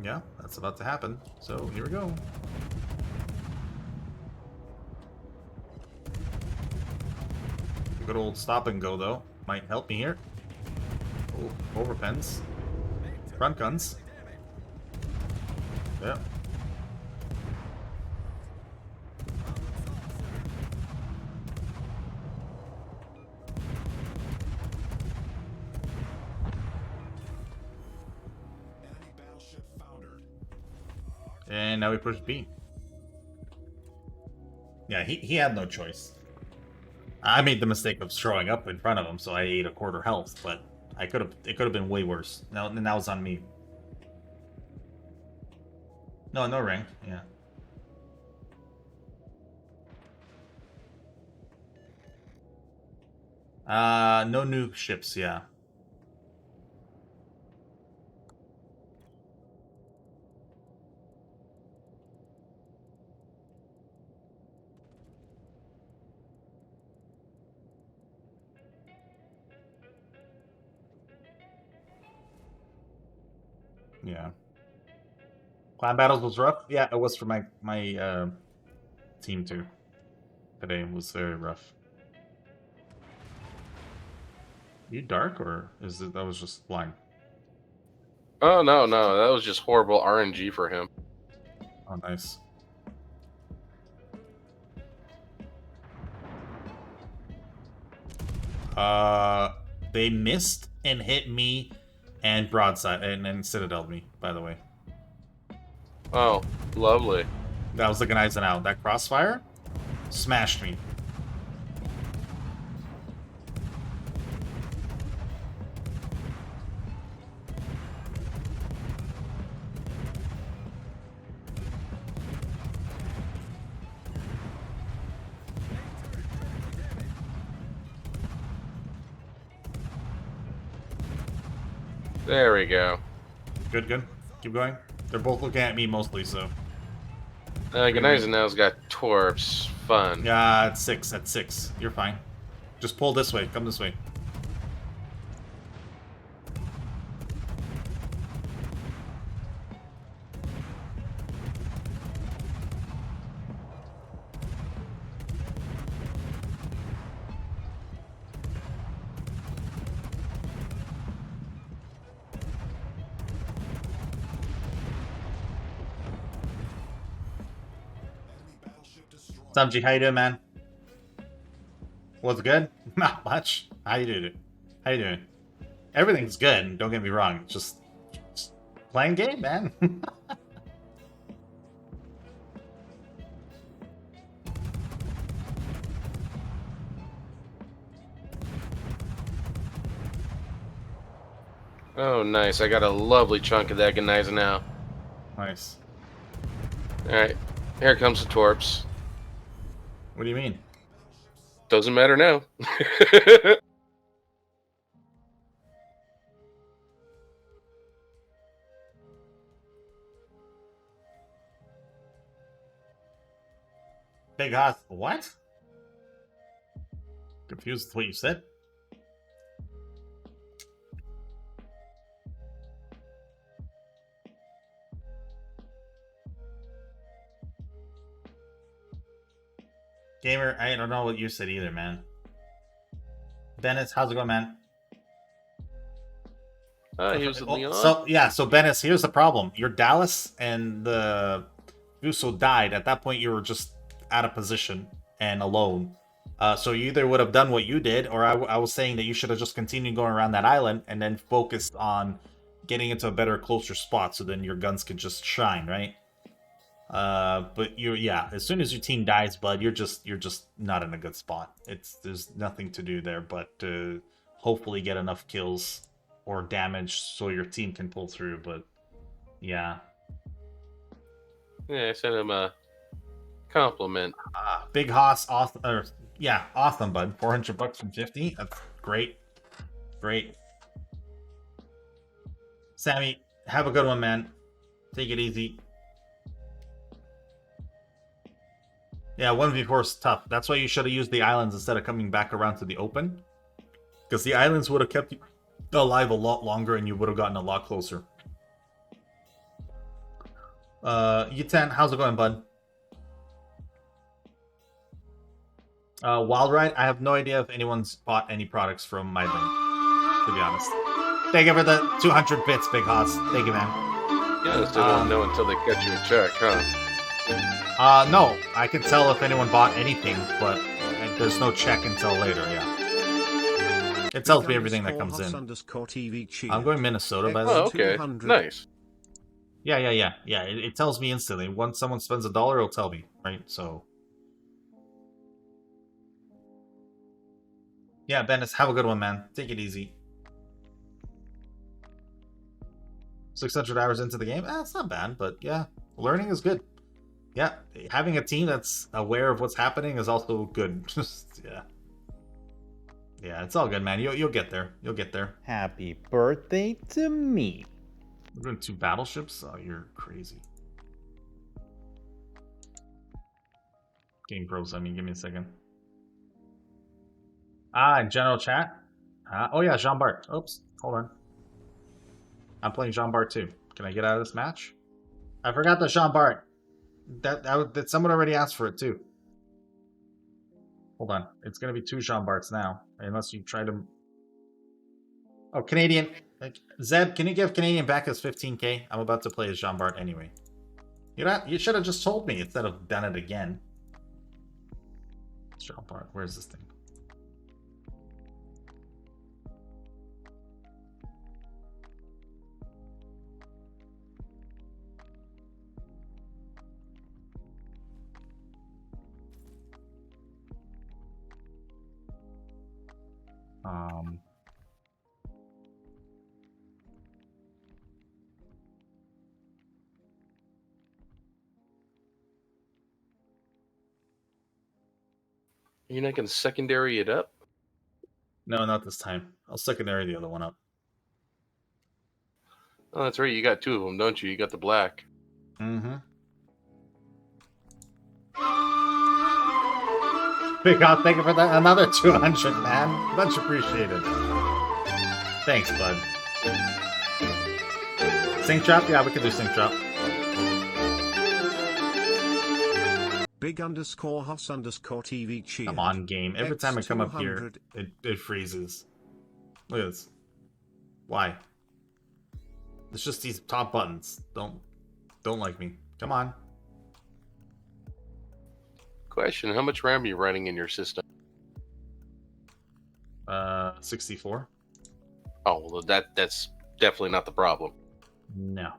Yeah, that's about to happen. So here we go. Good old stop and go, though. Might help me here. Oh, overpens. Front guns. Yeah. And now we push B. Yeah, he had no choice. I made the mistake of showing up in front of him, so I ate a quarter health, but it could have been way worse. Now it's on me. No ring. Yeah. No new ships. Yeah. Yeah. Clan battles was rough. Yeah, it was for my team too. Today was very rough. You dark or is it that was just blind? Oh no, that was just horrible RNG for him. Oh, nice. They missed and hit me and broadside and citadel me, by the way. Oh, lovely. That was looking eyes and out. That crossfire smashed me. There we go. Good. Keep going. They're both looking at me mostly, so. Gneisenau's now's got torps. Fun. Yeah, at 6. At 6. You're fine. Just pull this way. Come this way. Samji, how you doing, man? What's good? Not much. How you doing? How you doing? Everything's good. Don't get me wrong. Just playing game, man. Oh, nice. I got a lovely chunk of that Gneisenau. Nice. Alright. Here comes the torps. What do you mean? Doesn't matter now. Big Hoth. What? Confused with what you said? Gamer, I don't know what you said either, man. Dennis, how's it going, man? He was Leon. So Dennis, here's the problem. Your Dallas and the Uso died. At that point, you were just out of position and alone. So you either would have done what you did, or I was saying that you should have just continued going around that island and then focused on getting into a better, closer spot, so then your guns could just shine, right? But as soon as your team dies, bud, you're just not in a good spot. There's nothing to do there but hopefully get enough kills or damage so your team can pull through. But yeah, I sent him a compliment. Big Hoss, awesome, awesome, bud. $400 from 50. That's great. Sammy, have a good one, man. Take it easy. Yeah, 1v4 is tough. That's why you should have used the islands instead of coming back around to the open. Because the islands would have kept you alive a lot longer and you would have gotten a lot closer. Yutan, how's it going, bud? Wild Ride, I have no idea if anyone's bought any products from my link, to be honest. Thank you for the 200 bits, Big Hoss. Thank you, man. Yeah, they don't know until they get you a check, huh? No. I can tell if anyone bought anything, but there's no check until later, yeah. It tells me everything that comes in. I'm going Minnesota, by the way. Oh, okay. Nice. Yeah. It tells me instantly. Once someone spends $1, it'll tell me, right? So... Yeah, Dennis, have a good one, man. Take it easy. 600 hours into the game? It's not bad, but yeah, learning is good. Yeah, having a team that's aware of what's happening is also good. Yeah. Yeah, it's all good, man. You'll get there. You'll get there. Happy birthday to me. We're doing 2 battleships? Oh, you're crazy. Game pros, I mean, give me a second. In general chat? Oh yeah, Jean Bart. Oops, hold on. I'm playing Jean Bart too. Can I get out of this match? I forgot the Jean Bart. That someone already asked for it too. Hold on. It's gonna be 2 Jean Barts now. Unless you try to... Oh, Canadian. Zeb, can you give Canadian back his 15k? I'm about to play as Jean Bart anyway. You should have just told me instead of done it again. Jean Bart, where's this thing? You're not going to secondary it up? No, not this time. I'll secondary the other one up. Oh, that's right. You got 2 of them, don't you? You got the black. Mm-hmm. Big God, thank you for that. Another 200, man. Much appreciated. Thanks, bud. Sync drop? Yeah, we can do sync drop. Big_Hoss_TV cheered. Come on, game. Every time I come up here, it freezes. Look at this. Why? It's just these top buttons. Don't like me. Come on. Question, how much RAM are you running in your system? 64. Oh, well, that's definitely not the problem. No.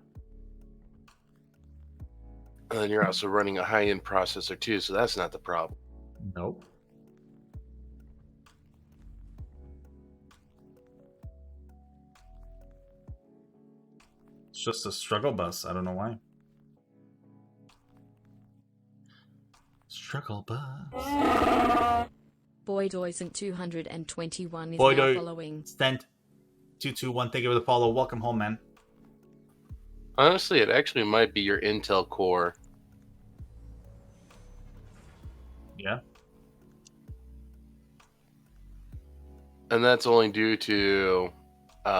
And then you're also running a high-end processor too, so that's not the problem. Nope. It's just a struggle bus. I don't know why. Struggle bus. Boydoisn't 221 is Boydoy now following. Stent 221. Thank you for the follow. Welcome home, man. Honestly, it actually might be your Intel Core. Yeah. And that's only due to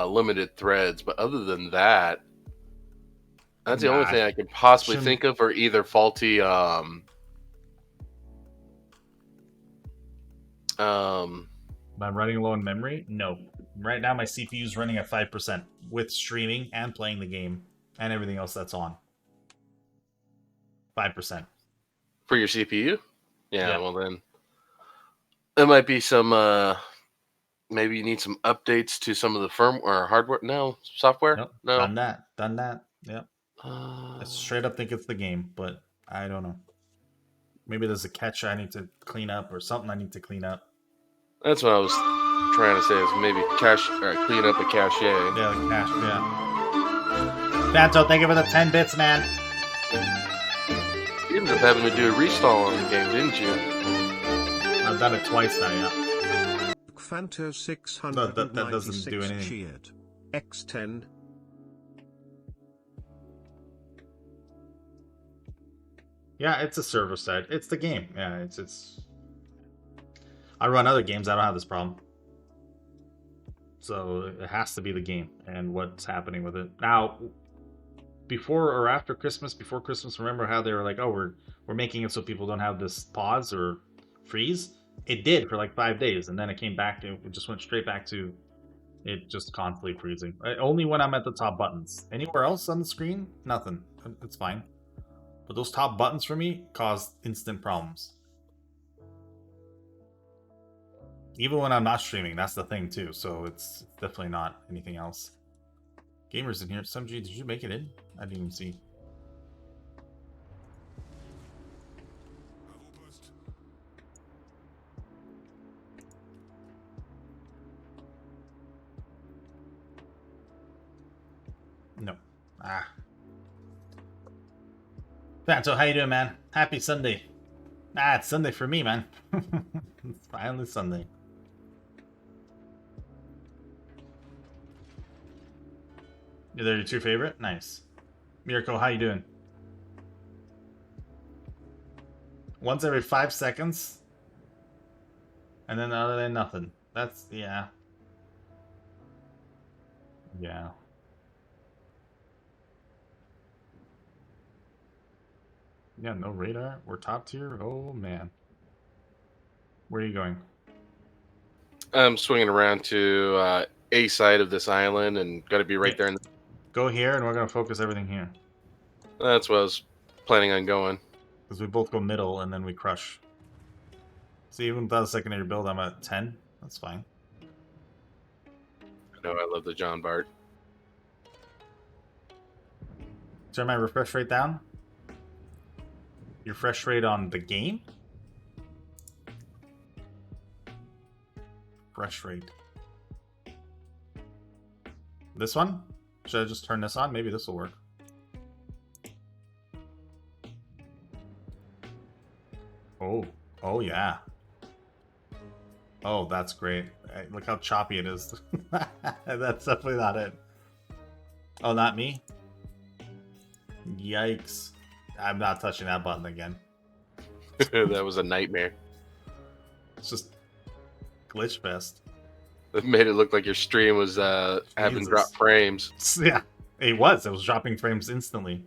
limited threads. But other than that, that's the only thing I could possibly think of, or either faulty Am I running low in memory? No. Right now my CPU is running at 5% with streaming and playing the game and everything else that's on. 5%. For your CPU? Yeah, well then there might be some maybe you need some updates to some of the firmware or hardware. No, software? Nope. No. Done that. Yep. I straight up think it's the game, but I don't know. Maybe there's a catch I need to clean up or something I need to clean up. That's what I was trying to say, is maybe clean up a cache. Yeah, the cache, yeah. Banto, thank you for the 10 bits, man. You ended up having to do a restall on the game, didn't you? I've done it twice now, yeah. Fanto 696 No, that doesn't do anything. cheered. X10. Yeah, it's a server side. It's the game. Yeah, it's. I run other games. I don't have this problem. So it has to be the game and what's happening with it now. Before or after Christmas? Before Christmas, remember how they were like, "Oh, we're making it so people don't have this pause or freeze." It did for like 5 days, and then it came back. It just went straight back to it just constantly freezing. Only when I'm at the top buttons. Anywhere else on the screen, nothing. It's fine. But those top buttons for me cause instant problems. Even when I'm not streaming, that's the thing too. So it's definitely not anything else. Gamers in here. Some G, did you make it in? I didn't even see. No. Ah. Fanto, how you doing, man? Happy Sunday. Ah, it's Sunday for me, man. It's finally Sunday. They're your two favorite? Nice. Mirko, how you doing? Once every 5 seconds. And then other than nothing. That's, yeah. Yeah. Yeah, no radar. We're top tier. Oh, man. Where are you going? I'm swinging around to A side of this island and got to be right there. In the... Go here, and we're going to focus everything here. That's what I was planning on going. Because we both go middle, and then we crush. See, even without a secondary build, I'm at 10. That's fine. I know, I love the John Bart. Turn my refresh rate down. Your refresh rate on the game? Refresh rate. This one? Should I just turn this on? Maybe this will work. Oh. Oh, yeah. Oh, that's great. Hey, look how choppy it is. That's definitely not it. Oh, not me? Yikes. I'm not touching that button again. That was a nightmare. It's just glitch fest. It made it look like your stream was having drop frames. Yeah, it was. It was dropping frames instantly.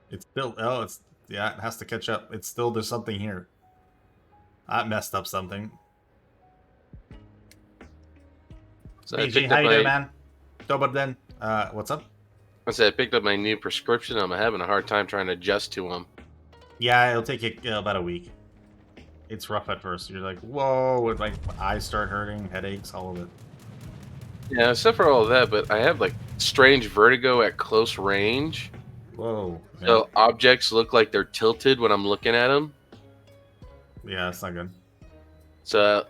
It's still... Oh, it's... Yeah, it has to catch up. It's still... There's something here. I messed up something. So BG, how you doing, man? Dobardden. What's up? I said I picked up my new prescription. I'm having a hard time trying to adjust to them. Yeah, it'll take you about a week. It's rough at first. You're like, whoa, with like eyes start hurting, headaches, all of it. Yeah, except for all of that, but I have like strange vertigo at close range. Whoa. Yeah. So objects look like they're tilted when I'm looking at them. Yeah, that's not good. So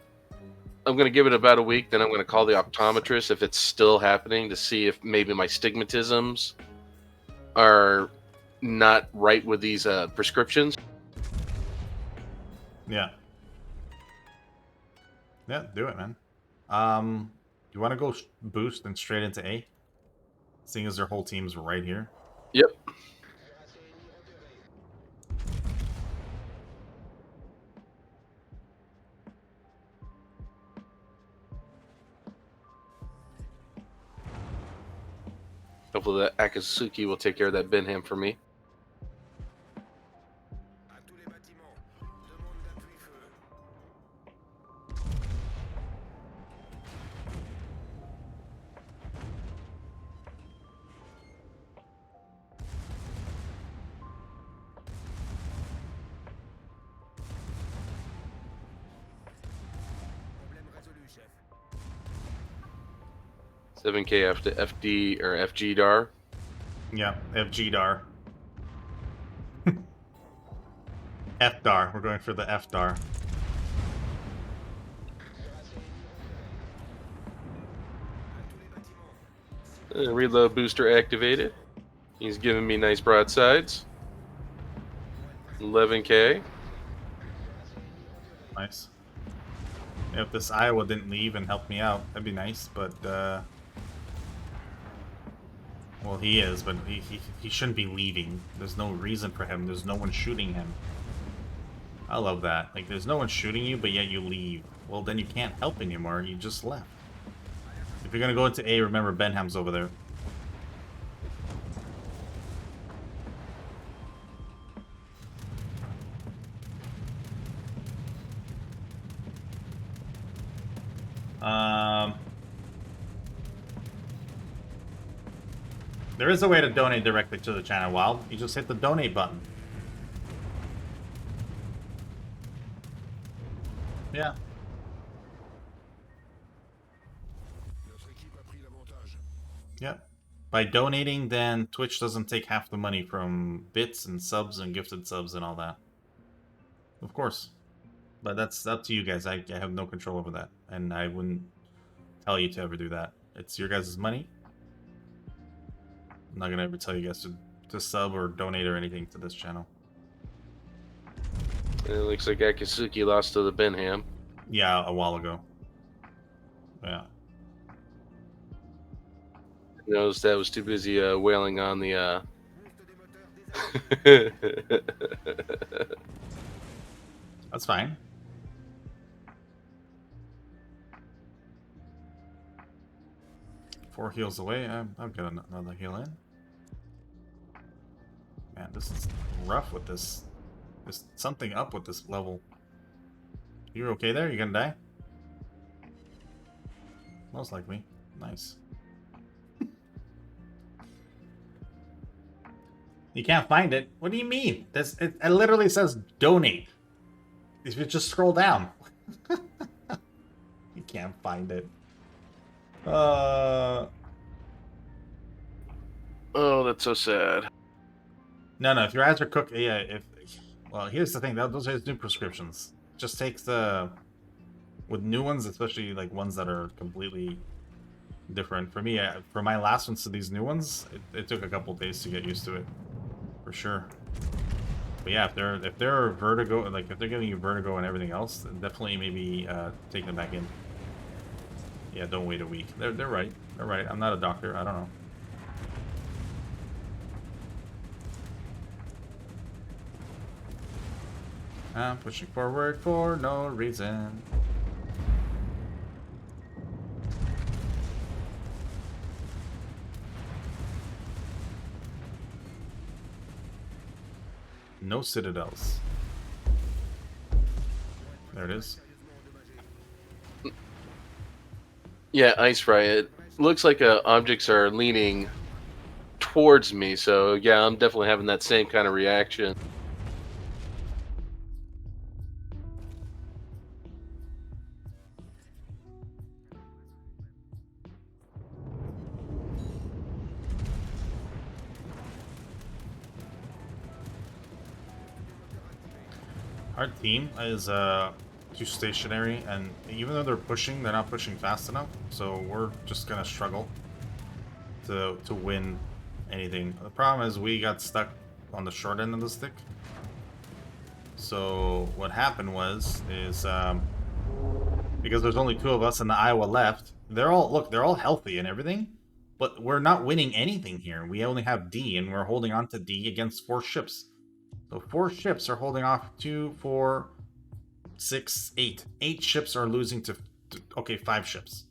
I'm going to give it about a week. Then I'm going to call the optometrist if it's still happening to see if maybe my stigmatisms are not right with these prescriptions. Yeah. Yeah, do it, man. You want to go boost and straight into A? Seeing as their whole team's right here. Yep. Hopefully that Akatsuki will take care of that Benham for me. chef. 7K after FD or FG DAR. Yeah, FG DAR. F DAR. We're going for the F DAR. Reload booster activated. He's giving me nice broadsides. 11K. Nice. If this Iowa didn't leave and help me out, that'd be nice, but well, he is, but he shouldn't be leaving. There's no reason for him. There's no one shooting him. I love that. Like, there's no one shooting you, but yet you leave. Well, then you can't help anymore. You just left. If you're gonna go into A, remember Benham's over there. There is a way to donate directly to the channel, Wild. You just hit the donate button. Yeah. Yep. By donating, then Twitch doesn't take half the money from bits and subs and gifted subs and all that. Of course. But that's up to you guys. I have no control over that. And I wouldn't tell you to ever do that. It's your guys' money. I'm not going to ever tell you guys to sub or donate or anything to this channel. It looks like Akatsuki lost to the Benham. Yeah, a while ago. Yeah. Knows that was too busy wailing on the That's fine. Four heals away. I'll get another heal in. Man, this is rough with this. There's something up with this level. You okay there? You gonna die? Most likely. Nice. You can't find it? What do you mean? It literally says donate. If you just scroll down. You can't find it. Oh, that's so sad. No, if your eyes are cooked, yeah. Well, here's the thing. Those are new prescriptions. Just takes with new ones, especially like ones that are completely different. For me, for my last ones to these new ones, it took a couple days to get used to it, for sure. But yeah, if they're vertigo, like if they're giving you vertigo and everything else, then definitely maybe take them back in. Yeah, don't wait a week. They're right. They're right. I'm not a doctor. I don't know. I'm pushing forward for no reason. No citadels. There it is. Yeah, Ice Fry. It looks like objects are leaning towards me, so yeah, I'm definitely having that same kind of reaction. Our team is too stationary, and even though they're pushing, they're not pushing fast enough. So we're just gonna struggle to win anything. The problem is we got stuck on the short end of the stick. So what happened is because there's only two of us and the Iowa left, they're all healthy and everything, but we're not winning anything here. We only have D, and we're holding on to D against 4 ships. So 4 ships are holding off 2, 4, 6, 8. 8 ships are losing to 5 ships.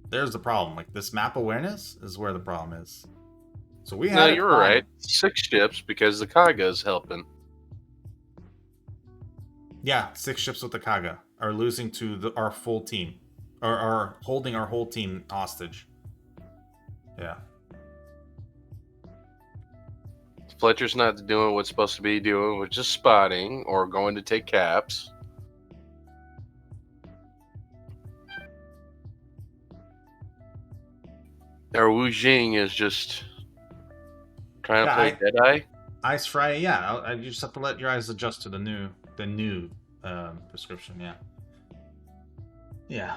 There's the problem. Like, this map awareness is where the problem is. So we have. No, you're right. 6 ships because the Kaga's helping. Yeah, 6 ships with the Kaga are losing to our full team, or are holding our whole team hostage. Yeah. Fletcher's not doing what's supposed to be doing, which is spotting or going to take caps. Our Wu Jing is just trying to play Deadeye. Ice Fry, yeah. You just have to let your eyes adjust to the new prescription. Yeah. Yeah.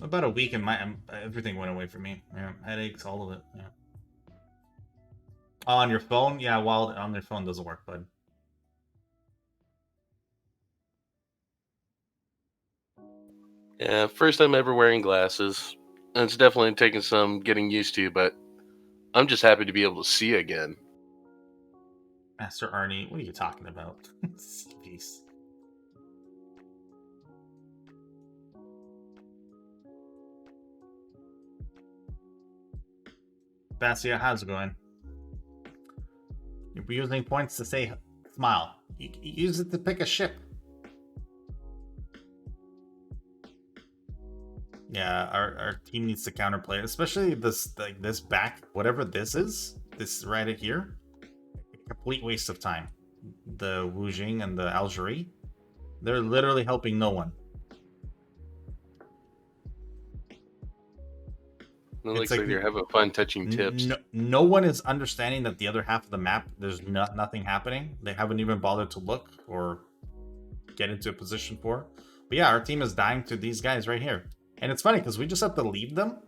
About a week and everything went away from me. Yeah, headaches, all of it. Yeah. On your phone? Yeah, Wild on your phone doesn't work, bud. Yeah, first time ever wearing glasses. And it's definitely taking some getting used to, but I'm just happy to be able to see again. Master Arnie, what are you talking about? Peace. Basia, how's it going? You're using points to say smile. You use it to pick a ship. Yeah, our team needs to counterplay, especially this this back, whatever this is, this right here. Complete waste of time. The Wu Jing and the Algerie, they're literally helping no one. It looks like they're having fun touching tips. No one is understanding that the other half of the map, there's nothing happening. They haven't even bothered to look or get into a position for. But yeah, our team is dying to these guys right here. And it's funny because we just have to leave them.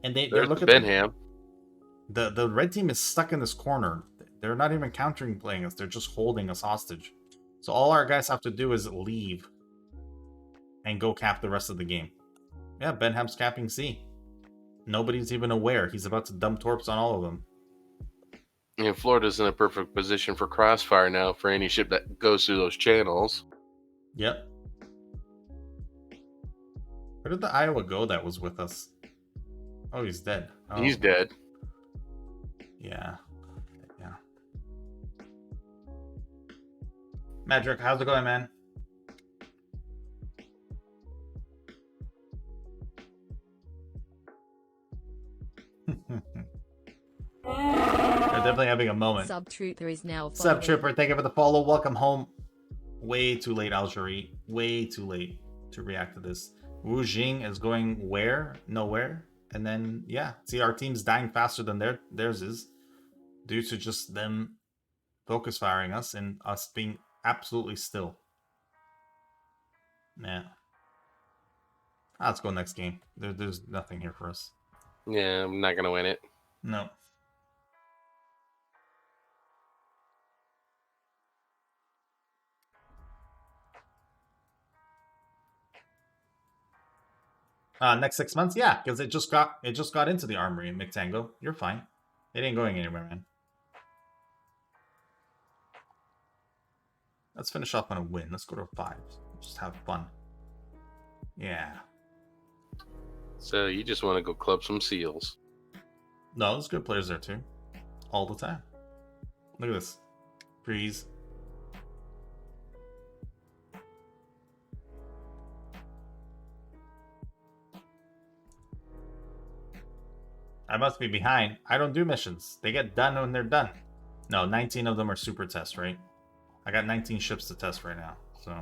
And they're looking at Benham. The red team is stuck in this corner. They're not even countering playing us. They're just holding us hostage. So all our guys have to do is leave and go cap the rest of the game. Yeah, Benham's capping C. Nobody's even aware. He's about to dump torps on all of them. And Florida's in a perfect position for crossfire now for any ship that goes through those channels. Yep. Where did the Iowa go that was with us? Oh, he's dead. Oh. He's dead. Yeah. Yeah. Madrick, how's it going, man? They're definitely having a moment. Sub Trooper is now. Sub Trooper, thank you for the follow. Welcome home. Way too late, Algerie. Way too late to react to this. Wu Jing is going where? Nowhere. And then, yeah. See, our team's dying faster than theirs is. Due to just them focus firing us and us being absolutely still. Yeah. Let's go next game. There's nothing here for us. Yeah, I'm not going to win it. No. Next 6 months, yeah, because it just got into the armory in McTango. You're fine. It ain't going anywhere, man. Let's finish off on a win. Let's go to 5. Just have fun. Yeah. So you just want to go club some seals. No, there's good players there too. All the time. Look at this. Freeze. I must be behind. I don't do missions. They get done when they're done. No, 19 of them are super tests, right? I got 19 ships to test right now, so...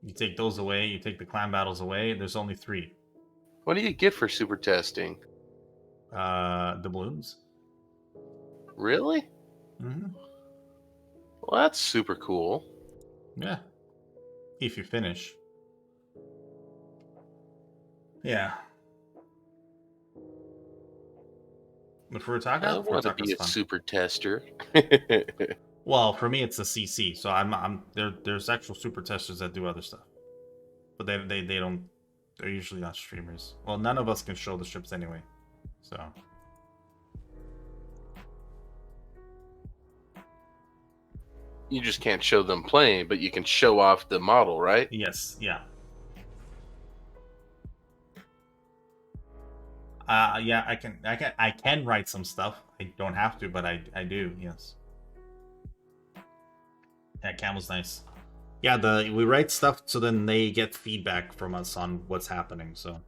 You take those away, you take the clan battles away, there's only 3. What do you get for super testing? Doubloons. Really? Mm-hmm. Well, that's super cool. Yeah. If you finish. Yeah. But for Utaka, I want to be a super tester. Well, for me, it's a CC. So there's actual super testers that do other stuff, but they don't. They're usually not streamers. Well, none of us can show the ships anyway, so. You just can't show them playing, but you can show off the model, right? Yes. Yeah. Yeah. I can write some stuff. I don't have to, but I do. Yes. Yeah, Camel's nice. Yeah, we write stuff so then they get feedback from us on what's happening. So.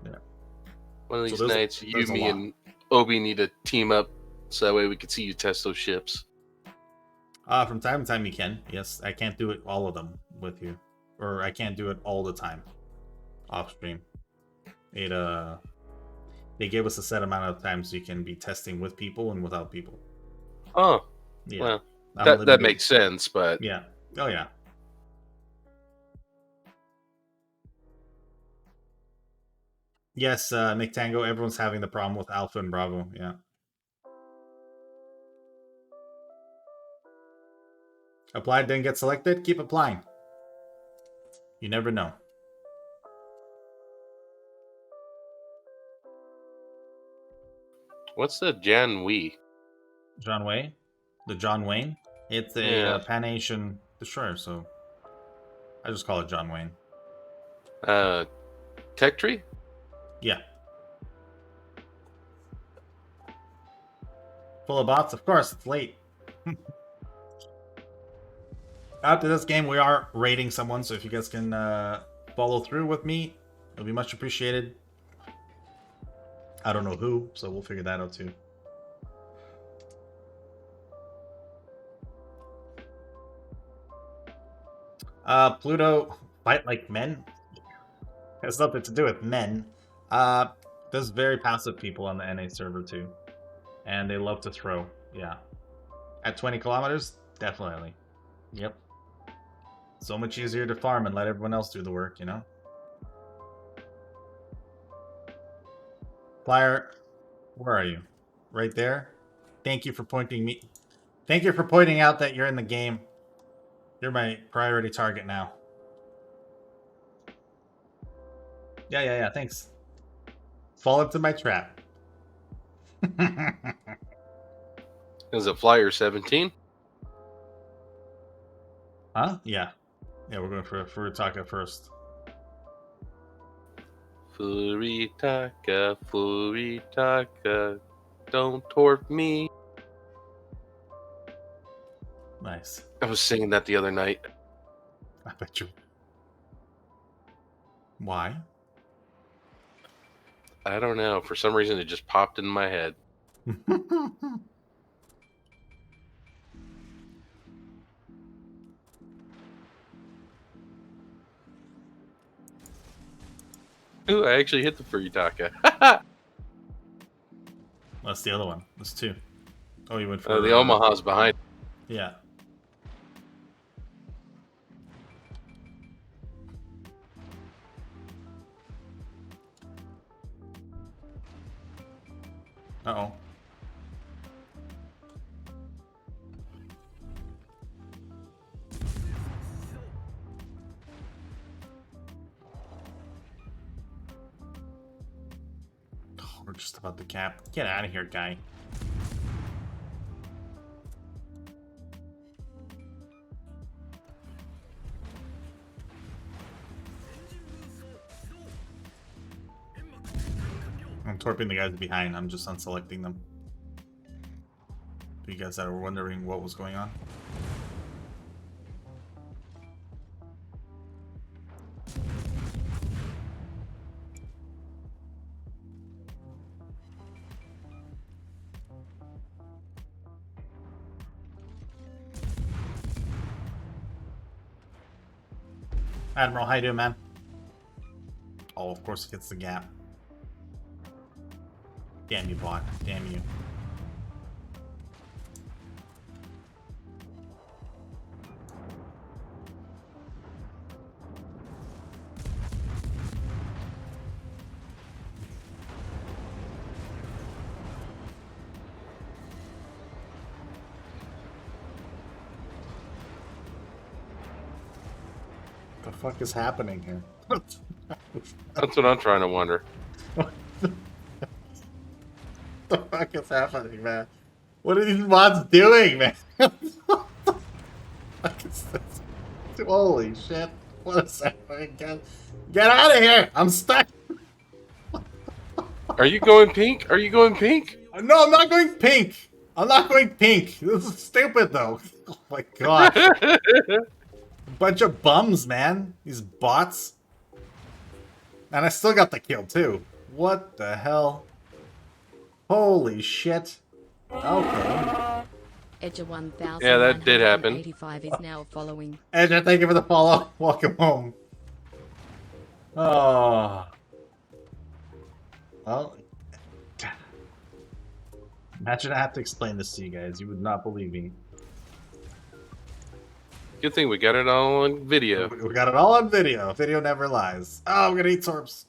Yeah. One of these nights, you, me, and Obi need to team up so that way we can see you test those ships. From time to time you can. Yes, I can't do it all of them with you, or I can't do it all the time off stream. They gave us a set amount of times you can be testing with people and without people. Oh, yeah. Well, that makes sense, but yeah. Oh yeah. Yes, McTango, everyone's having the problem with Alpha and Bravo, yeah. Applied, didn't get selected? Keep applying. You never know. What's the Jan Wee? John Wayne? The John Wayne? It's a Pan-Asian destroyer, so I just call it John Wayne. Tech Tree? Yeah. Full of bots? Of course, it's late. After this game, we are raiding someone, so if you guys can follow through with me, it'll be much appreciated. I don't know who, so we'll figure that out too. Pluto, fight like men? Has nothing to do with men. There's very passive people on the NA server too. And they love to throw, yeah. At 20 kilometers? Definitely. Yep. So much easier to farm and let everyone else do the work, you know? Flyer, where are you? Right there? Thank you for pointing me. Thank you for pointing out that you're in the game. You're my priority target now. Yeah, thanks. Fall into my trap. Is it Flyer 17? Huh? Yeah. Yeah, we're going for Furitaka first. Furitaka, Furitaka, don't torp me. Nice. I was singing that the other night. I bet you. Why? I don't know. For some reason, it just popped in my head. Ooh, I actually hit the Furitaka. That's the other one. That's two. Oh, you went for the Omaha's behind. Yeah. Uh-oh. Oh, we're just about to cap. Get out of here, guy. I'm torping the guys behind. I'm just unselecting them. For you guys that were wondering what was going on. Admiral, how you doing, man? Oh, of course it gets the gap. Damn you, bot. Damn you. The fuck is happening here? That's what I'm trying to wonder. What the fuck is happening, man? What are these mods doing, man? What the fuck is this? Holy shit. What is happening? Get out of here! I'm stuck! Are you going pink? Are you going pink? No, I'm not going pink! I'm not going pink! This is stupid, though. Oh my god. Bunch of bums, man. These bots. And I still got the kill, too. What the hell? Holy shit. Okay. Edger 1000. Yeah, that did happen. 85 is now following. Edger, thank you for the follow. Welcome home. Oh. Well. Imagine I have to explain this to you guys. You would not believe me. Good thing we got it all on video. We got it all on video. Video never lies. Oh, I'm gonna eat torps.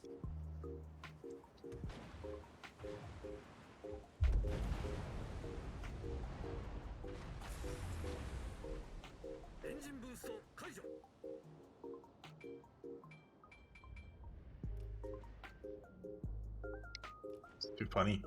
It's too funny.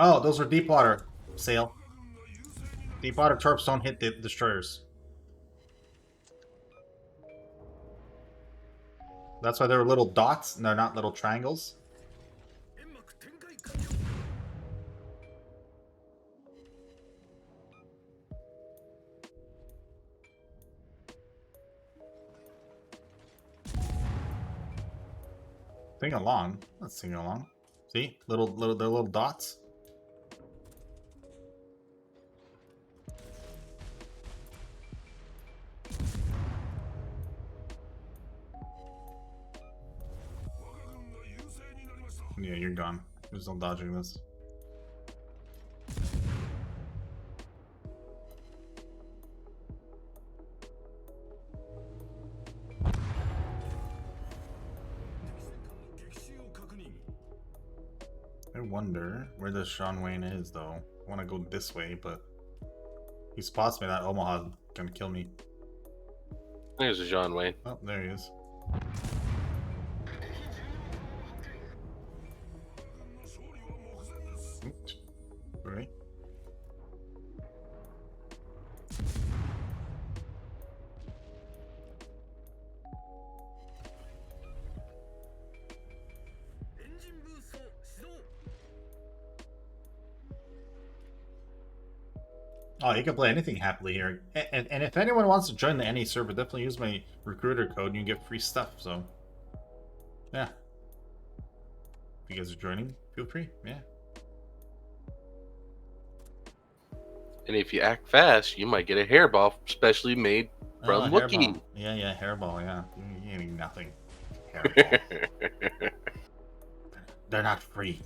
Oh, those were deep water sail. Deep water torps don't hit the destroyers. That's why they're little dots and they're not little triangles. Sing along. Let's sing along. See? They're little dots. Yeah, you're gone. There's no dodging this. I wonder where this Sean Wayne is, though. I want to go this way, but he spots me. That Omaha gonna kill me. There's a John Wayne. Oh, there he is. Oops. Right. Oh, you can play anything happily here. And if anyone wants to join the NA server, definitely use my recruiter code and you get free stuff, so... Yeah. If you guys are joining, feel free, yeah. And if you act fast, you might get a hairball specially made from Wookie. Hairball. Yeah, hairball, yeah. You ain't nothing. Hairball. They're not free.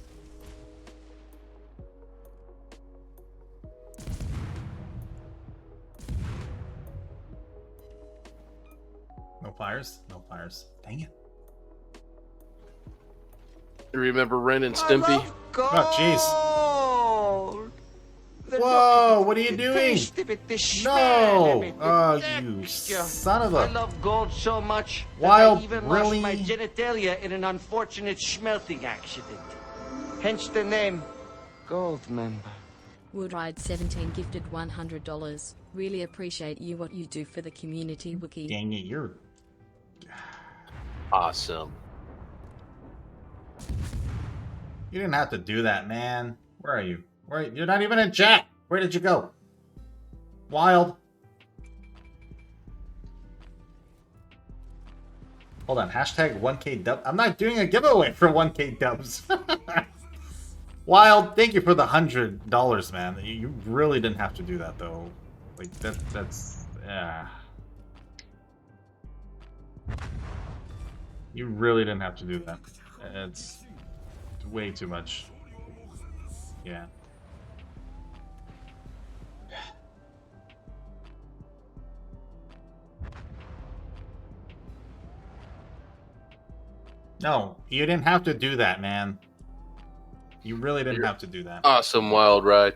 No fires? No fires. Dang it. Remember Ren and Stimpy? Oh, jeez. Whoa, what are you doing? No! Oh, you son of a... I love gold so much Wild, that I even really? lost my genitalia in an unfortunate smelting accident. Hence the name Gold Member. Woodride 17 gifted $100. Really appreciate you what you do for the community, Wookie. Dang it, you're... Awesome. You didn't have to do that, man. Where are you? You're not even in chat. Where did you go? Wild. Hold on. Hashtag 1K dub. I'm not doing a giveaway for 1K dubs. Wild, thank you for the $100, man. You really didn't have to do that, though. Like, that's... Yeah. You really didn't have to do that. It's way too much. Yeah. No, you didn't have to do that, man. You really didn't have to do that. Awesome Wild Ride.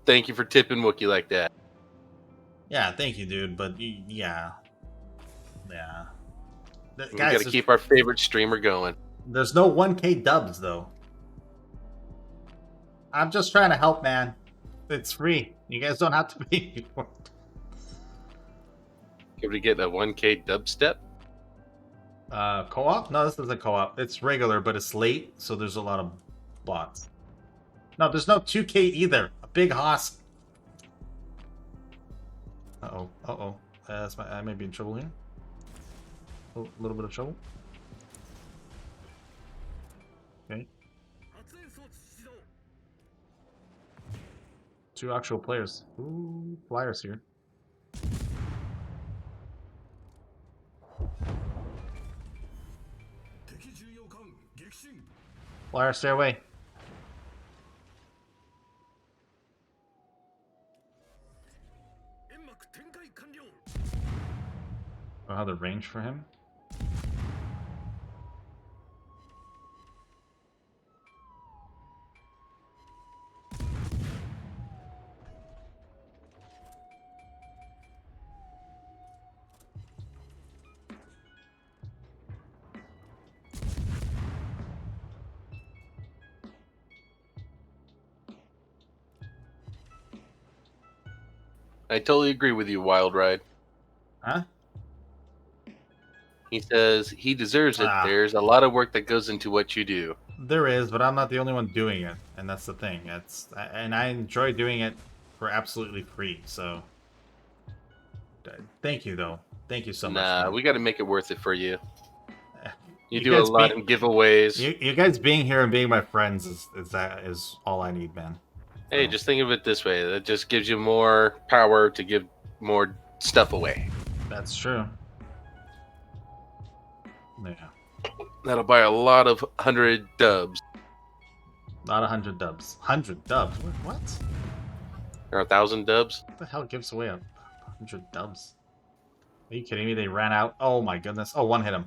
Thank you for tipping Wookie like that. Yeah, thank you, dude. But yeah. We gotta keep our favorite streamer going. There's no 1K dubs, though. I'm just trying to help, man. It's free. You guys don't have to pay for it. Can we get a 1K dubstep? Co-op? No, this isn't co-op. It's regular, but it's late, so there's a lot of bots. No, there's no 2K either. A big hoss. Uh-oh. I may be in trouble here. Oh, a little bit of trouble. Okay. 2 actual players. Ooh, flyers here. Flyer, stay away. Oh, how the range for him? I totally agree with you, Wild Ride. Huh? He says he deserves it. Ah. There's a lot of work that goes into what you do. There is, but I'm not the only one doing it, and that's the thing. And I enjoy doing it for absolutely free. So, thank you though. Thank you so much. Nah, man. we got to make it worth it for you. You do guys a lot in giveaways. You guys being here and being my friends is all I need, man. Hey, just think of it this way. That just gives you more power to give more stuff away. That's true. Yeah. That'll buy a lot of 100 dubs. Not 100 dubs. 100 dubs? What? Or 1,000 dubs? What the hell gives away 100 dubs? Are you kidding me? They ran out. Oh my goodness. Oh, one hit him.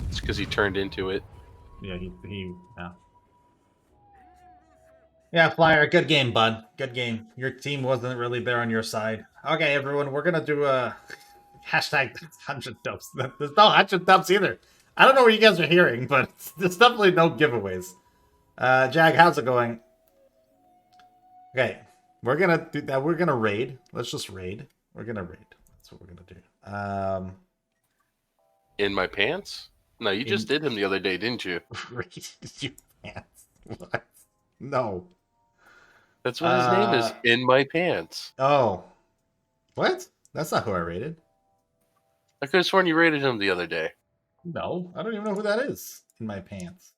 It's because he turned into it. Yeah, he yeah. Yeah, Flyer, good game, bud. Good game. Your team wasn't really there on your side. Okay, everyone, we're gonna do a hashtag 100 dubs. There's no 100 dubs either. I don't know what you guys are hearing, but there's definitely no giveaways. Jag, how's it going? Okay, we're gonna do that. We're gonna raid. Let's just raid. We're gonna raid. That's what we're gonna do. In my pants? No, you just did him the other day, didn't you? Raid your pants? What? No. That's what his name is. In my pants. Oh. What? That's not who I rated. I could have sworn you rated him the other day. No, I don't even know who that is. In my pants.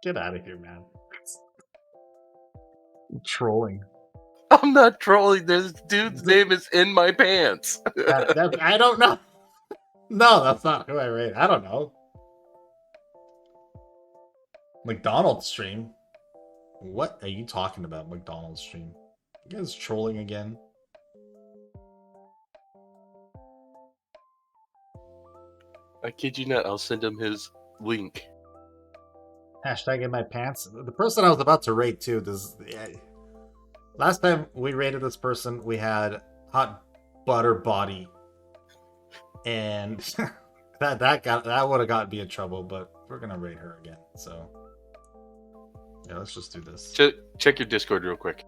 Get out of here, man. I'm trolling. I'm not trolling. This dude's name is In My Pants. I don't know. No, that's not who I rated. I don't know. McDonald's stream? What are you talking about, McDonald's stream? You guys trolling again? I kid you not. I'll send him his link. Hashtag in my pants. The person I was about to rate too. Last time we rated this person, we had hot butter body, and that would have gotten me in trouble. But we're gonna rate her again. So yeah, let's just do this. Check your Discord real quick.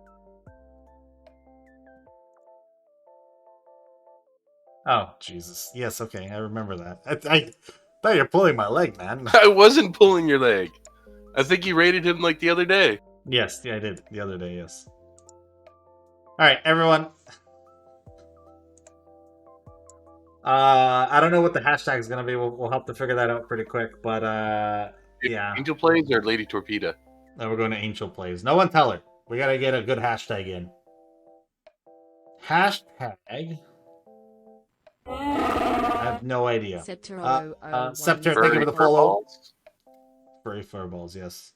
Oh Jesus! Yes, okay, I remember that. I thought you're pulling my leg, man. I wasn't pulling your leg. I think you rated him like the other day. Yes, yeah, I did the other day. Yes. All right, everyone. I don't know what the hashtag is gonna be. We'll have to figure that out pretty quick. But yeah. Angel Plays or Lady Torpedo? Now we're going to Angel Plays. No one tell her. We gotta get a good hashtag in. Hashtag. I have no idea. Scepter, thank you for the follow. Furry furballs, yes.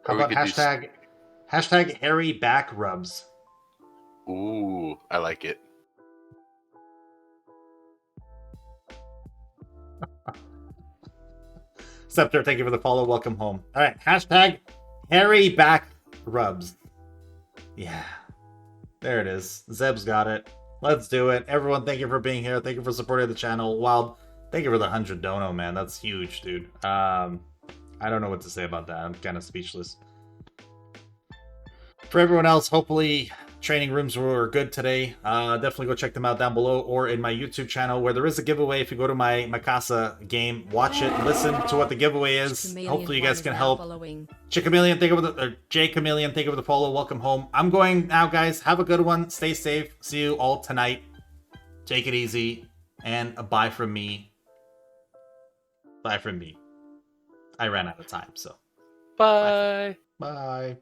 How about hashtag hairy back rubs? Ooh, I like it. Scepter, thank you for the follow. Welcome home. All right, hashtag hairy back rubs. Yeah, there it is. Zeb's got it. Let's do it. Everyone, thank you for being here. Thank you for supporting the channel. Wild, thank you for the 100 dono, man. That's huge, dude. I don't know what to say about that. I'm kind of speechless. For everyone else, hopefully training rooms were good today. Definitely go check them out down below or in my YouTube channel where there is a giveaway. If you go to my Casa game, watch it, listen to what the giveaway is. Hopefully you guys can help. Chickameleon, thank you for the J Chameleon, thank you for the follow. Welcome home. I'm going now, guys. Have a good one. Stay safe. See you all tonight. Take it easy. And a bye from me. Bye from me. I ran out of time, so. Bye. Bye.